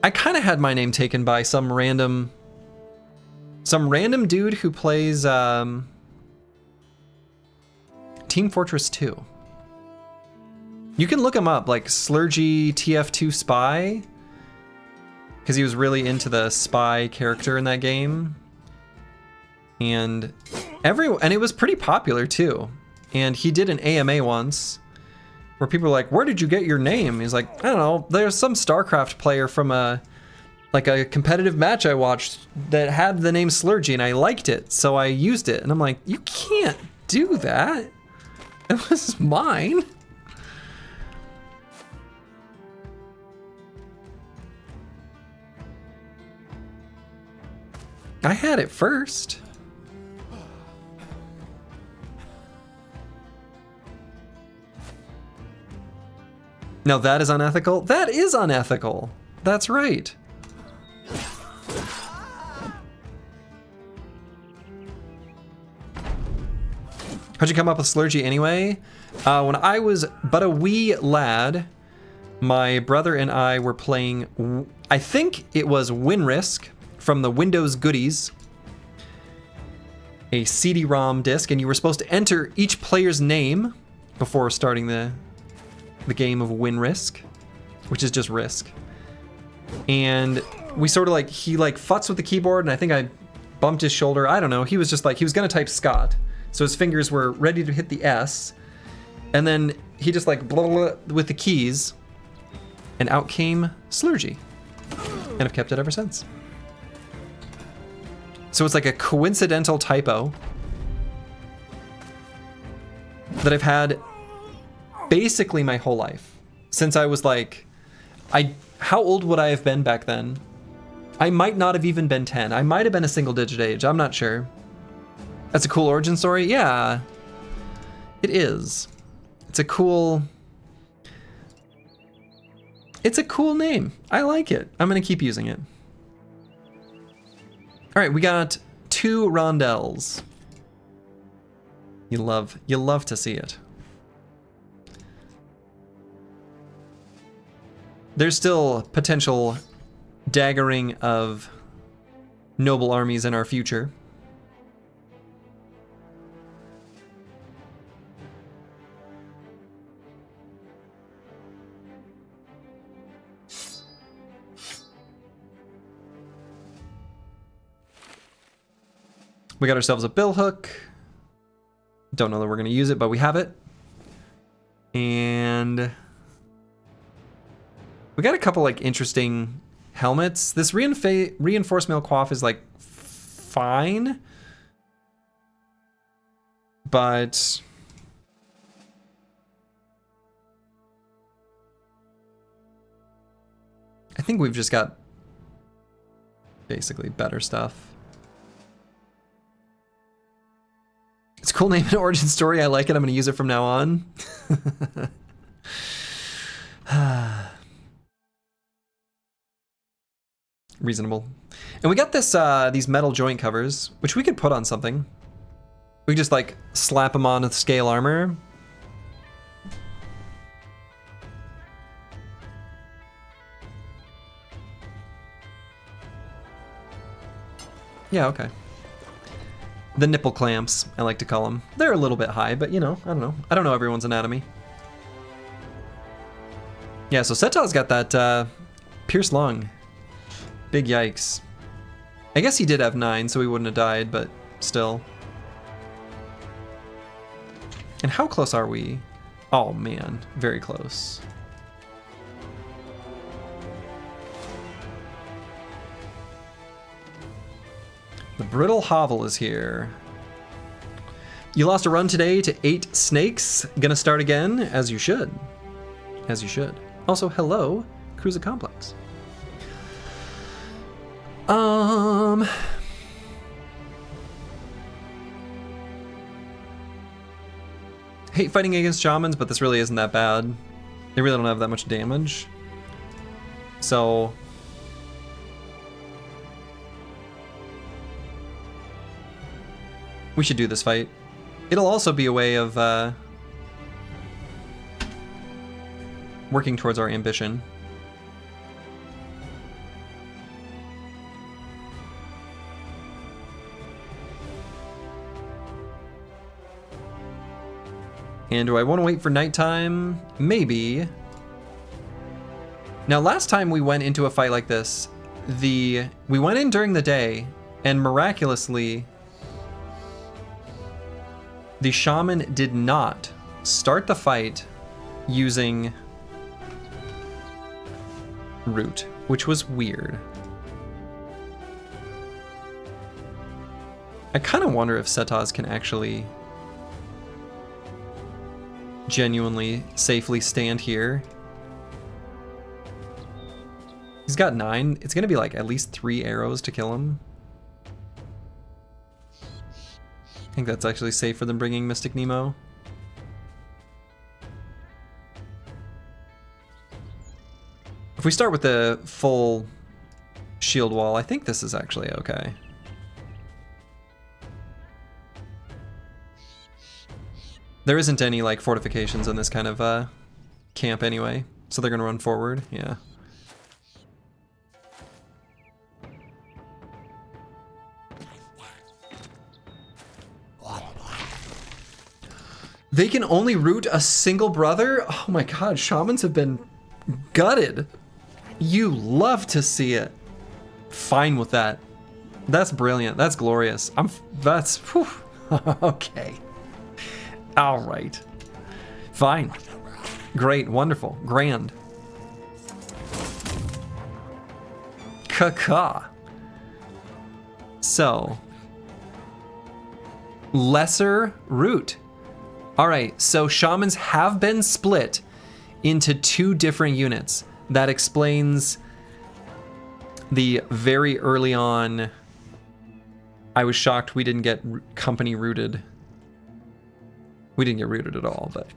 I kind of had my name taken by some random dude who plays Team Fortress 2. You can look him up, like Slurgy TF2 Spy, because he was really into the spy character in that game. And it was pretty popular too. And he did an AMA once, where people are like, where did you get your name? He's like, I don't know, there's some StarCraft player from a competitive match I watched that had the name Slurgy and I liked it, so I used it. And I'm like, you can't do that. It was mine. I had it first. Now that is unethical? That is unethical. That's right. How'd you come up with Slurgy anyway? When I was but a wee lad, my brother and I were playing, I think it was Win Risk from the Windows Goodies, a CD-ROM disc, and you were supposed to enter each player's name before starting the game of Win Risk, which is just Risk. And we sort of like, he like futz with the keyboard, and I think I bumped his shoulder. I don't know. He was just like, he was gonna type Scott. So his fingers were ready to hit the S, and then he just like blah, blah, blah with the keys, and out came Slurgy. And I've kept it ever since. So it's like a coincidental typo that I've had basically my whole life. Since I was like, how old would I have been back then? I might not have even been 10. I might have been a single digit age, I'm not sure. That's a cool origin story? Yeah, it is. It's a cool name. I like it. I'm gonna keep using it. All right, we got 2 rondelles. You love to see it. There's still potential daggering of noble armies in our future. We got ourselves a bill hook. Don't know that we're gonna use it, but we have it. And we got a couple like interesting helmets. This reinforced mail coif is like fine, but I think we've just got basically better stuff. It's a cool name and origin story. I like it. I'm going to use it from now on. Reasonable. And we got this these metal joint covers, which we could put on something. We just like slap them on with scale armor. Yeah, okay. The nipple clamps, I like to call them. They're a little bit high, but you know, I don't know. I don't know everyone's anatomy. Yeah, so Setaw's got that pierced lung. Big yikes. I guess he did have 9, so he wouldn't have died, but still. And how close are we? Oh man, very close. The brittle hovel is here. You lost a run today to 8 snakes. Gonna start again, as you should. As you should. Also, hello, Cruiser Complex. Hate fighting against shamans, but this really isn't that bad. They really don't have that much damage. So we should do this fight. It'll also be a way of working towards our ambition. And do I want to wait for nighttime? Maybe. Now, last time we went into a fight like this, we went in during the day, and miraculously, the shaman did not start the fight using root, which was weird. I kind of wonder if Setaz can actually genuinely safely stand here. He's got 9. It's gonna be like at least 3 arrows to kill him. I think that's actually safer than bringing Mystic Nemo. If we start with the full shield wall, I think this is actually okay. There isn't any like fortifications in this kind of camp anyway, so they're gonna run forward, yeah. They can only root a single brother? Oh my god, shamans have been gutted. You love to see it. Fine with that. That's brilliant. That's glorious. That's, whew. Okay. All right. Fine. Great, wonderful, grand. Caca. So, lesser root. All right, so shamans have been split into 2 different units. That explains the very early on, I was shocked we didn't get company rooted. We didn't get rooted at all, but.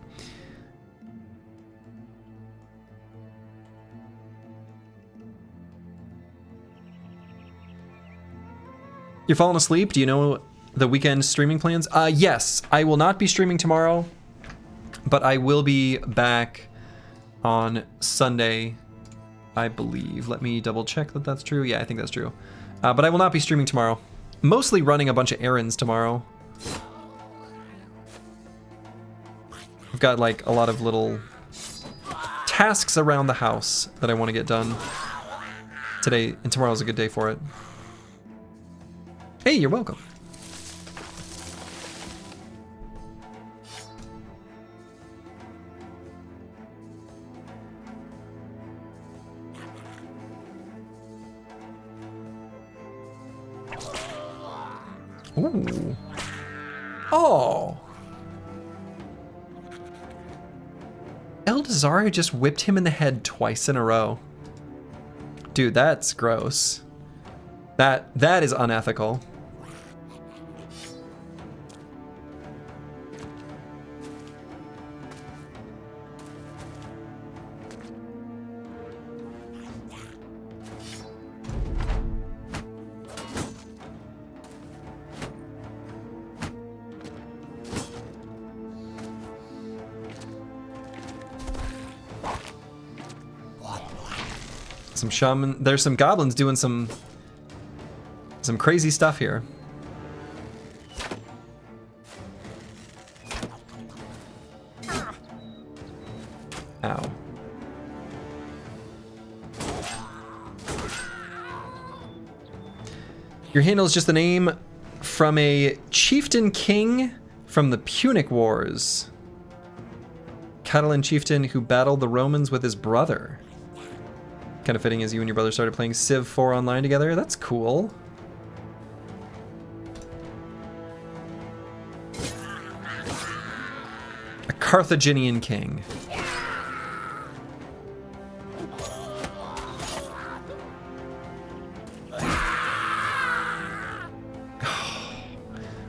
You're falling asleep? Do you know the weekend streaming plans? Yes, I will not be streaming tomorrow, but I will be back on Sunday, I believe. Let me double check that that's true. Yeah, I think that's true. But I will not be streaming tomorrow. Mostly running a bunch of errands tomorrow. I've got like a lot of little tasks around the house that I want to get done today, and tomorrow's a good day for it. Hey, you're welcome. Ooh. Oh. Eldazar just whipped him in the head twice in a row. Dude, that's gross. That is unethical. Some shaman, there's some goblins doing some crazy stuff here. Ow. Your handle is just the name from a chieftain king from the Punic Wars. Catalan chieftain who battled the Romans with his brother. Kind of fitting as you and your brother started playing Civ 4 online together. That's cool. A Carthaginian king.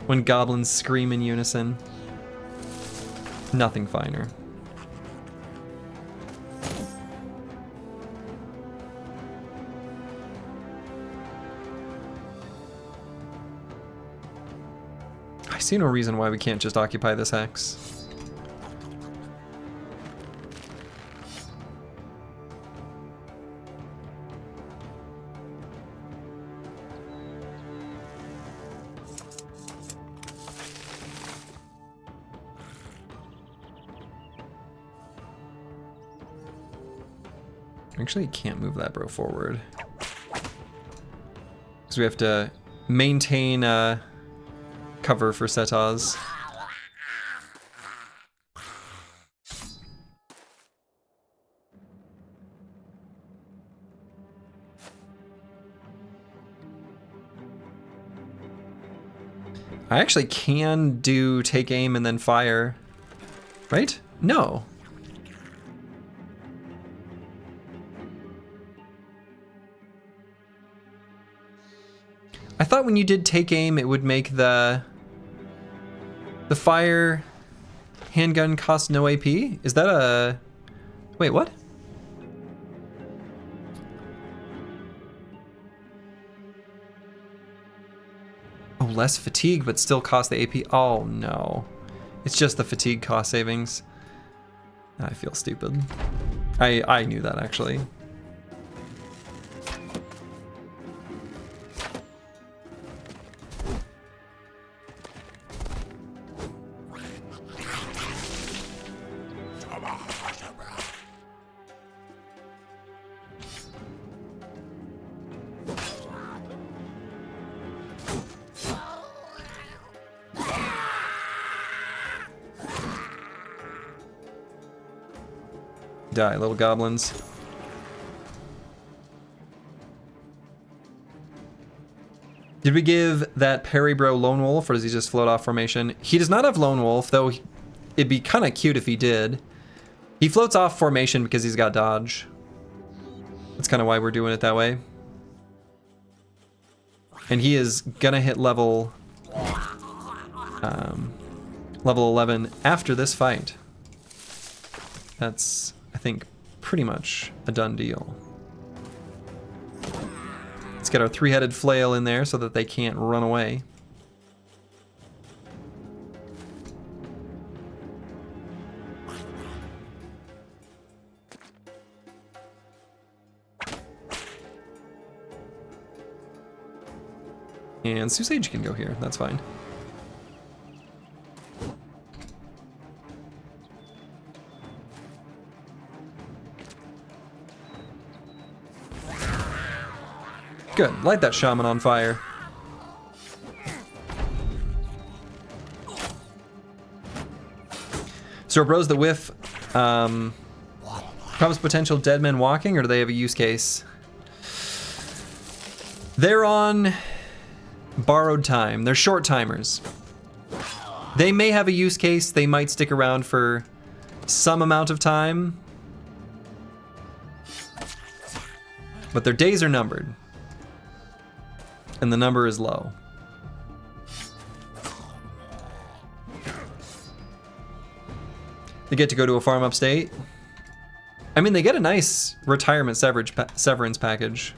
When goblins scream in unison. Nothing finer. I see no reason why we can't just occupy this hex. Actually, can't move that bro forward. Because we have to maintain cover for Setaz. I actually can do take aim and then fire, right? No. I thought when you did take aim, it would make the fire handgun cost no AP? Is that a... Wait, what? Oh, less fatigue, but still cost the AP. Oh, no. It's just the fatigue cost savings. I feel stupid. I knew that, actually. Die, little goblins. Did we give that Perry Bro Lone Wolf, or does he just float off formation? He does not have Lone Wolf, though it'd be kind of cute if he did. He floats off formation because he's got dodge. That's kind of why we're doing it that way. And he is gonna hit level 11 after this fight. That's, I think, pretty much a done deal. Let's get our three-headed flail in there so that they can't run away. And Susage can go here, that's fine. Good, light that shaman on fire. So are bros that whiff promise potential dead men walking, or do they have a use case? They're on borrowed time. They're short timers. They may have a use case. They might stick around for some amount of time, but their days are numbered. And the number is low. They get to go to a farm upstate. I mean, they get a nice retirement severance package.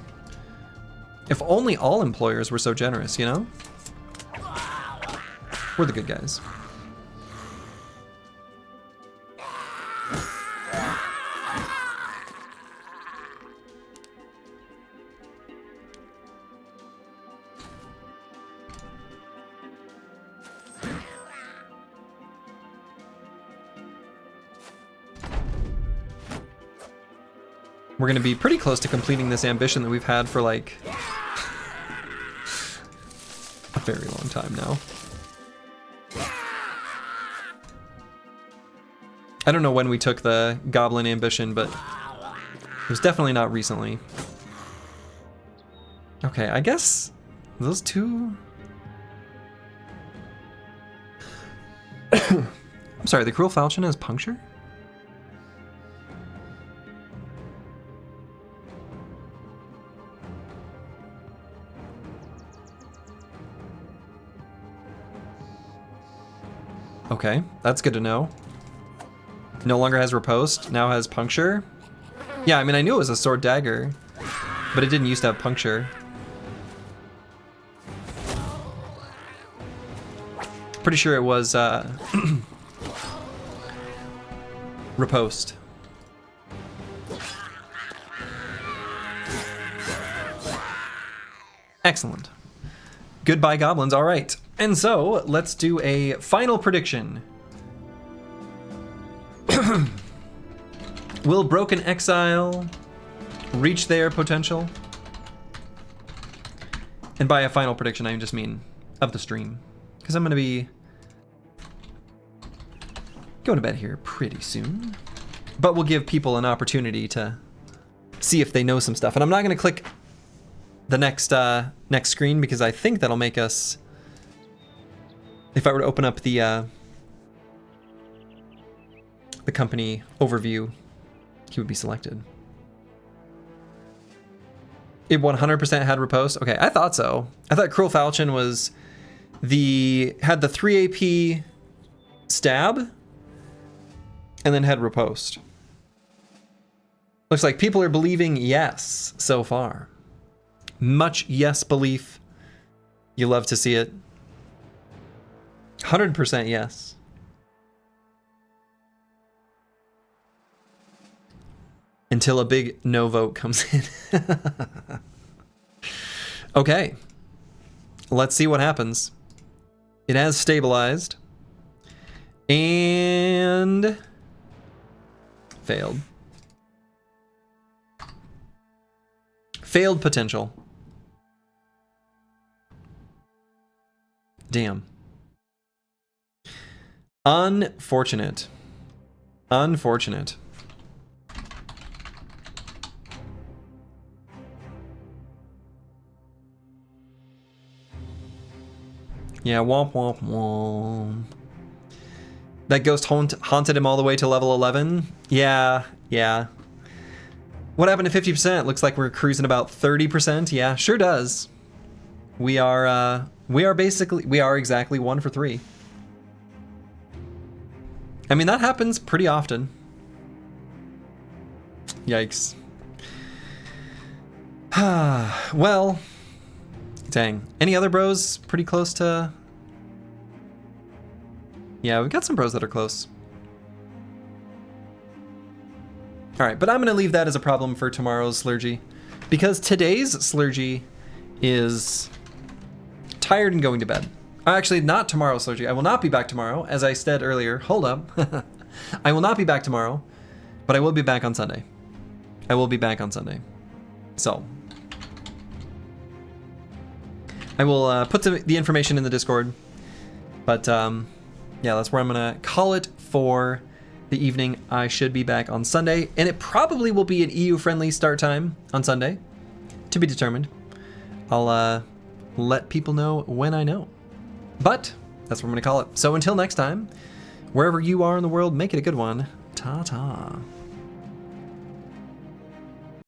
If only all employers were so generous, you know? We're the good guys. We're gonna be pretty close to completing this ambition that we've had for like a very long time now. I don't know when we took the goblin ambition, but it was definitely not recently. Okay, I guess those two... I'm sorry, the Cruel Falchion has puncture? Okay, that's good to know. No longer has riposte, now has puncture. Yeah, I mean, I knew it was a sword dagger, but it didn't used to have puncture. Pretty sure it was riposte. Excellent. Goodbye, goblins. All right. And so, let's do a final prediction. Will Broken Exile reach their potential? And by a final prediction, I just mean of the stream. Because I'm going to be going to bed here pretty soon. But we'll give people an opportunity to see if they know some stuff. And I'm not going to click the next screen because I think that'll make us If I were to open up the company overview, he would be selected. It 100% had riposte? Okay, I thought so. I thought Cruel Falchion was had the 3 AP stab and then had riposte. Looks like people are believing yes so far. Much yes belief. You love to see it. 100% yes. Until a big no vote comes in. Okay. Let's see what happens. It has stabilized. And failed. Failed potential. Damn. Unfortunate. Unfortunate. Yeah, womp womp womp. That ghost haunted him all the way to level 11? Yeah, yeah. What happened to 50%? Looks like we're cruising about 30%. Yeah, sure does. We are exactly 1 for 3. I mean, that happens pretty often. Yikes. Well, dang. Any other bros pretty close to... Yeah, we've got some bros that are close. Alright, but I'm going to leave that as a problem for tomorrow's Slurgy. Because today's Slurgy is tired and going to bed. Actually, not tomorrow's Slurgy. I will not be back tomorrow, as I said earlier. Hold up. I will not be back tomorrow, but I will be back on Sunday. I will be back on Sunday. So... I will put the information in the Discord, but yeah, that's where I'm gonna call it for the evening. I should be back on Sunday, and it probably will be an EU-friendly start time on Sunday, to be determined. I'll let people know when I know, but that's what I'm gonna call it. So until next time, wherever you are in the world, make it a good one. Ta-ta.